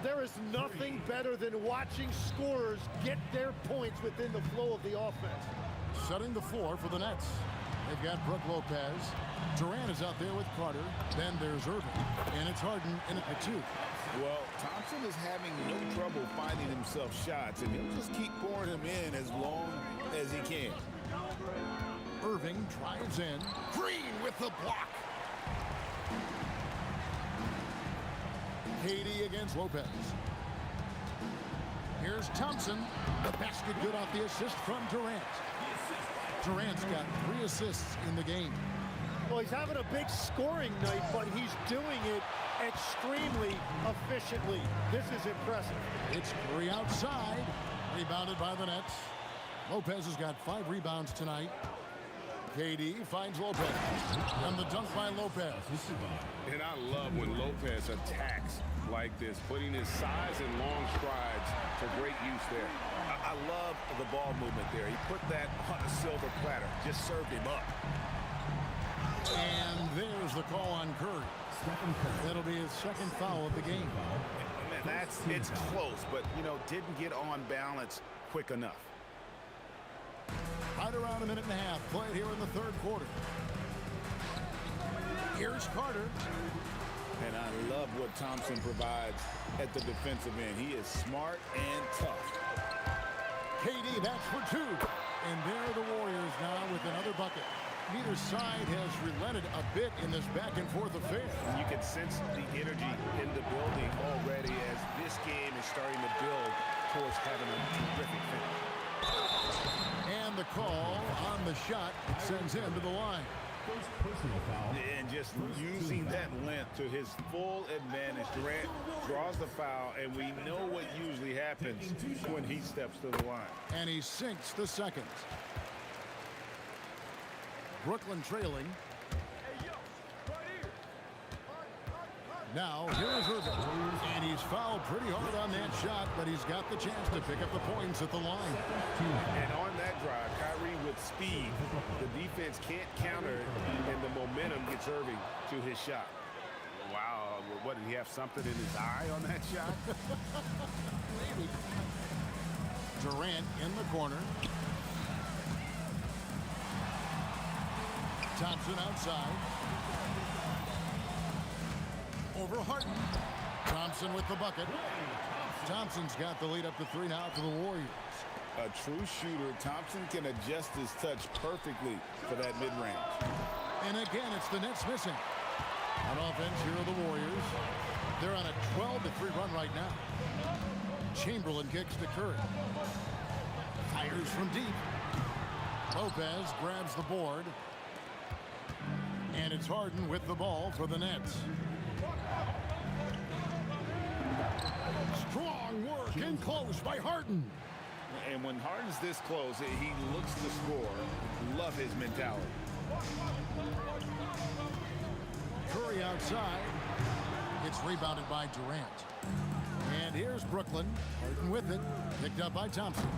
There is nothing better than watching scorers get their points within the flow of the offense. Setting the floor for the Nets. They've got Brook Lopez. Durant is out there with Carter. Then there's Irving. And it's Harden in at the 2. Well, Thompson is having no trouble finding himself shots, and he'll just keep pouring them in as long as he can. Irving drives in. Green with the block. KD against Lopez. Here's Thompson. The basket good off the assist from Durant. Durant's got 3 assists in the game. Well, he's having a big scoring night, but he's doing it extremely efficiently. This is impressive. It's 3 outside. Rebounded by the Nets. Lopez has got 5 rebounds tonight. KD finds Lopez. And the dunk by Lopez. And I love when Lopez attacks like this, putting his size and long strides to great use there. I love the ball movement there. He put that on a silver platter, just served him up. And there's the call on Curry. That'll be his second foul of the game. Man, it's close, but, you know, didn't get on balance quick enough. Right around a minute and a half played here in the third quarter. Here's Carter. And I love what Thompson provides at the defensive end. He is smart and tough. KD, that's for 2. And there are the Warriors now with another bucket. Neither side has relented a bit in this back-and-forth affair. And you can sense the energy in the building already as this game is starting to build towards having a terrific finish. And the call on the shot sends him to the line. And just using that length to his full advantage. Durant draws the foul, and we know what usually happens when he steps to the line. And he sinks the second. Brooklyn trailing. Now, here's Irving. And he's fouled pretty hard on that shot, but he's got the chance to pick up the points at the line. And on that drive, Kyrie with speed. The defense can't counter it, and the momentum gets Irving to his shot. Wow, what, did he have something in his eye on that shot? Maybe. Durant in the corner. Thompson outside. Over Harden. Thompson with the bucket. Thompson's got the lead up to 3 now for the Warriors. A true shooter, Thompson can adjust his touch perfectly for that mid-range. And again, it's the Nets missing. On offense, here are the Warriors. They're on a 12-3 run right now. Chamberlain kicks to Curry. Fires from deep. Lopez grabs the board. And it's Harden with the ball for the Nets. Strong work in close by Harden. And when Harden's this close, he looks to score. Love his mentality. Curry outside. It's rebounded by Durant. And here's Brooklyn. Harden with it. Picked up by Thompson.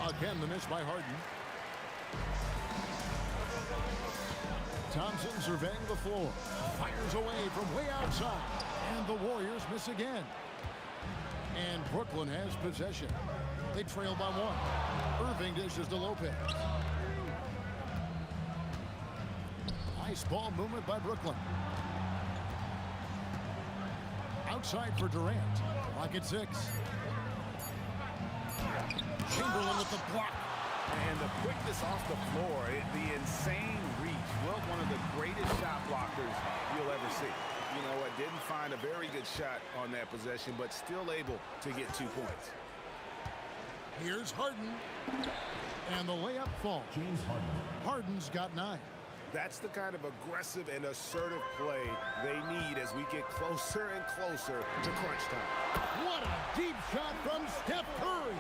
Again, the miss by Harden. Thompson surveying the floor. Fires away from way outside. And the Warriors miss again. And Brooklyn has possession. They trail by 1. Irving dishes to Lopez. Nice ball movement by Brooklyn. Outside for Durant. Clock at 6. Chamberlain with the block. And the quickness off the floor, the insane reach. Well, one of the greatest shot blockers you'll ever see. You know what, didn't find a very good shot on that possession, but still able to get 2 points. Here's Harden. And the layup falls. James Harden. Harden's got 9. That's the kind of aggressive and assertive play they need as we get closer and closer to crunch time. What a deep shot from Steph Curry.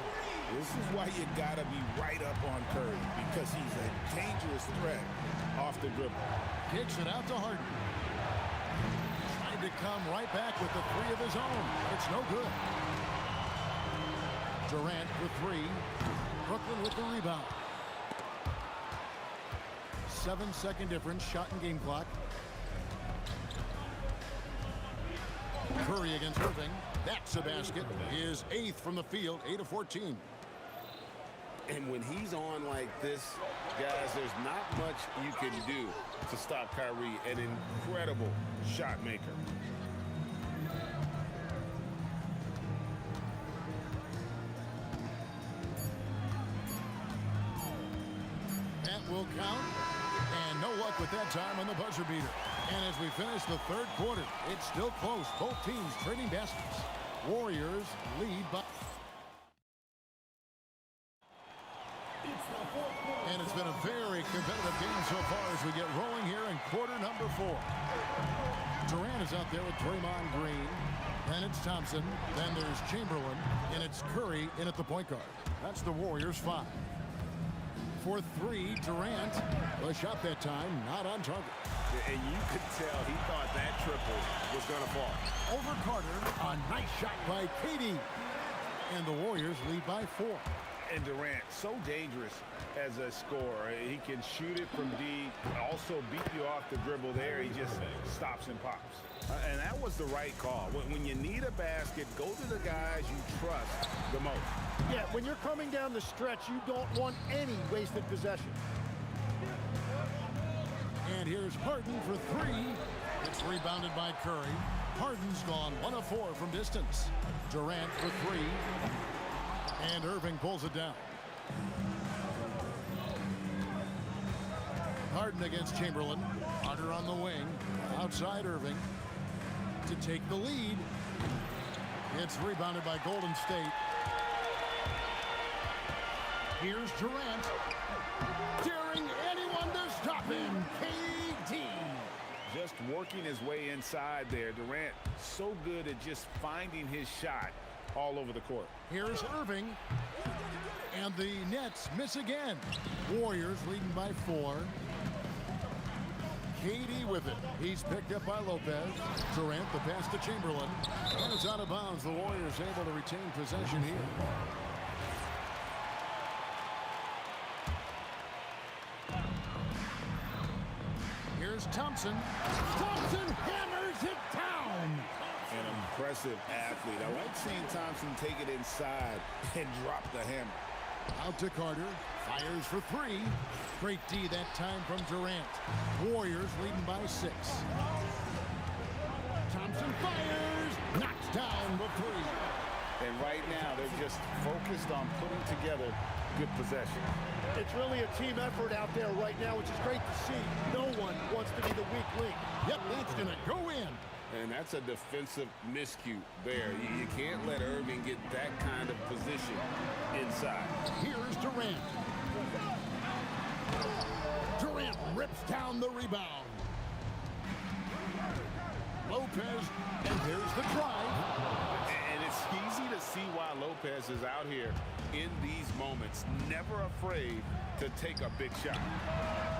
This is why you gotta be right up on Curry, because he's a dangerous threat off the dribble. Kicks it out to Harden. Trying to come right back with the 3 of his own. It's no good. Durant for 3. Brooklyn with the rebound. 7-second difference, shot and game clock. Curry against Irving. That's a basket. His 8th from the field, 8 of 14. And when he's on like this, guys, there's not much you can do to stop Kyrie, an incredible shot maker. That will count. And no luck with that time on the buzzer beater. And as we finish the 3rd quarter, it's still close. Both teams trading baskets. Warriors lead by... And it's been a very competitive game so far as we get rolling here in quarter number 4. Durant is out there with Draymond Green. Then it's Thompson. Then there's Chamberlain. And it's Curry in at the point guard. That's the Warriors 5. For 3, Durant. The shot that time, not on target. And you could tell he thought that triple was going to fall. Over Carter, a nice shot by KD. And the Warriors lead by 4. And Durant, so dangerous as a scorer. He can shoot it from deep, also beat you off the dribble there. He just stops and pops. And that was the right call. When you need a basket, go to the guys you trust the most. Yeah, when you're coming down the stretch, you don't want any wasted possession. And here's Harden for 3. It's rebounded by Curry. Harden's gone 1 of 4 from distance. Durant for 3. And Irving pulls it down. Harden against Chamberlain. Carter on the wing. Outside Irving to take the lead. It's rebounded by Golden State. Here's Durant. Daring anyone to stop him. KD. Just working his way inside there. Durant so good at just finding his shot all over the court. Here's Irving. And the Nets miss again. Warriors leading by 4. KD with it. He's picked up by Lopez. Durant, the pass to Chamberlain. And it's out of bounds. The Warriors able to retain possession here. Here's Thompson. Thompson hammers it down. An impressive athlete. I like seeing Thompson take it inside and drop the hammer. Out to Carter. Fires for three. Great D that time from Durant. Warriors leading by 6. Thompson fires. Knocks down the three. And right now, they're just focused on putting together good possession. It's really a team effort out there right now, which is great to see. No one wants to be the weak link. Yep, that's going to go in. And that's a defensive miscue there. You can't let Irving get that kind of position inside. Here's Durant. Durant rips down the rebound. Lopez, and there's the drive. And it's easy to see why Lopez is out here in these moments, never afraid to take a big shot.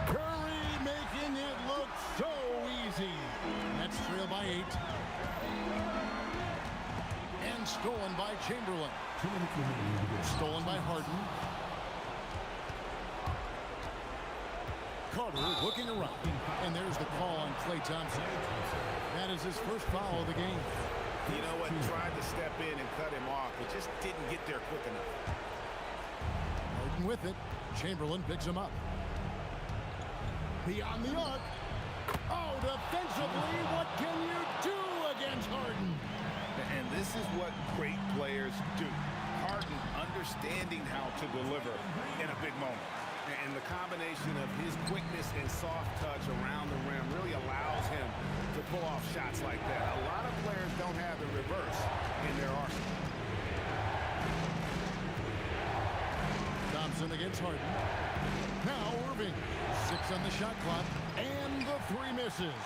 Curry making it look so easy. That's trailed by 8. And stolen by Chamberlain. Stolen by Harden. Carter looking around. And there's the call on Klay Thompson. That is his first foul of the game. You know what? Tried to step in and cut him off, but just didn't get there quick enough. Harden with it. Chamberlain picks him up. Beyond the arc. Oh, defensively, what can you do against Harden? And this is what great players do. Harden understanding how to deliver in a big moment. And the combination of his quickness and soft touch around the rim really allows him to pull off shots like that. A lot of players don't have the reverse in their arsenal. Thompson against Harden. Now Irving. 6 on the shot clock. And the 3 misses.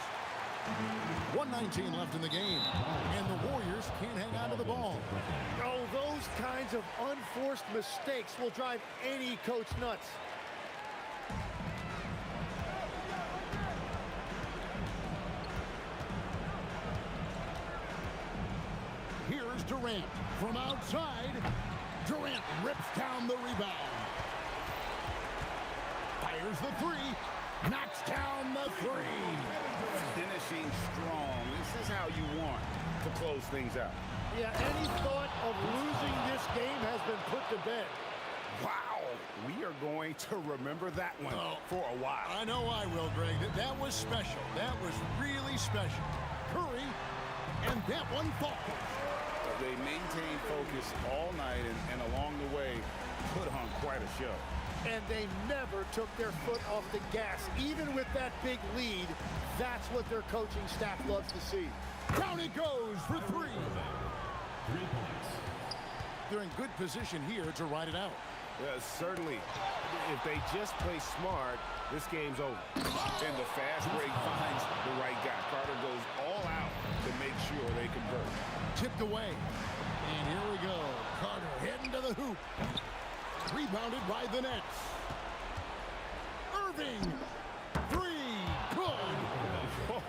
1:19 left in the game. And the Warriors can't hang on to the ball. Oh, those kinds of unforced mistakes will drive any coach nuts. Here's Durant from outside. Durant rips down the rebound. Fires the 3. Knocks down the 3. Finishing strong. This is how you want to close things out. Yeah, any thought of losing this game has been put to bed. Wow. We are going to remember that one for a while. I know I will, Greg. That was special. That was really special. Curry, and that one falls. They maintained focus all night and along the way put on quite a show. And they never took their foot off the gas. Even with that big lead, that's what their coaching staff loves to see. Down it goes for 3. They're in good position here to ride it out. Certainly, if they just play smart, this game's over. And the fast break finds the right guy. Carter goes all out to make sure they convert. Tipped away. And here we go. Carter heading to the hoop. Rebounded by the Nets. Irving. 3. Good. Oh,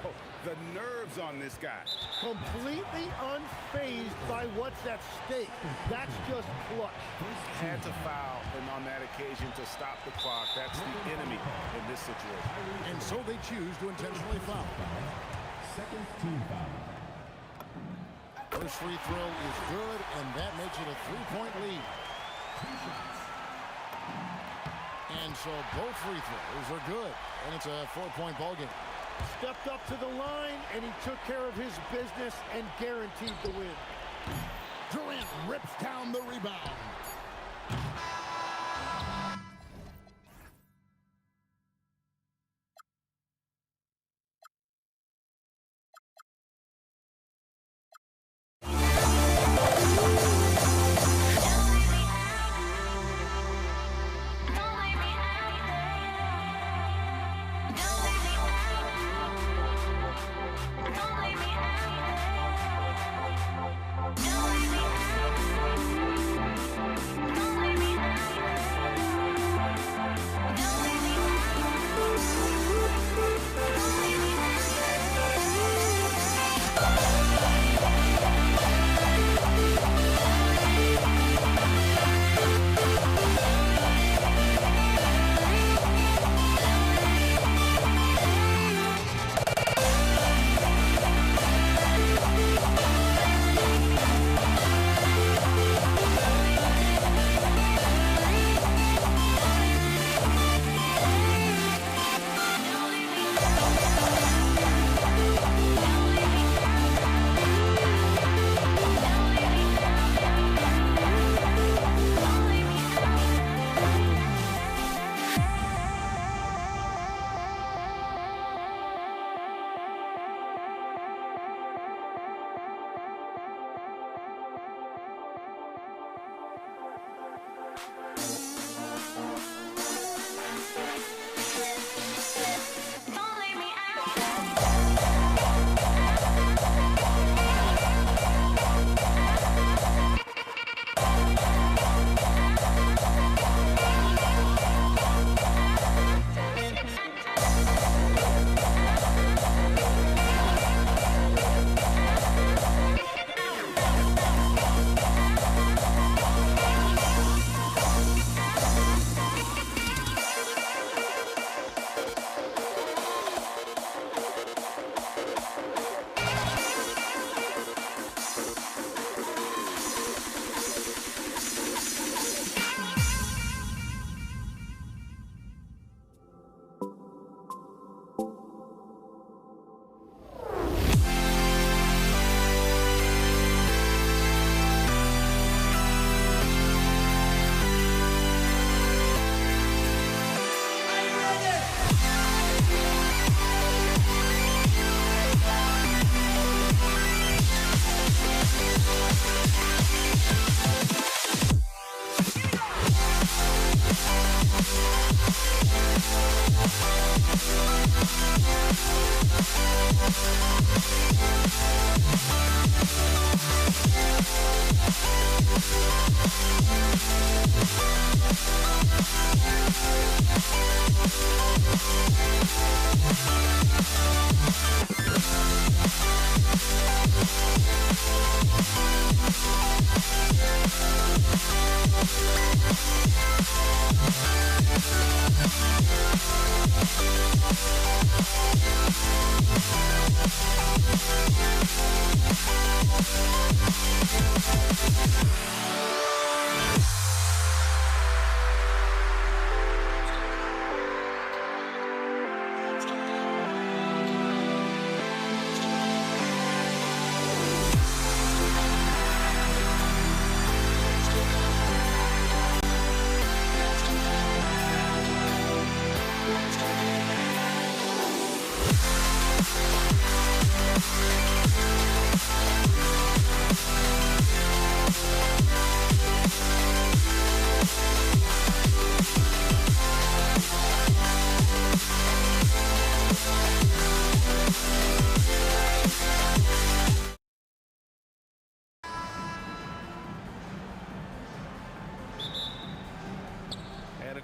the nerves on this guy. Completely unfazed by what's at stake. That's just clutch. Had to foul and on that occasion to stop the clock. That's the enemy in this situation. And so they choose to intentionally foul. Second team foul. First free throw is good, and that makes it a 3-point lead. And so both free throws are good, and it's a 4-point ball game. Stepped up to the line, and he took care of his business and guaranteed the win. Durant rips down the rebound.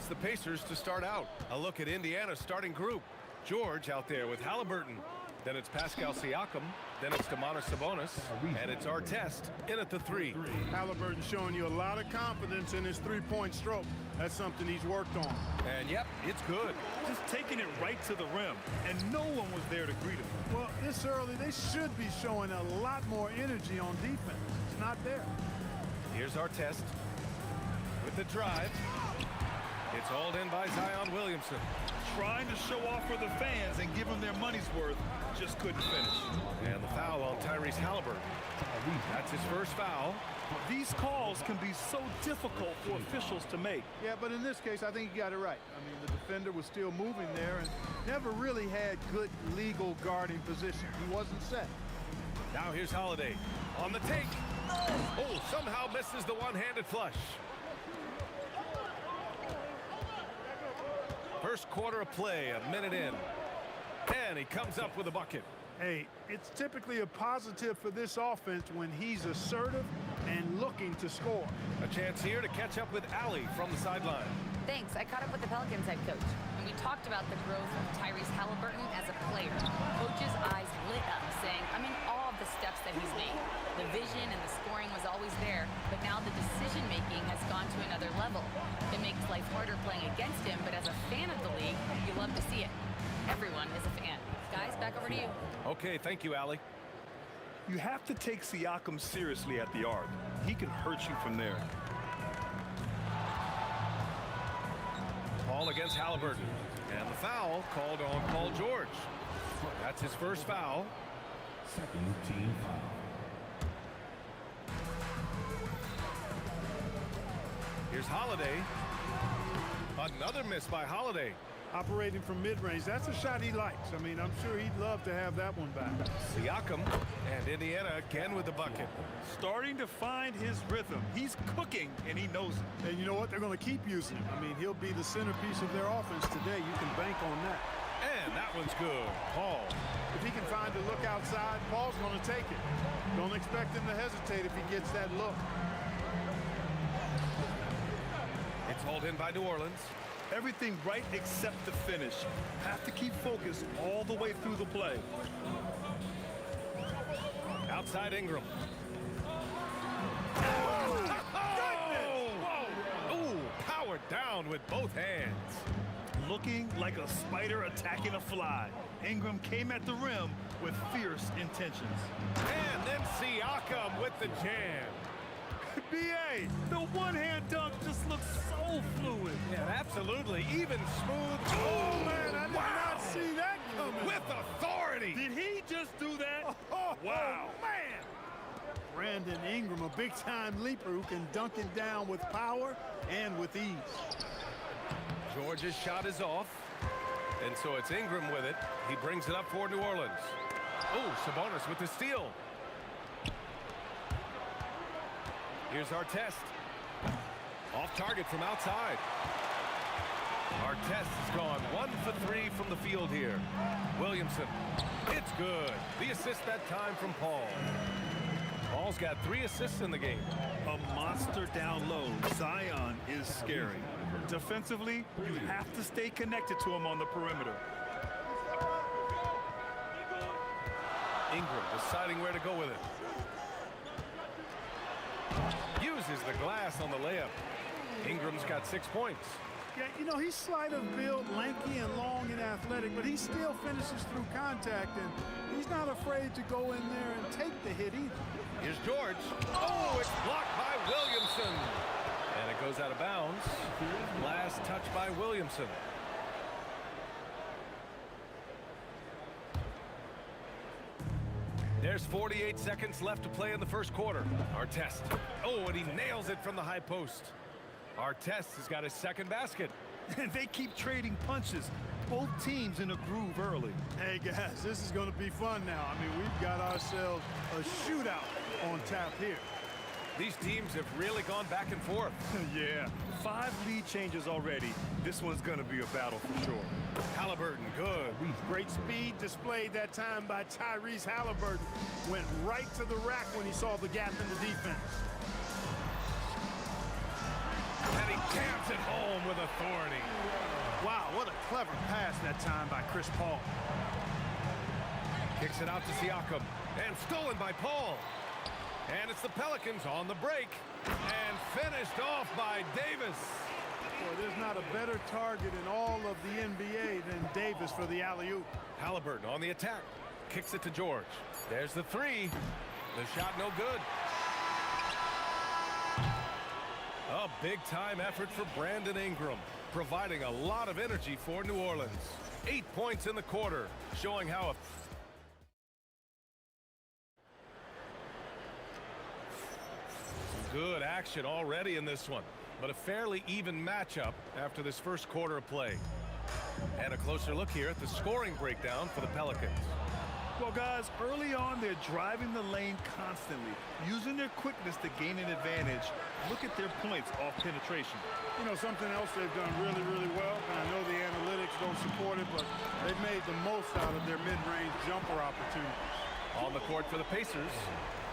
The Pacers to start out. A look at Indiana's starting group. George out there with Halliburton. Then it's Pascal Siakam. Then it's Domantas Sabonis. And it's Artest in at the 3. Halliburton showing you a lot of confidence in his three-point stroke. That's something he's worked on. And yep, it's good. Just taking it right to the rim, and no one was there to greet him. Well, this early, they should be showing a lot more energy on defense. It's not there. Here's Artest with the drive. It's hauled in by Zion Williamson. Trying to show off for the fans and give them their money's worth, just couldn't finish. And the foul on Tyrese Halliburton. That's his first foul. These calls can be so difficult for officials to make. Yeah, but in this case, I think he got it right. I mean, the defender was still moving there and never really had good legal guarding position. He wasn't set. Now here's Holiday on the take. Oh, somehow misses the one-handed flush. First quarter of play, a minute in. And he comes up with a bucket. Hey, it's typically a positive for this offense when he's assertive and looking to score. A chance here to catch up with Allie from the sideline. Thanks. I caught up with the Pelicans head coach, and we talked about the growth of Tyrese Halliburton as a player. Coach's eyes lit up, saying, I'm in awe of the steps that he's made. The vision and the scoring was always there, but now the decision-making has gone to another level. It makes life harder playing against him, but as a fan of the league, you love to see it. Everyone is a fan. Guys, back over to you. Okay, thank you, Allie. You have to take Siakam seriously at the arc. He can hurt you from there. Ball against Halliburton. And the foul called on Paul George. That's his first foul. Second team foul. Here's Holiday. Another miss by Holiday. Operating from mid-range, that's a shot he likes. I mean, I'm sure he'd love to have that one back. Siakam and Indiana again with the bucket. Starting to find his rhythm. He's cooking, and he knows it. And you know what? They're going to keep using him. I mean, he'll be the centerpiece of their offense today. You can bank on that. And that one's good. Paul. If he can find a look outside, Paul's going to take it. Don't expect him to hesitate if he gets that look. It's hauled in by New Orleans. Everything right except the finish. Have to keep focused all the way through the play. Outside Ingram. Ooh, powered down with both hands. Looking like a spider attacking a fly. Ingram came at the rim with fierce intentions. And then Siakam with the jam. B.A., the one-hand dunk just looks so fluid. Yeah, absolutely. Even smooth. Oh, man, I did not see that coming. With authority. Did he just do that? Oh, wow. Man. Brandon Ingram, a big-time leaper who can dunk it down with power and with ease. George's shot is off. And so it's Ingram with it. He brings it up for New Orleans. Oh, Sabonis with the steal. Here's Artest. Off target from outside. Artest has gone 1 for 3 from the field here. Williamson. It's good. The assist that time from Paul. Paul's got 3 assists in the game. A monster down low. Zion is scary. Defensively, you have to stay connected to him on the perimeter. Ingram deciding where to go with it. Uses the glass on the layup. Ingram's got 6 points. Yeah, you know, he's slight of build, lanky and long and athletic, but he still finishes through contact, and he's not afraid to go in there and take the hit either. Here's George. Oh, it's blocked by Williamson. And it goes out of bounds. Last touch by Williamson. There's 48 seconds left to play in the first quarter. Artest. Oh, and he nails it from the high post. Artest has got his second basket. And they keep trading punches. Both teams in a groove early. Hey, guys, this is going to be fun now. I mean, we've got ourselves a shootout on tap here. These teams have really gone back and forth. Yeah, 5 lead changes already. This one's going to be a battle for sure. Halliburton, good. Great speed displayed that time by Tyrese Halliburton. Went right to the rack when he saw the gap in the defense. And he jams it home with authority. Wow, what a clever pass that time by Chris Paul. Kicks it out to Siakam. And stolen by Paul. And it's the Pelicans on the break. And finished off by Davis. Boy, there's not a better target in all of the NBA than Davis for the alley-oop. Halliburton on the attack. Kicks it to George. There's the 3. The shot no good. A big-time effort for Brandon Ingram, providing a lot of energy for New Orleans. 8 points in the quarter, showing how good action already in this one, but a fairly even matchup after this first quarter of play. And a closer look here at the scoring breakdown for the Pelicans. Well, guys, early on, they're driving the lane constantly, using their quickness to gain an advantage. Look at their points off penetration. You know, something else they've done really, really well, and I know the analytics don't support it, but they've made the most out of their mid-range jumper opportunities. On the court for the Pacers,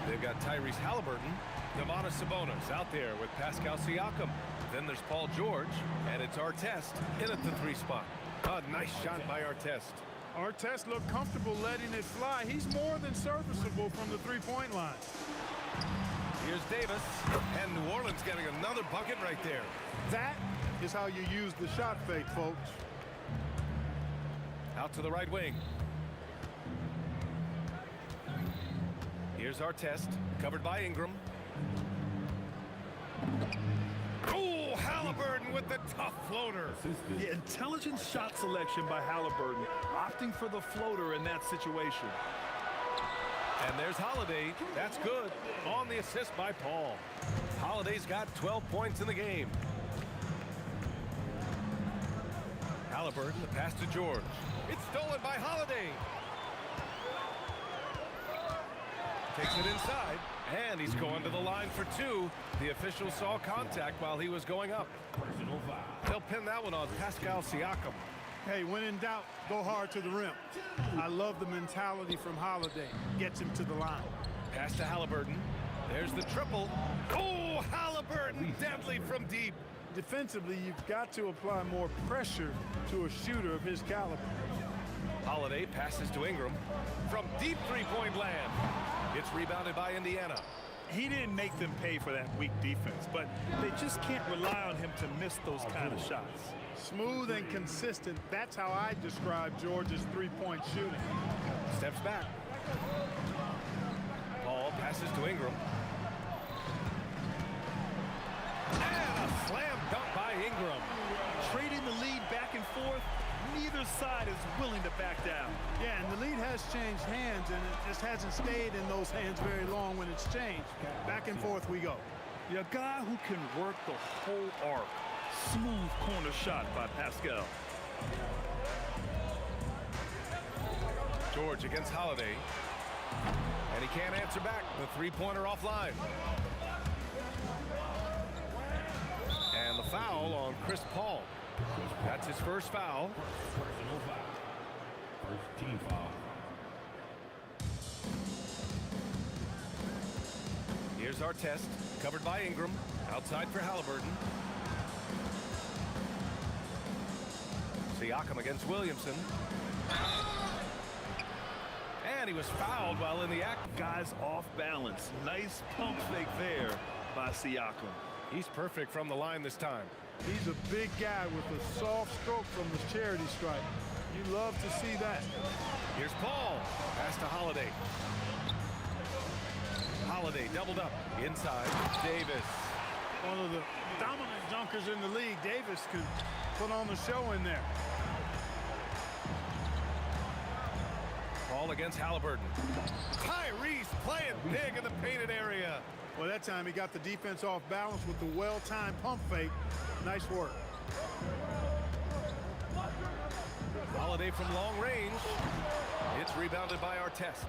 they've got Tyrese Halliburton, Domantas Sabonis out there with Pascal Siakam. Then there's Paul George, and it's Artest in at the 3 spot. A nice shot by Artest. Artest looked comfortable letting it fly. He's more than serviceable from the 3-point line. Here's Davis, and New Orleans getting another bucket right there. That is how you use the shot fake, folks. Out to the right wing. Here's Artest, covered by Ingram. Oh, Halliburton with the tough floater. The intelligent shot selection by Halliburton, opting for the floater in that situation. And there's Holiday. That's good. On the assist by Paul. Holiday's got 12 points in the game. Halliburton, the pass to George. It's stolen by Holiday. Takes it inside, and he's going to the line for 2. The official saw contact while he was going up. They'll pin that one on Pascal Siakam. Hey, when in doubt, go hard to the rim. I love the mentality from Holiday. Gets him to the line. Pass to Halliburton. There's the triple. Oh, Halliburton, deadly from deep. Defensively, you've got to apply more pressure to a shooter of his caliber. Holiday passes to Ingram. From deep three-point land. It's rebounded by Indiana. He didn't make them pay for that weak defense, but they just can't rely on him to miss those kind of shots. Smooth and consistent. That's how I describe George's three-point shooting. Steps back. Paul passes to Ingram. And a slam dunk by Ingram. Trading the lead back and forth, neither side is willing to back down. Yeah, and the lead has changed hands, and it just hasn't stayed in those hands very long when it's changed. Back and forth we go. A guy who can work the whole arc. Smooth corner shot by Pascal. George against Holiday. And he can't answer back. The three-pointer offline. And the foul on Chris Paul. That's his first foul. Personal foul. First team foul. Here's our test. Covered by Ingram. Outside for Halliburton. Siakam against Williamson. And he was fouled while in the act. Guys off balance. Nice pump fake there by Siakam. He's perfect from the line this time. He's a big guy with a soft stroke from the charity stripe. You love to see that. Here's Paul. Pass to Holiday. Holiday doubled up. Inside, Davis. One of the dominant dunkers in the league. Davis could put on the show in there. Paul against Halliburton. Tyrese playing big in the painted area. Well, that time he got the defense off balance with the well-timed pump fake. Nice work. Holiday from long range. It's rebounded by Artest.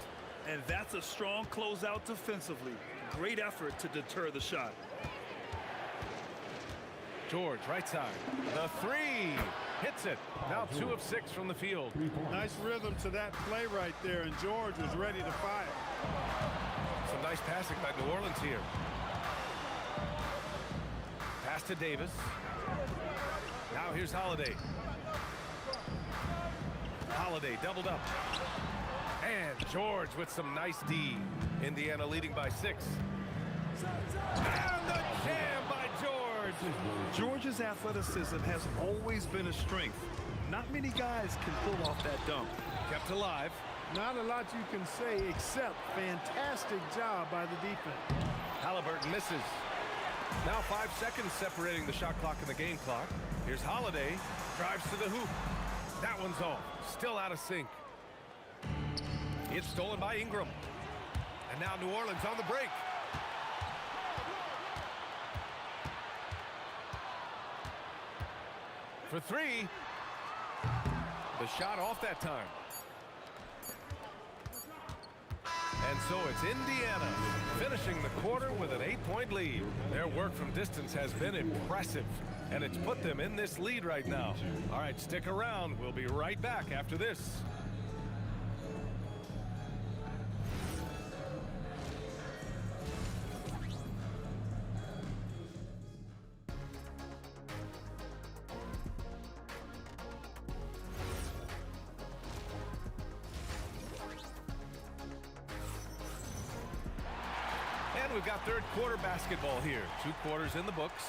And that's a strong closeout defensively. Great effort to deter the shot. George, right side. The three. Hits it. Now 2 of 6 from the field. Nice rhythm to that play right there, and George was ready to fire. Some nice passing by New Orleans here. Pass to Davis. Now here's Holiday. Holiday doubled up. And George with some nice D. Indiana leading by 6. And the jam by George. George's athleticism has always been a strength. Not many guys can pull off that dunk. Kept alive. Not a lot you can say except fantastic job by the defense. Halliburton misses. Now 5 seconds separating the shot clock and the game clock. Here's Holiday. Drives to the hoop. That one's off. Still out of sync. It's stolen by Ingram. And now New Orleans on the break. For 3. The shot off that time. And so it's Indiana finishing the quarter with an 8-point lead. Their work from distance has been impressive, and it's put them in this lead right now. All right, stick around. We'll be right back after this. And we've got third quarter basketball here. 2 quarters in the books.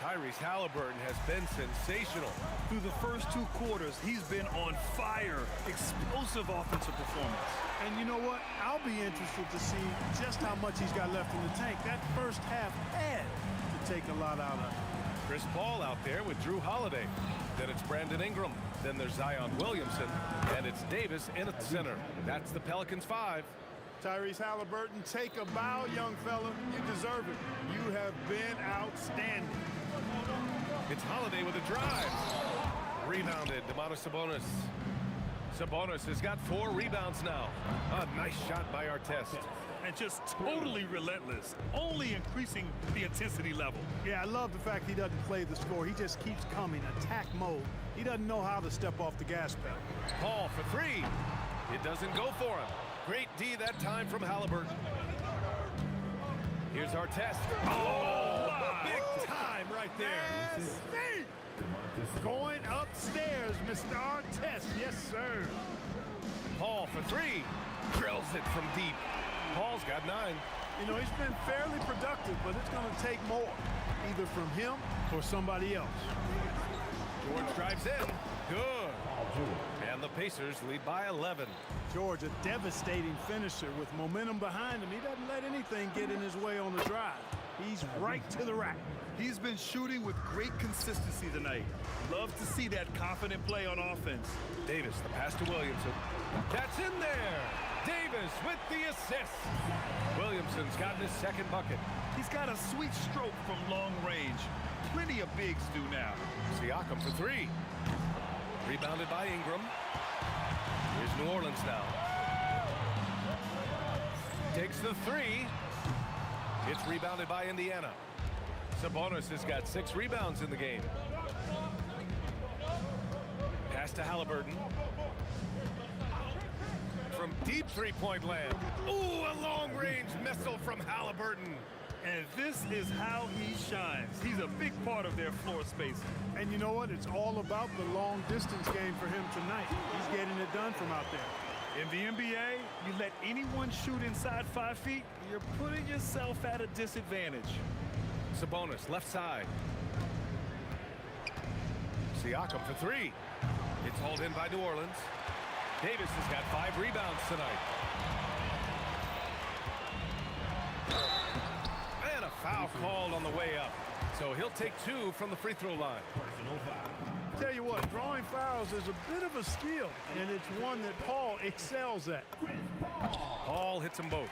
Tyrese Halliburton has been sensational. Through the first 2 quarters, he's been on fire. Explosive offensive performance. And you know what? I'll be interested to see just how much he's got left in the tank. That first half had to take a lot out of him. Chris Paul out there with Drew Holiday. Then it's Brandon Ingram. Then there's Zion Williamson. And it's Davis in at center. That's the Pelicans 5. Tyrese Halliburton, take a bow, young fella. You deserve it. You have been outstanding. It's Holiday with a drive. Rebounded, Domantas Sabonis. Sabonis has got 4 rebounds now. A nice shot by Artest. And just totally relentless, only increasing the intensity level. Yeah, I love the fact he doesn't play the score. He just keeps coming, attack mode. He doesn't know how to step off the gas pedal. Paul for 3. It doesn't go for him. Great D that time from Halliburton. Here's Artest. Oh, big time right there. Nasty! Going upstairs, Mr. Artest. Yes, sir. Paul for 3. Drills it from deep. Paul's got 9. You know, he's been fairly productive, but it's going to take more, either from him or somebody else. George drives in. Good. And the Pacers lead by 11. George, a devastating finisher with momentum behind him. He doesn't let anything get in his way on the drive. He's right to the rack. He's been shooting with great consistency tonight. Love to see that confident play on offense. Davis, the pass to Williamson. That's in there. Davis with the assist. Williamson's gotten his second bucket. He's got a sweet stroke from long range. Plenty of bigs do now. Siakam for 3. Rebounded by Ingram. Here's New Orleans now. Takes the 3. It's rebounded by Indiana. Sabonis has got 6 rebounds in the game. Pass to Halliburton. From deep three-point land. Ooh, a long-range missile from Halliburton. And this is how he shines. He's a big part of their floor space. And you know what? It's all about the long-distance game for him tonight. He's getting it done from out there. In the NBA, you let anyone shoot inside 5 feet, you're putting yourself at a disadvantage. Sabonis, left side. Siakam for 3. It's hauled in by New Orleans. Davis has got 5 rebounds tonight. And a foul called on the way up. So he'll take 2 from the free throw line. Tell you what, drawing fouls is a bit of a skill, and it's one that Paul excels at. Paul hits them both.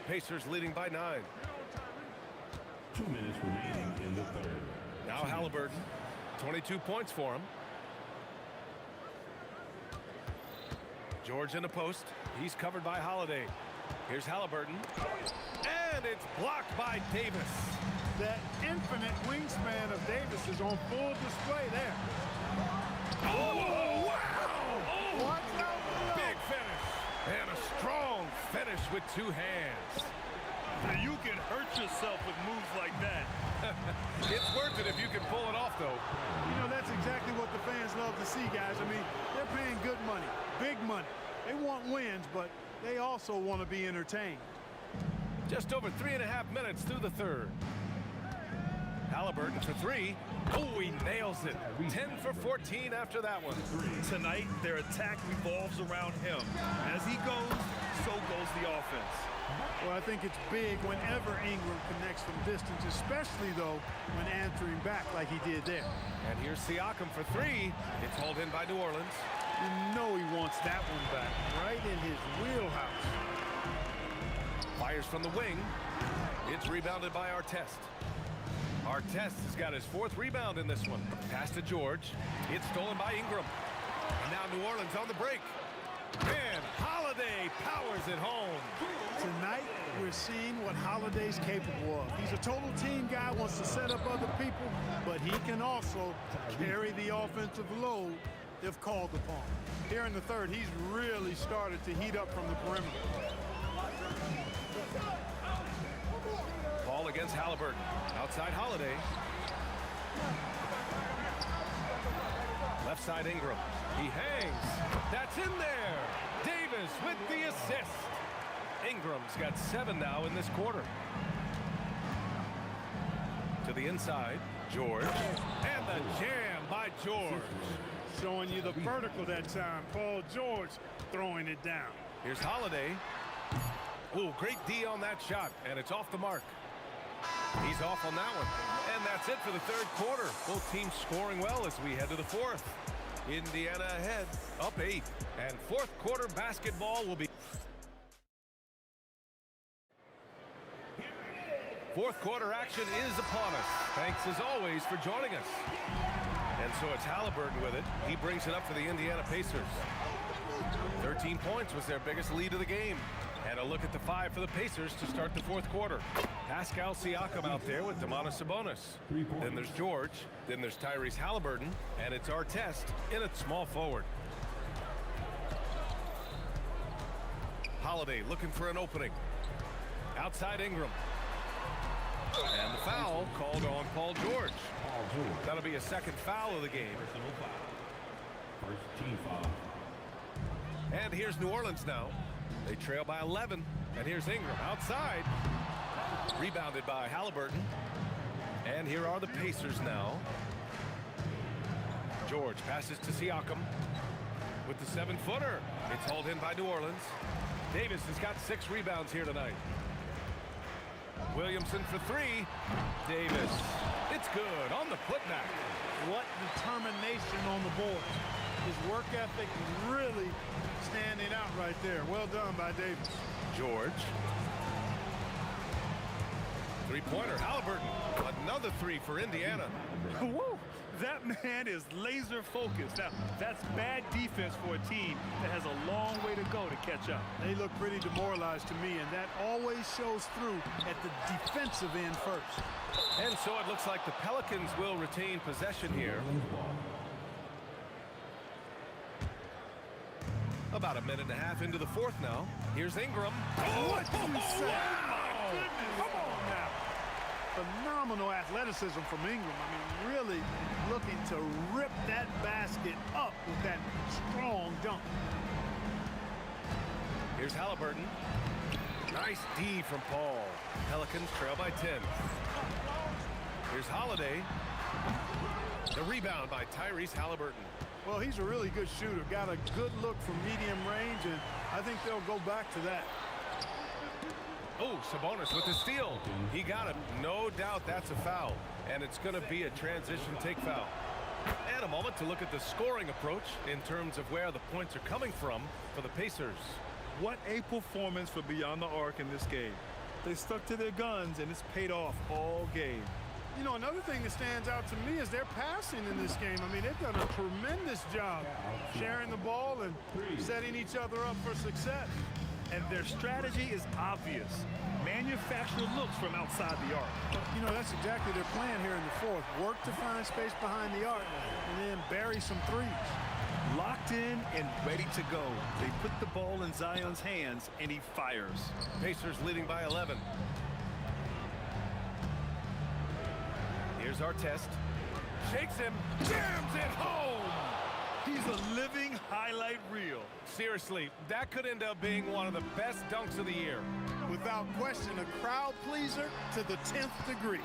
Pacers leading by 9. 2 minutes remaining in the third. Now Halliburton, 22 points for him. George in the post. He's covered by Holiday. Here's Halliburton. And it's blocked by Davis. That infinite wingspan of Davis is on full display there. Oh, wow! Oh, watch out below. Big finish. And a strong finish with 2 hands. Now you can hurt yourself with moves like that. It's worth it if you can pull it off, though. You know, that's exactly what the fans love to see, guys. I mean, they're paying good money, big money. They want wins, but they also want to be entertained. Just over 3.5 minutes through the third. Halliburton for 3. Oh, he nails it. 10 for 14 after that one. Tonight, their attack revolves around him. As he goes, so goes the offense. Well, I think it's big whenever Ingram connects from distance, especially, though, when answering back like he did there. And here's Siakam for 3. It's hauled in by New Orleans. You know he wants that one back, right in his wheelhouse. Fires from the wing. It's rebounded by Artest. Artest has got his 4th rebound in this one. Pass to George. It's stolen by Ingram. And now New Orleans on the break. And Holiday powers it home. Tonight, we're seeing what Holiday's capable of. He's a total team guy, wants to set up other people, but he can also carry the offensive load if called upon. Here in the third, he's really started to heat up from the perimeter. Ball against Halliburton. Outside Holiday. Left side Ingram. He hangs. That's in there. Davis with the assist. Ingram's got 7 now in this quarter. To the inside, George. And the jam by George. Showing you the vertical that time. Paul George throwing it down. Here's Holiday. Oh, great D on that shot, and it's off the mark. He's off on that one. And that's it for the third quarter. Both teams scoring well as we head to the fourth. Indiana ahead, up 8. And fourth quarter basketball will be... Fourth quarter action is upon us. Thanks as always for joining us. And so it's Halliburton with it. He brings it up for the Indiana Pacers. 13 points was their biggest lead of the game. And a look at the 5 for the Pacers to start the fourth quarter. Pascal Siakam out there with Domantas Sabonis. Then there's George. Then there's Tyrese Halliburton. And it's Artest in at small forward. Holiday looking for an opening. Outside Ingram. And the foul called on Paul George. That'll be a second foul of the game. First team foul. And here's New Orleans now. They trail by 11. And here's Ingram outside. Rebounded by Halliburton. And here are the Pacers now. George passes to Siakam with the 7-footer. It's hauled in by New Orleans. Davis has got 6 rebounds here tonight. Williamson for 3. Davis. It's good on the putback. What determination on the board. His work ethic really standing out right there. Well done by Davis. George. 3-pointer. Halliburton. Another 3 for Indiana. Woo! That man is laser focused. Now, that's bad defense for a team that has a long way to go to catch up. They look pretty demoralized to me, and that always shows through at the defensive end first. And so it looks like the Pelicans will retain possession here. About a minute and a half into the fourth now. Here's Ingram. What you say? Oh, my goodness. Come on now. Phenomenal athleticism from Ingram. I mean, really looking to rip that basket up with that strong dunk. Here's Halliburton. Nice D from Paul. Pelicans trail by 10. Here's Holiday. The rebound by Tyrese Halliburton. Well, he's a really good shooter. Got a good look from medium range, and I think they'll go back to that. Oh, Sabonis with the steal. He got him. No doubt that's a foul. And it's going to be a transition take foul. And a moment to look at the scoring approach in terms of where the points are coming from for the Pacers. What a performance for Beyond the Arc in this game. They stuck to their guns, and it's paid off all game. You know, another thing that stands out to me is their passing in this game. I mean, they've done a tremendous job sharing the ball and setting each other up for success. And their strategy is obvious. Manufacture looks from outside the arc. You know, that's exactly their plan here in the fourth. Work to find space behind the arc and then bury some threes. Locked in and ready to go. They put the ball in Zion's hands, and he fires. Pacers leading by 11. Here's Artest. Shakes him. Jams it home. He's a living highlight reel. Seriously, that could end up being one of the best dunks of the year. Without question, a crowd pleaser to the 10th degree.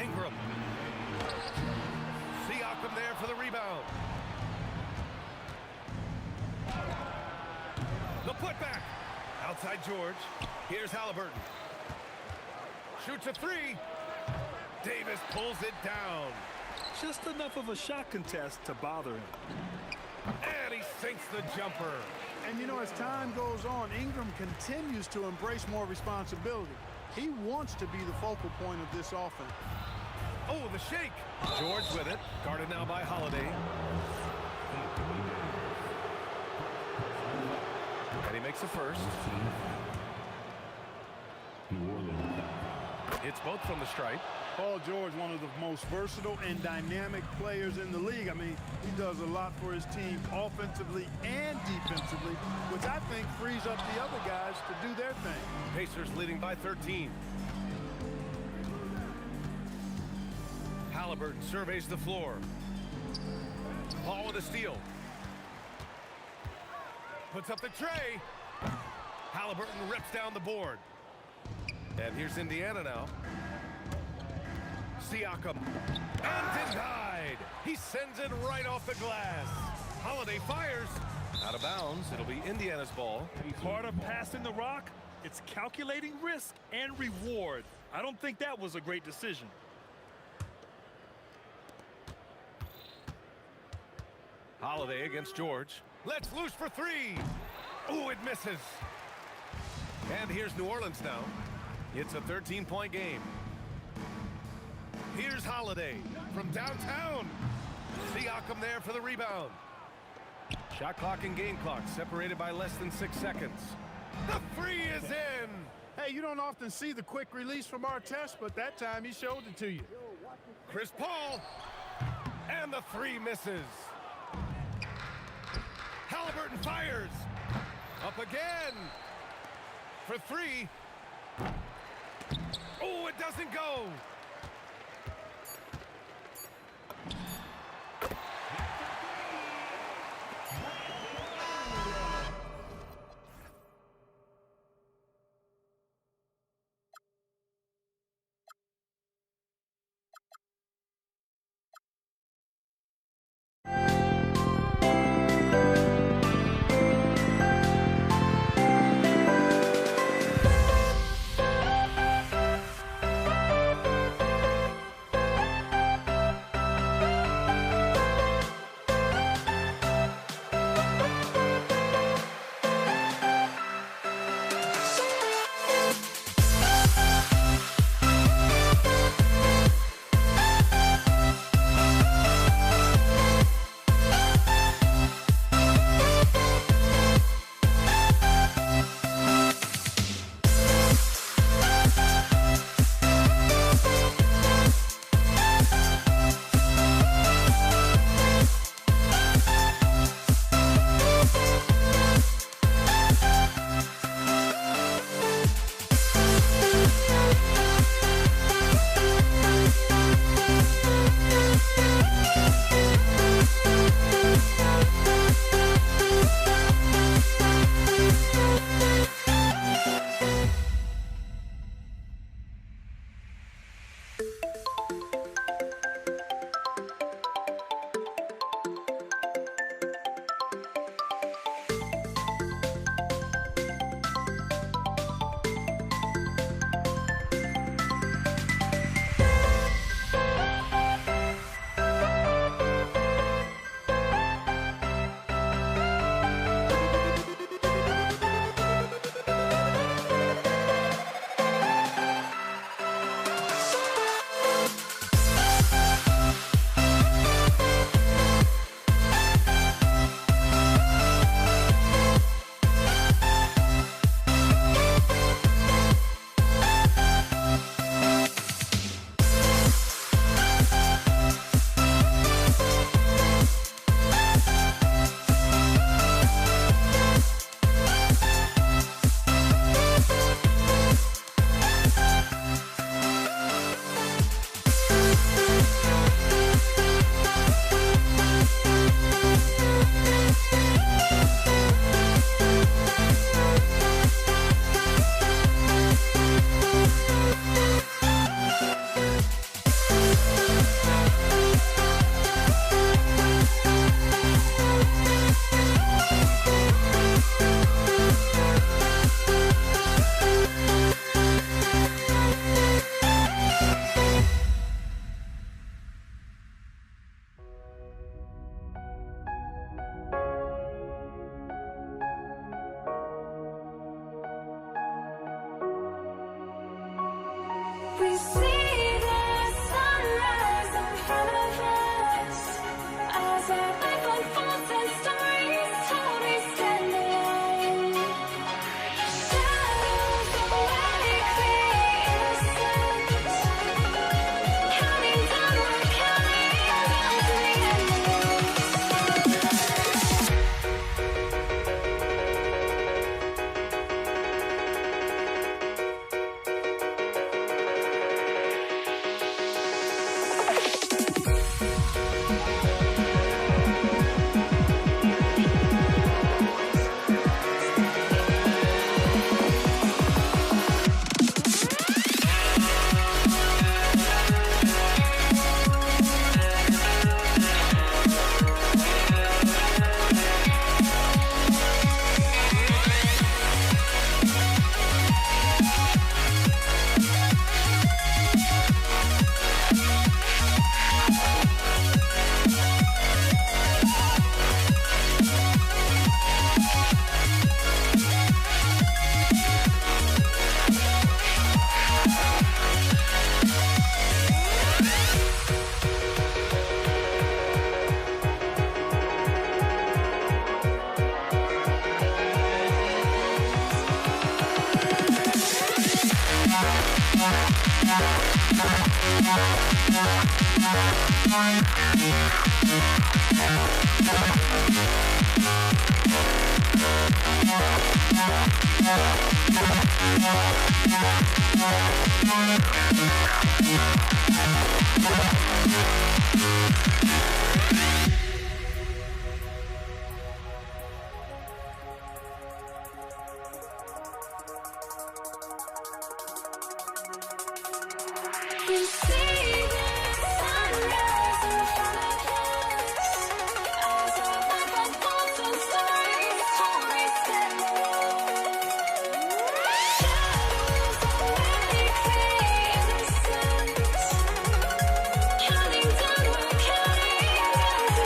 Ingram. Siakam there for the rebound. The putback. Outside George. Here's Halliburton. Shoots a 3. Davis pulls it down. Just enough of a shot contest to bother him. And he sinks the jumper. And, you know, as time goes on, Ingram continues to embrace more responsibility. He wants to be the focal point of this offense. Oh, the shake. George with it. Guarded now by Holiday. And he makes the first. It's both from the stripe. Paul George, one of the most versatile and dynamic players in the league. I mean, he does a lot for his team offensively and defensively, which I think frees up the other guys to do their thing. Pacers leading by 13. Halliburton surveys the floor. Paul with a steal. Puts up the tray. Halliburton rips down the board. And here's Indiana now. Siakam. And denied. He sends it right off the glass. Holiday fires. Out of bounds. It'll be Indiana's ball. Part of passing the rock, it's calculating risk and reward. I don't think that was a great decision. Holiday against George. Let's loose for 3. Ooh, it misses. And here's New Orleans now. It's a 13-point game. Here's Holiday from downtown. Siakam there for the rebound. Shot clock and game clock separated by less than 6 seconds. The three is in. Hey, you don't often see the quick release from Artest, but that time he showed it to you. Chris Paul. And the three misses. Halliburton fires. Up again. For three. Oh, it doesn't go. We see the sunrise in front of us as our life unfolds and stories always stand alone. Shadows already fade in the sun. Counting down, we're counting down.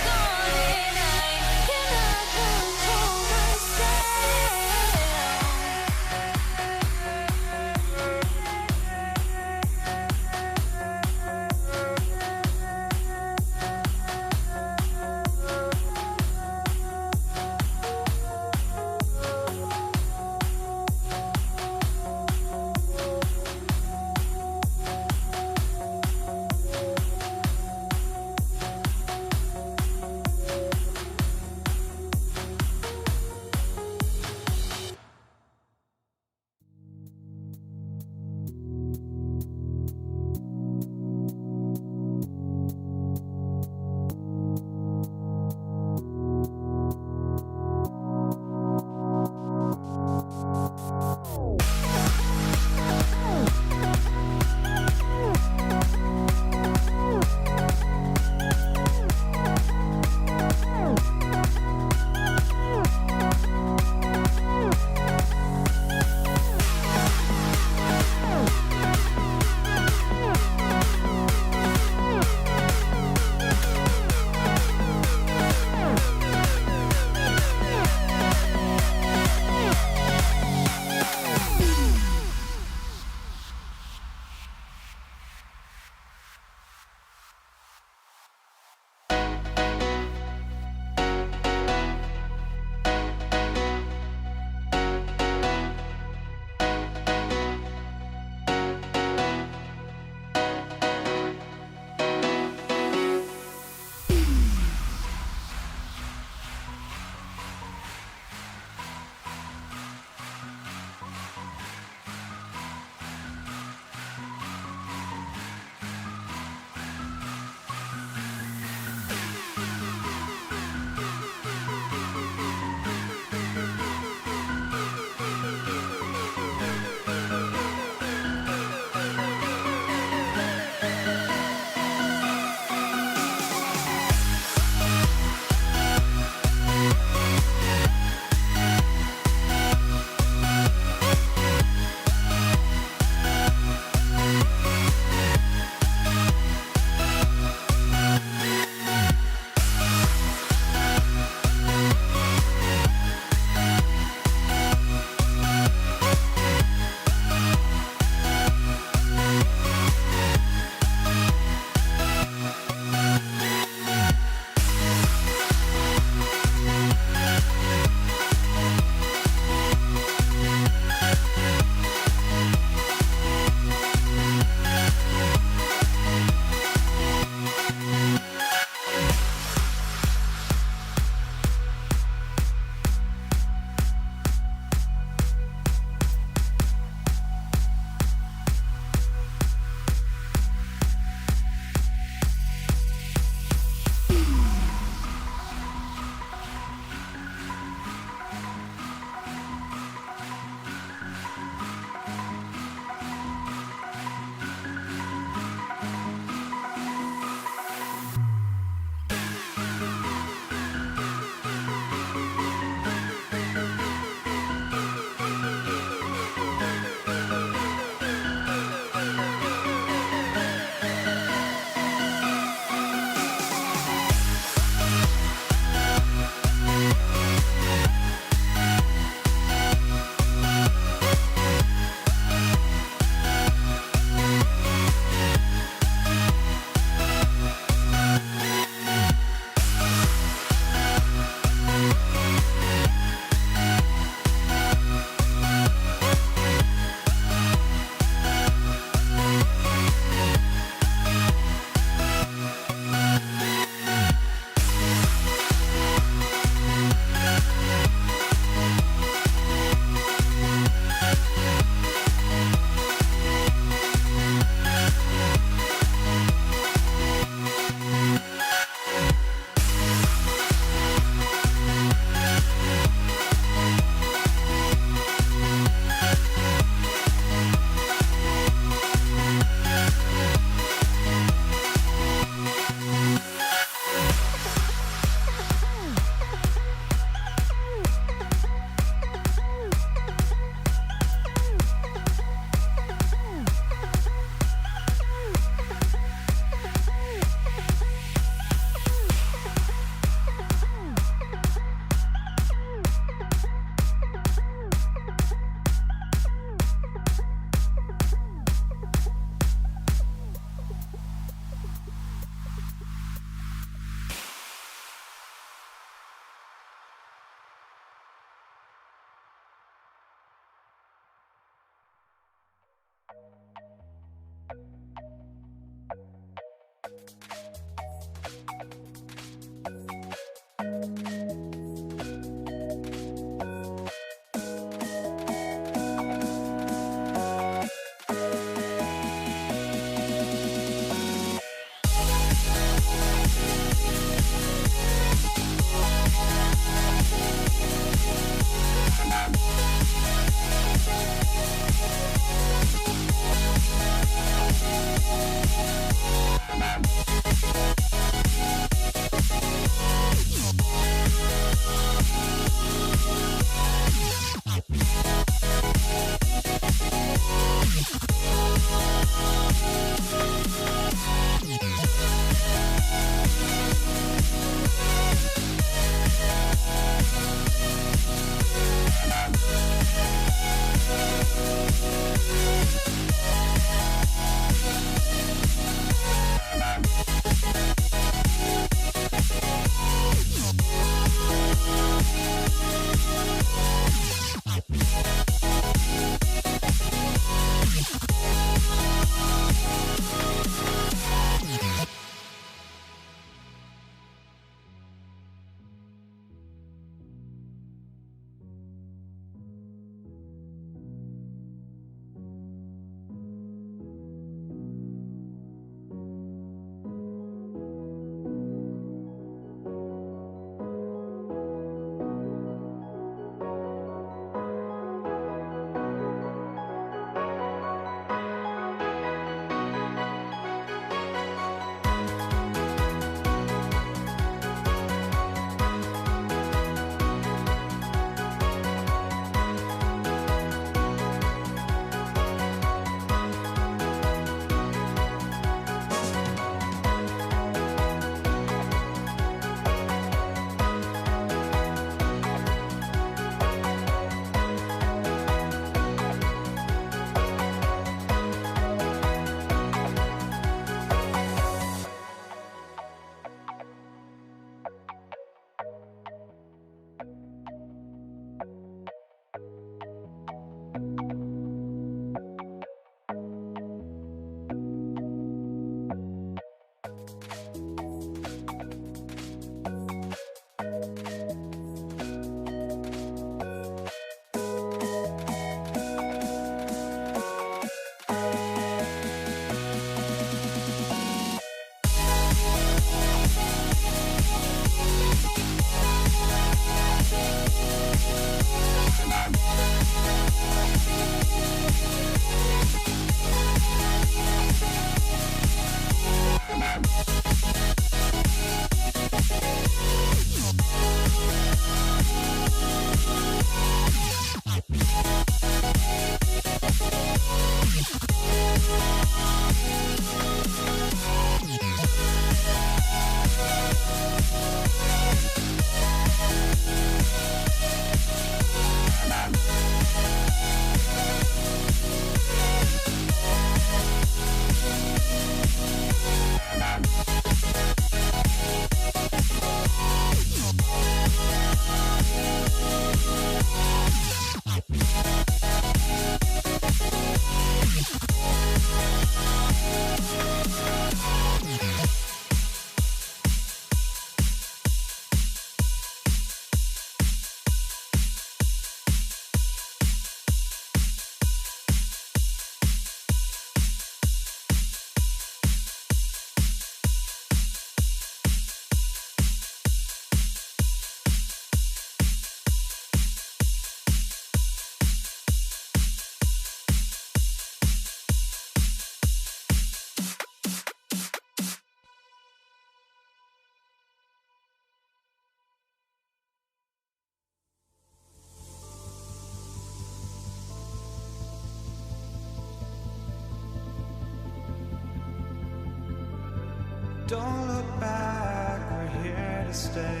Don't look back, we're here to stay.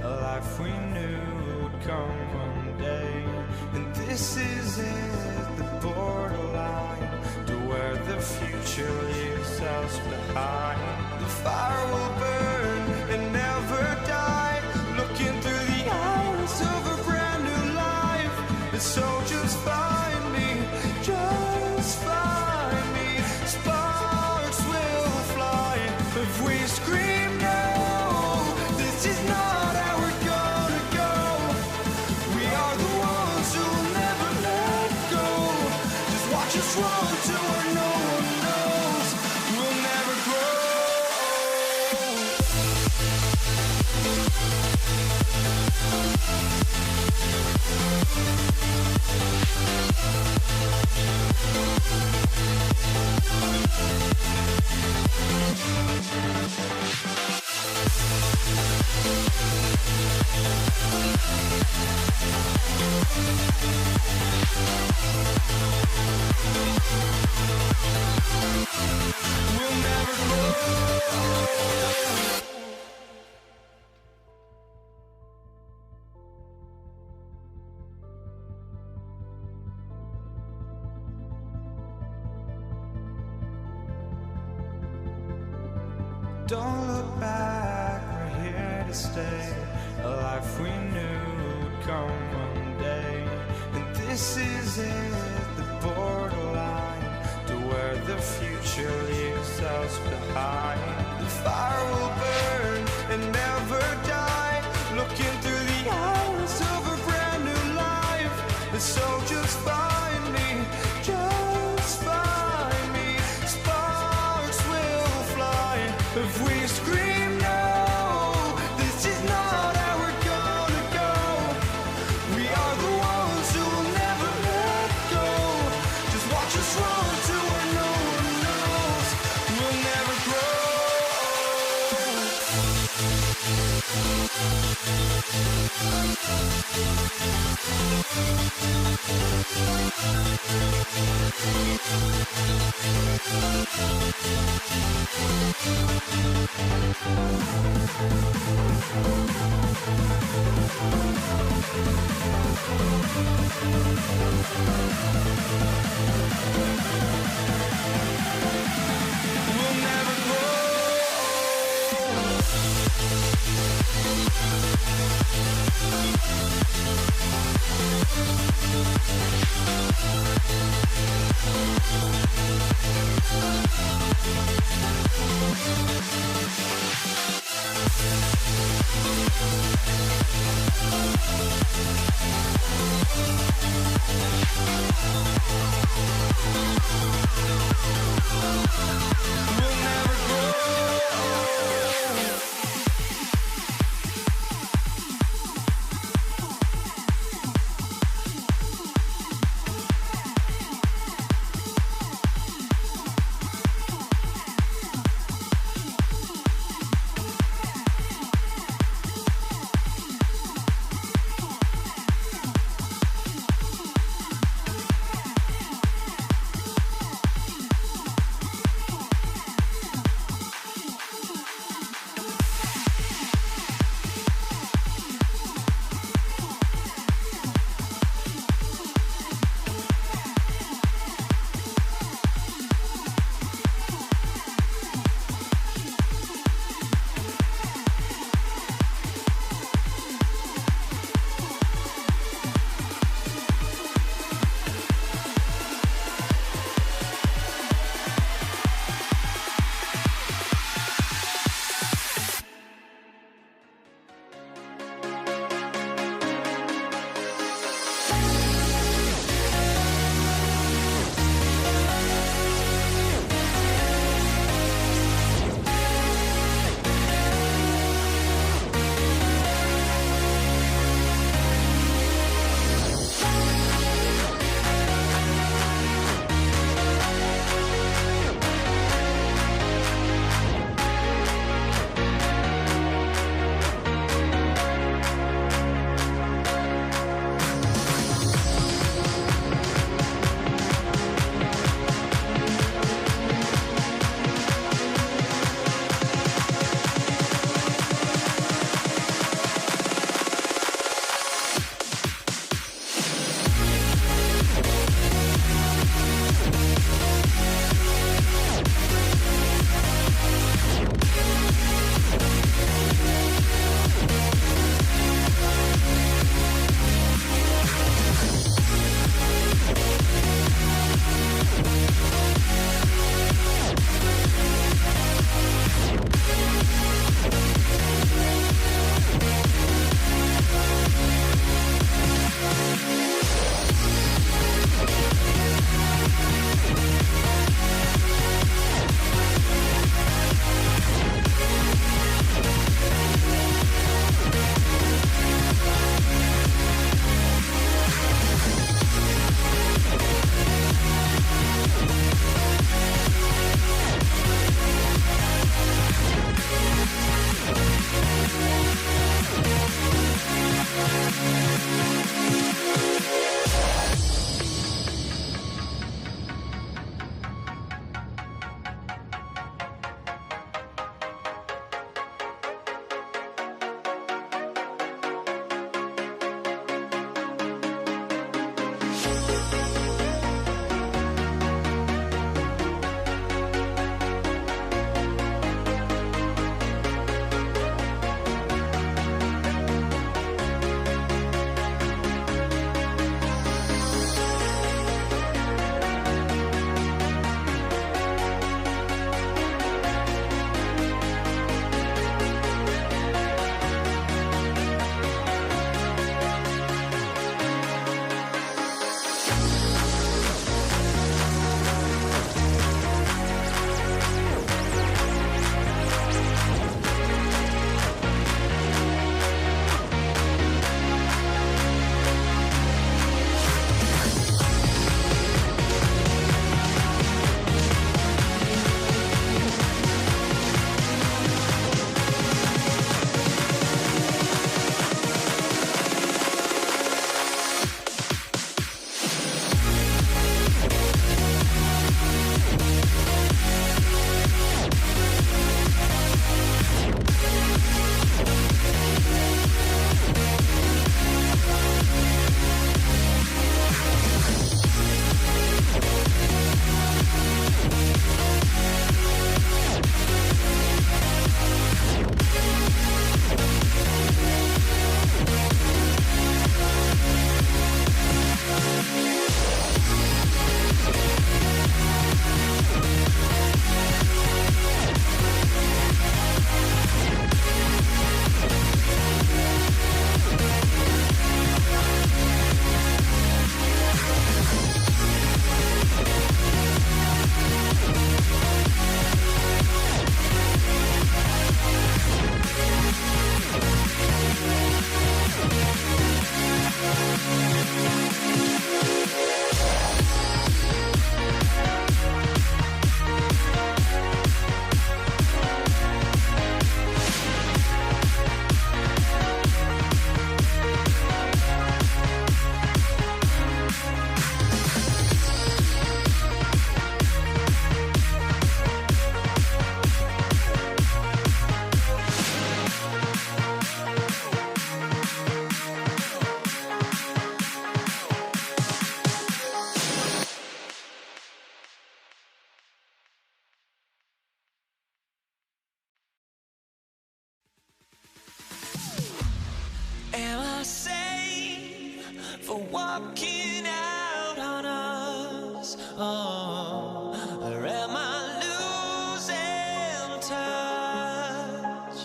A life we knew would come one day. And this is it, the borderline to where the future leaves us behind. The fire will burn and never die, looking through the eyes of a brand new life. And so just find me, just find me. Sparks will fly if we scream no. This is not how we're gonna go. We are the ones who will never let go. Just watch us run to where no one knows. We'll never grow. We'll never grow. Don't look back, we're here to stay. A life we knew would come one day. And this is it, the borderline to where the future leaves us behind. The fire will burn and never die, looking through the eyes of a brand new life. And so just find me, just find me. Sparks will fly if we scream no. This is not how we're gonna go. We are the ones who will never let go. Just watch us run to where no one knows. We'll never grow. walking out on us? Oh, or am I losing touch?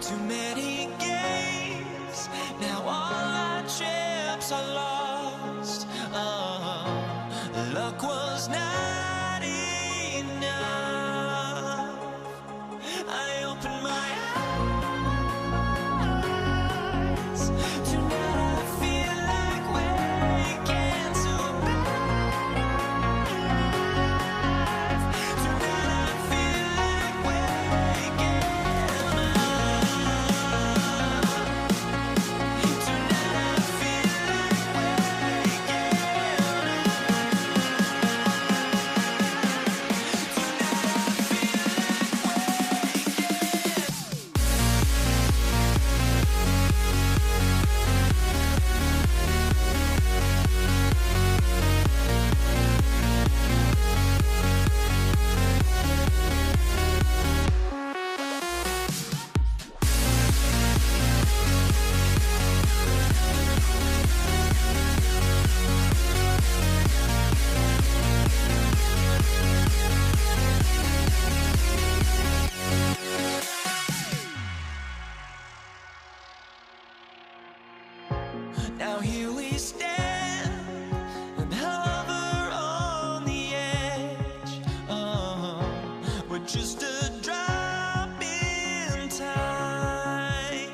Too many games, now all our chips are lost. Oh, luck was not enough. I opened my eyes. Tonight I feel like waking to a better life. Tonight I feel like waking up. Tonight I feel like waking Now here we stand and hover on the edge. Oh, we're just a drop in time.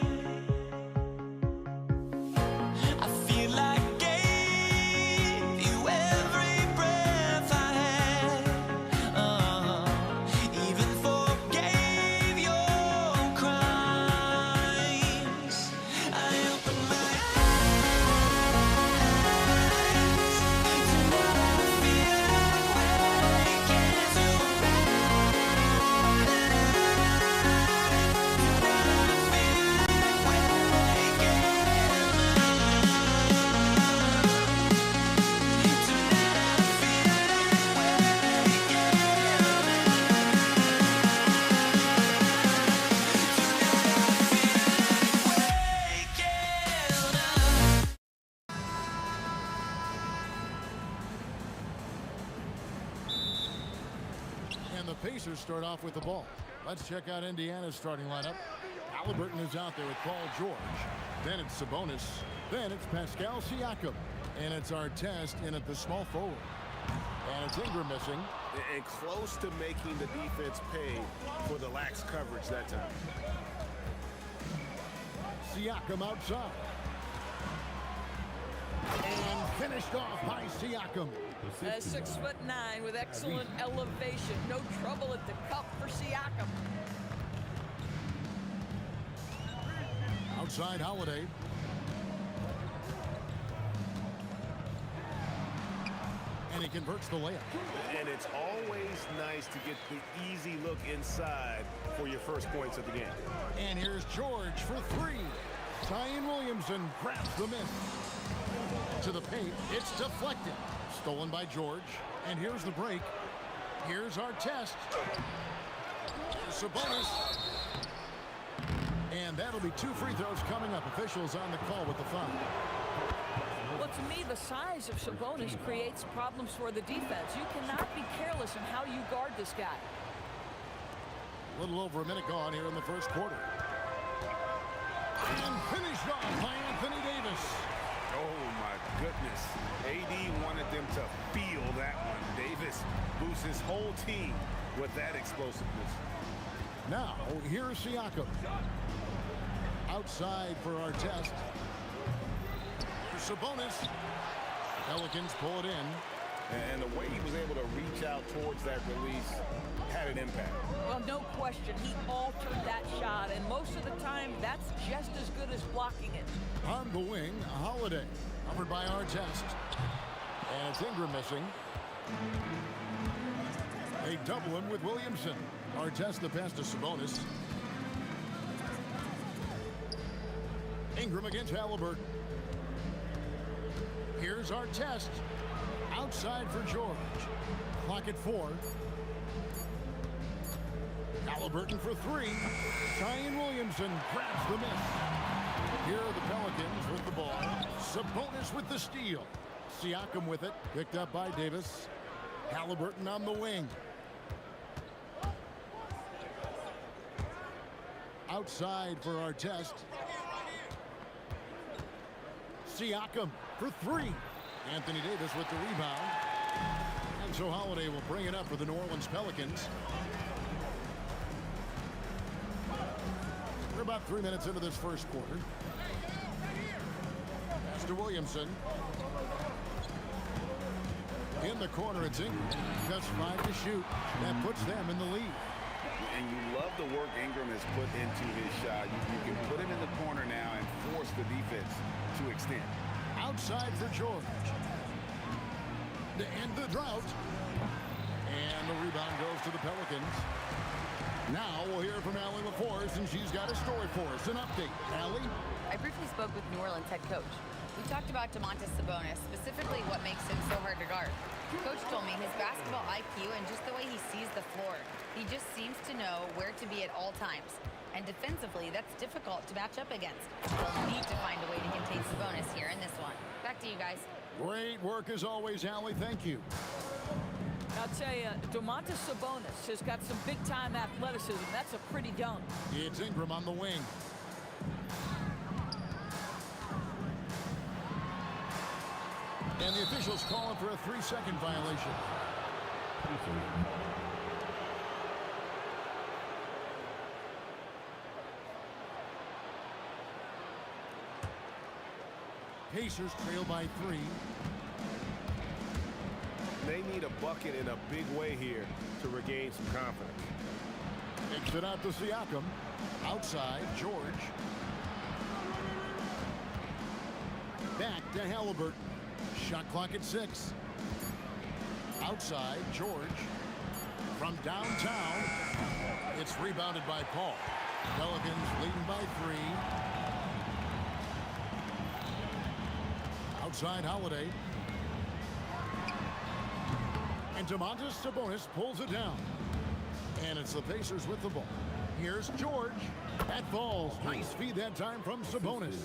I feel like I gave you every breath I had. Oh, even forgave your crimes. I opened my And the Pacers start off with the ball. Let's check out Indiana's starting lineup. Halliburton is out there with Paul George. Then it's Sabonis. Then it's Pascal Siakam. And it's Artest in at the small forward. And it's Ingram missing. And close to making the defense pay for the lax coverage that time. Siakam outside. And finished off by Siakam. 6'9" with excellent elevation. No trouble at the cup for Siakam. Outside Holiday. And he converts the layup. And it's always nice to get the easy look inside for your first points of the game. And here's George for three. Zion Williamson grabs the miss. To the paint, it's deflected. Stolen by George. And here's the break. Here's Artest. Sabonis. And that'll be 2 free throws coming up. Officials on the call with the foul. Well, to me, the size of Sabonis creates problems for the defense. You cannot be careless in how you guard this guy. A little over a minute gone here in the first quarter. And finished off by Anthony Davis. Oh, my goodness. AD wanted them to feel that one. Davis boosts his whole team with that explosiveness. Now, here's Siakam. Outside for Artest. Sabonis. Pelicans pull it in. And the way he was able to reach out towards that release had an impact. Well, no question. He altered that shot, and most of the time, that's just as good as blocking it. On the wing, Holiday. Covered by Artest. And it's Ingram missing. They double him with Williamson. Artest the pass to Sabonis. Ingram against Halliburton. Here's Artest. Outside for George. Clock at 4. Halliburton for 3. Zion Williamson grabs the miss. Here are the Pelicans with the ball. Sabonis with the steal. Siakam with it. Picked up by Davis. Halliburton on the wing. Outside for our test. Siakam for three. Anthony Davis with the rebound. And so Holiday will bring it up for the New Orleans Pelicans. We're about 3 minutes into this first quarter. Pass to Williamson. In the corner, it's Ingram. Just 5 to shoot. That puts them in the lead. And you love the work Ingram has put into his shot. You can put him in the corner now and force the defense to extend. Outside for George. To end the drought. And the rebound goes to the Pelicans. Now we'll hear from Allie LaForce, and she's got a story for us. An update. Allie? I briefly spoke with New Orleans head coach. We talked about Domantas Sabonis, specifically what makes him so hard to guard. Coach told me his basketball IQ and just the way he sees the floor. He just seems to know where to be at all times. And defensively, that's difficult to match up against. We'll need to find a way to contain Sabonis here in this one. Back to you guys. Great work as always, Allie. Thank you. I'll tell you, Domantas Sabonis has got some big-time athleticism. That's a pretty dunk. It's Ingram on the wing. And the officials calling for a 3-second violation. Pacers trail by 3. They need a bucket in a big way here to regain some confidence. Takes it out to Siakam. Outside, George. Back to Halliburton. Shot clock at 6. Outside, George. From downtown, it's rebounded by Paul. Pelicans leading by 3. Outside, Holiday. And Domantas Sabonis pulls it down. And it's the Pacers with the ball. Here's George. That falls. Nice feed that time from Sabonis.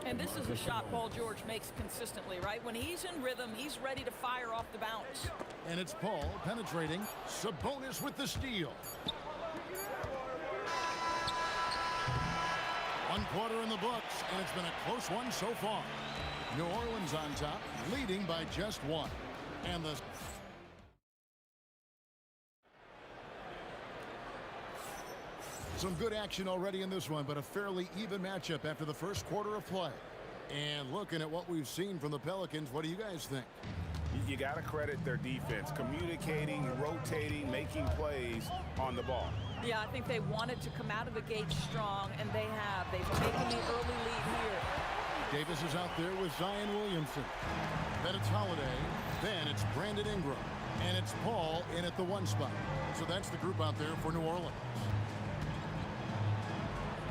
And this is a shot Paul George makes consistently, right? When he's in rhythm, he's ready to fire off the bounce. And it's Paul penetrating. Sabonis with the steal. 1 quarter in the books, and it's been a close one so far. New Orleans on top, leading by just 1. And the some good action already in this one, but a fairly even matchup after the first quarter of play. And looking at what we've seen from the Pelicans, what do you guys think? You got to credit their defense, communicating, rotating, making plays on the ball. Yeah, I think they wanted to come out of the gate strong, and they have. They've taken the early lead here. Davis is out there with Zion Williamson. Then it's Holiday. Then it's Brandon Ingram. And it's Paul in at the 1 spot. So that's the group out there for New Orleans.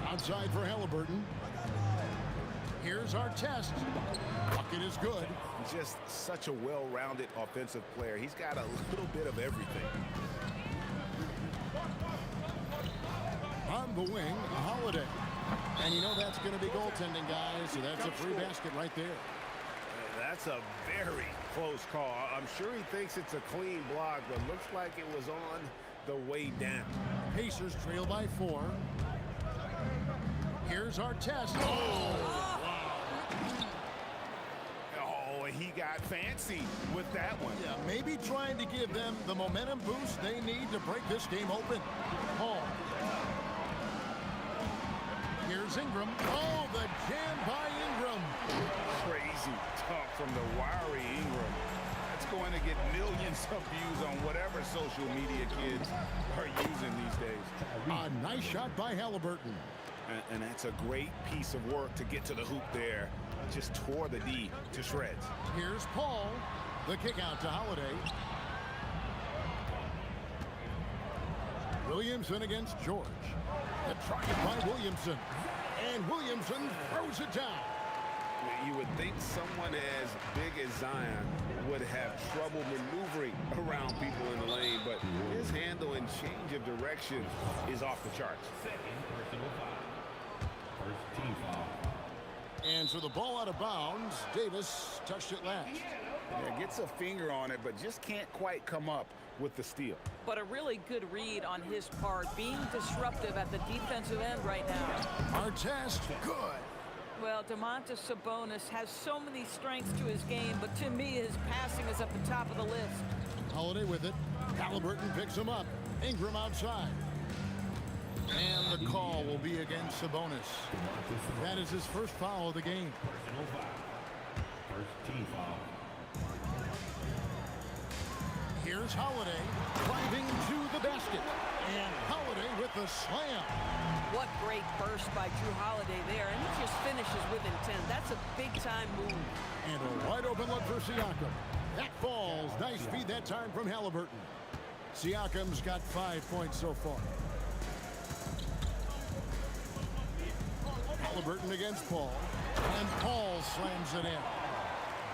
Outside for Halliburton. Here's our test. Bucket is good. Just such a well-rounded offensive player. He's got a little bit of everything. On the wing, Holiday. And you know that's going to be goaltending, guys. So that's a free basket right there. That's a very close call. I'm sure he thinks it's a clean block, but looks like it was on the way down. Pacers trail by 4. Here's our test. Oh, he got fancy with that one. Yeah, maybe trying to give them the momentum boost they need to break this game open. Paul. Here's Ingram. Oh, the jam by Ingram. Crazy talk from the wiry Ingram. That's going to get millions of views on whatever social media kids are using these days. A nice shot by Halliburton. And that's a great piece of work to get to the hoop there. Just tore the D to shreds. Here's Paul. The kick out to Holiday. Williamson against George. The try by Williamson. And Williamson throws it down. You would think someone as big as Zion would have trouble maneuvering around people in the lane, but his handle and change of direction is off the charts. Second personal foul. First team foul. And so the ball out of bounds. Davis touched it last. Yeah, gets a finger on it, but just can't quite come up with the steal. But a really good read on his part, being disruptive at the defensive end right now. Artest, good. Well, Domantas Sabonis has so many strengths to his game, but to me, his passing is at the top of the list. Holiday with it. Halliburton picks him up. Ingram outside. And the call will be against Sabonis. That is his first foul of the game. Personal foul. First team foul. Here's Holiday driving to the basket. And Holiday with the slam. What great burst by Drew Holiday there, and he just finishes with intent. That's a big-time move. And a wide open look for Siakam. That falls. Nice feed that time from Halliburton. Siakam's got 5 points so far. Halliburton against Paul. And Paul slams it in.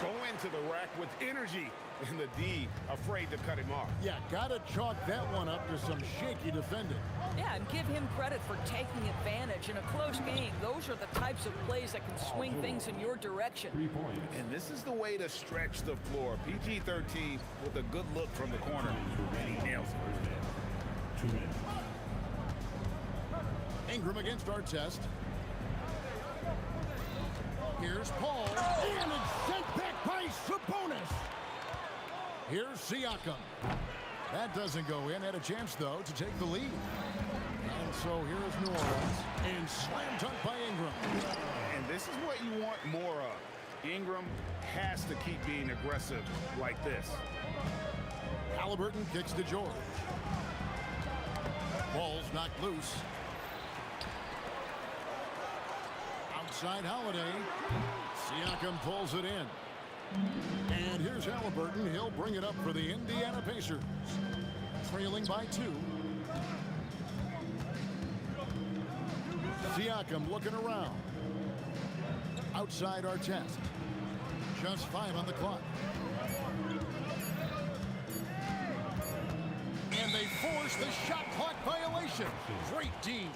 Go into the rack with energy, and the D afraid to cut him off. Yeah, gotta chalk that one up to some shaky defending. Yeah, and give him credit for taking advantage in a close game. Those are the types of plays that can swing things in your direction. 3 points. And this is the way to stretch the floor. PG-13 with a good look from the corner, and he nails it. 2 minutes. Ingram against Artest. Here's Paul, and it's sent back by Sabonis. Here's Siakam. That doesn't go in. Had a chance, though, to take the lead. And so here's New Orleans, and slam dunk by Ingram. And this is what you want more of. Ingram has to keep being aggressive like this. Halliburton kicks to George. Ball's knocked loose. Outside Holiday. Siakam pulls it in. And here's Halliburton. He'll bring it up for the Indiana Pacers. Trailing by 2. Siakam looking around. Outside Artest. Just 5 on the clock. And they force the shot clock violation. Great D.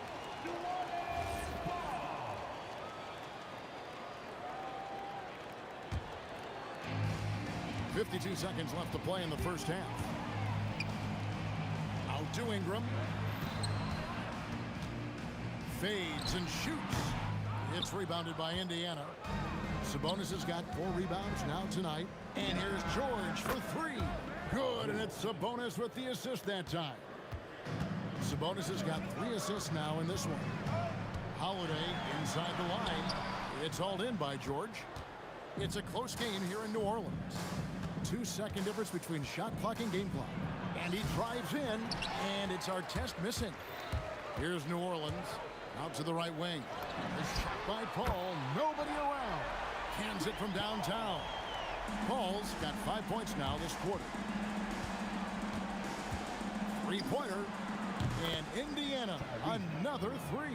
52 seconds left to play in the first half. Out to Ingram. Fades and shoots. It's rebounded by Indiana. Sabonis has got 4 rebounds now tonight. And here's George for 3. Good, and it's Sabonis with the assist that time. Sabonis has got 3 assists now in this one. Holiday inside the line. It's hauled in by George. It's a close game here in New Orleans. 2-second difference between shot clock and game clock. And he drives in, and it's Artest missing. Here's New Orleans. Out to the right wing. A shot by Paul. Nobody around. Cans it from downtown. Paul's got 5 points now this quarter. 3-pointer. And Indiana, another 3.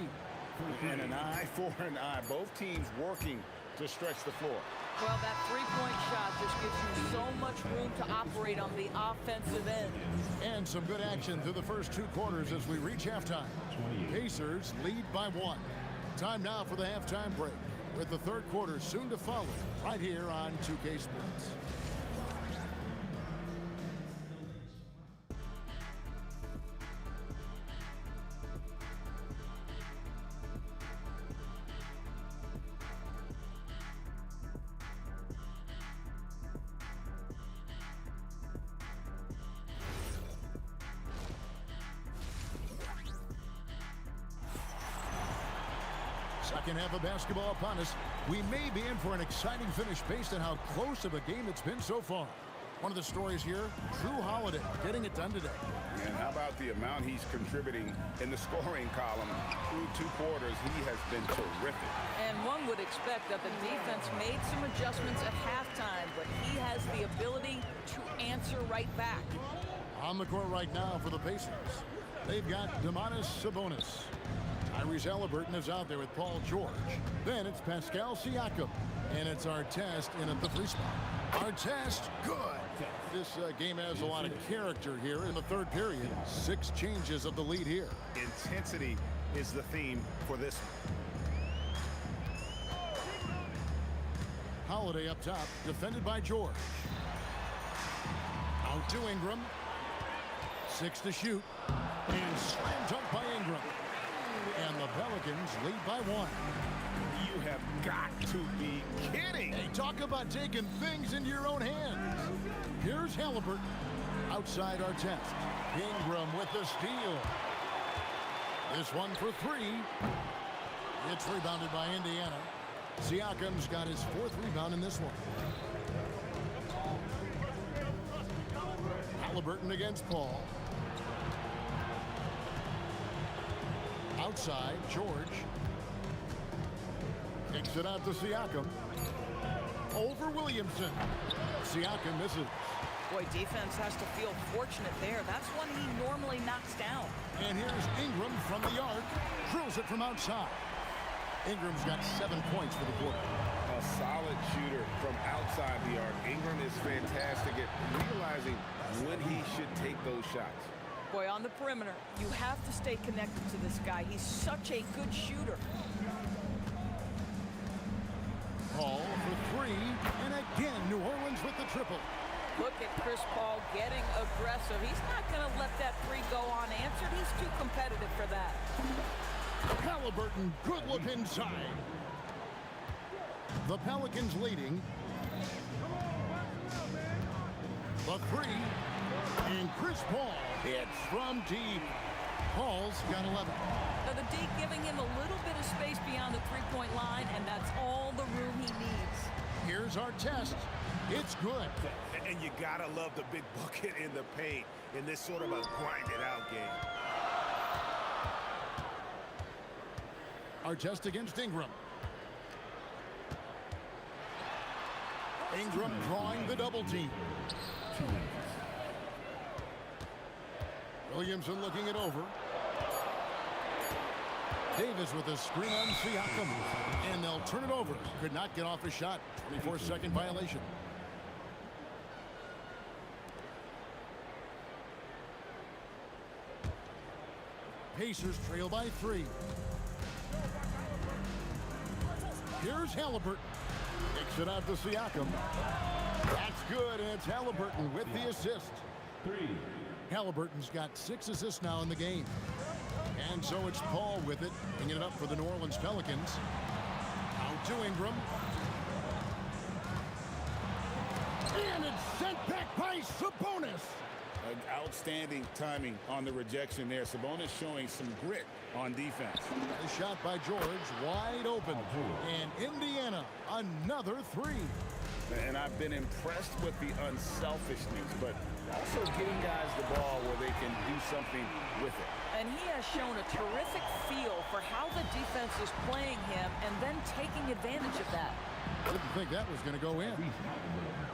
And an eye for an eye. Both teams working to stretch the floor. Well, that 3-point shot just gives you so much room to operate on the offensive end. And some good action through the first 2 quarters as we reach halftime. Pacers lead by 1. Time now for the halftime break, with the third quarter soon to follow right here on 2K Sports. Second half of basketball upon us. We may be in for an exciting finish based on how close of a game it's been so far. One of the stories here, Drew Holiday getting it done today. And how about the amount he's contributing in the scoring column through 2 quarters? He has been terrific. And one would expect that the defense made some adjustments at halftime, but he has the ability to answer right back. On the court right now for the Pacers, they've got Domantas Sabonis. Tyrese Halliburton is out there with Paul George. Then it's Pascal Siakam. And it's Artest in at the 3 spot. Artest, good. This game has a lot of character here in the third period. 6 changes of the lead here. Intensity is the theme for this one. Holiday up top, defended by George. Out to Ingram. 6 to shoot. And slam dunk by Ingram. And the Pelicans lead by 1. You have got to be kidding. Hey, talk about taking things into your own hands. Here's Halliburton. Outside our test. Ingram with the steal. This one for 3. It's rebounded by Indiana. Siakam's got his 4th rebound in this one. Halliburton against Paul. Outside, George. Kicks it out to Siakam. Over Williamson. Siakam misses. Boy, defense has to feel fortunate there. That's one he normally knocks down. And here's Ingram from the arc. Drills it from outside. Ingram's got 7 points for the quarter. A solid shooter from outside the arc. Ingram is fantastic at realizing when he should take those shots. Boy, on the perimeter, you have to stay connected to this guy. He's such a good shooter. Paul for 3. And again, New Orleans with the triple. Look at Chris Paul getting aggressive. He's not going to let that 3 go unanswered. He's too competitive for that. Halliburton, good look inside. The Pelicans leading. The 3. And Chris Paul hits from deep. Paul's got 11. Now the D giving him a little bit of space beyond the three-point line, and that's all the room he needs. Here's our test. It's good. And you gotta love the big bucket in the paint in this sort of a grind-it-out game. Our test against Ingram. Ingram drawing the double team. Williamson looking it over. Davis with a screen on Siakam. And they'll turn it over. Could not get off a shot. 24-second violation. Pacers trail by 3. Here's Halliburton. Kicks it out to Siakam. That's good, and it's Halliburton with the assist. 3. Halliburton's got 6 assists now in the game. And so it's Paul with it, bringing it up for the New Orleans Pelicans. Out to Ingram. And it's sent back by Sabonis. Outstanding timing on the rejection there. Sabonis showing some grit on defense. A shot by George, wide open. And Indiana, another 3. And I've been impressed with the unselfishness, but also getting guys the ball where they can do something with it. And he has shown a terrific feel for how the defense is playing him and then taking advantage of that. Didn't think that was going to go in.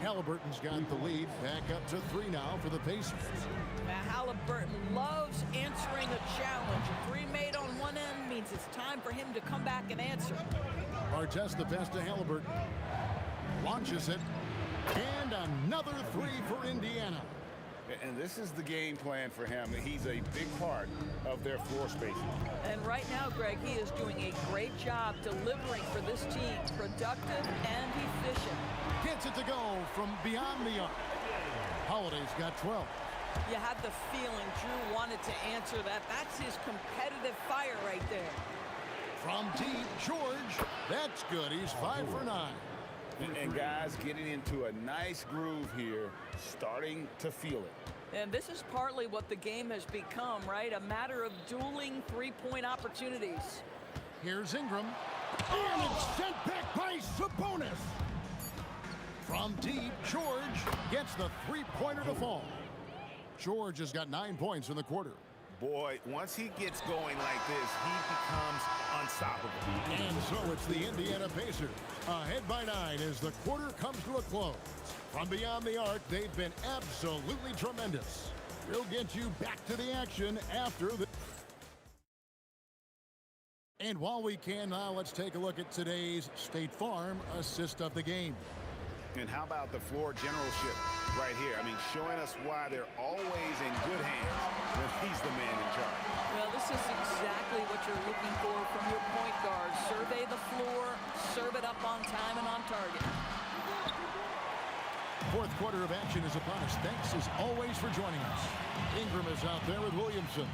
Halliburton's got the lead. Back up to 3 now for the Pacers. Now Halliburton loves answering a challenge. A 3 made on one end means it's time for him to come back and answer. Artest the pass to Halliburton. Launches it. And another 3 for Indiana. And this is the game plan for him. He's a big part of their floor spacing. And right now, Greg, he is doing a great job delivering for this team. Productive and efficient. Gets it to go from beyond the arc. Holiday's got 12. You had the feeling Drew wanted to answer that. That's his competitive fire right there. From deep, George. That's good. He's 5 for 9. And guys getting into a nice groove here, starting to feel it. And this is partly what the game has become, right? A matter of dueling three-point opportunities. Here's Ingram. And it's sent back by Sabonis. From deep, George gets the 3-pointer to fall. George has got 9 points in the quarter. Boy, once he gets going like this, he becomes unstoppable. And so it's the Indiana Pacers ahead by 9 as the quarter comes to a close. From beyond the arc, they've been absolutely tremendous. We'll get you back to the action after the... And while we can now, let's take a look at today's State Farm assist of the game. And how about the floor generalship right here? I mean, showing us why they're always in good hands when he's the man in charge. Well, this is exactly what you're looking for from your point guard. Survey the floor, serve it up on time and on target. Fourth quarter of action is upon us. Thanks as always for joining us. Ingram is out there with Williamson.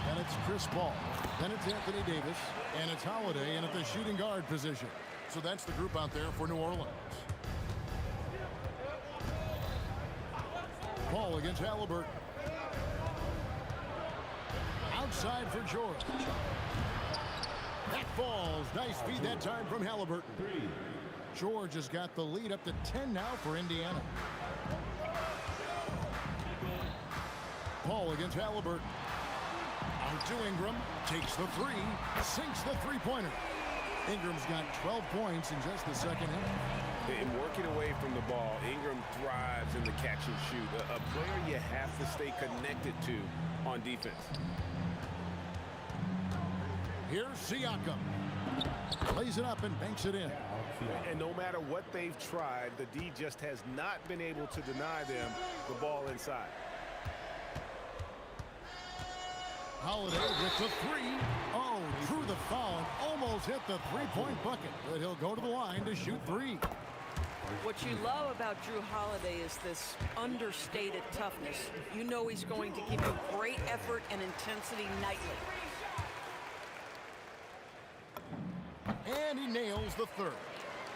And it's Chris Paul. Then it's Anthony Davis. And it's Holiday in at the shooting guard position. So that's the group out there for New Orleans. Paul against Halliburton. Outside for George. That falls. Nice feed that time from Halliburton. George has got the lead up to 10 now for Indiana. Paul against Halliburton. Out to Ingram. Takes the three. Sinks the three-pointer. Ingram's got 12 points in just the second half. In working away from the ball, Ingram thrives in the catch and shoot. A player you have to stay connected to on defense. Here's Siakam. Plays it up and banks it in. And no matter what they've tried, the D just has not been able to deny them the ball inside. Holiday with the three. Oh, drew the foul and almost hit the three-point bucket. But he'll go to the line to shoot three. What you love about Drew Holiday is this understated toughness. You know he's going to give you great effort and intensity nightly. And he nails the third.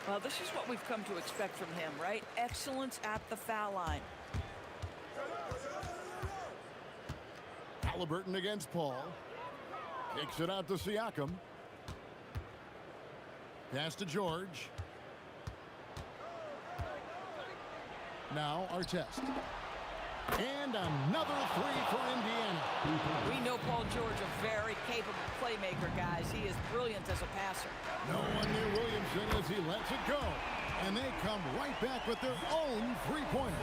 Well, this is what we've come to expect from him, right? Excellence at the foul line. Halliburton against Paul. Kicks it out to Siakam. Pass to George. Now Artest. And another three for Indiana. We know Paul George, a very capable playmaker, guys. He is brilliant as a passer. No one near Williamson as he lets it go. And they come right back with their own three-pointer.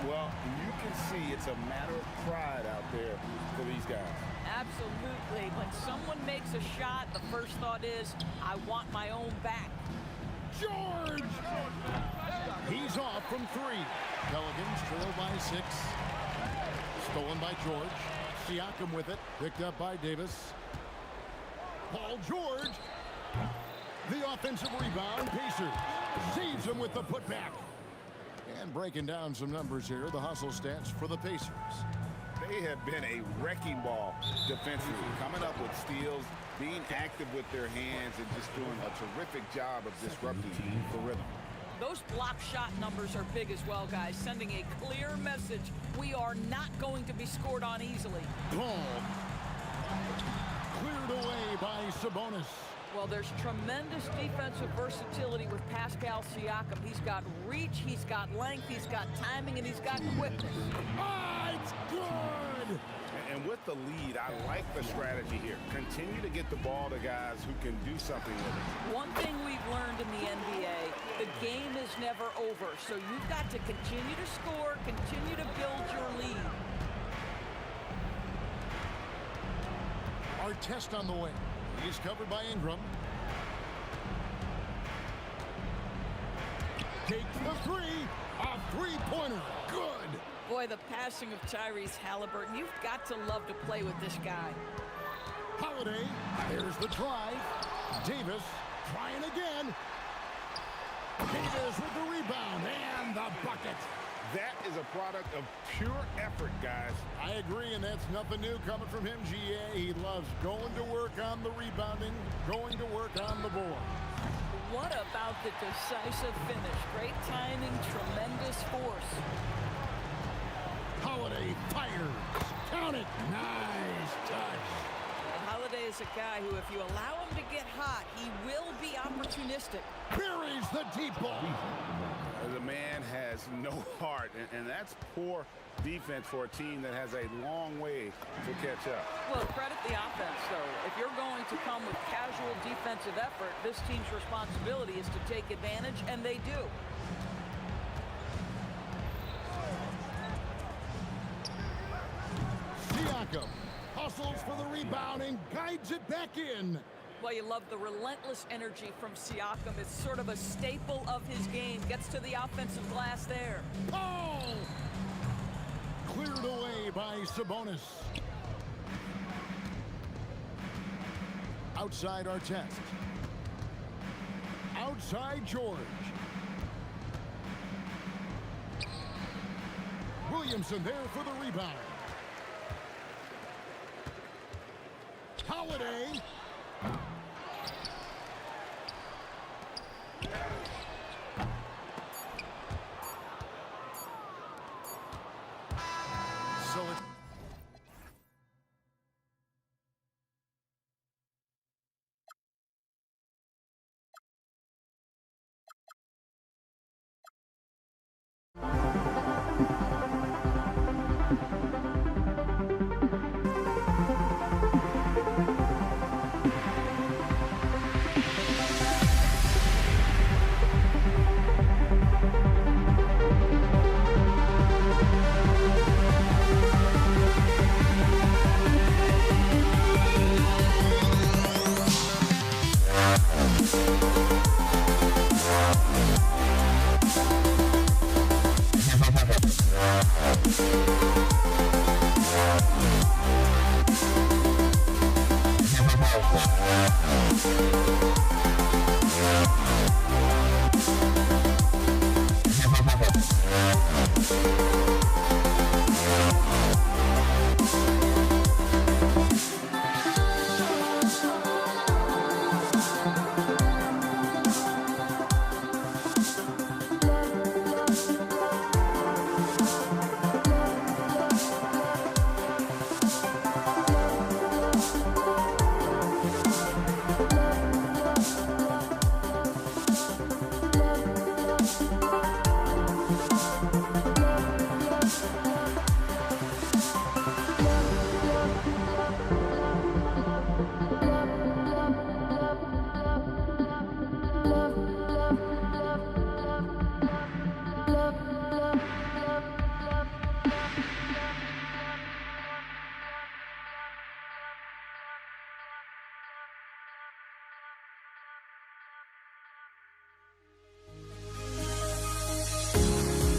Well, you can see it's a matter of pride out there for these guys. Absolutely. When someone makes a shot, the first thought is, I want my own back. George! He's off from three. Pelicans trail by 6. Stolen by George. Siakam with it. Picked up by Davis. Paul George. The offensive rebound. Pacers saves him with the putback. And breaking down some numbers here, the hustle stats for the Pacers. They have been a wrecking ball defensively, coming up with steals, being active with their hands, and just doing a terrific job of disrupting the rhythm. Those block shot numbers are big as well, guys, sending a clear message. We are not going to be scored on easily. Boom. Cleared away by Sabonis. Well, there's tremendous defensive versatility with Pascal Siakam. He's got reach, he's got length, he's got timing, and he's got quickness. Ah, it's good! And with the lead, I like the strategy here. Continue to get the ball to guys who can do something with it. One thing we've learned in the NBA, the game is never over. So you've got to continue to score, continue to build your lead. Artest on the way. He's covered by Ingram. Takes the three. A three-pointer. Good. Boy, the passing of Tyrese Halliburton. You've got to love to play with this guy. Holiday. There's the drive. Davis trying again. Davis with the rebound and the bucket. That is a product of pure effort, guys. I agree, and that's nothing new coming from him, GA. He loves going to work on the rebounding, going to work on the board. What about the decisive finish? Great timing, tremendous force. Holiday fires. Count it. Nice touch. And Holiday is a guy who, if you allow him to get hot, he will be opportunistic. Buries the deep ball. The man has no heart, and that's poor defense for a team that has a long way to catch up. Well, credit the offense, though. If you're going to come with casual defensive effort, this team's responsibility is to take advantage, and they do. Siakam hustles for the rebound and guides it back in. Well, you love the relentless energy from Siakam. It's sort of a staple of his game. Gets to the offensive glass there. Oh! Cleared away by Sabonis. Outside Artest. Outside George. Williamson there for the rebound. Holiday. So it's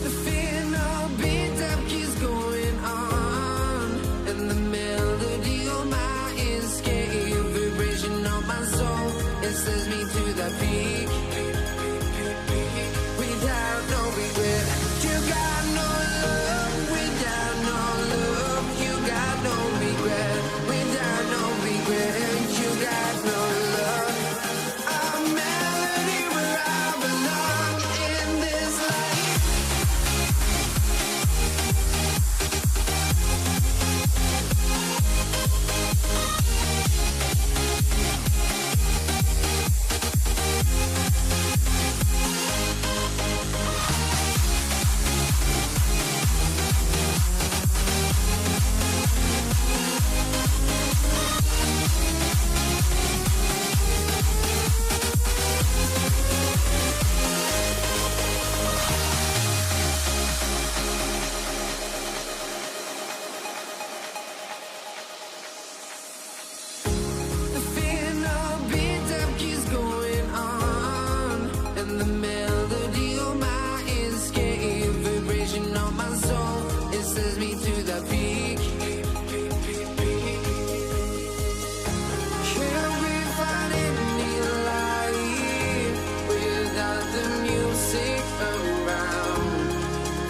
The final beat up keeps going on, and the melody on my escape, vibration on my soul, it sends me to the peak. Without no regret, you got no love. Without no love, you got no regret. Without no regret, you got no love. A melody where I belong in this life. The final beat up keeps going on, and the melody on my escape, vibration on my soul, it sends me to the peak. Can we find any light without the music around?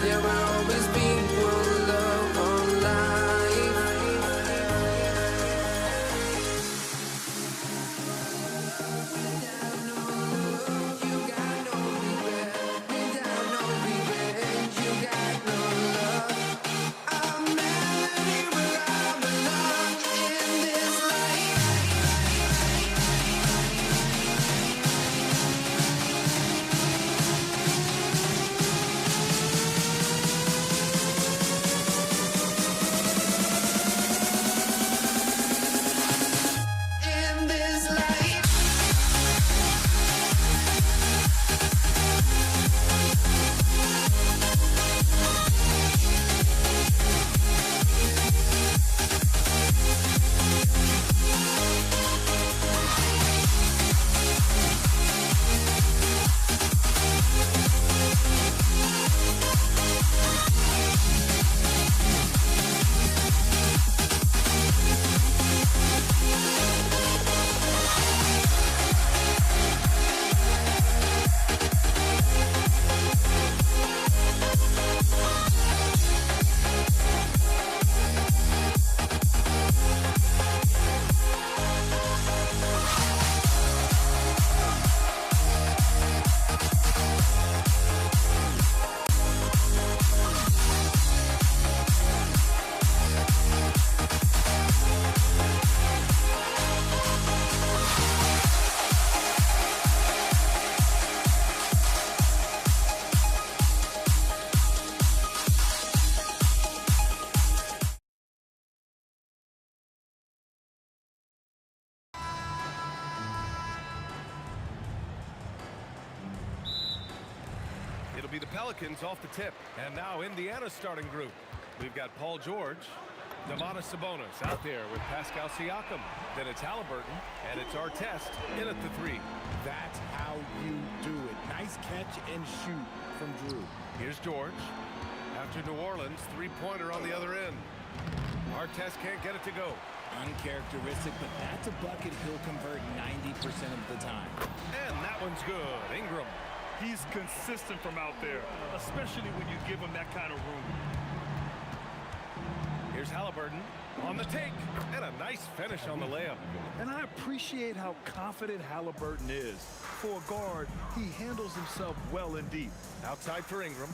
There will always be one love on life. Without no regret, you got no love. A melody be the Pelicans off the tip. And now Indiana's starting group. We've got Paul George, Domantas Sabonis out there with Pascal Siakam. Then it's Halliburton, and it's Artest in at the 3. That's how you do it. Nice catch and shoot from Drew. Here's George. After New Orleans, three-pointer on the other end. Artest can't get it to go. Uncharacteristic, but that's a bucket he'll convert 90% of the time. And that one's good. Ingram. He's consistent from out there, especially when you give him that kind of room. Here's Halliburton on the take, and a nice finish on the layup. And I appreciate how confident Halliburton is. For a guard, he handles himself well and deep. Outside for Ingram.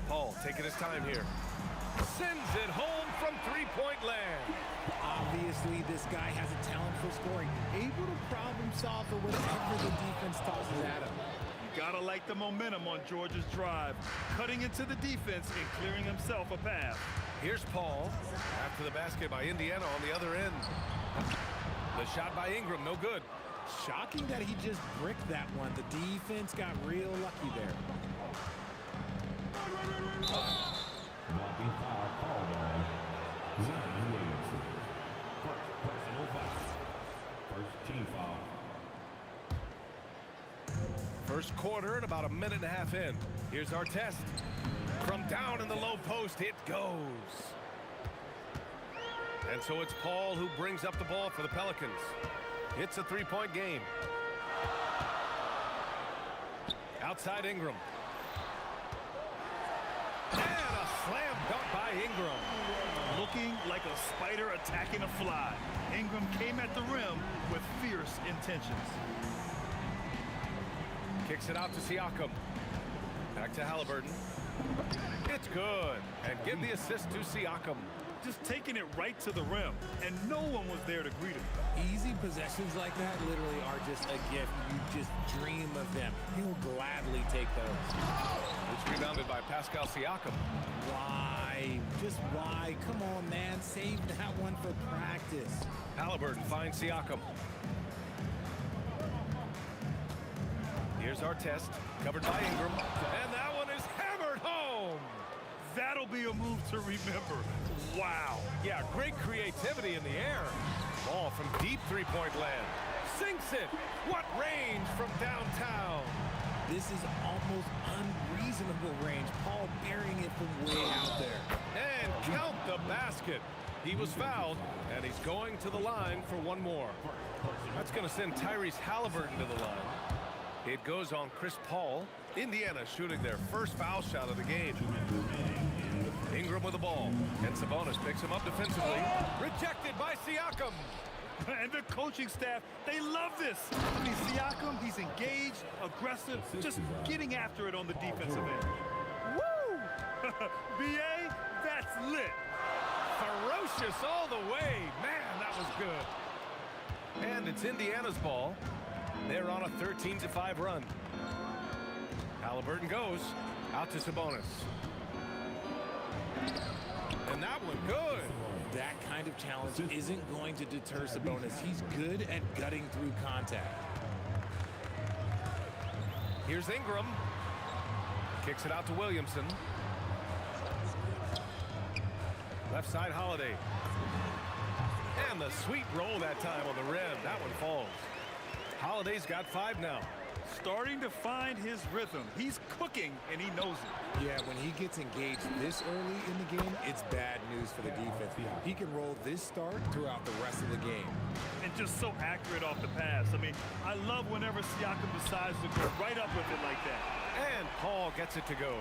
Paul taking his time here. Sends it home from three-point land. Obviously, this guy has a talent for scoring. Able to problem solve for whatever the defense tosses at him. You gotta like the momentum on George's drive. Cutting into the defense and clearing himself a path. Here's Paul. After the basket by Indiana on the other end. The shot by Ingram, no good. Shocking that he just bricked that one. The defense got real lucky there. Foul called on Zion Williamson. Personal foul. First team foul. First quarter and about a minute and a half in. Here's Artest. From down in the low post, it goes. And so it's Paul who brings up the ball for the Pelicans. It's a three-point game. Outside Ingram. And a slam dunk by Ingram. Looking like a spider attacking a fly. Ingram came at the rim with fierce intentions. Kicks it out to Siakam. Back to Halliburton. It's good. And give the assist to Siakam. Just taking it right to the rim, and no one was there to greet him. Easy possessions like that literally are just a gift. You just dream of them. He'll gladly take those. It's rebounded by Pascal Siakam. Why? Just why? Come on, man. Save that one for practice. Halliburton finds Siakam. Here's Artest, covered by Ingram. And that one is hammered home. That'll be a move to remember. Wow. Yeah, great creativity in the air. Ball from deep three-point land. Sinks it. What range from downtown. This is almost unreasonable range. Paul burying it from way out there. And count the basket. He was fouled, and he's going to the line for one more. That's going to send Tyrese Halliburton to the line. It goes on Chris Paul. Indiana shooting their first foul shot of the game. Ingram with the ball, and Sabonis picks him up defensively. Rejected by Siakam. And the coaching staff, they love this. I mean, Siakam, he's engaged, aggressive, just getting after it on the defensive end. Woo! BA, that's lit. Ferocious all the way. Man, that was good. And it's Indiana's ball. They're on a 13-5 run. Halliburton goes out to Sabonis. And that one good. That kind of challenge isn't going to deter Sabonis. He's good at gutting through contact. Here's Ingram. Kicks it out to Williamson. Left side Holiday. And the sweet roll that time on the rim. That one falls. Holiday's got 5 now. Starting to find his rhythm. He's cooking, and he knows it. Yeah, when he gets engaged this early in the game, it's bad news for the defense. He can roll this start throughout the rest of the game. And just so accurate off the pass. I mean, I love whenever Siakam decides to go right up with it like that. And Paul gets it to go.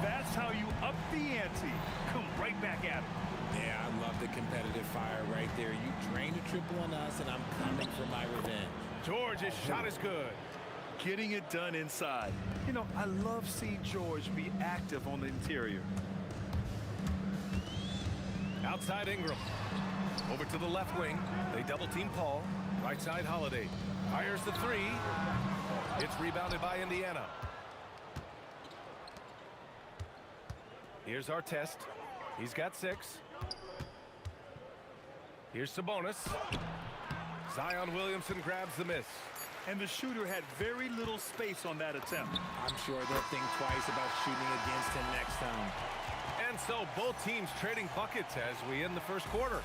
That's how you up the ante. Come right back at him. Yeah, I love the competitive fire right there. You drained a triple on us, and I'm coming for my revenge. George's shot is good. Getting it done inside. You know, I love seeing George be active on the interior. Outside Ingram. Over to the left wing. They double-team Paul. Right side Holiday. Fires the 3. It's rebounded by Indiana. Here's Artest. He's got 6. Here's Sabonis. Zion Williamson grabs the miss. and the shooter had very little space on that attempt. I'm sure they'll think twice about shooting against him next time. And so both teams trading buckets as we end the first quarter.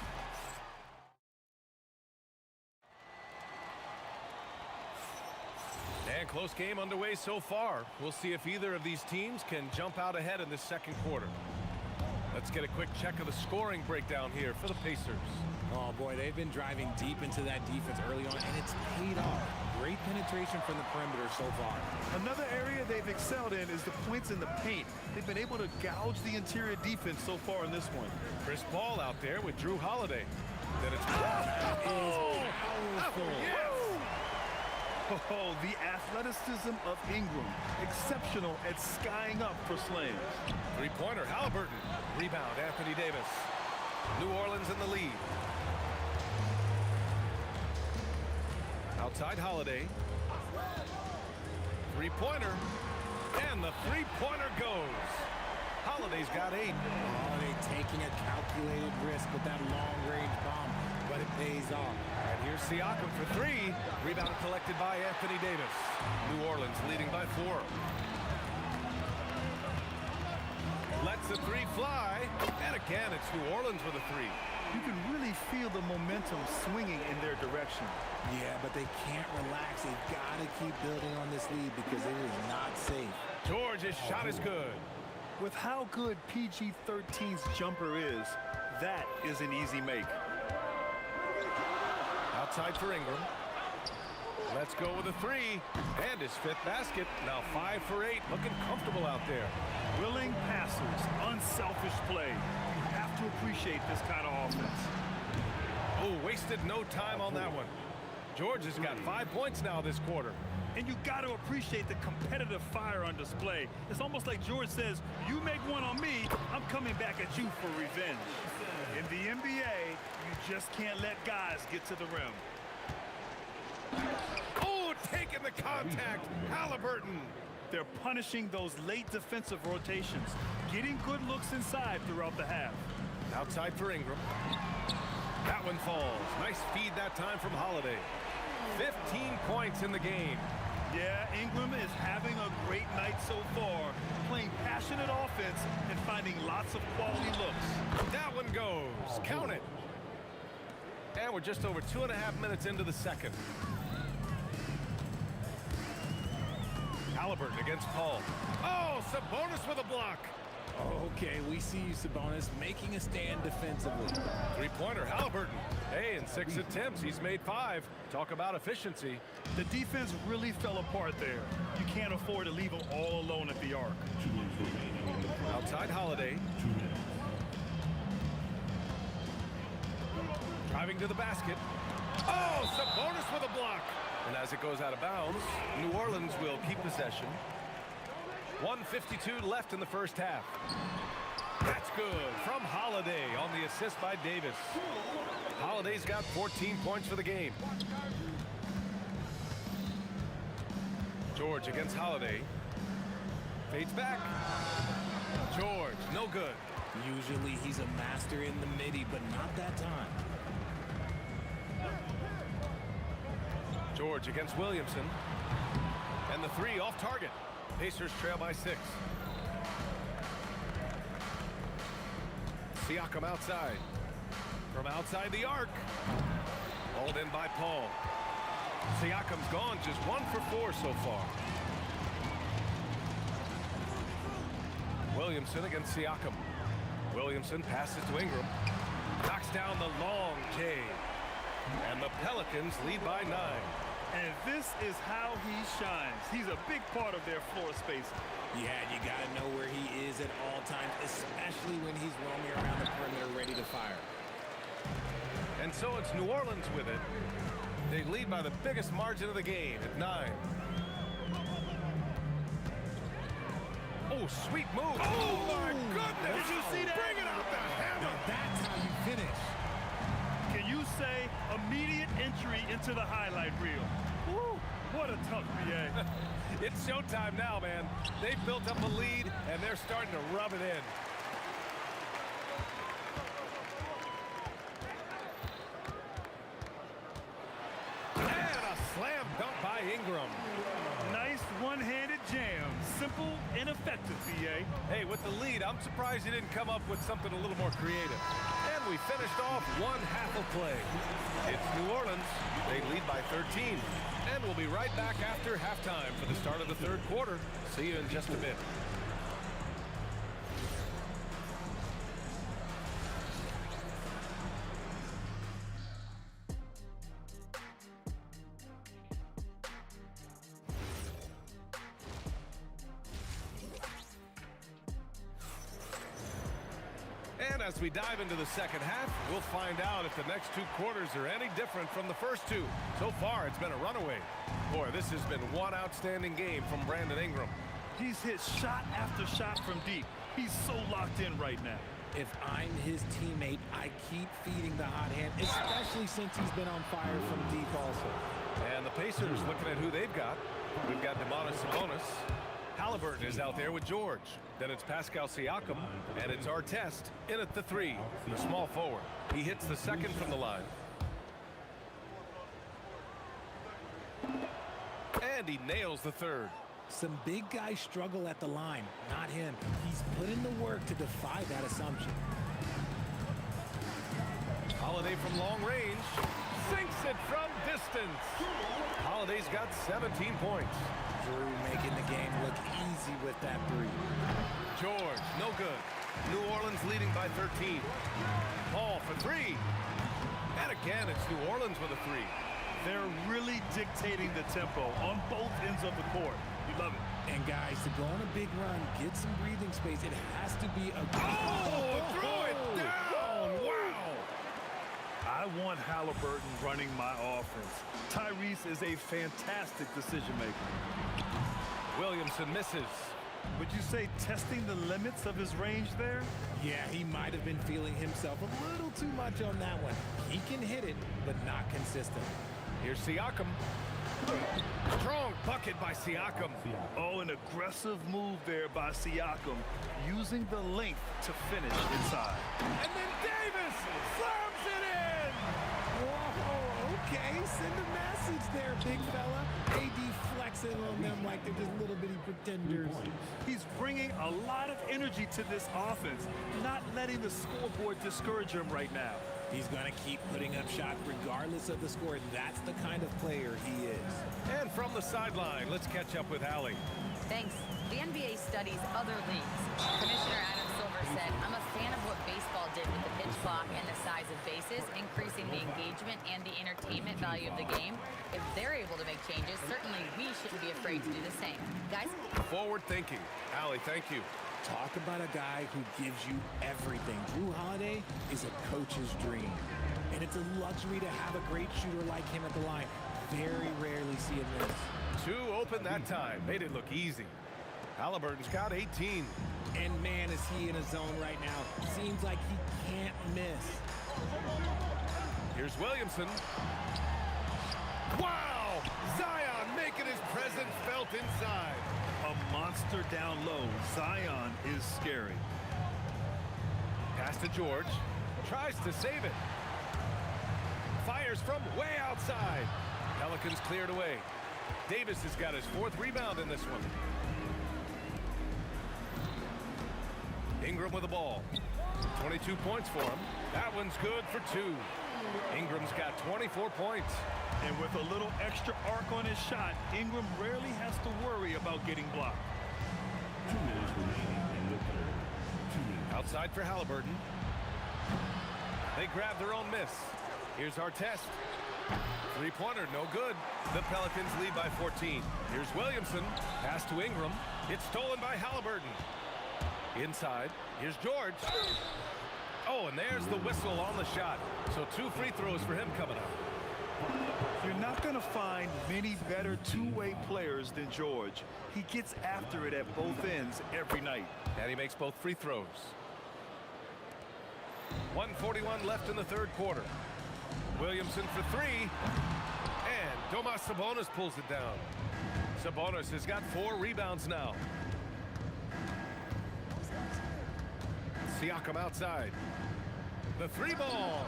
And close game underway so far. We'll see if either of these teams can jump out ahead in this second quarter. Let's get a quick check of the scoring breakdown here for the Pacers. Oh, boy, they've been driving deep into that defense early on, and it's paid off. Great penetration from the perimeter so far. Another area they've excelled in is the points in the paint. They've been able to gouge the interior defense so far in this one. Chris Paul out there with Drew Holiday. Then it's Powerful. Oh, the athleticism of Ingram. Exceptional at skying up for slams. Three-pointer, Halliburton. Rebound, Anthony Davis. New Orleans in the lead. Outside Holiday. Three-pointer. And the three-pointer goes. Holiday's got 8. Oh, they're taking a calculated risk with that long-range bomb, but it pays off. And here's Siakam for 3. Rebound collected by Anthony Davis. New Orleans leading by 4. Lets the 3 fly. And again, it's New Orleans with a 3. You can really feel the momentum swinging in their direction. Yeah, but they can't relax. They've got to keep building on this lead because it is not safe. George's shot is good. With how good PG-13's jumper is, that is an easy make. Outside for Ingram. Let's go with a 3. And his 5th basket. Now 5 for 8. Looking comfortable out there. Willing passers, unselfish play. You have to appreciate this kind of offense. Oh, wasted no time on that one. George has got 5 points now this quarter. And you got to appreciate the competitive fire on display. It's almost like George says, you make one on me, I'm coming back at you for revenge. In the NBA, you just can't let guys get to the rim. Oh, taking the contact, Halliburton. They're punishing those late defensive rotations, getting good looks inside throughout the half. Outside for Ingram. That one falls. Nice feed that time from Holiday. 15 points in the game. Yeah, Ingram is having a great night so far, playing passionate offense and finding lots of quality looks. That one goes. Count it. And we're just over 2.5 minutes into the second. Halliburton against Paul. Oh, Sabonis with a block. Okay, we see you, Sabonis, making a stand defensively. Three-pointer, Halliburton. Hey, in 6 attempts, he's made 5. Talk about efficiency. The defense really fell apart there. You can't afford to leave them all alone at the arc. Outside Holiday. Driving to the basket. Oh, Sabonis with a block. And as it goes out of bounds, New Orleans will keep possession. 1:52 left in the first half. That's good from Holiday on the assist by Davis. Holiday's got 14 points for the game. George against Holiday. Fades back. George, no good. Usually he's a master in the midi, but not that time. George against Williamson. And the 3 off target. Pacers trail by 6. Siakam outside. From outside the arc. Hauled in by Paul. Siakam's gone just 1 for 4 so far. Williamson against Siakam. Williamson passes to Ingram. Knocks down the long J. And the Pelicans lead by 9. And this is how he shines. He's a big part of their floor space. Yeah, you got to know where he is at all times, especially when he's roaming around the perimeter ready to fire. And so it's New Orleans with it. They lead by the biggest margin of the game at 9. Oh, sweet move. Oh, my goodness. Did you see that? Bring it out the hammer. Now that's how you finish. Can you say immediate entry into the highlight reel? Woo, what a tough BA. It's showtime now, man. They've built up a lead, and they're starting to rub it in. And a slam dunk by Ingram. Nice one-handed jam. Simple and effective, BA. Hey, with the lead, I'm surprised he didn't come up with something a little more creative. And we finished off one half of play. It's New Orleans. They lead by 13. And we'll be right back after halftime for the start of the third quarter. See you in just a bit. And as we dive into the second half, we'll find out if the next two quarters are any different from the first two. So far, it's been a runaway. Boy, this has been one outstanding game from Brandon Ingram. He's hit shot after shot from deep. He's so locked in right now. If I'm his teammate, I keep feeding the hot hand, especially since he's been on fire from deep also. And the Pacers looking at who they've got. We've got Sabonis. Halliburton is out there with George. Then it's Pascal Siakam, and it's Artest in at the three, the small forward. He hits the second from the line. And he nails the third. Some big guys struggle at the line, not him. He's put in the work to defy that assumption. Holiday from long range, sinks it from distance. Holiday's got 17 points. Drew making the game look easy with that three. George, no good. New Orleans leading by 13. Paul for three. And again, it's New Orleans with a three. They're really dictating the tempo on both ends of the court. You love it. And guys, to go on a big run, get some breathing space, it has to be a... Throw it down! Wow! I want Halliburton running my offense. Tyrese is a fantastic decision maker. Williamson misses. Would you say testing the limits of his range there? Yeah, he might have been feeling himself a little too much on that one. He can hit it, but not consistent. Here's Siakam. Strong bucket by Siakam. Oh, an aggressive move there by Siakam, using the length to finish inside. And then Davis slams it in! Whoa, okay, send a message there, big fella. AD flexing on them like they're just little bitty pretenders. He's bringing a lot of energy to this offense, not letting the scoreboard discourage him right now. He's going to keep putting up shots regardless of the score. That's the kind of player he is. And from the sideline, let's catch up with Allie. Thanks. The NBA studies other leagues. Commissioner Adam Silver said, I'm a fan of what baseball did with the pitch clock and the size of bases, increasing the engagement and the entertainment value of the game. If they're able to make changes, certainly we shouldn't be afraid to do the same. Guys? Forward thinking. Allie, thank you. Talk about a guy who gives you everything. Drew Holiday is a coach's dream. And it's a luxury to have a great shooter like him at the line. Very rarely see him miss. Two open that time. Made it look easy. Halliburton's got 18. And man, is he in a zone right now. Seems like he can't miss. Here's Williamson. Wow! Zion making his presence felt inside. A monster down low. Zion is scary. Pass to George. Tries to save it. Fires from way outside. Pelicans cleared away. Davis has got his fourth rebound in this one. Ingram with the ball. 22 points for him. That one's good for two. Ingram's got 24 points. And with a little extra arc on his shot, Ingram rarely has to worry about getting blocked. 2 minutes remaining in the third. Outside for Halliburton. They grab their own miss. Here's Artest. Three-pointer, no good. The Pelicans lead by 14. Here's Williamson. Pass to Ingram. It's stolen by Halliburton. Inside. Here's George. Oh, and there's the whistle on the shot. So 2 free throws for him coming up. You're not going to find many better two-way players than George. He gets after it at both ends every night. And he makes both free throws. 1:41 left in the third quarter. Williamson for three. And Sabonis pulls it down. Sabonis has got 4 rebounds now. Siakam outside. The 3-ball.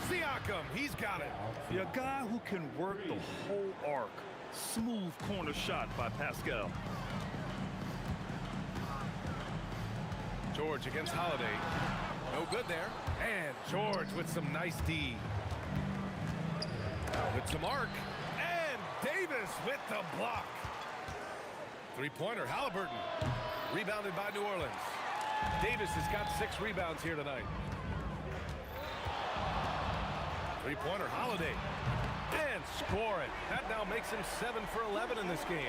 Siakam, he's got it. A guy who can work the whole arc. Smooth corner shot by Pascal. George against Holiday. No good there. And George with some nice D. With some arc. And Davis with the block. Three-pointer, Halliburton. Rebounded by New Orleans. Davis has got 6 rebounds here tonight. Three-pointer, Holiday. And score it. That now makes him 7 for 11 in this game.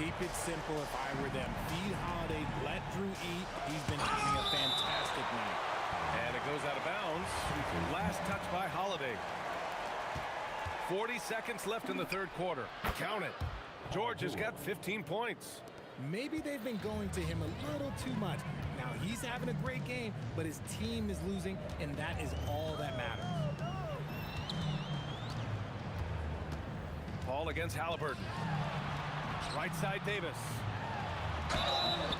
Keep it simple if I were them. Feed Holiday, let Drew eat. He's been having a fantastic night. And it goes out of bounds. Last touch by Holiday. 40 seconds left in the third quarter. Count it. George has got 15 points. Maybe they've been going to him a little too much. Now, he's having a great game, but his team is losing, and that is all that matters. Paul against Halliburton. Right side, Davis.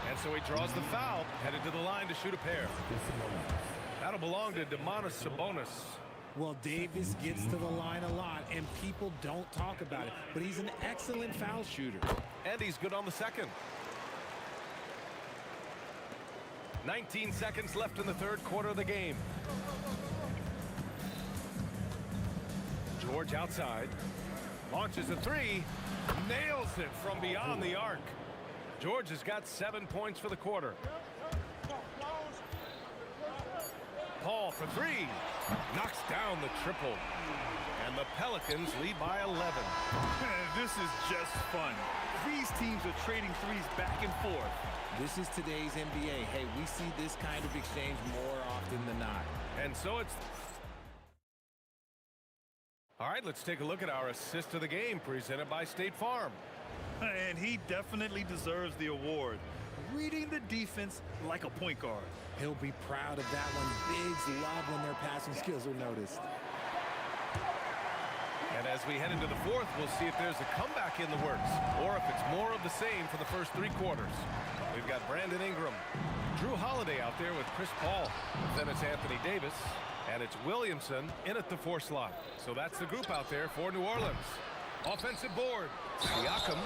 And so he draws the foul, headed to the line to shoot a pair. That'll belong to Domantas Sabonis. Well, Davis gets to the line a lot, and people don't talk about it, but he's an excellent foul shooter. And he's good on the second. 19 seconds left in the third quarter of the game. George outside. Launches a three. Nails it from beyond the arc. George has got 7 points for the quarter. Paul for three. Knocks down the triple. And the Pelicans lead by 11. This is just fun. These teams are trading threes back and forth. This is today's NBA. Hey, we see this kind of exchange more often than not. And so it's... All right, let's take a look at our assist of the game presented by State Farm. And he definitely deserves the award. Reading the defense like a point guard. He'll be proud of that one. Bigs love when their passing skills are noticed. And as we head into the fourth, we'll see if there's a comeback in the works or if it's more of the same for the first 3 quarters. We've got Brandon Ingram, Drew Holiday out there with Chris Paul. Then it's Anthony Davis, and it's Williamson in at the 4 slot. So that's the group out there for New Orleans. Offensive board, Siakam.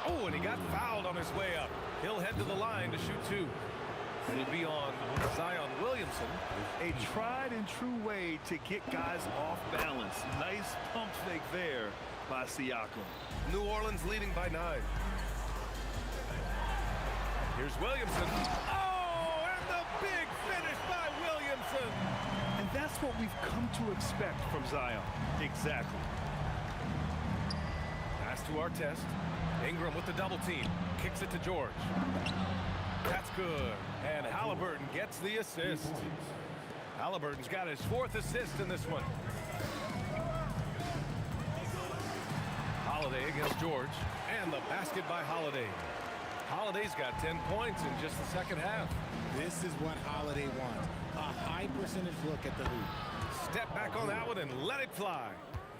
Oh, and he got fouled on his way up. He'll head to the line to shoot 2. It'll be on Zion Williamson. A tried and true way to get guys off balance. Nice pump fake there by Siakam. New Orleans leading by 9. Here's Williamson. Oh, and the big finish by Williamson. And that's what we've come to expect from Zion. Exactly. Pass to Artest. Ingram with the double team. Kicks it to George. That's good. And Halliburton gets the assist. Halliburton's got his 4th assist in this one. Holiday against George. And the basket by Holiday. Holiday's got 10 points in just the second half. This is what Holiday wants. A high percentage look at the hoop. Step back on that one and let it fly.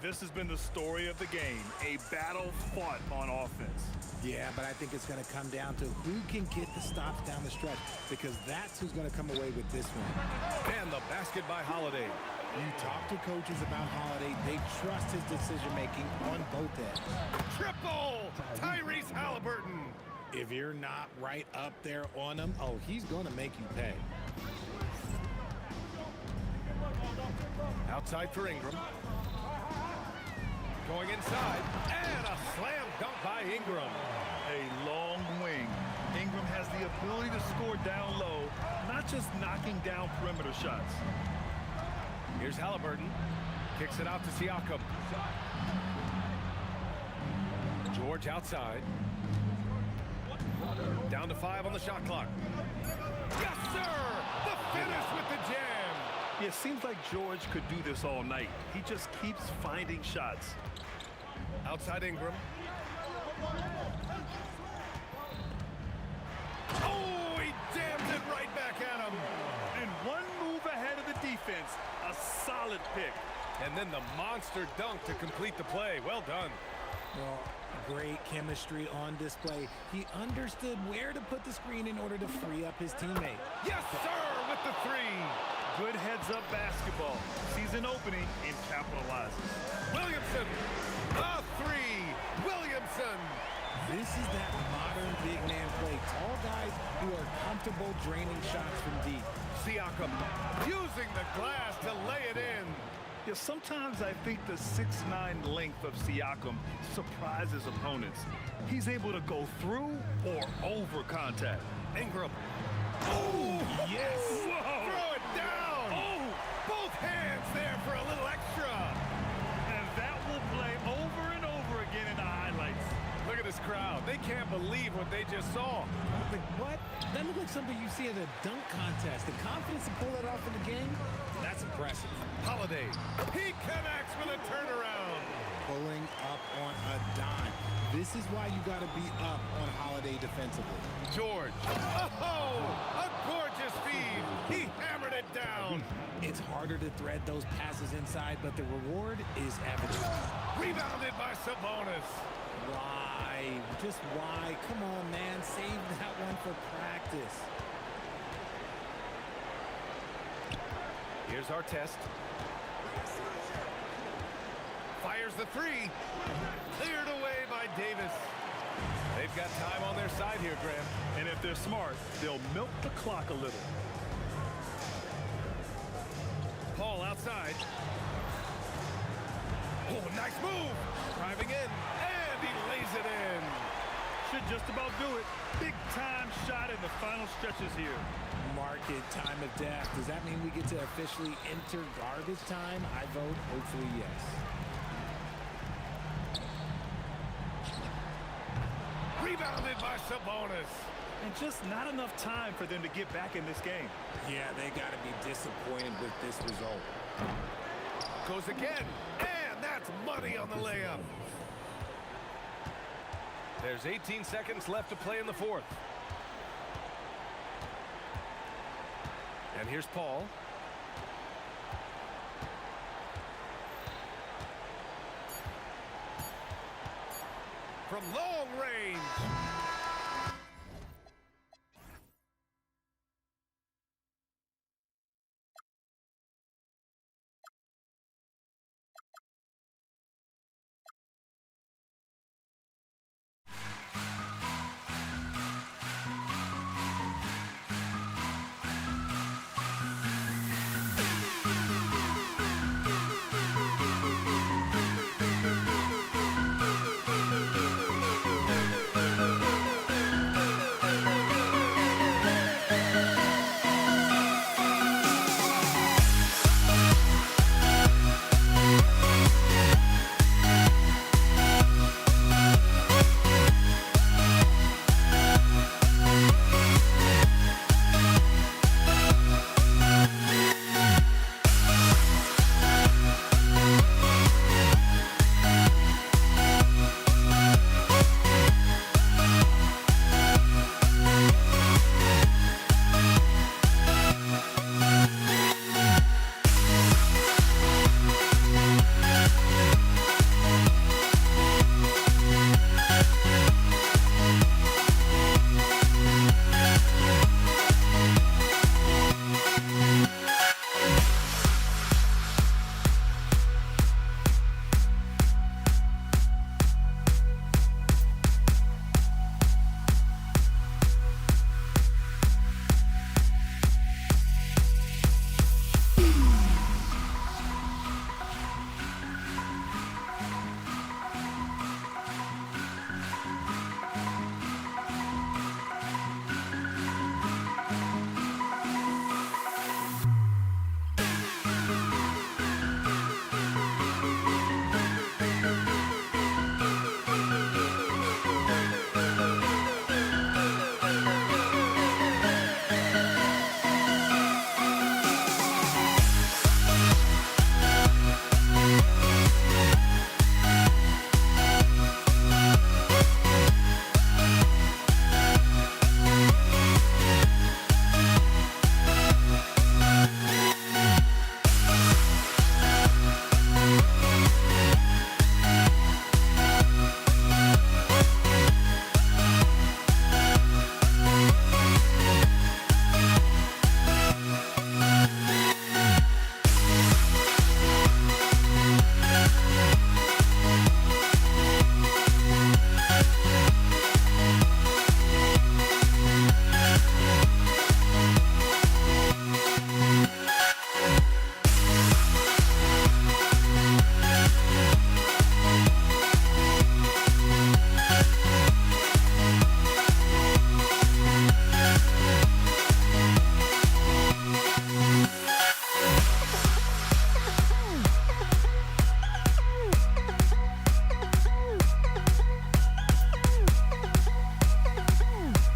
This has been the story of the game. A battle fought on offense. Yeah, but I think it's going to come down to who can get the stops down the stretch, because that's who's going to come away with this one. And the basket by Holiday. You talk to coaches about Holiday, they trust his decision-making on both ends. Triple! Tyrese Halliburton. If you're not right up there on him, oh, he's going to make you pay. Outside for Ingram. Going inside, and a slam dunk by Ingram. A long wing. Ingram has the ability to score down low, not just knocking down perimeter shots. Here's Halliburton. Kicks it out to Siakam. George outside. Down to 5 on the shot clock. Yes, sir! The finish with the jam. Yeah, it seems like George could do this all night. He just keeps finding shots. Outside Ingram. Oh, he jams it right back at him. And one move ahead of the defense. A solid pick. And then the monster dunk to complete the play. Well done. Well, great chemistry on display. He understood where to put the screen in order to free up his teammate. Yes, sir, with the 3. Good heads-up basketball. Sees an opening and capitalizes. Williamson, the 3. Williamson This is that modern big man play. Tall guys who are comfortable draining shots from deep. Siakam using the glass to lay it in. Yeah, sometimes I think the 6'9" length of Siakam surprises opponents. He's able to go through or over contact. Ingram. Oh, Yes! Whoa! Throw it down! Oh! Both hands there for a little extra. And that will play over and over again in the highlights. Look at this crowd. They can't believe what they just saw. Like, what? That looked like something you see at a dunk contest. The confidence to pull that off in the game, that's impressive. Holiday. He connects with a turnaround. Pulling up on a dime. This is why you got to be up on Holiday defensively. George. Oh, a gorgeous feed. He hammered it down. It's harder to thread those passes inside, but the reward is evident. Rebounded by Sabonis. Why? Just why? Come on, man. Save that one for practice. Here's our test. Fires the three. Cleared away by Davis. They've got time on their side here, Graham. And if they're smart, they'll milk the clock a little. Paul outside. Oh, nice move. Driving in, and he lays it in. Should just about do it. Big time shot in the final stretches here. Market time of death. Does that mean we get to officially enter garbage time? I vote hopefully yes. Rebounded by Sabonis. And just not enough time for them to get back in this game. Yeah, they got to be disappointed with this result. Goes again, and that's money on the layup. There's 18 seconds left to play in the fourth. And here's Paul. From long range.